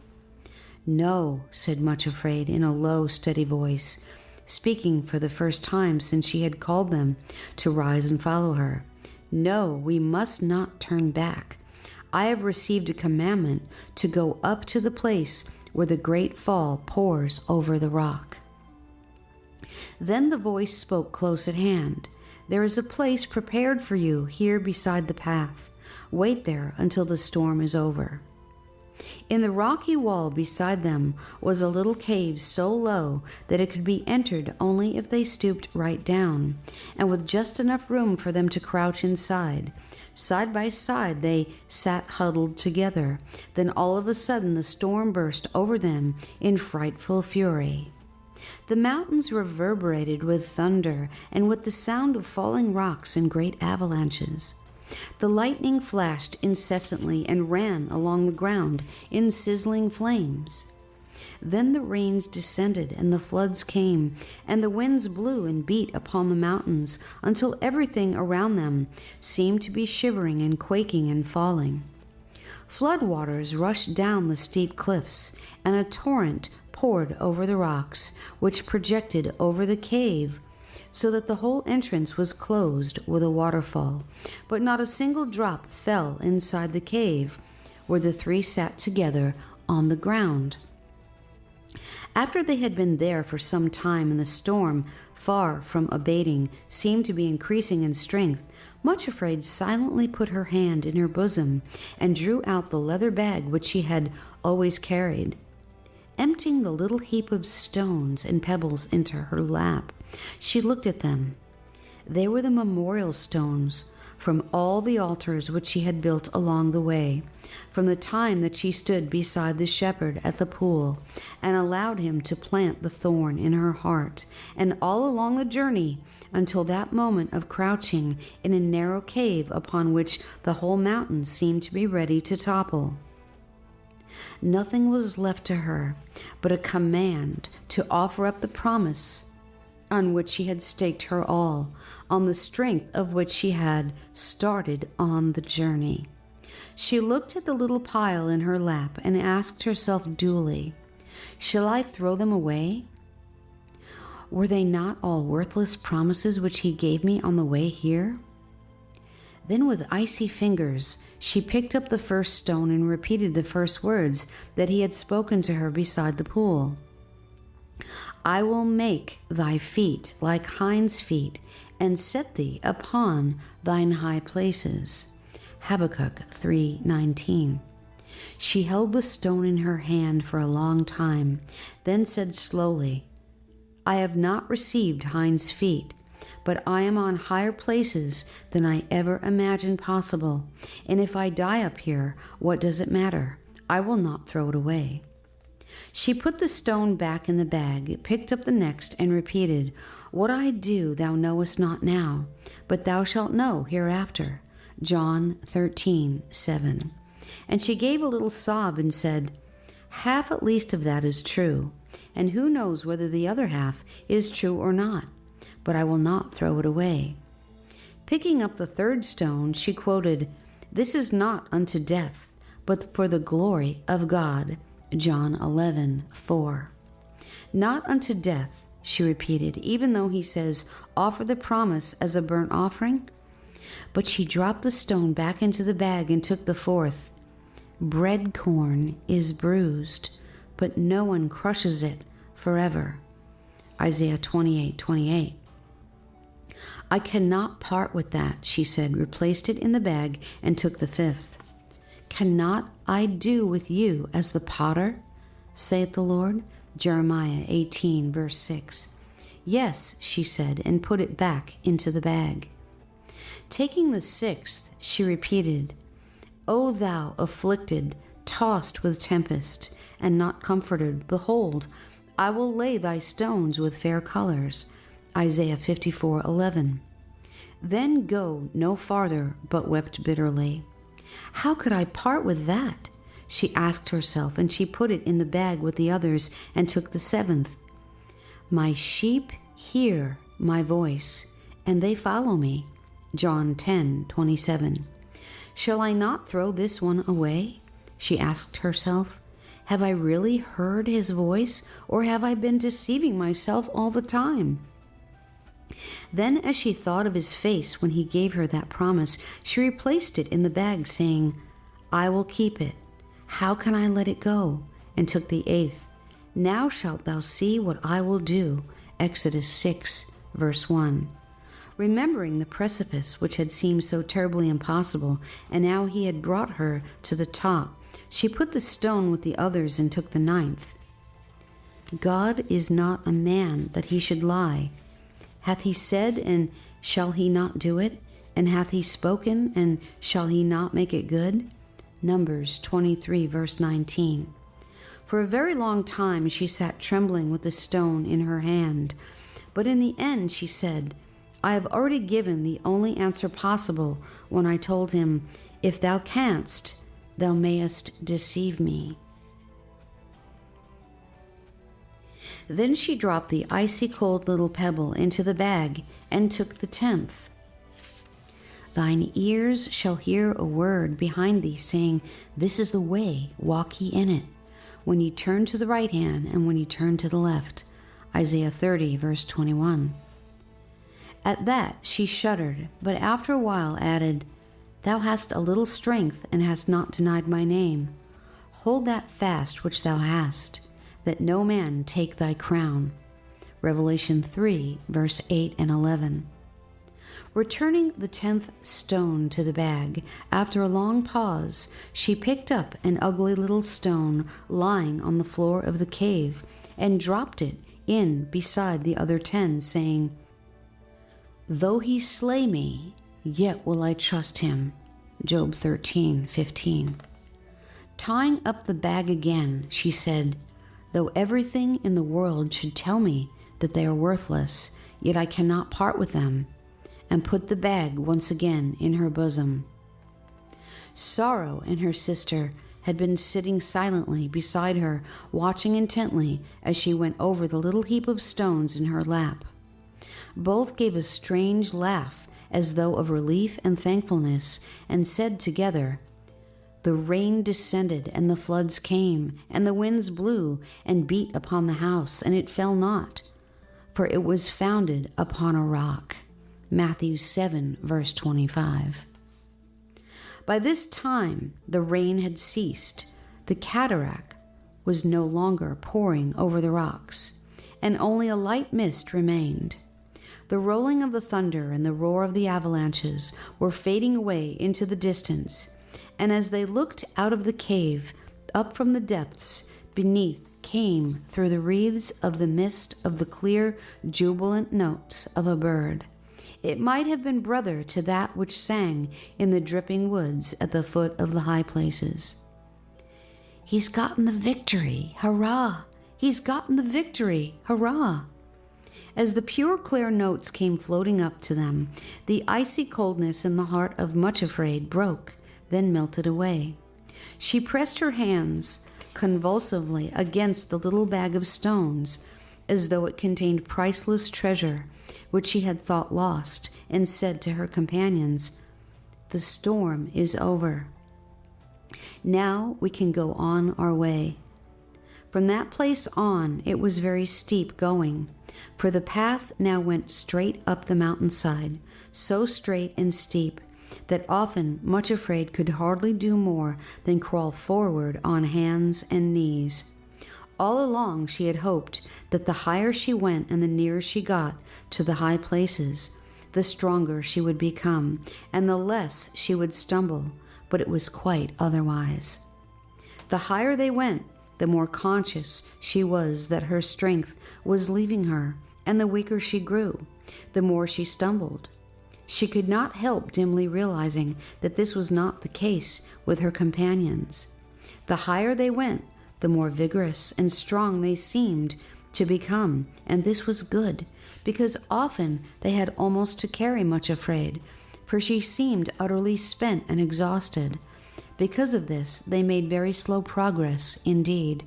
"No," said Much Afraid in a low, steady voice, speaking for the first time since she had called them to rise and follow her. "No, we must not turn back. I have received a commandment to go up to the place where the great fall pours over the rock." Then the voice spoke close at hand. "There is a place prepared for you here beside the path. Wait there until the storm is over." In the rocky wall beside them was a little cave so low that it could be entered only if they stooped right down, and with just enough room for them to crouch inside. Side by side they sat huddled together. Then all of a sudden the storm burst over them in frightful fury. The mountains reverberated with thunder and with the sound of falling rocks and great avalanches. The lightning flashed incessantly and ran along the ground in sizzling flames. Then the rains descended and the floods came, and the winds blew and beat upon the mountains until everything around them seemed to be shivering and quaking and falling. Floodwaters rushed down the steep cliffs, and a torrent poured over the rocks, which projected over the cave, so that the whole entrance was closed with a waterfall. But not a single drop fell inside the cave, where the three sat together on the ground. After they had been there for some time, and the storm, far from abating, seemed to be increasing in strength, Much Afraid silently put her hand in her bosom and drew out the leather bag which she had always carried. Emptying the little heap of stones and pebbles into her lap, she looked at them. They were the memorial stones from all the altars which she had built along the way, from the time that she stood beside the shepherd at the pool and allowed him to plant the thorn in her heart, and all along the journey until that moment of crouching in a narrow cave upon which the whole mountain seemed to be ready to topple. Nothing was left to her but a command to offer up the promise on which she had staked her all, on the strength of which she had started on the journey. She looked at the little pile in her lap and asked herself dully, "Shall I throw them away? Were they not all worthless promises which he gave me on the way here?" Then with icy fingers, she picked up the first stone and repeated the first words that he had spoken to her beside the pool. "I will make thy feet like hinds' feet, and set thee upon thine high places." Habakkuk 3:19. She held the stone in her hand for a long time, then said slowly, "I have not received hinds' feet, but I am on higher places than I ever imagined possible, and if I die up here, what does it matter? I will not throw it away." She put the stone back in the bag, picked up the next, and repeated, "What I do thou knowest not now, but thou shalt know hereafter." John 13:7. And she gave a little sob and said, "Half at least of that is true, and who knows whether the other half is true or not, but I will not throw it away." Picking up the third stone, she quoted, "This is not unto death, but for the glory of God." John 11:4. "Not unto death," she repeated, even though he says, "Offer the promise as a burnt offering." But she dropped the stone back into the bag and took the fourth. "Bread corn is bruised, but no one crushes it forever." Isaiah 28:28. "I cannot part with that," she said, replaced it in the bag, and took the fifth. "Cannot I do with you as the potter, saith the Lord?" Jeremiah 18:6. "Yes," she said, and put it back into the bag. Taking the sixth, she repeated, "O thou afflicted, tossed with tempest, and not comforted, behold, I will lay thy stones with fair colors." Isaiah 54:11. Then go no farther, but wept bitterly. "How could I part with that?" she asked herself, and she put it in the bag with the others and took the seventh. "My sheep hear my voice, and they follow me." John 10:27. "Shall I not throw this one away?" she asked herself. "Have I really heard his voice, or have I been deceiving myself all the time?" Then, as she thought of his face when he gave her that promise, she replaced it in the bag, saying, "I will keep it. How can I let it go?" and took the eighth. "Now shalt thou see what I will do." Exodus 6:1. Remembering the precipice which had seemed so terribly impossible, and now he had brought her to the top, she put the stone with the others and took the ninth. "God is not a man that he should lie. Hath he said, and shall he not do it? And hath he spoken, and shall he not make it good?" Numbers 23:19. For a very long time she sat trembling with the stone in her hand, but in the end she said, "I have already given the only answer possible when I told him, 'If thou canst, thou mayest deceive me.'" Then she dropped the icy cold little pebble into the bag and took the 10th. "Thine ears shall hear a word behind thee, saying, This is the way, walk ye in it, when ye turn to the right hand and when ye turn to the left." Isaiah 30:21. At that she shuddered, but after a while added, "Thou hast a little strength, and hast not denied my name. Hold that fast which thou hast, that no man take thy crown." Revelation 3:8-11. Returning the 10th stone to the bag, after a long pause, she picked up an ugly little stone lying on the floor of the cave and dropped it in beside the other 10, saying, "Though he slay me, yet will I trust him." Job 13:15. Tying up the bag again, she said, "Though everything in the world should tell me that they are worthless, yet I cannot part with them," and put the bag once again in her bosom. Sorrow and her sister had been sitting silently beside her, watching intently as she went over the little heap of stones in her lap. Both gave a strange laugh, as though of relief and thankfulness, and said together, "The rain descended, and the floods came, and the winds blew, and beat upon the house, and it fell not, for it was founded upon a rock." Matthew 7, verse 25. By this time, the rain had ceased. The cataract was no longer pouring over the rocks, and only a light mist remained. The rolling of the thunder and the roar of the avalanches were fading away into the distance, and as they looked out of the cave, up from the depths beneath came through the wreaths of the mist of the clear, jubilant notes of a bird. It might have been brother to that which sang in the dripping woods at the foot of the high places. "He's gotten the victory, hurrah! He's gotten the victory, hurrah!" As the pure, clear notes came floating up to them, the icy coldness in the heart of Much Afraid broke, then melted away. She pressed her hands convulsively against the little bag of stones, as though it contained priceless treasure, which she had thought lost, and said to her companions, "The storm is over. Now we can go on our way." From that place on, it was very steep going, for the path now went straight up the mountainside, so straight and steep that often Much Afraid could hardly do more than crawl forward on hands and knees. All along she had hoped that the higher she went and the nearer she got to the high places, the stronger she would become, and the less she would stumble, but it was quite otherwise. The higher they went, the more conscious she was that her strength was leaving her, and the weaker she grew, the more she stumbled. She could not help dimly realizing that this was not the case with her companions. The higher they went, the more vigorous and strong they seemed to become, and this was good, because often they had almost to carry Much Afraid, for she seemed utterly spent and exhausted. Because of this, they made very slow progress indeed.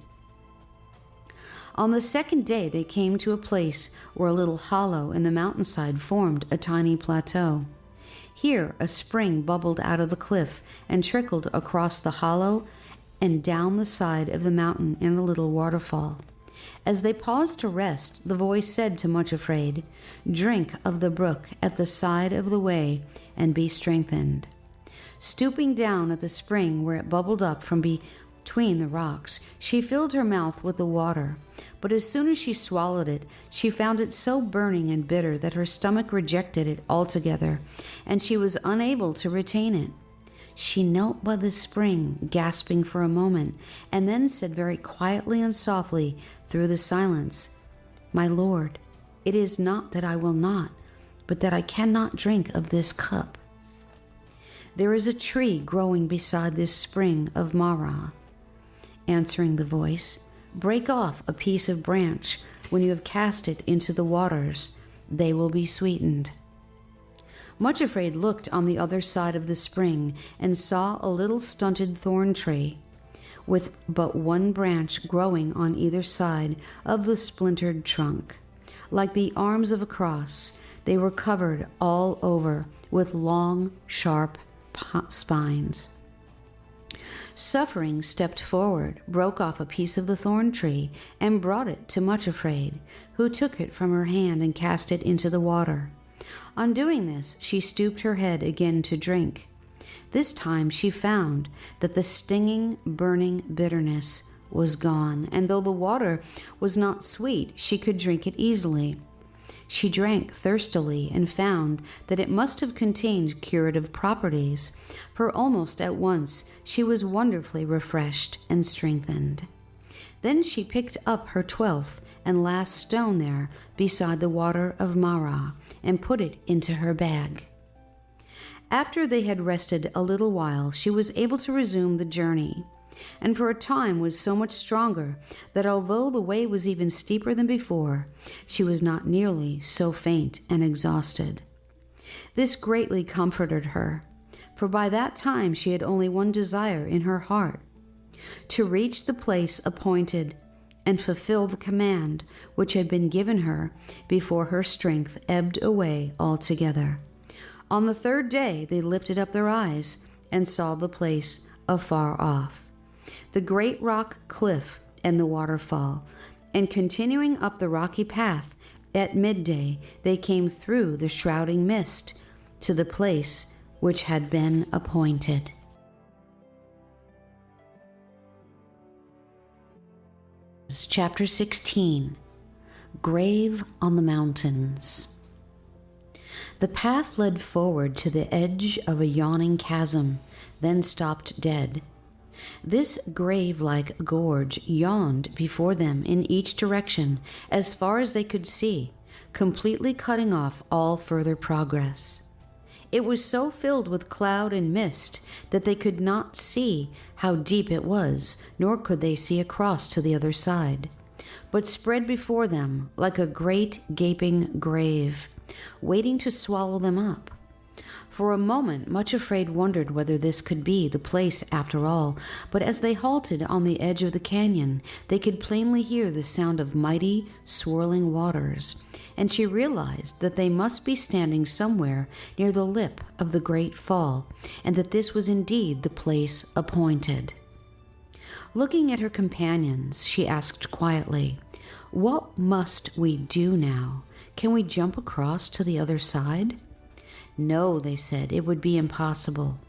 On the second day, they came to a place where a little hollow in the mountainside formed a tiny plateau. Here, a spring bubbled out of the cliff and trickled across the hollow and down the side of the mountain in a little waterfall. As they paused to rest, the voice said to Much Afraid, "Drink of the brook at the side of the way and be strengthened." Stooping down at the spring where it bubbled up from between the rocks, she filled her mouth with the water, but as soon as she swallowed it, she found it so burning and bitter that her stomach rejected it altogether, and she was unable to retain it. She knelt by the spring, gasping for a moment, and then said very quietly and softly through the silence, "My Lord, it is not that I will not, but that I cannot drink of this cup. There is a tree growing beside this spring of Marah." Answering the voice, "Break off a piece of branch when you have cast it into the waters. They will be sweetened." Much Afraid looked on the other side of the spring and saw a little stunted thorn tree, with but one branch growing on either side of the splintered trunk. Like the arms of a cross, they were covered all over with long, sharp spines. Suffering stepped forward, broke off a piece of the thorn tree, and brought it to Much Afraid, who took it from her hand and cast it into the water. On doing this, she stooped her head again to drink. This time she found that the stinging, burning bitterness was gone, and though the water was not sweet, she could drink it easily. She drank thirstily and found that it must have contained curative properties, for almost at once she was wonderfully refreshed and strengthened. Then she picked up her 12th and last stone there beside the water of Marah and put it into her bag. After they had rested a little while, she was able to resume the journey, and for a time was so much stronger that although the way was even steeper than before, she was not nearly so faint and exhausted. This greatly comforted her, for by that time she had only one desire in her heart: to reach the place appointed and fulfill the command which had been given her before her strength ebbed away altogether. On the third day they lifted up their eyes and saw the place afar off, the great rock cliff and the waterfall, and continuing up the rocky path, at midday they came through the shrouding mist to the place which had been appointed. Chapter 16. Grave on the Mountains. The path led forward to the edge of a yawning chasm, then stopped dead. This grave-like gorge yawned before them in each direction as far as they could see, completely cutting off all further progress. It was so filled with cloud and mist that they could not see how deep it was, nor could they see across to the other side, but spread before them like a great gaping grave, waiting to swallow them up. For a moment, Much Afraid wondered whether this could be the place after all, but as they halted on the edge of the canyon, they could plainly hear the sound of mighty, swirling waters, and she realized that they must be standing somewhere near the lip of the great fall, and that this was indeed the place appointed. Looking at her companions, she asked quietly, "What must we do now? Can we jump across to the other side?" "No," they said, "it would be impossible."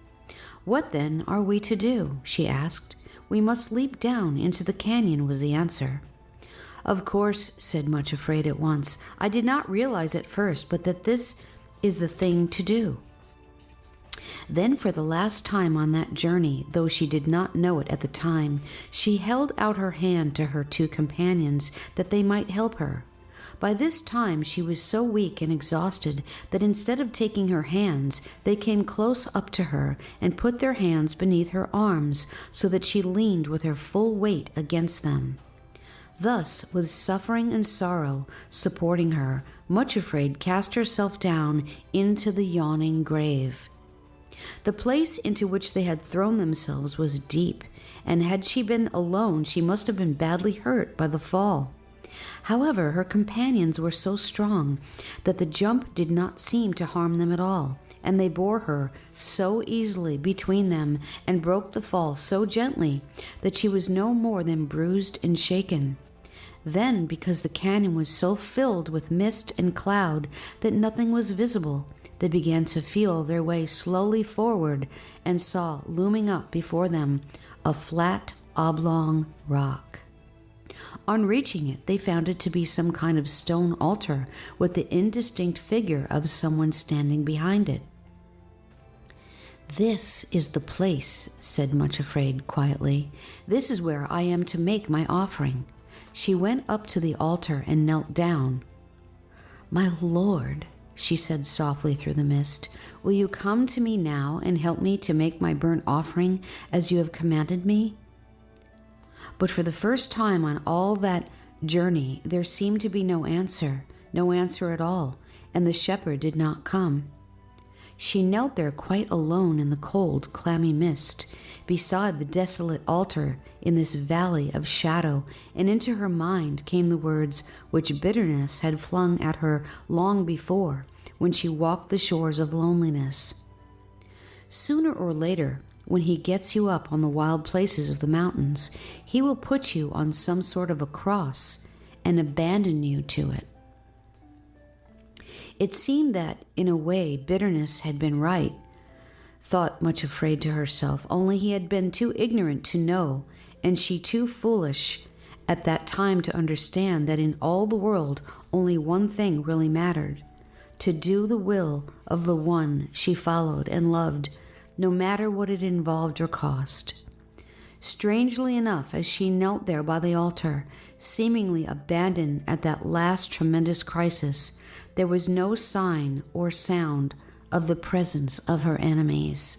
"What then are we to do?" she asked. "We must leap down into the canyon," was the answer. "Of course," said Much Afraid at once. "I did not realize at first, but that this is the thing to do." Then for the last time on that journey, though she did not know it at the time, she held out her hand to her two companions that they might help her. By this time she was so weak and exhausted that instead of taking her hands, they came close up to her and put their hands beneath her arms so that she leaned with her full weight against them. Thus, with suffering and sorrow supporting her, Much Afraid cast herself down into the yawning grave. The place into which they had thrown themselves was deep, and had she been alone, she must have been badly hurt by the fall. However, her companions were so strong that the jump did not seem to harm them at all, and they bore her so easily between them and broke the fall so gently that she was no more than bruised and shaken. Then, because the canyon was so filled with mist and cloud that nothing was visible, they began to feel their way slowly forward and saw looming up before them a flat, oblong rock. On reaching it, they found it to be some kind of stone altar with the indistinct figure of someone standing behind it. "This is the place," said Much Afraid quietly. "This is where I am to make my offering." She went up to the altar and knelt down. "My lord," she said softly through the mist, "will you come to me now and help me to make my burnt offering as you have commanded me?" But for the first time on all that journey, there seemed to be no answer at all, and the shepherd did not come. She knelt there quite alone in the cold, clammy mist, beside the desolate altar in this valley of shadow, and into her mind came the words which bitterness had flung at her long before, when she walked the shores of loneliness. "Sooner or later, when he gets you up on the wild places of the mountains, he will put you on some sort of a cross and abandon you to it." It seemed that, in a way, bitterness had been right, thought Much Afraid to herself, only he had been too ignorant to know, and she too foolish at that time to understand that in all the world only one thing really mattered: to do the will of the one she followed and loved, no matter what it involved or cost. Strangely enough, as she knelt there by the altar, seemingly abandoned at that last tremendous crisis, there was no sign or sound of the presence of her enemies.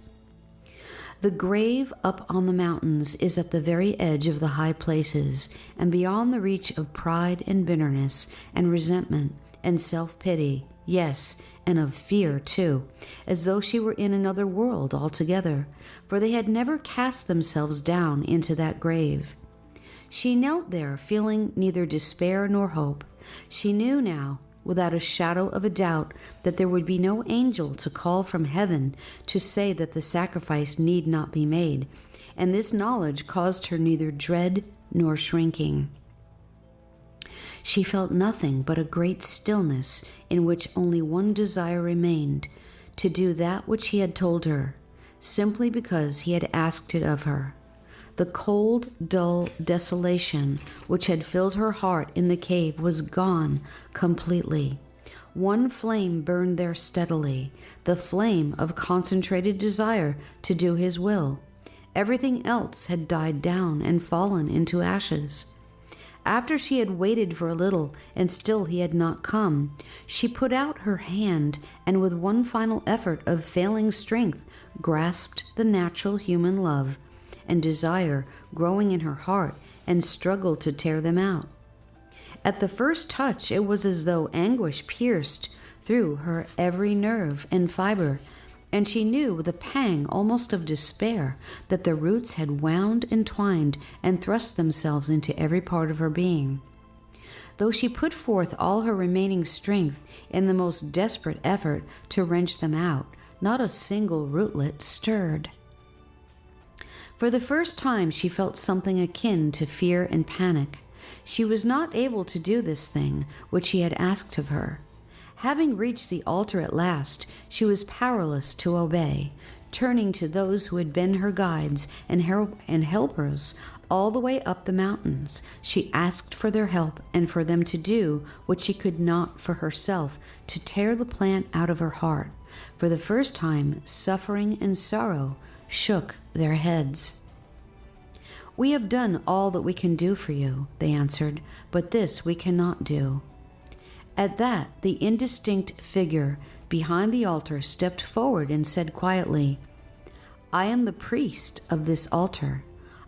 The grave up on the mountains is at the very edge of the high places, and beyond the reach of pride and bitterness and resentment and self-pity, yes, and of fear too, as though she were in another world altogether, for they had never cast themselves down into that grave. She knelt there, feeling neither despair nor hope. She knew now, without a shadow of a doubt, that there would be no angel to call from heaven to say that the sacrifice need not be made, and this knowledge caused her neither dread nor shrinking. She felt nothing but a great stillness in which only one desire remained, to do that which he had told her, simply because he had asked it of her. The cold, dull desolation which had filled her heart in the cave was gone completely. One flame burned there steadily, the flame of concentrated desire to do his will. Everything else had died down and fallen into ashes. After she had waited for a little, and still he had not come, she put out her hand and with one final effort of failing strength grasped the natural human love and desire growing in her heart and struggled to tear them out. At the first touch, it was as though anguish pierced through her every nerve and fiber, and she knew with a pang almost of despair that the roots had wound and twined and thrust themselves into every part of her being. Though she put forth all her remaining strength in the most desperate effort to wrench them out, not a single rootlet stirred. For the first time she felt something akin to fear and panic. She was not able to do this thing which he had asked of her. Having reached the altar at last, she was powerless to obey. Turning to those who had been her guides and helpers all the way up the mountains, she asked for their help and for them to do what she could not for herself, to tear the plant out of her heart. For the first time, suffering and sorrow shook their heads. "We have done all that we can do for you," they answered, "but this we cannot do." At that, the indistinct figure behind the altar stepped forward and said quietly, "I am the priest of this altar.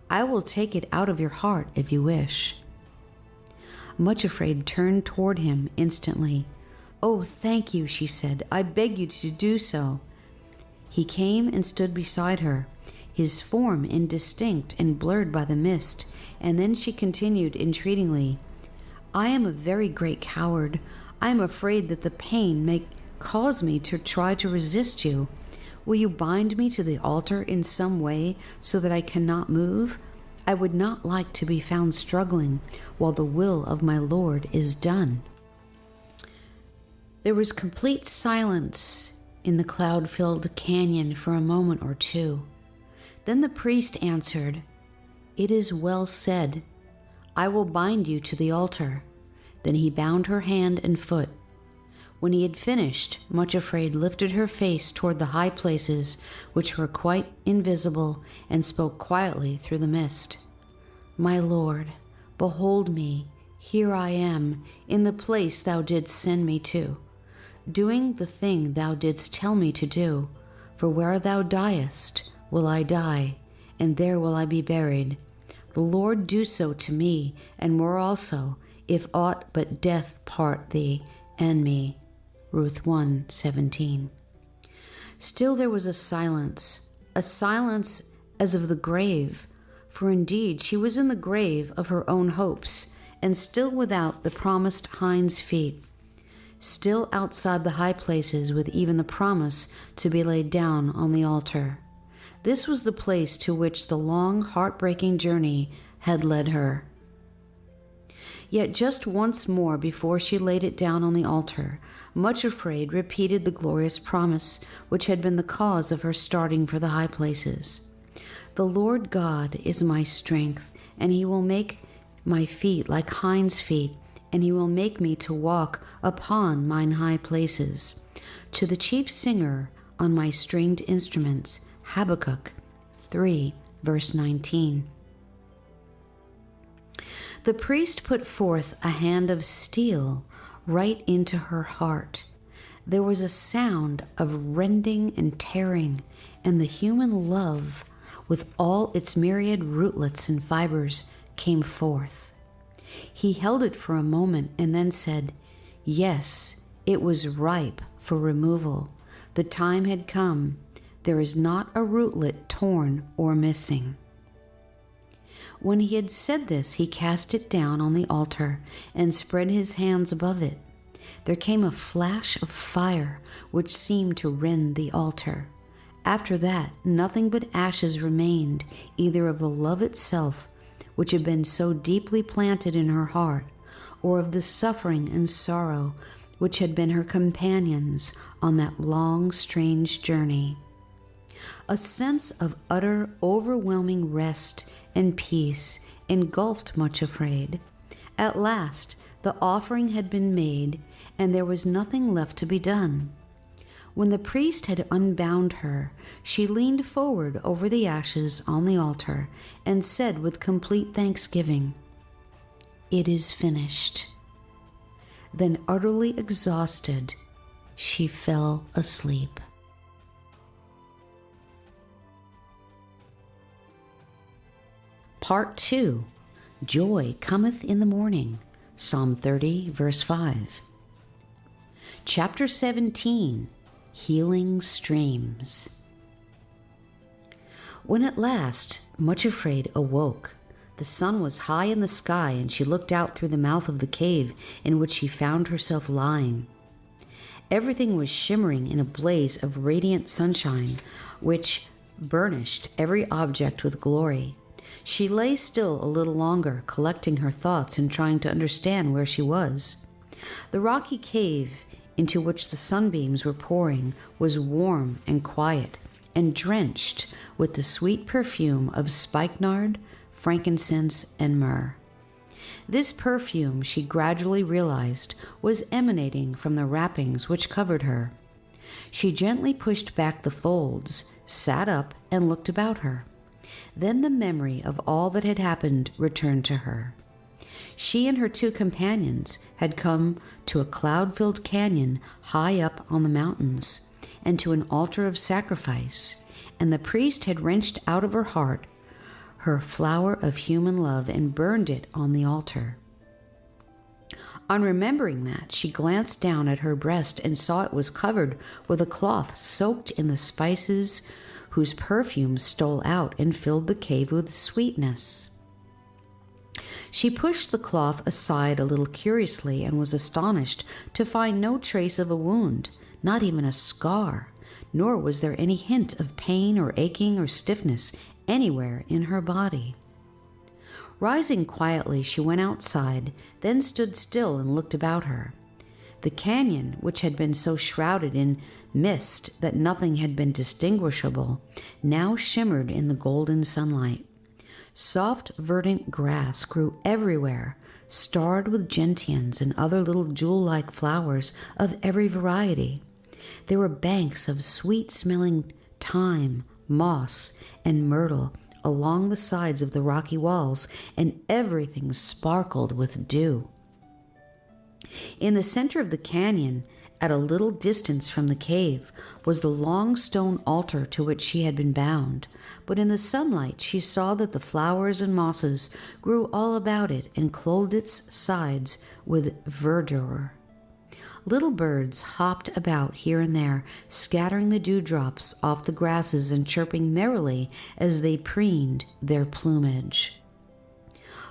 I will take it out of your heart if you wish." Much Afraid turned toward him instantly. "Oh, thank you," she said. "I beg you to do so." He came and stood beside her, his form indistinct and blurred by the mist, and then she continued entreatingly, "I am a very great coward. I am afraid that the pain may cause me to try to resist you. Will you bind me to the altar in some way so that I cannot move? I would not like to be found struggling while the will of my Lord is done." There was complete silence in the cloud-filled canyon for a moment or two. Then the priest answered, "It is well said. I will bind you to the altar." Then he bound her hand and foot. When he had finished, Much Afraid lifted her face toward the high places, which were quite invisible, and spoke quietly through the mist. "My Lord, behold me, here I am, in the place thou didst send me to, doing the thing thou didst tell me to do. For where thou diest, will I die, and there will I be buried. The Lord do so to me, and more also, if aught but death part thee and me." Ruth 1:17. Still there was a silence as of the grave, for indeed she was in the grave of her own hopes, and still without the promised Hinds' feet, still outside the high places with even the promise to be laid down on the altar. This was the place to which the long, heartbreaking journey had led her. Yet just once more before she laid it down on the altar, Much Afraid repeated the glorious promise which had been the cause of her starting for the high places. "The Lord God is my strength, and he will make my feet like hinds' feet, and he will make me to walk upon mine high places. To the chief singer on my stringed instruments." Habakkuk 3, verse 19. The priest put forth a hand of steel right into her heart. There was a sound of rending and tearing, and the human love, with all its myriad rootlets and fibers, came forth. He held it for a moment and then said, "Yes, it was ripe for removal. The time had come. There is not a rootlet torn or missing." When he had said this, he cast it down on the altar and spread his hands above it. There came a flash of fire which seemed to rend the altar. After that, nothing but ashes remained, either of the love itself, which had been so deeply planted in her heart, or of the suffering and sorrow which had been her companions on that long, strange journey. A sense of utter, overwhelming rest and peace engulfed Much Afraid. At last, the offering had been made, and there was nothing left to be done. When the priest had unbound her, she leaned forward over the ashes on the altar and said with complete thanksgiving, "It is finished." Then, utterly exhausted, she fell asleep. Part 2. Joy cometh in the morning. Psalm 30, verse 5. Chapter 17. Healing Streams. When at last Much Afraid awoke, the sun was high in the sky, and she looked out through the mouth of the cave in which she found herself lying. Everything was shimmering in a blaze of radiant sunshine, which burnished every object with glory. She lay still a little longer, collecting her thoughts and trying to understand where she was. The rocky cave into which the sunbeams were pouring was warm and quiet, and drenched with the sweet perfume of spikenard, frankincense, and myrrh. This perfume, she gradually realized, was emanating from the wrappings which covered her. She gently pushed back the folds, sat up, and looked about her. Then the memory of all that had happened returned to her. She and her two companions had come to a cloud-filled canyon high up on the mountains, and to an altar of sacrifice, and the priest had wrenched out of her heart her flower of human love and burned it on the altar. On remembering that, she glanced down at her breast and saw it was covered with a cloth soaked in the spices whose perfume stole out and filled the cave with sweetness. She pushed the cloth aside a little curiously and was astonished to find no trace of a wound, not even a scar, nor was there any hint of pain or aching or stiffness anywhere in her body. Rising quietly, she went outside, then stood still and looked about her. The canyon, which had been so shrouded in mist that nothing had been distinguishable, now shimmered in the golden sunlight. Soft, verdant grass grew everywhere, starred with gentians and other little jewel-like flowers of every variety. There were banks of sweet-smelling thyme, moss, and myrtle along the sides of the rocky walls, and everything sparkled with dew. In the center of the canyon, at a little distance from the cave, was the long stone altar to which she had been bound, but in the sunlight she saw that the flowers and mosses grew all about it and clothed its sides with verdure. Little birds hopped about here and there, scattering the dewdrops off the grasses and chirping merrily as they preened their plumage.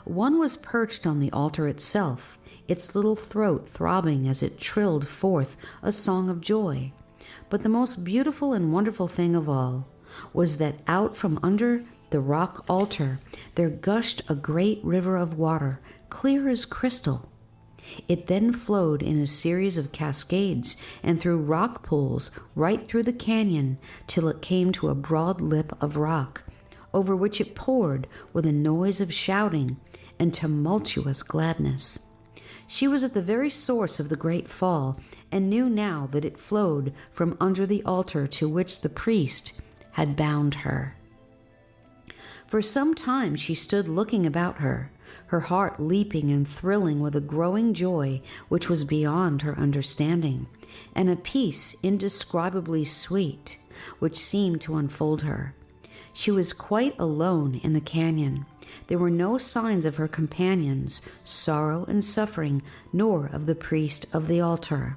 One was perched on the altar itself, its little throat throbbing as it trilled forth a song of joy. But the most beautiful and wonderful thing of all was that out from under the rock altar there gushed a great river of water, clear as crystal. It then flowed in a series of cascades and through rock pools right through the canyon till it came to a broad lip of rock, over which it poured with a noise of shouting and tumultuous gladness. She was at the very source of the great fall, and knew now that it flowed from under the altar to which the priest had bound her. For some time she stood looking about her, her heart leaping and thrilling with a growing joy which was beyond her understanding, and a peace indescribably sweet which seemed to unfold her. She was quite alone in the canyon. There were no signs of her companions, sorrow and suffering, nor of the priest of the altar.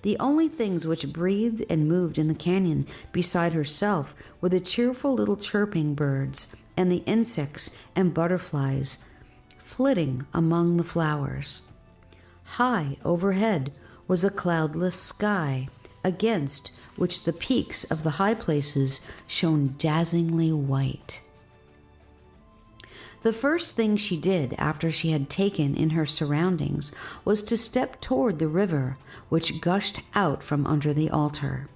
The only things which breathed and moved in the canyon beside herself were the cheerful little chirping birds and the insects and butterflies flitting among the flowers. High overhead was a cloudless sky, against which the peaks of the high places shone dazzlingly white. The first thing she did after she had taken in her surroundings was to step toward the river, which gushed out from under the altar.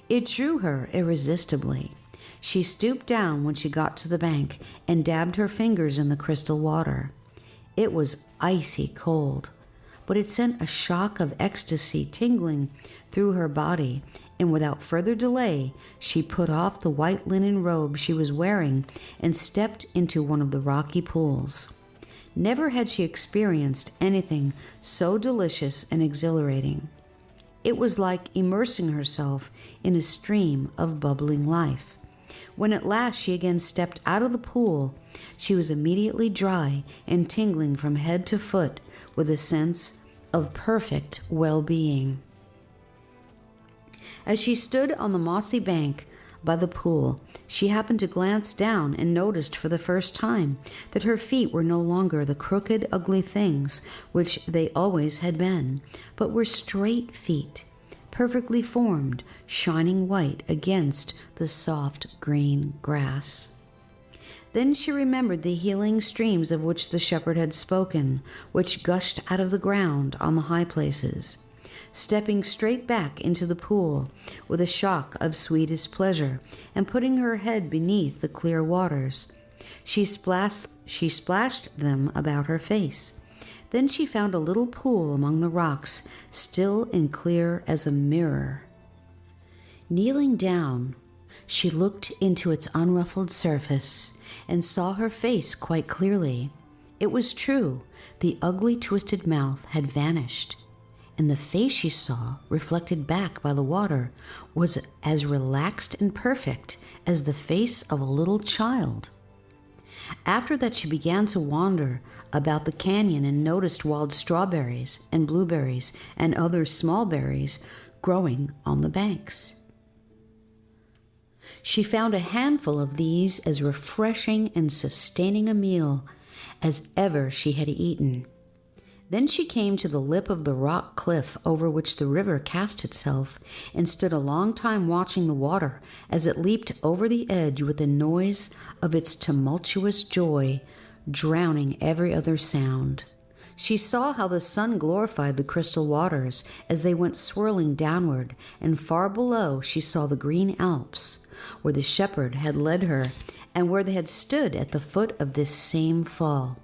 It drew her irresistibly. She stooped down when she got to the bank and dabbed her fingers in the crystal water. It was icy cold, but it sent a shock of ecstasy tingling through her body, and without further delay, she put off the white linen robe she was wearing and stepped into one of the rocky pools. Never had she experienced anything so delicious and exhilarating. It was like immersing herself in a stream of bubbling life. When at last she again stepped out of the pool, she was immediately dry and tingling from head to foot with a sense of perfect well-being. As she stood on the mossy bank by the pool, she happened to glance down and noticed for the first time that her feet were no longer the crooked, ugly things which they always had been, but were straight feet, perfectly formed, shining white against the soft green grass. Then she remembered the healing streams of which the shepherd had spoken, which gushed out of the ground on the high places. Stepping straight back into the pool with a shock of sweetest pleasure, and putting her head beneath the clear waters, she splashed them about her face. Then she found a little pool among the rocks, still and clear as a mirror. Kneeling down, she looked into its unruffled surface and saw her face quite clearly. It was true, the ugly twisted mouth had vanished, and the face she saw, reflected back by the water, was as relaxed and perfect as the face of a little child. After that, she began to wander about the canyon and noticed wild strawberries and blueberries and other small berries growing on the banks. She found a handful of these as refreshing and sustaining a meal as ever she had eaten. Then she came to the lip of the rock cliff over which the river cast itself, and stood a long time watching the water as it leaped over the edge with the noise of its tumultuous joy, drowning every other sound. She saw how the sun glorified the crystal waters as they went swirling downward, and far below she saw the green Alps, where the shepherd had led her, and where they had stood at the foot of this same fall.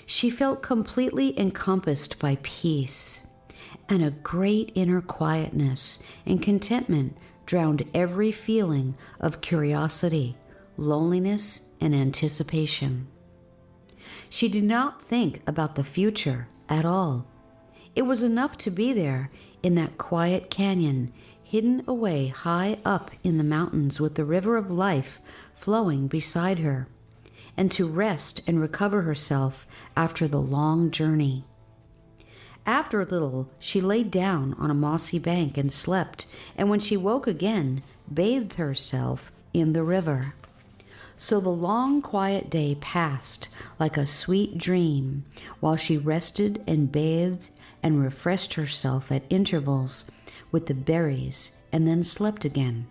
She felt completely encompassed by peace, and a great inner quietness and contentment drowned every feeling of curiosity, loneliness, and anticipation. She did not think about the future at all. It was enough to be there in that quiet canyon, hidden away high up in the mountains with the river of life flowing beside her, and to rest and recover herself after the long journey. After a little, she lay down on a mossy bank and slept, and when she woke again, bathed herself in the river. So the long, quiet day passed like a sweet dream, while she rested and bathed and refreshed herself at intervals with the berries, and then slept again.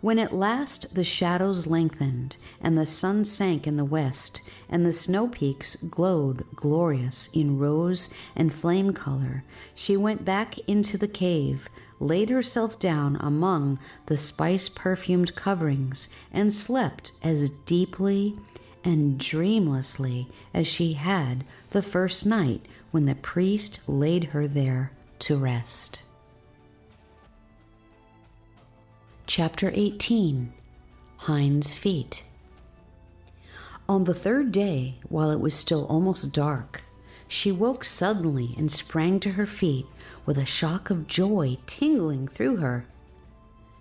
When at last the shadows lengthened, and the sun sank in the west, and the snow peaks glowed glorious in rose and flame color, she went back into the cave, laid herself down among the spice-perfumed coverings, and slept as deeply and dreamlessly as she had the first night when the priest laid her there to rest. Chapter 18. Hinds' Feet. On the third day, while it was still almost dark, she woke suddenly and sprang to her feet with a shock of joy tingling through her.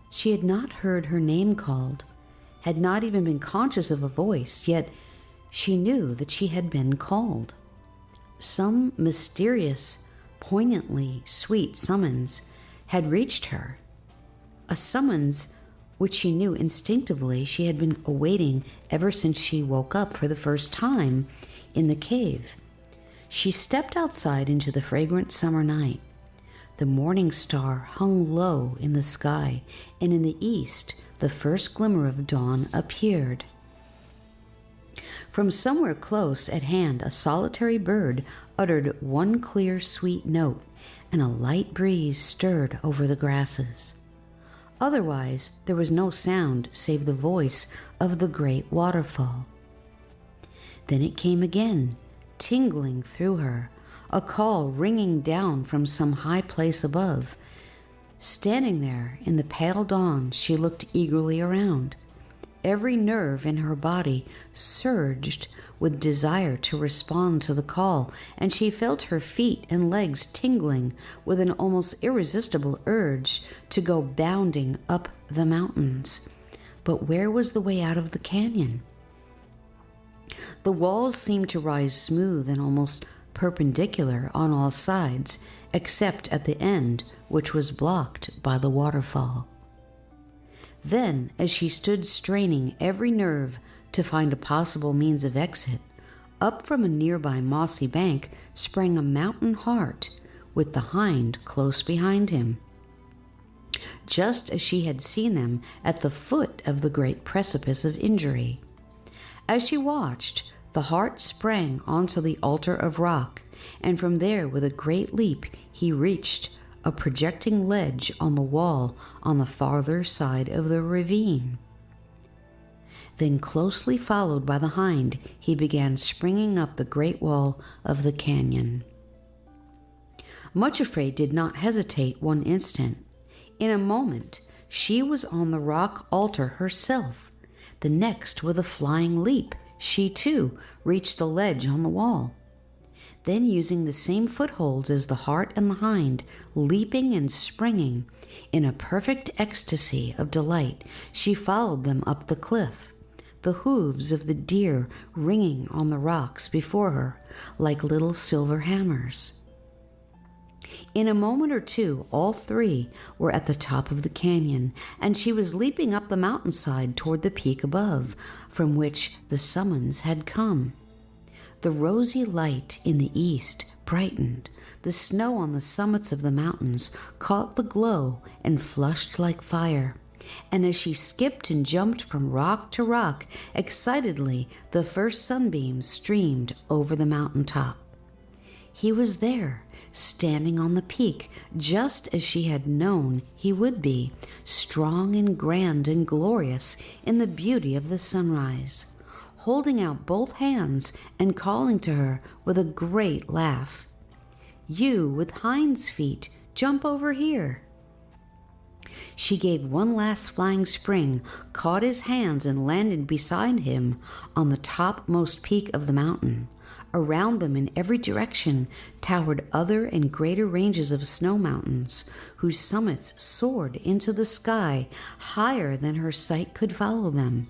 She had not heard her name called, had not even been conscious of a voice, yet she knew that she had been called. Some mysterious, poignantly sweet summons had reached her, a summons which she knew instinctively she had been awaiting ever since she woke up for the first time in the cave. She stepped outside into the fragrant summer night. The morning star hung low in the sky, and in the east the first glimmer of dawn appeared. From somewhere close at hand, a solitary bird uttered one clear, sweet note, and a light breeze stirred over the grasses. Otherwise, there was no sound save the voice of the great waterfall. Then it came again, tingling through her, a call ringing down from some high place above. Standing there in the pale dawn, she looked eagerly around. Every nerve in her body surged with desire to respond to the call, and she felt her feet and legs tingling with an almost irresistible urge to go bounding up the mountains. But where was the way out of the canyon? The walls seemed to rise smooth and almost perpendicular on all sides, except at the end, which was blocked by the waterfall. Then, as she stood straining every nerve to find a possible means of exit, up from a nearby mossy bank sprang a mountain hart, with the hind close behind him, just as she had seen them at the foot of the great precipice of injury. As she watched, the hart sprang onto the altar of rock, and from there, with a great leap, he reached a projecting ledge on the wall on the farther side of the ravine. Then, closely followed by the hind, he began springing up the great wall of the canyon. Much Afraid did not hesitate one instant. In a moment, she was on the rock altar herself. The next, with a flying leap, she too reached the ledge on the wall. Then, using the same footholds as the hart and the hind, leaping and springing in a perfect ecstasy of delight, she followed them up the cliff, the hooves of the deer ringing on the rocks before her like little silver hammers. In a moment or two, all three were at the top of the canyon, and she was leaping up the mountainside toward the peak above, from which the summons had come. The rosy light in the east brightened. The snow on the summits of the mountains caught the glow and flushed like fire. And as she skipped and jumped from rock to rock, excitedly the first sunbeams streamed over the mountaintop. He was there, standing on the peak, just as she had known he would be, strong and grand and glorious in the beauty of the sunrise, holding out both hands and calling to her with a great laugh, "You with Hinds' feet, jump over here." She gave one last flying spring, caught his hands, and landed beside him on the topmost peak of the mountain. Around them in every direction towered other and greater ranges of snow mountains, whose summits soared into the sky higher than her sight could follow them.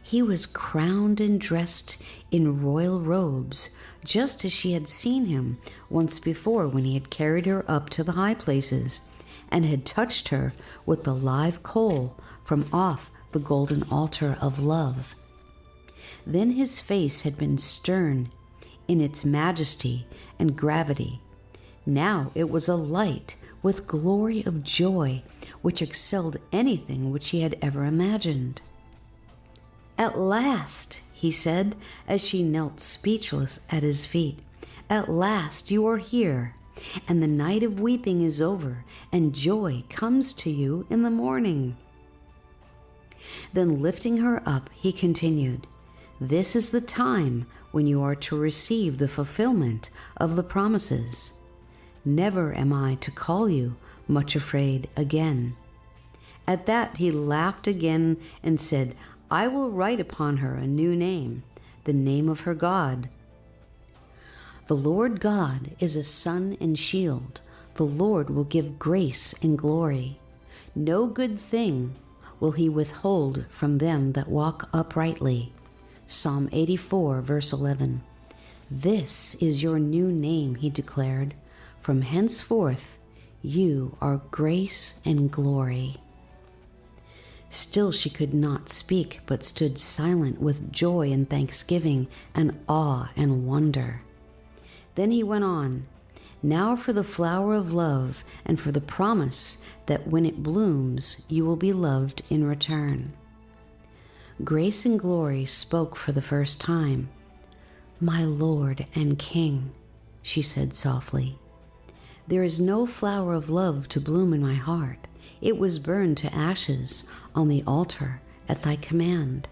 He was crowned and dressed in royal robes, just as she had seen him once before when he had carried her up to the high places and had touched her with the live coal from off the golden altar of love. Then his face had been stern in its majesty and gravity. Now it was alight with glory of joy which excelled anything which he had ever imagined. "At last," he said, as she knelt speechless at his feet, "at last you are here, and the night of weeping is over, and joy comes to you in the morning." Then, lifting her up, he continued, "This is the time when you are to receive the fulfillment of the promises. Never am I to call you Much Afraid again." At that he laughed again and said, "I will write upon her a new name, the name of her God. The Lord God is a sun and shield. The Lord will give grace and glory. No good thing will he withhold from them that walk uprightly." Psalm 84, verse 11. "This is your new name," he declared. "From henceforth you are grace and glory." Still she could not speak, but stood silent with joy and thanksgiving and awe and wonder. Then he went on, "Now for the flower of love and for the promise that when it blooms, you will be loved in return." Grace and Glory spoke for the first time. "My Lord and King," she said softly, "there is no flower of love to bloom in my heart. It was burned to ashes on the altar at thy command."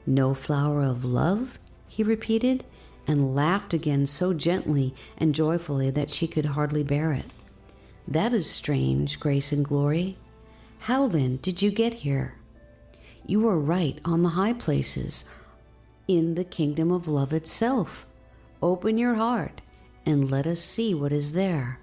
"No flower of love?" he repeated, and laughed again so gently and joyfully that she could hardly bear it. "That is strange, Grace and Glory. How then did you get here? You are right on the high places, in the kingdom of love itself. Open your heart and let us see what is there."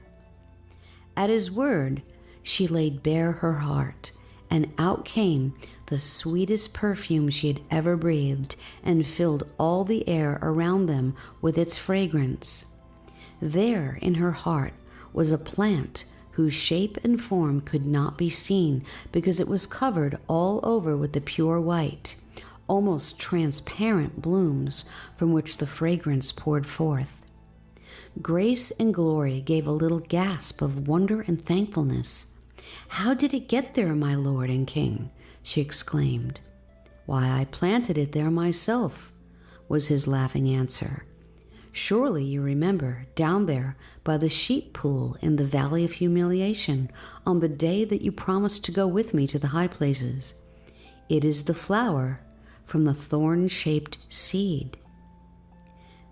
At his word, she laid bare her heart, and out came the sweetest perfume she had ever breathed, and filled all the air around them with its fragrance. There in her heart was a plant whose shape and form could not be seen because it was covered all over with the pure white, almost transparent blooms from which the fragrance poured forth. Grace and Glory gave a little gasp of wonder and thankfulness. "How did it get there, my Lord and King?" she exclaimed. "Why, I planted it there myself," was his laughing answer. "Surely you remember, down there by the sheep pool in the Valley of Humiliation, on the day that you promised to go with me to the high places. It is the flower from the thorn-shaped seed."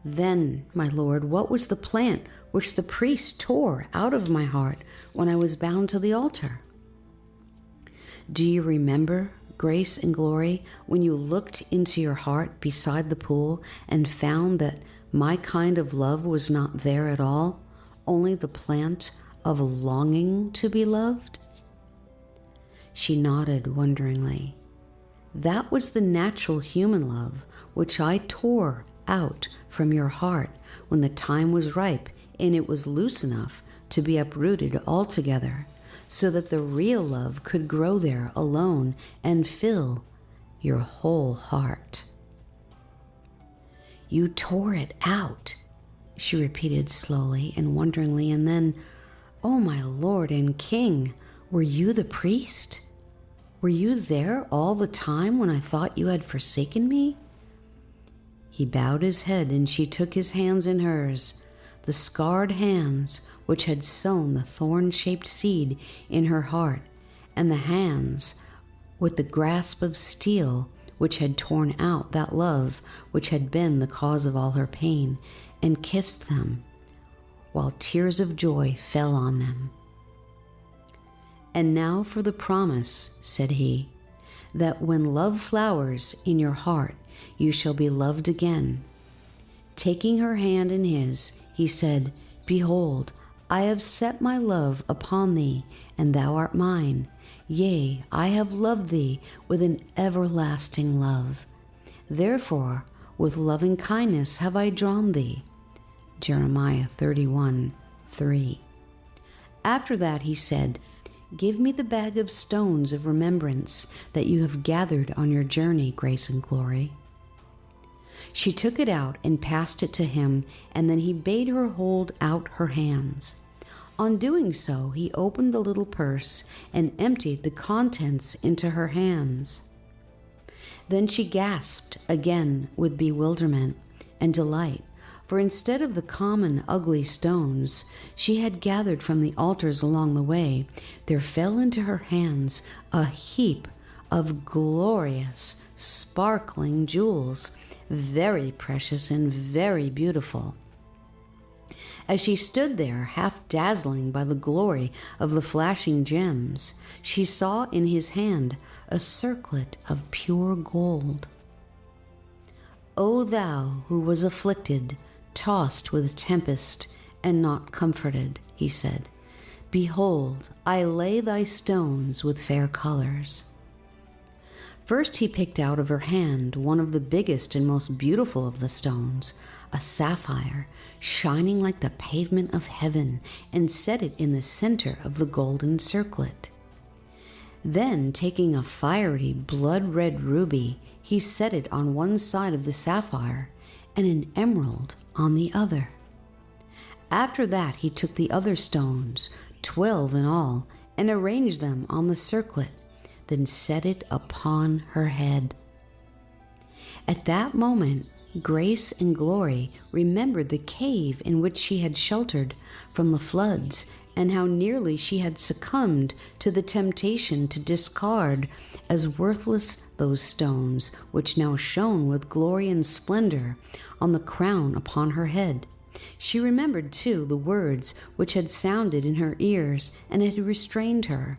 "Then, my Lord, what was the plant which the priest tore out of my heart when I was bound to the altar?" "Do you remember, Grace and Glory, when you looked into your heart beside the pool and found that my kind of love was not there at all, only the plant of longing to be loved?" She nodded wonderingly. "That was the natural human love which I tore out from your heart when the time was ripe and it was loose enough to be uprooted altogether, so that the real love could grow there alone and fill your whole heart." "You tore it out," she repeated slowly and wonderingly, and then, "Oh, my Lord and King, were you the priest? Were you there all the time when I thought you had forsaken me?" He bowed his head, and she took his hands in hers, the scarred hands which had sown the thorn-shaped seed in her heart, and the hands with the grasp of steel which had torn out that love which had been the cause of all her pain, and kissed them, while tears of joy fell on them. "And now for the promise," said he, "that when love flowers in your heart, you shall be loved again." Taking her hand in his, he said, "Behold, I have set my love upon thee, and thou art mine. Yea, I have loved thee with an everlasting love. Therefore, with loving kindness have I drawn thee." Jeremiah 31:3. After that he said, "Give me the bag of stones of remembrance that you have gathered on your journey, Grace and Glory." She took it out and passed it to him, and then he bade her hold out her hands. On doing so, he opened the little purse and emptied the contents into her hands. Then she gasped again with bewilderment and delight, for instead of the common ugly stones she had gathered from the altars along the way, there fell into her hands a heap of glorious, sparkling jewels, very precious and very beautiful. As she stood there, half dazzling by the glory of the flashing gems, she saw in his hand a circlet of pure gold. "O thou who was afflicted, tossed with tempest, and not comforted," he said, "behold, I lay thy stones with fair colors." First he picked out of her hand one of the biggest and most beautiful of the stones, a sapphire, shining like the pavement of heaven, and set it in the center of the golden circlet. Then, taking a fiery, blood-red ruby, he set it on one side of the sapphire and an emerald on the other. After that, he took the other stones, 12 in all, and arranged them on the circlet, then set it upon her head. At that moment, Grace and Glory remembered the cave in which she had sheltered from the floods, and how nearly she had succumbed to the temptation to discard as worthless those stones which now shone with glory and splendor on the crown upon her head. She remembered, too, the words which had sounded in her ears and had restrained her.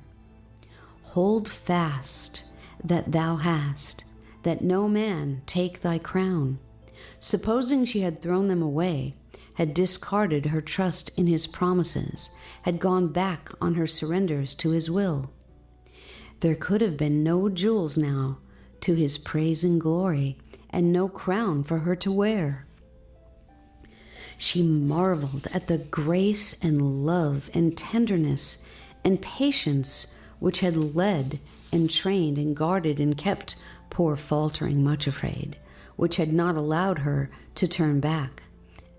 "Hold fast that thou hast, that no man take thy crown." Supposing she had thrown them away, had discarded her trust in his promises, had gone back on her surrenders to his will, there could have been no jewels now to his praise and glory, and no crown for her to wear. She marveled at the grace and love and tenderness and patience which had led and trained and guarded and kept poor faltering Much Afraid, which had not allowed her to turn back,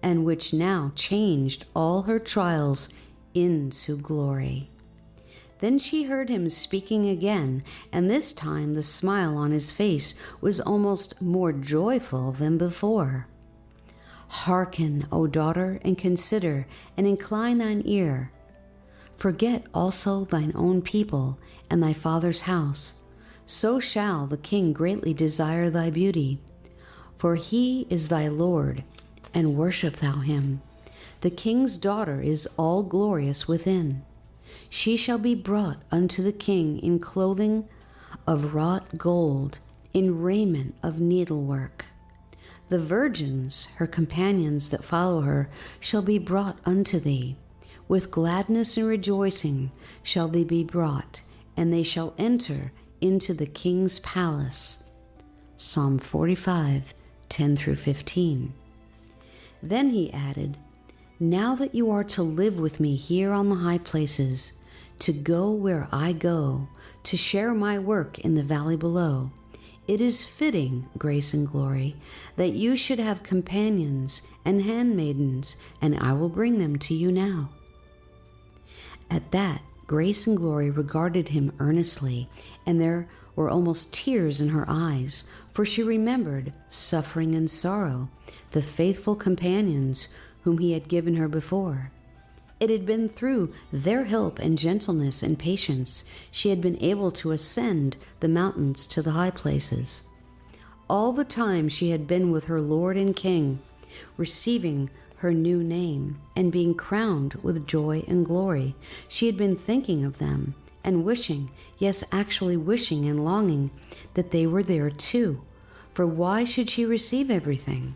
and which now changed all her trials into glory. Then she heard him speaking again, and this time the smile on his face was almost more joyful than before. "Hearken, O daughter, and consider, and incline thine ear. Forget also thine own people and thy father's house. So shall the king greatly desire thy beauty. For he is thy Lord, and worship thou him. The king's daughter is all glorious within. She shall be brought unto the king in clothing of wrought gold, in raiment of needlework. The virgins, her companions that follow her, shall be brought unto thee. With gladness and rejoicing shall they be brought, and they shall enter into the king's palace." Psalm 45, 10 through 15. Then he added, "Now that you are to live with me here on the high places, to go where I go, to share my work in the valley below, it is fitting, Grace and Glory, that you should have companions and handmaidens, and I will bring them to you now." At that, Grace and Glory regarded him earnestly, and there were almost tears in her eyes, for she remembered suffering and sorrow, the faithful companions whom he had given her before. It had been through their help and gentleness and patience she had been able to ascend the mountains to the high places. All the time she had been with her Lord and King, receiving her new name and being crowned with joy and glory, she had been thinking of them and wishing, yes, actually wishing and longing that they were there too, for why should she receive everything?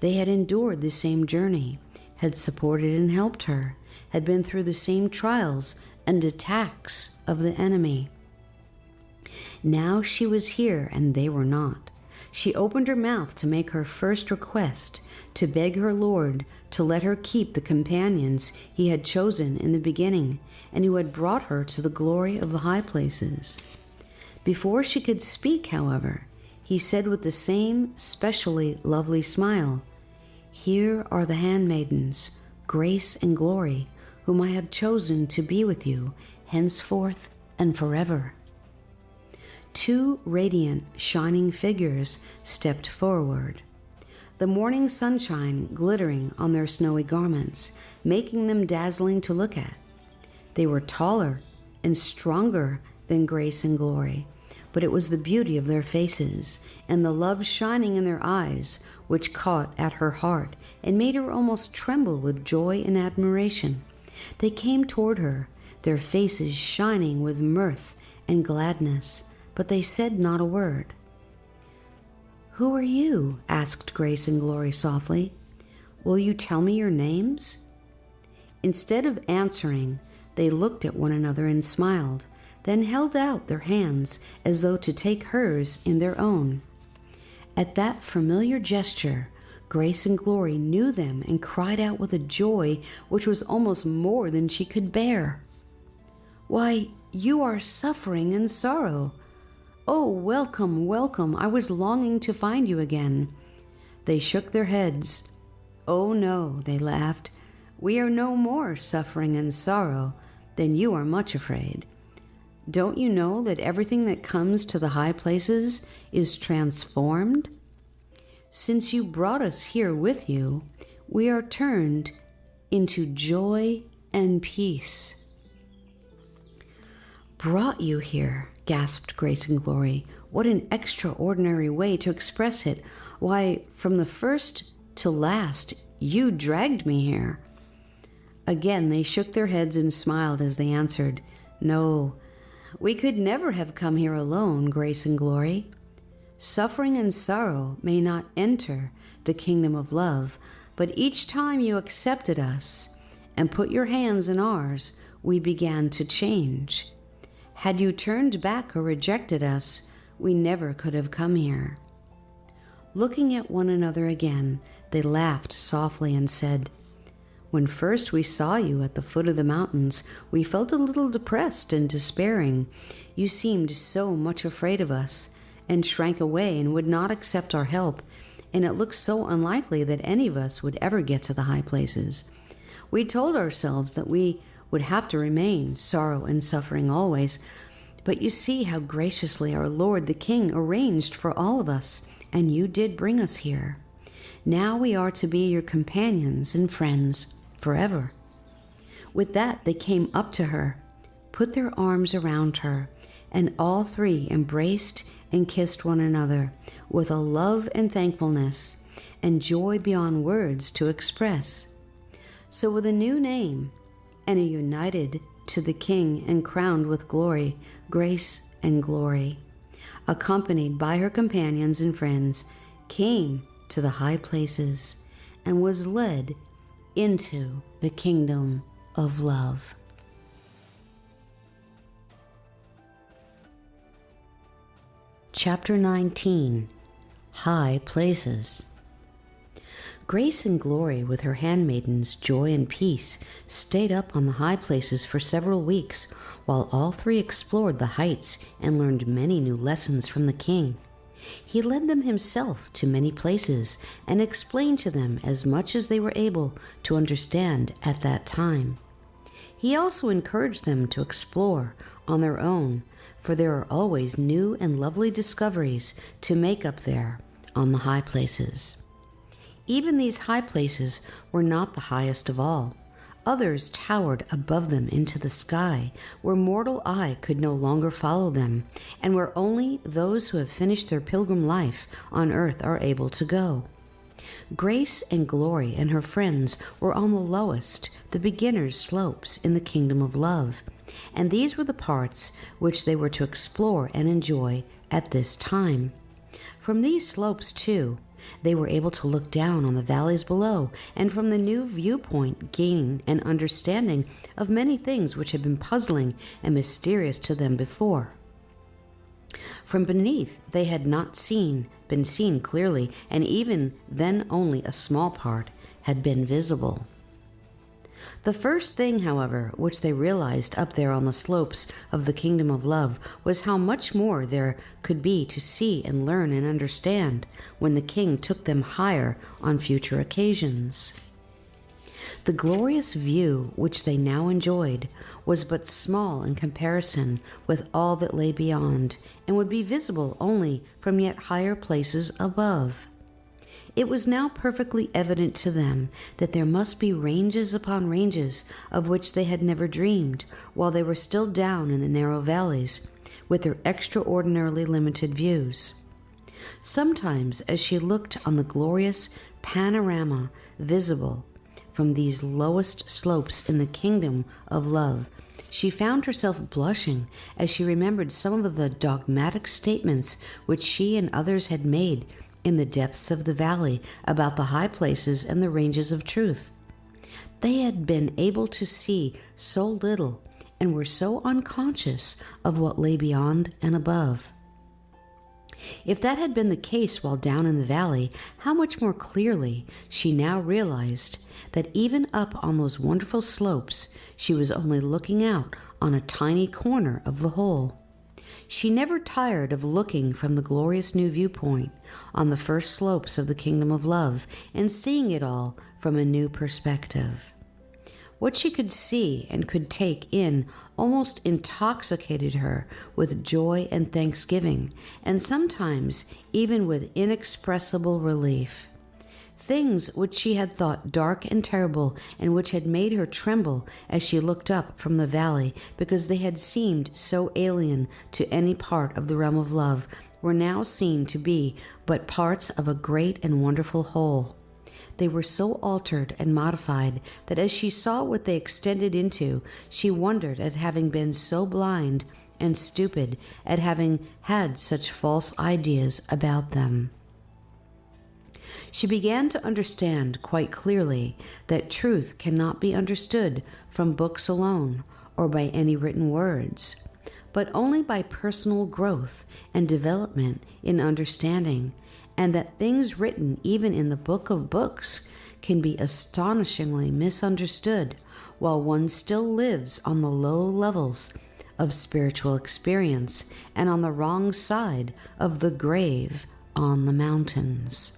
They had endured the same journey, had supported and helped her, had been through the same trials and attacks of the enemy. Now she was here and they were not. She opened her mouth to make her first request, to beg her Lord to let her keep the companions he had chosen in the beginning, and who had brought her to the glory of the high places. Before she could speak, however, he said with the same specially lovely smile, "Here are the handmaidens, Grace and Glory, whom I have chosen to be with you henceforth and forever." Two radiant, shining figures stepped forward, the morning sunshine glittering on their snowy garments, making them dazzling to look at. They were taller and stronger than Grace and Glory, but it was the beauty of their faces and the love shining in their eyes which caught at her heart and made her almost tremble with joy and admiration. They came toward her, their faces shining with mirth and gladness, but they said not a word. "Who are you?" asked Grace and Glory softly. "Will you tell me your names?" Instead of answering, they looked at one another and smiled, then held out their hands as though to take hers in their own. At that familiar gesture, Grace and Glory knew them and cried out with a joy which was almost more than she could bear. "Why, You are suffering and sorrow. Oh, welcome, welcome. I was longing to find you again." They shook their heads. "Oh no," they laughed. "We are no more suffering and sorrow. Then you are much afraid. Don't you know that everything that comes to the high places is transformed? Since you brought us here with you, we are turned into joy and peace." "Brought you here," gasped Grace and Glory. "What an extraordinary way to express it. Why, from the first to last, you dragged me here." Again they shook their heads and smiled as they answered, "No, we could never have come here alone, Grace and Glory. Suffering and sorrow may not enter the kingdom of love, but each time you accepted us and put your hands in ours, we began to change. Had you turned back or rejected us, we never could have come here." Looking at one another again, they laughed softly and said, "When first we saw you at the foot of the mountains, we felt a little depressed and despairing. You seemed so much afraid of us and shrank away and would not accept our help, and it looked so unlikely that any of us would ever get to the high places. We told ourselves that we would have to remain sorrow and suffering always, but you see how graciously our Lord the King arranged for all of us, and you did bring us here. Now we are to be your companions and friends forever." With that, they came up to her, put their arms around her, and all three embraced and kissed one another with a love and thankfulness and joy beyond words to express. So with a new name and a united to the King and crowned with glory, Grace and Glory, accompanied by her companions and friends, came to the high places and was led into the kingdom of love. Chapter 19. High Places. Grace and Glory, with her handmaidens Joy and Peace, stayed up on the high places for several weeks, while all three explored the heights and learned many new lessons from the king. He led them himself to many places and explained to them as much as they were able to understand at that time. He also encouraged them to explore on their own, for there are always new and lovely discoveries to make up there on the high places. Even these high places were not the highest of all. Others towered above them into the sky, where mortal eye could no longer follow them, and where only those who have finished their pilgrim life on earth are able to go. Grace and Glory and her friends were on the lowest, the beginner's slopes in the kingdom of love, and these were the parts which they were to explore and enjoy at this time. From these slopes, too, they were able to look down on the valleys below, and from the new viewpoint gain an understanding of many things which had been puzzling and mysterious to them before. From beneath they had not been seen clearly, and even then only a small part had been visible. The first thing, however, which they realized up there on the slopes of the kingdom of love was how much more there could be to see and learn and understand when the king took them higher on future occasions. The glorious view which they now enjoyed was but small in comparison with all that lay beyond, and would be visible only from yet higher places above. It was now perfectly evident to them that there must be ranges upon ranges of which they had never dreamed, while they were still down in the narrow valleys, with their extraordinarily limited views. Sometimes, as she looked on the glorious panorama visible from these lowest slopes in the kingdom of love, she found herself blushing as she remembered some of the dogmatic statements which she and others had made in the depths of the valley about the high places and the ranges of truth. They had been able to see so little and were so unconscious of what lay beyond and above. If that had been the case while down in the valley, how much more clearly she now realized that even up on those wonderful slopes, she was only looking out on a tiny corner of the whole. She never tired of looking from the glorious new viewpoint on the first slopes of the kingdom of love and seeing it all from a new perspective. What she could see and could take in almost intoxicated her with joy and thanksgiving, and sometimes even with inexpressible relief. Things which she had thought dark and terrible and which had made her tremble as she looked up from the valley because they had seemed so alien to any part of the realm of love were now seen to be but parts of a great and wonderful whole. They were so altered and modified that as she saw what they extended into, she wondered at having been so blind and stupid, at having had such false ideas about them. She began to understand quite clearly that truth cannot be understood from books alone or by any written words, but only by personal growth and development in understanding, and that things written even in the book of books can be astonishingly misunderstood while one still lives on the low levels of spiritual experience and on the wrong side of the grave on the mountains.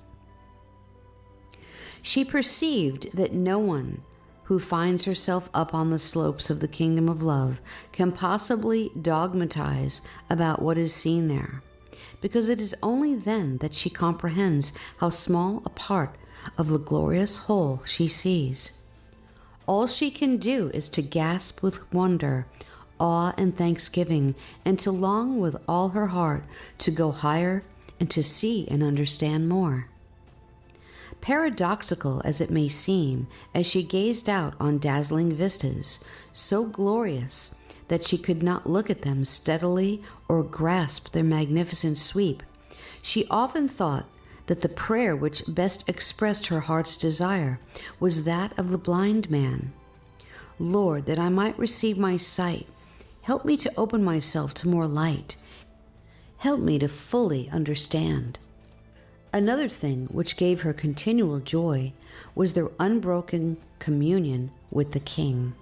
She perceived that no one who finds herself up on the slopes of the kingdom of love can possibly dogmatize about what is seen there, because it is only then that she comprehends how small a part of the glorious whole she sees. All she can do is to gasp with wonder, awe, and thanksgiving, and to long with all her heart to go higher and to see and understand more. Paradoxical as it may seem, as she gazed out on dazzling vistas, so glorious that she could not look at them steadily or grasp their magnificent sweep, she often thought that the prayer which best expressed her heart's desire was that of the blind man. Lord, that I might receive my sight, help me to open myself to more light. Help me to fully understand. Another thing which gave her continual joy was their unbroken communion with the King.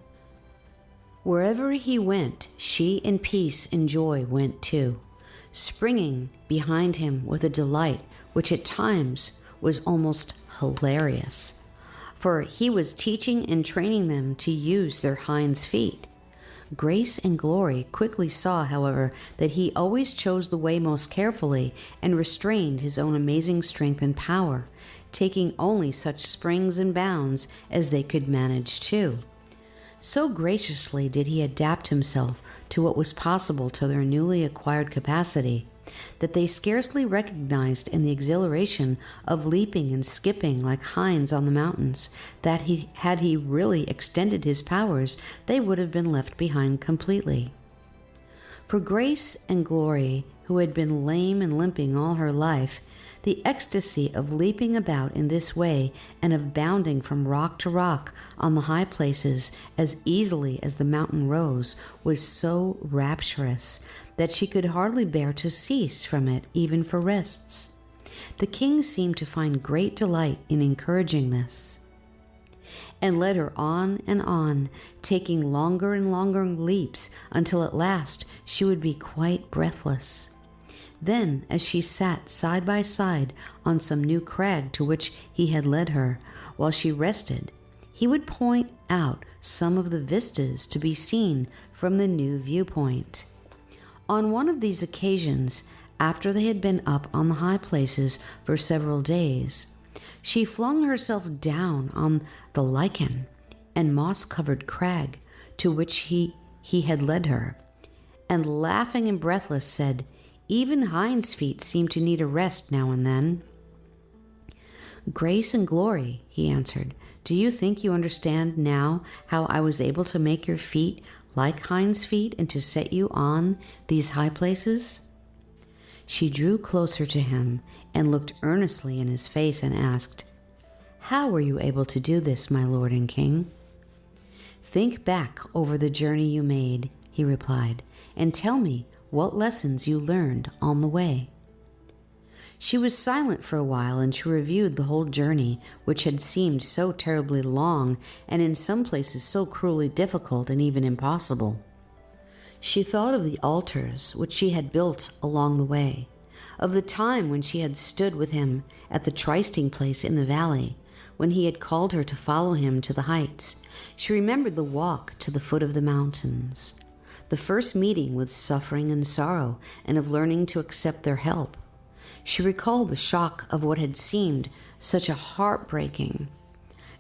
Wherever he went, she in peace and joy went too, springing behind him with a delight which at times was almost hilarious, for he was teaching and training them to use their hinds feet. Grace and Glory quickly saw, however, that he always chose the way most carefully and restrained his own amazing strength and power, taking only such springs and bounds as they could manage too. So graciously did he adapt himself to what was possible to their newly acquired capacity, that they scarcely recognized in the exhilaration of leaping and skipping like hinds on the mountains, that had he really extended his powers, they would have been left behind completely. For Grace and Glory, who had been lame and limping all her life, the ecstasy of leaping about in this way and of bounding from rock to rock on the high places as easily as the mountain rose was so rapturous that she could hardly bear to cease from it even for rests. The King seemed to find great delight in encouraging this, and led her on, taking longer and longer leaps until at last she would be quite breathless. Then, as she sat side by side on some new crag to which he had led her, while she rested, he would point out some of the vistas to be seen from the new viewpoint. On one of these occasions, after they had been up on the high places for several days, she flung herself down on the lichen and moss-covered crag to which he had led her, and laughing and breathless said, "Even hinds' feet seem to need a rest now and then." "Grace and Glory," he answered, "do you think you understand now how I was able to make your feet like hinds' feet and to set you on these high places?" She drew closer to him and looked earnestly in his face and asked, "How were you able to do this, my lord and king?" "Think back over the journey you made," he replied, "and tell me what lessons you learned on the way." She was silent for a while, and she reviewed the whole journey, which had seemed so terribly long, and in some places so cruelly difficult and even impossible. She thought of the altars which she had built along the way, of the time when she had stood with him at the trysting place in the valley, when he had called her to follow him to the heights. She remembered the walk to the foot of the mountains, the first meeting with suffering and sorrow, and of learning to accept their help. She recalled the shock of what had seemed such a heartbreaking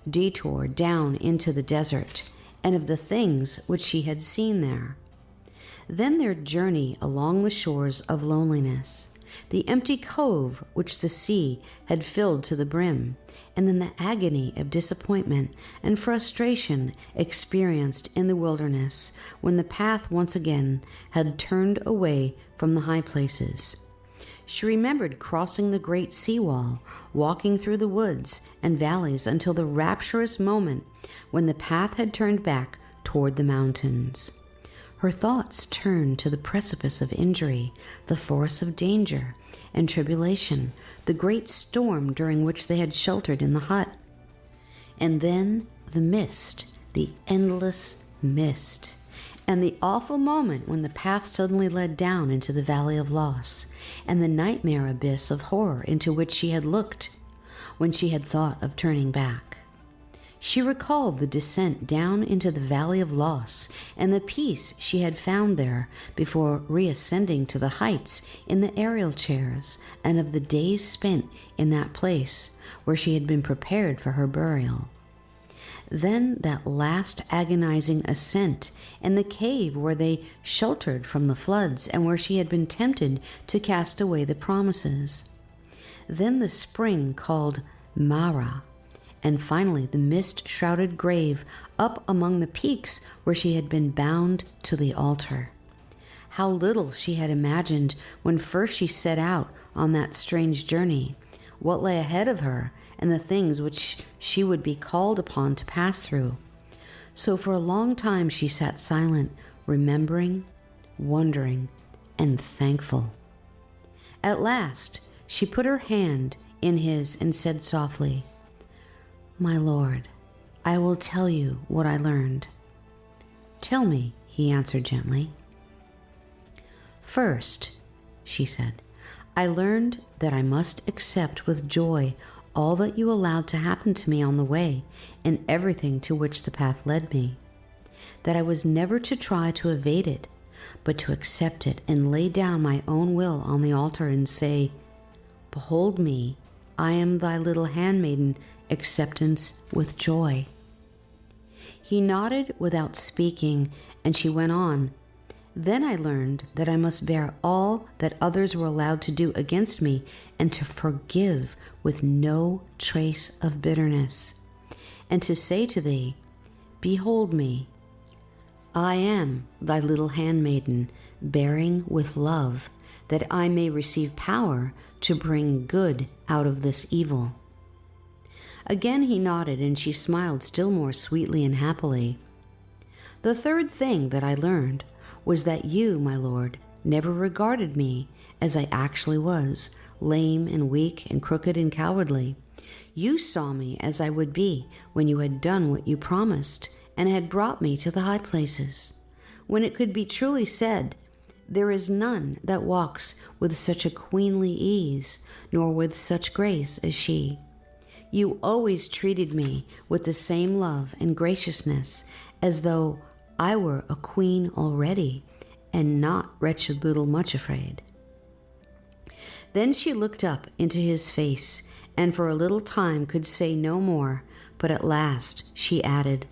detour down into the desert, and of the things which she had seen there. Then their journey along the shores of loneliness, the empty cove which the sea had filled to the brim, and then the agony of disappointment and frustration experienced in the wilderness when the path once again had turned away from the high places. She remembered crossing the great seawall, walking through the woods and valleys until the rapturous moment when the path had turned back toward the mountains. Her thoughts turned to the precipice of injury, the forest of danger and tribulation, the great storm during which they had sheltered in the hut. And then the mist, the endless mist, and the awful moment when the path suddenly led down into the valley of loss, and the nightmare abyss of horror into which she had looked when she had thought of turning back. She recalled the descent down into the valley of loss and the peace she had found there before reascending to the heights in the aerial chairs, and of the days spent in that place where she had been prepared for her burial. Then that last agonizing ascent and the cave where they sheltered from the floods and where she had been tempted to cast away the promises. Then the spring called Mara, and finally the mist-shrouded grave up among the peaks where she had been bound to the altar. How little she had imagined when first she set out on that strange journey, what lay ahead of her, and the things which she would be called upon to pass through. So for a long time she sat silent, remembering, wondering, and thankful. At last she put her hand in his and said softly, "My Lord, I will tell you what I learned." "Tell me," he answered gently. "First," she said, "I learned that I must accept with joy all that you allowed to happen to me on the way and everything to which the path led me. That I was never to try to evade it, but to accept it and lay down my own will on the altar and say, 'Behold me, I am thy little handmaiden, acceptance with joy.'" He nodded without speaking, and she went on, "Then I learned that I must bear all that others were allowed to do against me and to forgive with no trace of bitterness, and to say to thee, 'Behold me, I am thy little handmaiden, bearing with love, that I may receive power to bring good out of this evil.'" Again he nodded, and she smiled still more sweetly and happily. "The third thing that I learned was that you, my Lord, never regarded me as I actually was, lame and weak and crooked and cowardly. You saw me as I would be when you had done what you promised and had brought me to the high places, when it could be truly said, 'There is none that walks with such a queenly ease, nor with such grace as she.' You always treated me with the same love and graciousness, as though I were a queen already, and not wretched little much afraid." Then she looked up into his face, and for a little time could say no more, but at last she added,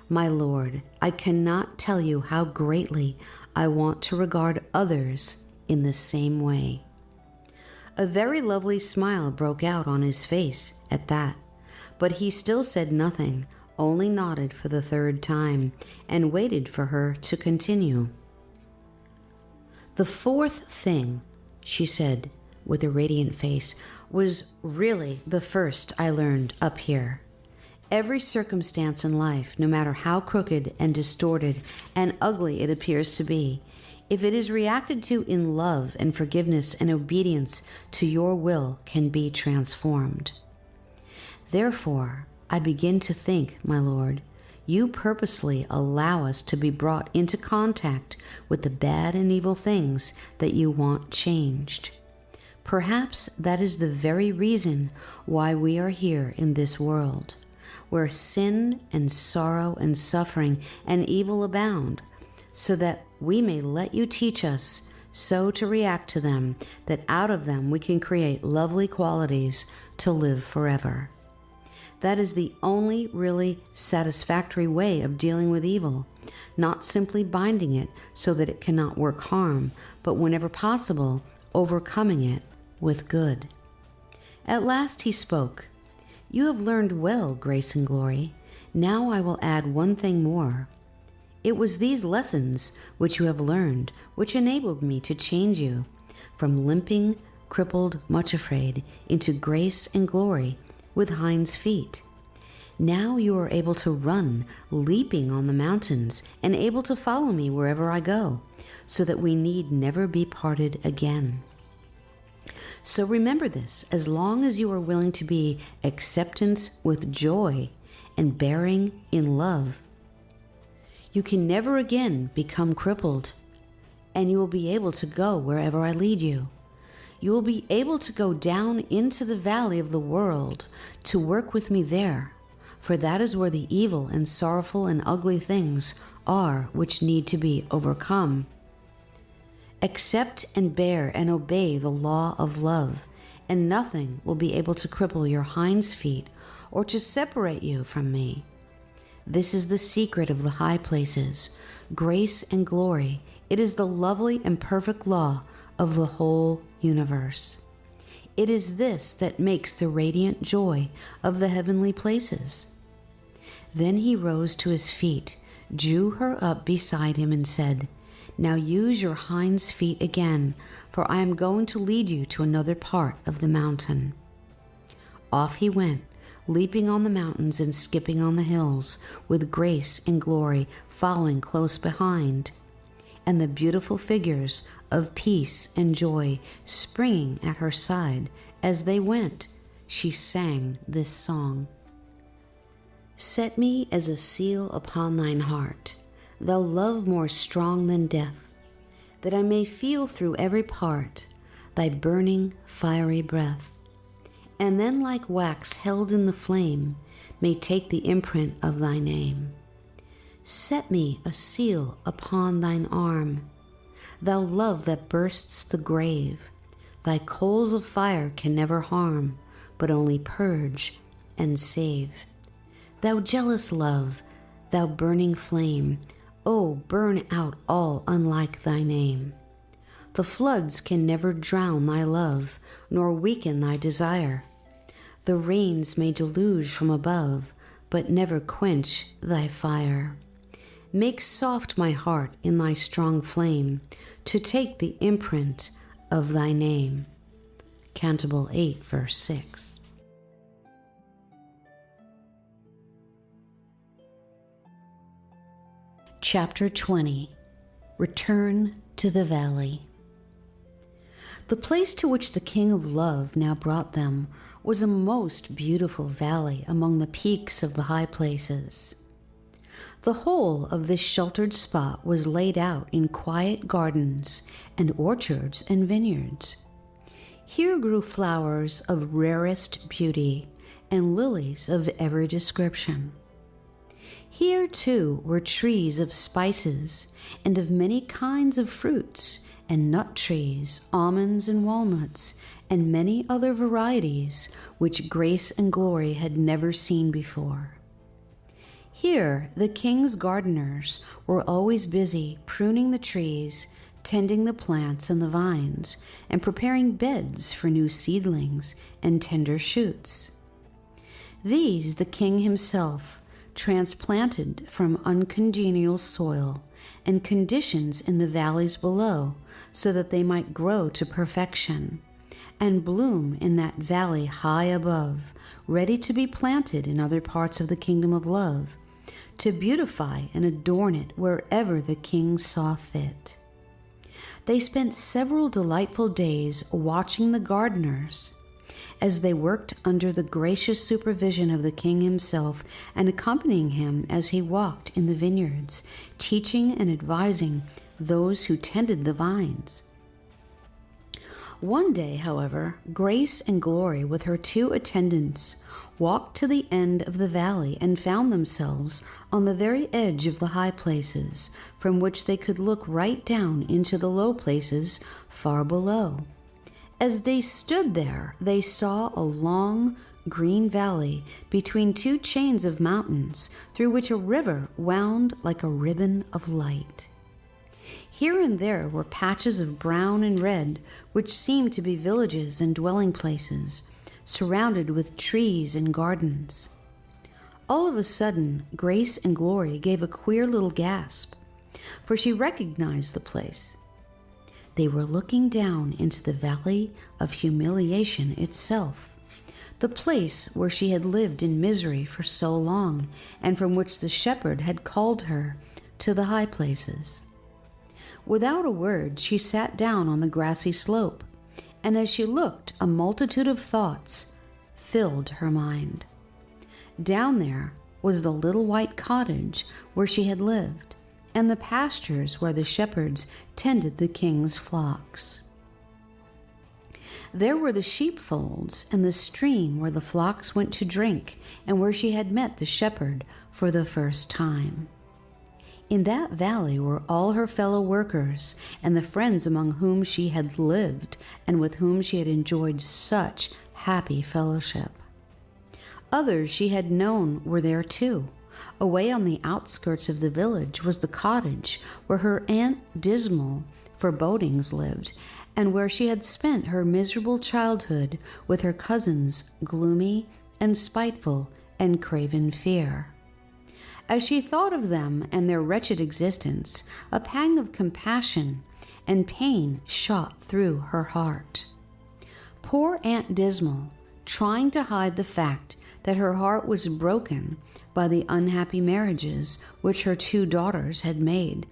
"My Lord, I cannot tell you how greatly I want to regard others in the same way." A very lovely smile broke out on his face at that, but he still said nothing, only nodded for the third time, and waited for her to continue. "The fourth thing," she said with a radiant face, "was really the first I learned up here. Every circumstance in life, no matter how crooked and distorted and ugly it appears to be, if it is reacted to in love and forgiveness and obedience to your will, can be transformed. Therefore, I begin to think, my Lord, you purposely allow us to be brought into contact with the bad and evil things that you want changed. Perhaps that is the very reason why we are here in this world, where sin and sorrow and suffering and evil abound, so that we may let you teach us so to react to them that out of them we can create lovely qualities to live forever. That is the only really satisfactory way of dealing with evil, not simply binding it so that it cannot work harm, but whenever possible, overcoming it with good. At last he spoke. You have learned well, Grace and Glory. Now I will add one thing more. It was these lessons which you have learned which enabled me to change you from limping, crippled, much afraid, into grace and glory with Hinds' feet. Now you are able to run, leaping on the mountains, and able to follow me wherever I go, so that we need never be parted again. So remember this, as long as you are willing to be acceptance with joy and bearing in love, you can never again become crippled, and you will be able to go wherever I lead you. You will be able to go down into the valley of the world to work with me there, for that is where the evil and sorrowful and ugly things are which need to be overcome. Accept and bear and obey the law of love, and nothing will be able to cripple your hinds feet or to separate you from me. This is the secret of the high places, grace and glory. It is the lovely and perfect law of the whole universe. It is this that makes the radiant joy of the heavenly places. Then he rose to his feet, drew her up beside him, and said, Now use your hinds feet again, for I am going to lead you to another part of the mountain. Off he went, leaping on the mountains and skipping on the hills, with grace and glory following close behind, and the beautiful figures of peace and joy springing at her side. As they went, she sang this song. Set me as a seal upon thine heart, thou love more strong than death, that I may feel through every part thy burning fiery breath, and then like wax held in the flame may take the imprint of thy name. Set me a seal upon thine arm, thou love that bursts the grave. Thy coals of fire can never harm, but only purge and save. Thou jealous love, thou burning flame, oh, burn out all unlike thy name. The floods can never drown thy love, nor weaken thy desire. The rains may deluge from above, but never quench thy fire. Make soft my heart in thy strong flame, to take the imprint of thy name. Canticle 8, verse 6. Chapter 20. Return to the Valley. The place to which the King of Love now brought them was a most beautiful valley among the peaks of the high places. The whole of this sheltered spot was laid out in quiet gardens and orchards and vineyards. Here grew flowers of rarest beauty and lilies of every description. Here, too, were trees of spices and of many kinds of fruits, and nut trees, almonds and walnuts, and many other varieties which Grace and Glory had never seen before. Here the king's gardeners were always busy pruning the trees, tending the plants and the vines, and preparing beds for new seedlings and tender shoots. These the king himself transplanted from uncongenial soil and conditions in the valleys below, so that they might grow to perfection and bloom in that valley high above, ready to be planted in other parts of the kingdom of love, to beautify and adorn it wherever the king saw fit. They spent several delightful days watching the gardeners as they worked under the gracious supervision of the king himself and accompanying him as he walked in the vineyards, teaching and advising those who tended the vines. One day, however, Grace and Glory, with her 2 attendants, walked to the end of the valley and found themselves on the very edge of the high places, from which they could look right down into the low places far below. As they stood there, they saw a long, green valley between 2 chains of mountains, through which a river wound like a ribbon of light. Here and there were patches of brown and red, which seemed to be villages and dwelling places, surrounded with trees and gardens. All of a sudden, Grace and Glory gave a queer little gasp, for she recognized the place. They were looking down into the Valley of Humiliation itself, the place where she had lived in misery for so long, and from which the shepherd had called her to the high places. Without a word, she sat down on the grassy slope, and as she looked, a multitude of thoughts filled her mind. Down there was the little white cottage where she had lived, and the pastures where the shepherds tended the king's flocks. There were the sheepfolds and the stream where the flocks went to drink, and where she had met the shepherd for the first time. In that valley were all her fellow workers and the friends among whom she had lived and with whom she had enjoyed such happy fellowship. Others she had known were there too. Away on the outskirts of the village was the cottage where her Aunt Dismal Forebodings lived, and where she had spent her miserable childhood with her cousins Gloomy and Spiteful and Craven Fear. As she thought of them and their wretched existence, a pang of compassion and pain shot through her heart. Poor Aunt Dismal, trying to hide the fact that her heart was broken by the unhappy marriages which her 2 daughters had made,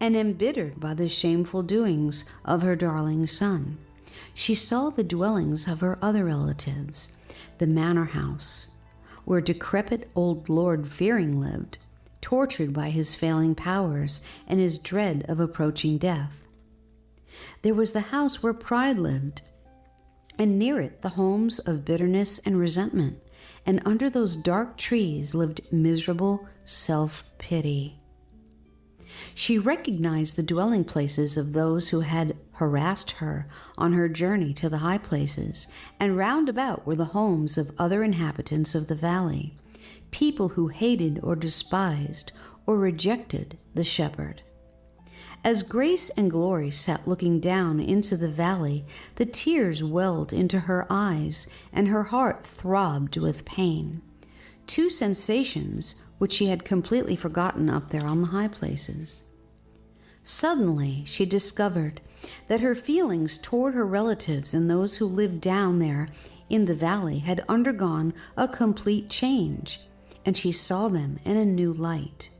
and embittered by the shameful doings of her darling son, she saw the dwellings of her other relatives, the manor house, where decrepit old Lord Fearing lived, tortured by his failing powers and his dread of approaching death. There was the house where Pride lived, and near it the homes of bitterness and resentment, and under those dark trees lived miserable self-pity. She recognized the dwelling places of those who had harassed her on her journey to the high places, and round about were the homes of other inhabitants of the valley, people who hated or despised or rejected the shepherd. As Grace and Glory sat looking down into the valley, the tears welled into her eyes, and her heart throbbed with pain. 2 sensations which she had completely forgotten up there on the high places. Suddenly, she discovered that her feelings toward her relatives and those who lived down there in the valley had undergone a complete change, and she saw them in a new light.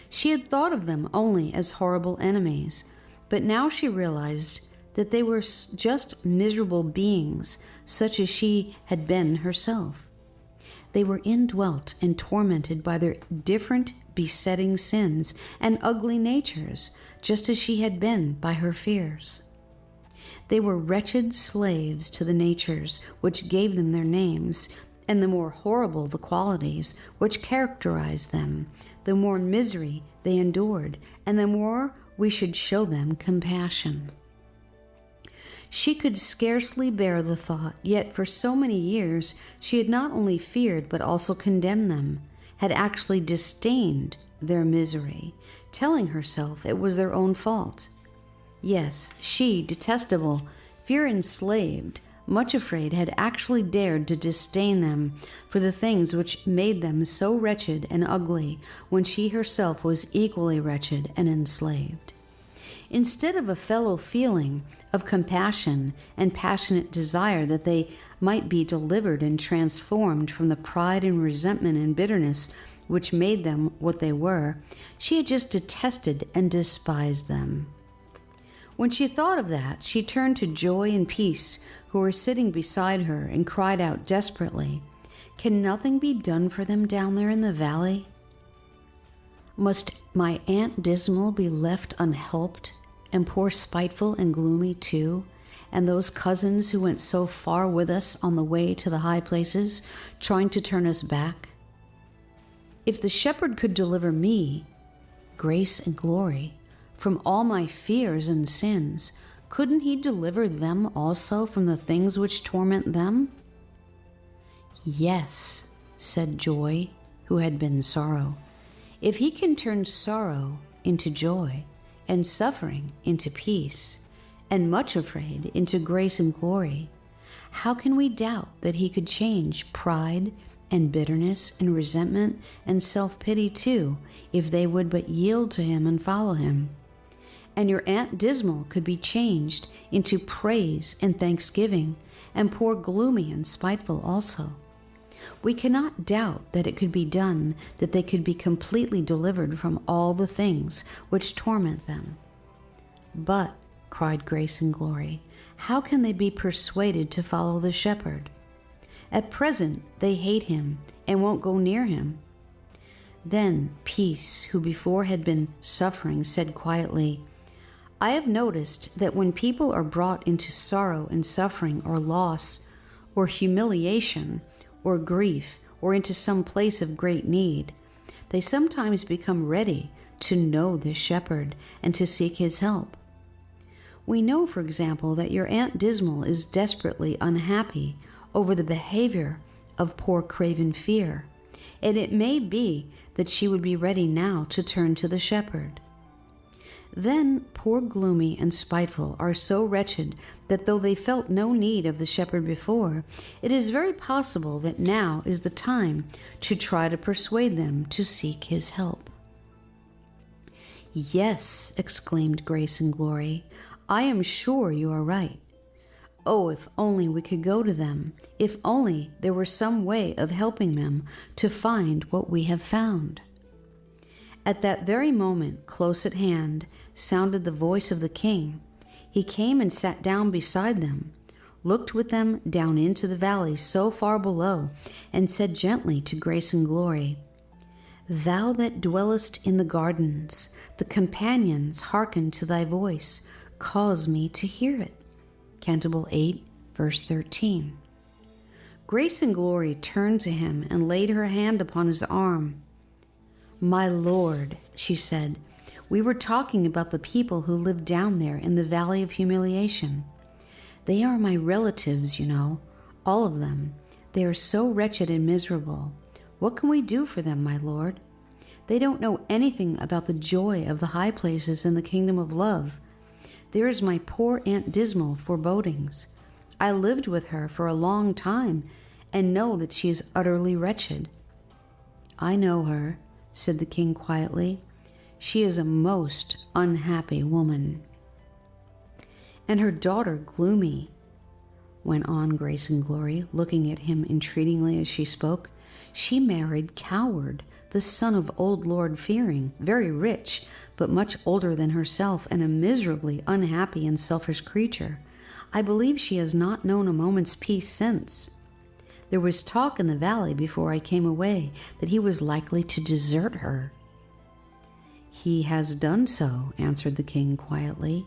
She had thought of them only as horrible enemies, but now she realized that they were just miserable beings, such as she had been herself. They were indwelt and tormented by their different besetting sins and ugly natures, just as she had been by her fears. They were wretched slaves to the natures which gave them their names, and the more horrible the qualities which characterized them, the more misery they endured, and the more we should show them compassion. She could scarcely bear the thought, yet for so many years she had not only feared but also condemned them, had actually disdained their misery, telling herself it was their own fault. Yes, she, detestable, fear-enslaved, much afraid, had actually dared to disdain them for the things which made them so wretched and ugly, when she herself was equally wretched and enslaved. Instead of a fellow feeling of compassion and passionate desire that they might be delivered and transformed from the pride and resentment and bitterness which made them what they were, she had just detested and despised them. When she thought of that, she turned to Joy and Peace, who were sitting beside her, and cried out desperately, "Can nothing be done for them down there in the valley? Must my Aunt Dismal be left unhelped, and poor Spiteful and Gloomy too, and those cousins who went so far with us on the way to the high places, trying to turn us back? If the shepherd could deliver me, Grace and Glory, from all my fears and sins, couldn't he deliver them also from the things which torment them?" "Yes," said Joy, who had been Sorrow. "If he can turn sorrow into joy, and suffering into peace, and much afraid into grace and glory, how can we doubt that he could change pride and bitterness and resentment and self-pity too, if they would but yield to him and follow him? And your Aunt Dismal could be changed into praise and thanksgiving, and poor Gloomy and Spiteful also. We cannot doubt that it could be done, that they could be completely delivered from all the things which torment them. But," cried Grace and Glory, "how can they be persuaded to follow the shepherd? At present they hate him and won't go near him." Then Peace, who before had been suffering, said quietly, "I have noticed that when people are brought into sorrow and suffering or loss or humiliation or grief or into some place of great need, they sometimes become ready to know this shepherd and to seek his help. We know, for example, that your Aunt Dismal is desperately unhappy over the behavior of poor Craven Fear, and it may be that she would be ready now to turn to the shepherd. Then poor Gloomy and Spiteful are so wretched that though they felt no need of the shepherd before, it is very possible that now is the time to try to persuade them to seek his help." "Yes," exclaimed Grace and Glory, "I am sure you are right. Oh, if only we could go to them, if only there were some way of helping them to find what we have found." At that very moment, close at hand, sounded the voice of the king. He came and sat down beside them, looked with them down into the valley so far below, and said gently to Grace and Glory, "Thou that dwellest in the gardens, the companions hearken to thy voice, cause me to hear it." Canticle 8, verse 13. Grace and Glory turned to him and laid her hand upon his arm. "My lord," she said, "we were talking about the people who live down there in the Valley of Humiliation. They are my relatives, you know, all of them. They are so wretched and miserable. What can we do for them, my lord? They don't know anything about the joy of the high places in the kingdom of love. There is my poor Aunt Dismal forebodings. I lived with her for a long time and know that she is utterly wretched." "I know her," said the king quietly. "She is a most unhappy woman." "And her daughter Gloomy," went on Grace and Glory, looking at him entreatingly as she spoke, "she married Coward, the son of old Lord Fearing, very rich, but much older than herself, and a miserably unhappy and selfish creature. I believe she has not known a moment's peace since. There was talk in the valley before I came away that he was likely to desert her." "He has done so," answered the king quietly,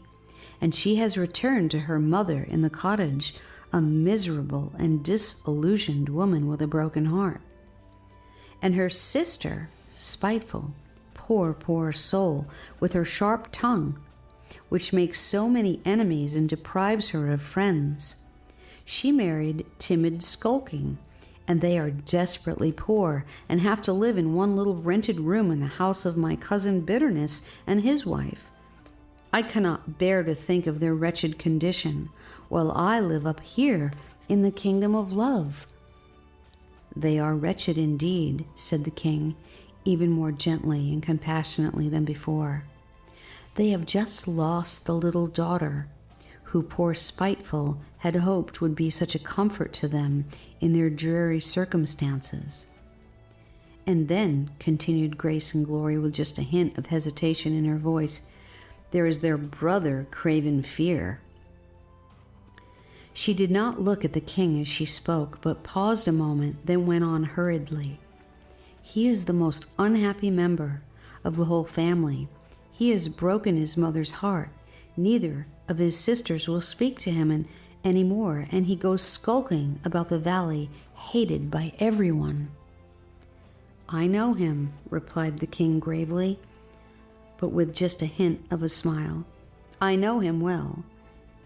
"and she has returned to her mother in the cottage, a miserable and disillusioned woman with a broken heart. And her sister, Spiteful, poor soul, with her sharp tongue, which makes so many enemies and deprives her of friends. She married Timid Skulking, and they are desperately poor and have to live in one little rented room in the house of my cousin Bitterness and his wife. I cannot bear to think of their wretched condition, while I live up here in the kingdom of love." "They are wretched indeed," said the king, even more gently and compassionately than before. "They have just lost the little daughter, who poor Spiteful had hoped would be such a comfort to them in their dreary circumstances." "And then," continued Grace and Glory with just a hint of hesitation in her voice, There is their brother, craven fear. She did not look at the king as she spoke, but paused a moment, then went on hurriedly. He is the most unhappy member of the whole family. He has broken his mother's heart. Neither of his sisters will speak to him any more, and he goes skulking about the valley, hated by everyone. I know him, replied the king gravely, but with just a hint of a smile. I know him well.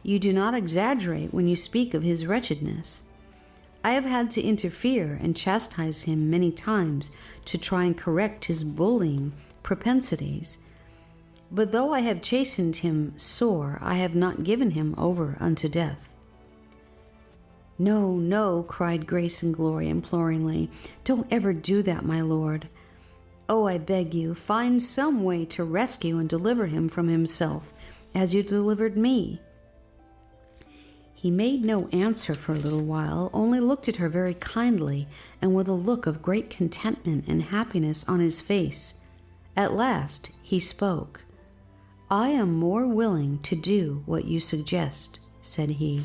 You do not exaggerate when you speak of his wretchedness. I have had to interfere and chastise him many times to try and correct his bullying propensities. But though I have chastened him sore, I have not given him over unto death. No, no, cried Grace and Glory imploringly. Don't ever do that, my lord. Oh, I beg you, find some way to rescue and deliver him from himself, as you delivered me. He made no answer for a little while, only looked at her very kindly and with a look of great contentment and happiness on his face. At last he spoke. I am more willing to do what you suggest, said he.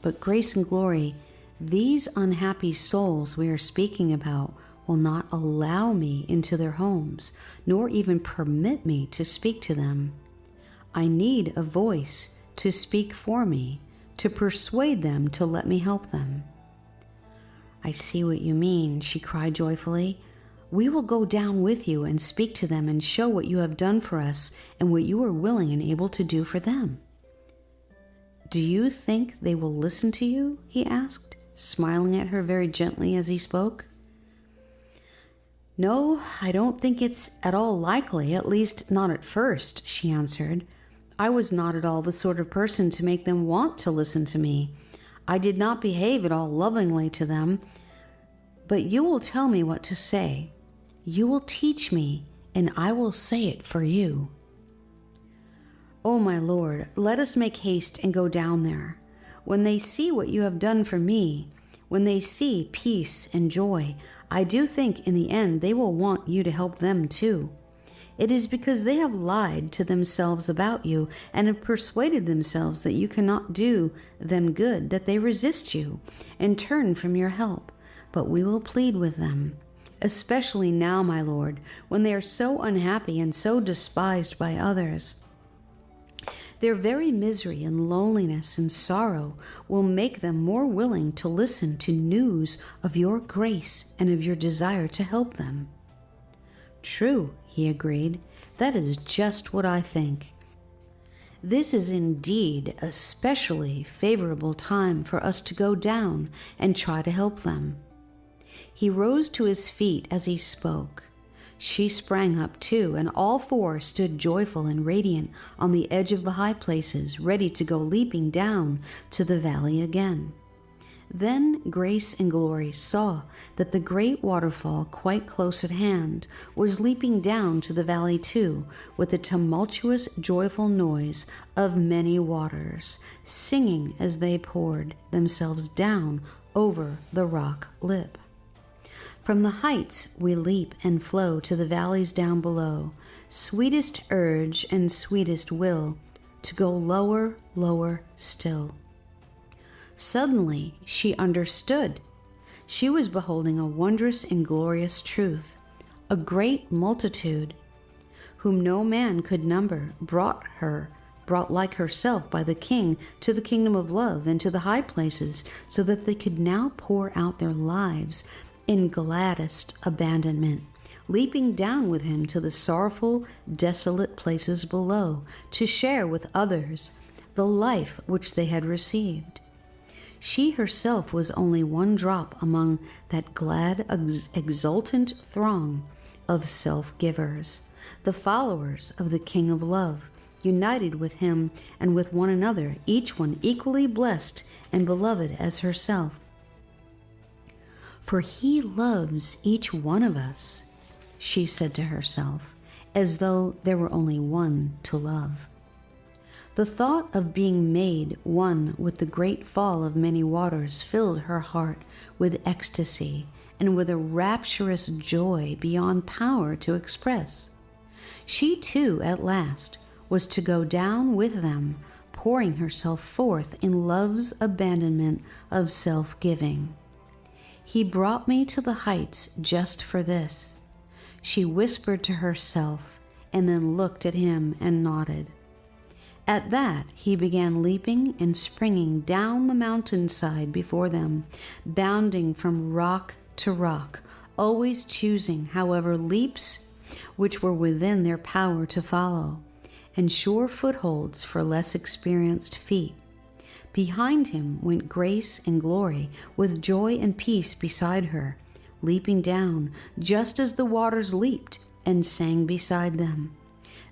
But Grace and Glory, these unhappy souls we are speaking about will not allow me into their homes, nor even permit me to speak to them. I need a voice to speak for me, to persuade them to let me help them. I see what you mean, she cried joyfully. We will go down with you and speak to them and show what you have done for us and what you are willing and able to do for them. Do you think they will listen to you? He asked, smiling at her very gently as he spoke. No, I don't think it's at all likely, at least not at first, she answered. I was not at all the sort of person to make them want to listen to me. I did not behave at all lovingly to them. But you will tell me what to say. You will teach me, and I will say it for you. Oh, my lord, let us make haste and go down there. When they see what you have done for me, when they see peace and joy, I do think in the end they will want you to help them too. It is because they have lied to themselves about you and have persuaded themselves that you cannot do them good that they resist you and turn from your help. But we will plead with them, especially now, my lord, when they are so unhappy and so despised by others. Their very misery and loneliness and sorrow will make them more willing to listen to news of your grace and of your desire to help them. True, he agreed. That is just what I think. This is indeed a specially favorable time for us to go down and try to help them. He rose to his feet as he spoke. She sprang up too, and all four stood joyful and radiant on the edge of the high places, ready to go leaping down to the valley again. Then Grace and Glory saw that the great waterfall quite close at hand was leaping down to the valley too, with the tumultuous, joyful noise of many waters, singing as they poured themselves down over the rock lip. From the heights we leap and flow to the valleys down below, sweetest urge and sweetest will, to go lower, lower still. Suddenly she understood. She was beholding a wondrous and glorious truth. A great multitude, whom no man could number, brought like herself by the king to the kingdom of love and to the high places, so that they could now pour out their lives in gladdest abandonment, leaping down with him to the sorrowful, desolate places below, to share with others the life which they had received. She herself was only one drop among that glad, exultant throng of self-givers, the followers of the King of Love, united with him and with one another, each one equally blessed and beloved as herself. For he loves each one of us, she said to herself, as though there were only one to love. The thought of being made one with the great fall of many waters filled her heart with ecstasy and with a rapturous joy beyond power to express. She too, at last, was to go down with them, pouring herself forth in love's abandonment of self-giving. He brought me to the heights just for this. She whispered to herself and then looked at him and nodded. At that, he began leaping and springing down the mountainside before them, bounding from rock to rock, always choosing, however, leaps which were within their power to follow, and sure footholds for less experienced feet. Behind him went Grace and Glory, with Joy and Peace beside her, leaping down just as the waters leaped and sang beside them.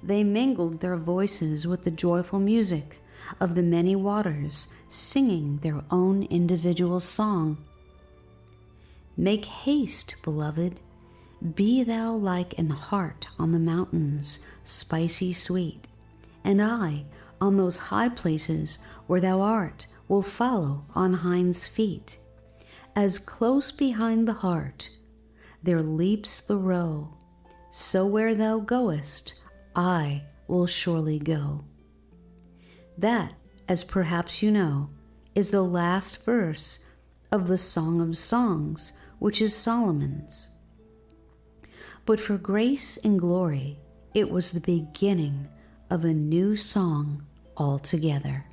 They mingled their voices with the joyful music of the many waters, singing their own individual song. Make haste, beloved, be thou like an heart on the mountains, spicy sweet, and I, on those high places where thou art, will follow on hinds' feet. As close behind the heart there leaps the roe, so where thou goest, I will surely go. That, as perhaps you know, is the last verse of the Song of Songs, which is Solomon's. But for Grace and Glory, it was the beginning of a new song altogether.